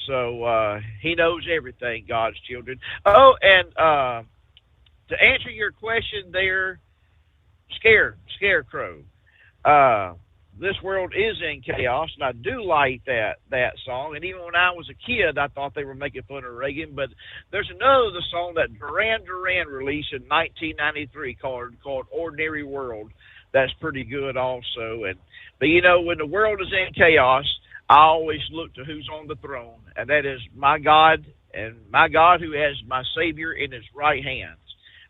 So he knows everything, God's children. Oh, and to answer your question there, Scarecrow, this world is in chaos, and I do like that song. And even when I was a kid, I thought they were making fun of Reagan. But there's another song that Duran Duran released in 1993 called "Ordinary World." That's pretty good also. But you know, when the world is in chaos, I always look to who's on the throne, and that is my God, and my God who has my Savior in his right hands.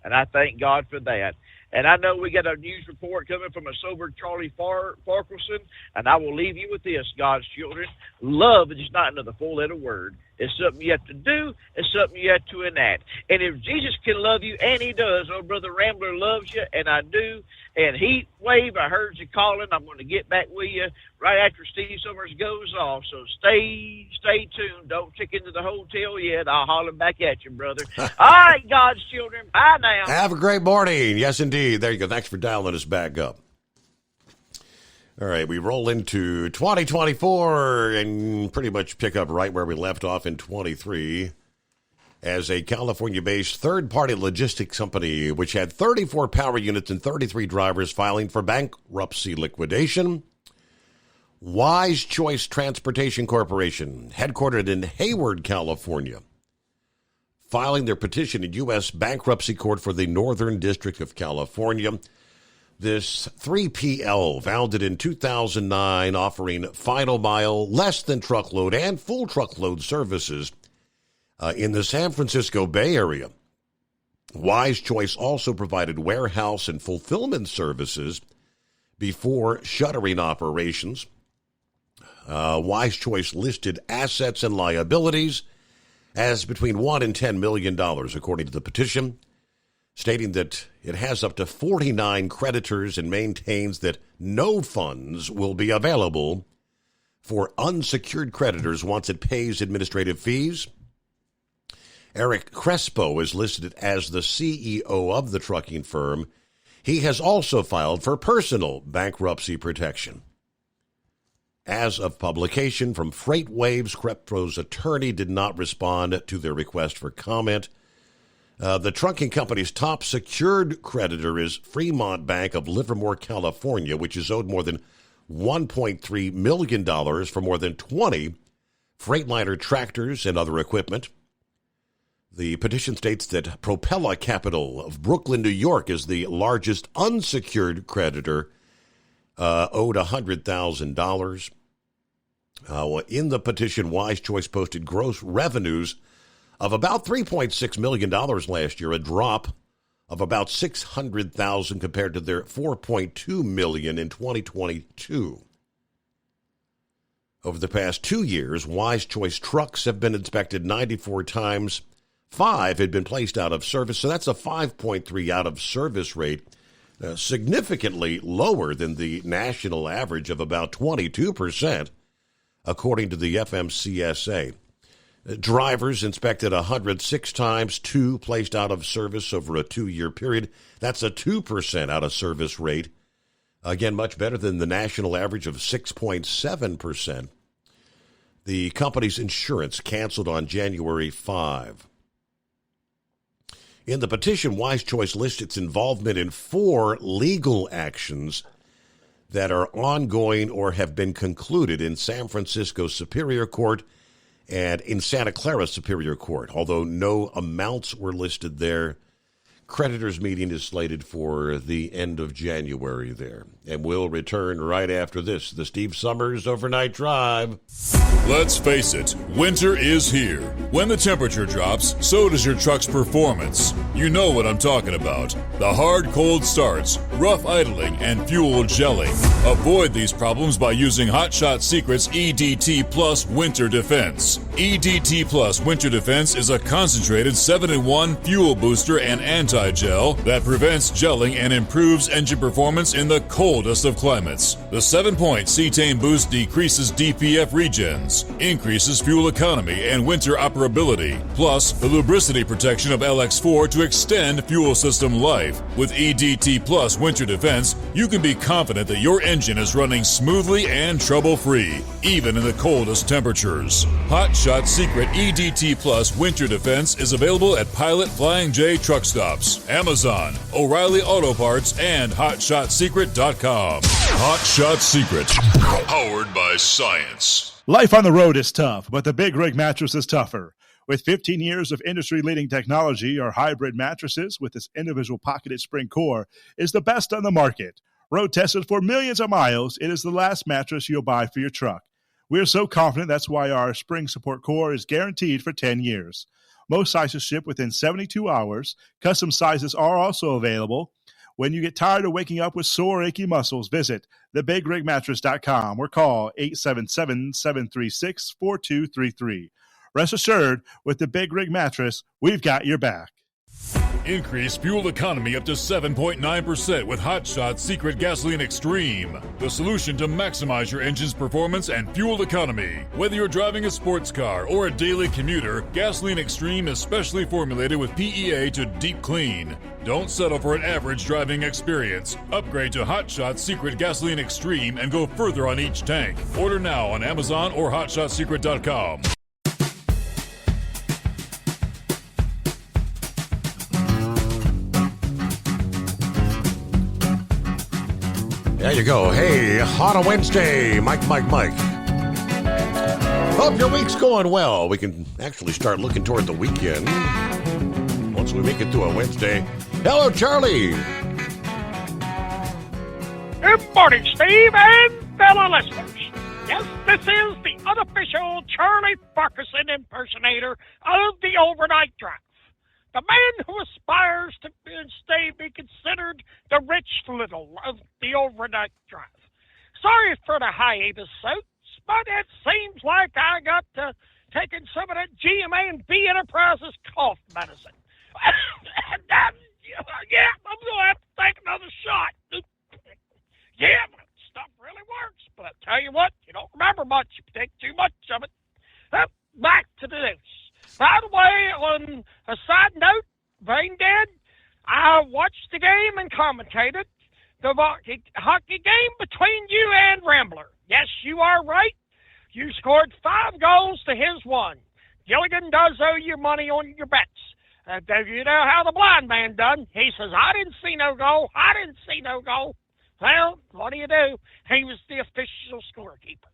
And I thank God for that. And I know we got a news report coming from a sober Charlie Farquharson, and I will leave you with this, God's children. Love is not another four-letter word. It's something you have to do. It's something you have to enact. And if Jesus can love you, and he does, oh, Brother Rambler loves you, and I do. And Heat Wave, I heard you calling. I'm going to get back with you right after Steve Summers goes off. So stay tuned. Don't check into the hotel yet. I'll holler back at you, brother. All right, God's children. Bye now. Have a great morning. Yes, indeed. There you go. Thanks for dialing us back up. All right, we roll into 2024 and pretty much pick up right where we left off in 23 as a California-based third-party logistics company, which had 34 power units and 33 drivers filing for bankruptcy liquidation. Wise Choice Transportation Corporation, headquartered in Hayward, California, filing their petition in U.S. bankruptcy court for the Northern District of California. This 3PL, founded in 2009, offering final mile, less than truckload, and full truckload services in the San Francisco Bay Area. Wise Choice also provided warehouse and fulfillment services before shuttering operations. Wise Choice listed assets and liabilities as between $1 and $10 million, according to the petition, stating that it has up to 49 creditors and maintains that no funds will be available for unsecured creditors once it pays administrative fees. Eric Crespo is listed as the CEO of the trucking firm. He has also filed for personal bankruptcy protection. As of publication from FreightWaves, Crespo's attorney did not respond to their request for comment. The trucking company's top secured creditor is Fremont Bank of Livermore, California, which is owed more than $1.3 million for more than 20 Freightliner tractors and other equipment. The petition states that Propella Capital of Brooklyn, New York, is the largest unsecured creditor, owed $100,000. In the petition, Wise Choice posted gross revenues of about $3.6 million last year, a drop of about $600,000 compared to their $4.2 million in 2022. Over the past 2 years, Wise Choice trucks have been inspected 94 times. 5 had been placed out of service, so that's a 5.3 out of service rate. significantly lower than the national average of about 22%, according to the FMCSA. Drivers inspected 106 times, 2 placed out of service over a 2-year period. That's a 2% out of service rate. Again, much better than the national average of 6.7%. The company's insurance canceled on January 5. In the petition, Wise Choice lists its involvement in 4 legal actions that are ongoing or have been concluded in San Francisco Superior Court and in Santa Clara Superior Court, although no amounts were listed there. Creditors' meeting is slated for the end of January there. And we'll return right after this, the Steve Summers Overnight Drive. Let's face it, winter is here. When the temperature drops, so does your truck's performance. You know what I'm talking about. The hard, cold starts, rough idling, and fuel gelling. Avoid these problems by using Hot Shot Secret's EDT Plus Winter Defense. EDT Plus Winter Defense is a concentrated 7-in-1 fuel booster and anti-gel that prevents gelling and improves engine performance in the coldest of climates. The 7-point cetane boost decreases DPF regens, increases fuel economy and winter operability, plus the lubricity protection of LX4 to extend fuel system life. With EDT Plus Winter Defense, you can be confident that your engine is running smoothly and trouble-free, even in the coldest temperatures. Hot Shot Secret EDT Plus Winter Defense is available at Pilot Flying J truck stops, Amazon, O'Reilly Auto Parts, and HotShotSecret.com. Hot Shot Secret, powered by science. Life on the road is tough, but the Big Rig mattress is tougher. With 15 years of industry-leading technology, our hybrid mattresses with its individual pocketed spring core is the best on the market. Road tested for millions of miles, it is the last mattress you'll buy for your truck. We are so confident that's why our spring support core is guaranteed for 10 years. Most sizes ship within 72 hours. Custom sizes are also available. When you get tired of waking up with sore, achy muscles, visit thebigrigmattress.com or call 877-736-4233. Rest assured, with the Big Rig Mattress, we've got your back. Increase fuel economy up to 7.9% with Hot Shot Secret Gasoline Extreme, the solution to maximize your engine's performance and fuel economy. Whether you're driving a sports car or a daily commuter, Gasoline Extreme is specially formulated with PEA to deep clean. Don't settle for an average driving experience. Upgrade to Hot Shot Secret Gasoline Extreme and go further on each tank. Order now on Amazon or HotShotSecret.com. There you go. Hey, on a Wednesday, Mike. Hope your week's going well. We can actually start looking toward the weekend once we make it to a Wednesday. Hello, Charlie. Good morning, Steve and fellow listeners. Yes, this is the unofficial Charlie Farquharson impersonator of the Overnight Drive. The man who aspires to be considered the Rich Little of the Overnight Drive. Sorry for the hiatus, folks, but it seems like I got to taking some of that GMA and B Enterprises cough medicine. Yeah, I'm going to have to take another shot. Yeah, stuff really works, but I tell you what, you don't remember much if you take too much of it. Back to the news. By the way, on a side note, Brain Dead, I watched the game and commentated the hockey game between you and Rambler. Yes, you are right. You scored 5 goals to his 1. Gilligan does owe you money on your bets. You know how the blind man done? He says, I didn't see no goal. Well, what do? He was the official scorekeeper.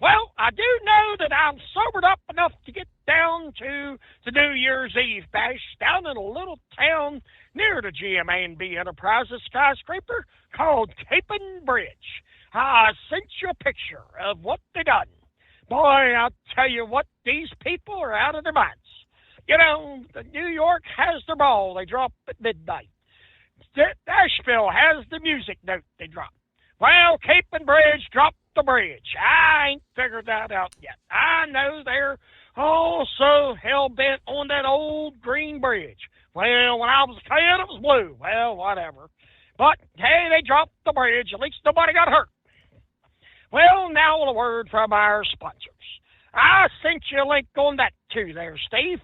Well, I do know that I'm sobered up enough to get down to the New Year's Eve bash down in a little town near the GMA&B Enterprises skyscraper called Capon Bridge. I sent you a picture of what they done. Boy, I'll tell you what, these people are out of their minds. You know, New York has their ball they drop at midnight. Nashville has the music note they drop. Well, Capon Bridge dropped the bridge. I ain't figured that out yet. I know they're all so hell-bent on that old green bridge. Well, when I was a kid, it was blue. Well, whatever. But, hey, they dropped the bridge. At least nobody got hurt. Well, now a word from our sponsors. I sent you a link on that too there, Steve.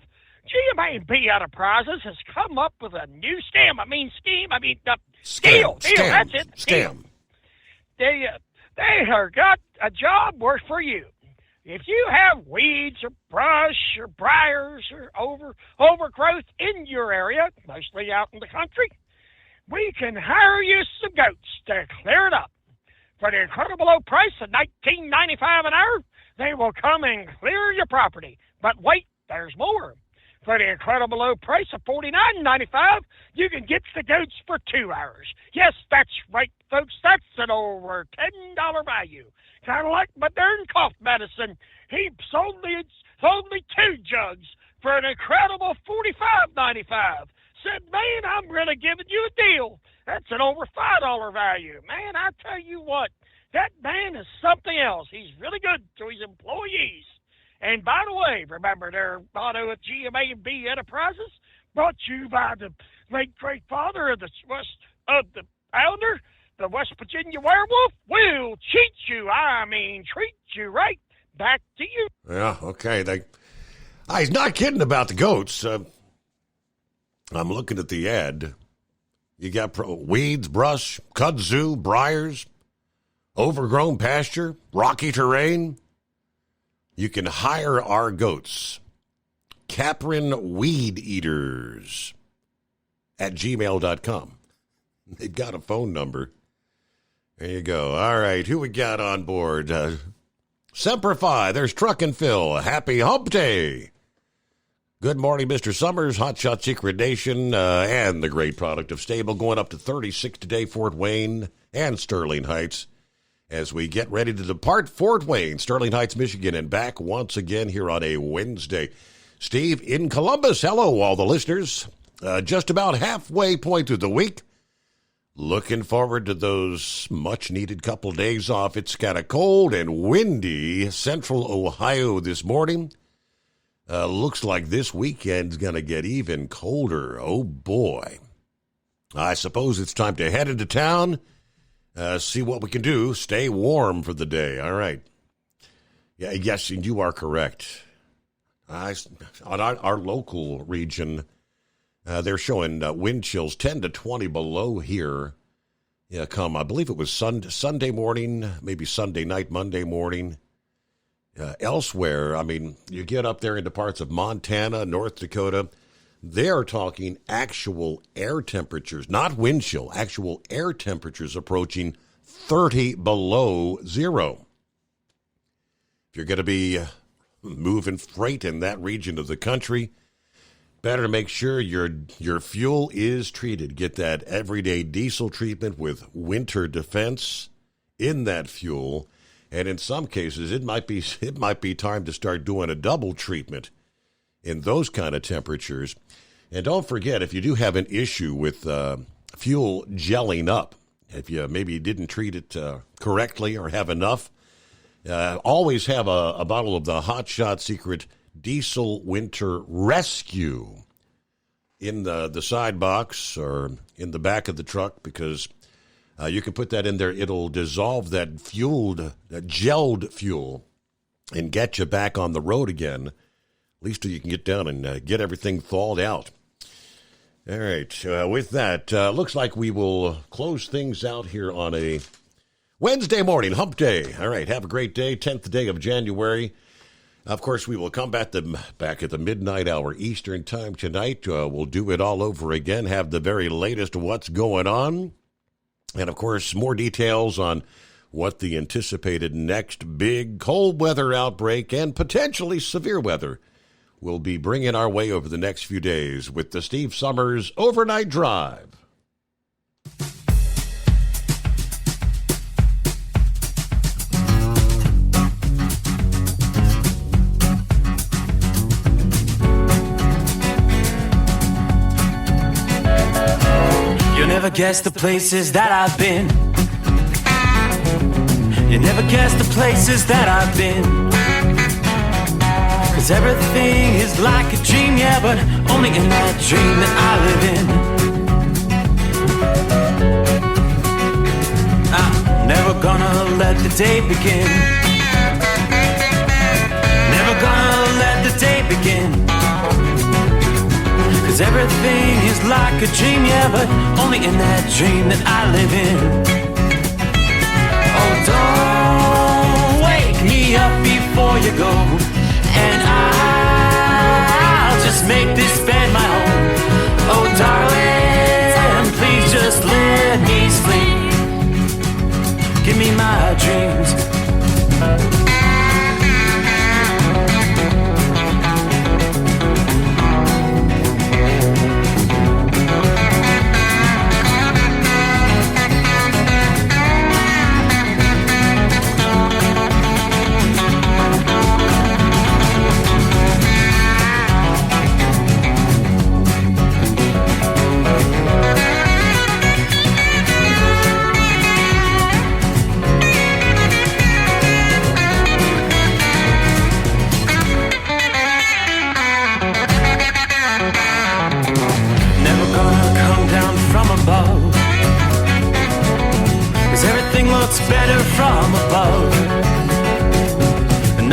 GMA&B Enterprises has come up with a new scheme. Deal. That's it. Scam. They have got a job work for you. If you have weeds or brush or briars or overgrowth in your area, mostly out in the country, we can hire you some goats to clear it up. For the incredible low price of $19.95 an hour, they will come and clear your property. But wait, there's more. For the incredible low price of $49.95, you can get the goats for 2 hours. Yes, that's right, folks. That's an over $10 value. Kind of like my darn cough medicine. He's only 2 jugs for an incredible $45.95. Said, man, I'm really giving you a deal. That's an over $5 value. Man, I tell you what, that man is something else. He's really good to his employees. And by the way, remember their motto at GMA&B Enterprises, brought to you by the late great father of the founder, the West Virginia werewolf. We'll treat you right. Back to you. Yeah, okay. He's not kidding about the goats. I'm looking at the ad. You got weeds, brush, kudzu, briars, overgrown pasture, rocky terrain. You can hire our goats. Capron Weed Eaters at gmail.com. They've got a phone number. There you go. All right, who we got on board? Semper Fi, there's Truck and Phil. Happy Hump Day. Good morning, Mr. Summers, Hot Shot Secret Nation, and the great product of Stable going up to 36 today, Fort Wayne and Sterling Heights. As we get ready to depart Fort Wayne, Sterling Heights, Michigan, and back once again here on a Wednesday. Steve in Columbus, hello, all the listeners. Just about halfway point through the week. Looking forward to those much-needed couple days off. It's kind of cold and windy, central Ohio this morning. Looks like this weekend's going to get even colder. Oh, boy. I suppose it's time to head into town, see what we can do, stay warm for the day. All right. Yeah, yes, and you are correct. On our local region, they're showing wind chills 10 to 20 below here. Yeah, I believe it was Sunday morning, maybe Sunday night, Monday morning. Elsewhere, I mean, you get up there into parts of Montana, North Dakota, they're talking actual air temperatures, not wind chill, actual air temperatures approaching 30 below zero. If you're going to be moving freight in that region of the country, better make sure your fuel is treated. Get that everyday diesel treatment with winter defense in that fuel. And in some cases, it might be time to start doing a double treatment in those kind of temperatures. And don't forget, if you do have an issue with fuel gelling up, if you maybe didn't treat it correctly or have enough, always have a bottle of the Hot Shot Secret Diesel Winter Rescue in the side box or in the back of the truck, because you can put that in there. It'll dissolve that gelled fuel and get you back on the road again. At least you can get down and get everything thawed out. All right. With that, looks like we will close things out here on a Wednesday morning, hump day. All right. Have a great day. 10th day of January. Of course, we will come back at the midnight hour Eastern time tonight. We'll do it all over again, have the very latest of what's going on. And, of course, more details on what the anticipated next big cold weather outbreak and potentially severe weather will be bringing our way over the next few days with the Steve Summers Overnight Drive. You never guess the places that I've been. You never guess the places that I've been. 'Cause everything is like a dream, yeah, but only in that dream that I live in. day begin. Never gonna let the day begin. 'Cause everything is like a dream, yeah, but only in that dream that I live in. Oh, don't wake me up before you go, and I'll just make this bed my home. Oh, darling, please just let me sleep. Give me my dreams. Better from above.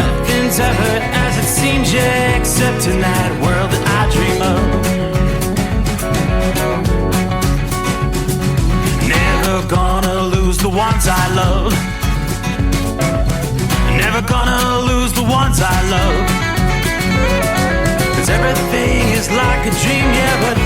Nothing's ever as it seems, yeah, except in that world that I dream of. Never gonna lose the ones I love. Never gonna lose the ones I love. 'Cause everything is like a dream, yeah, but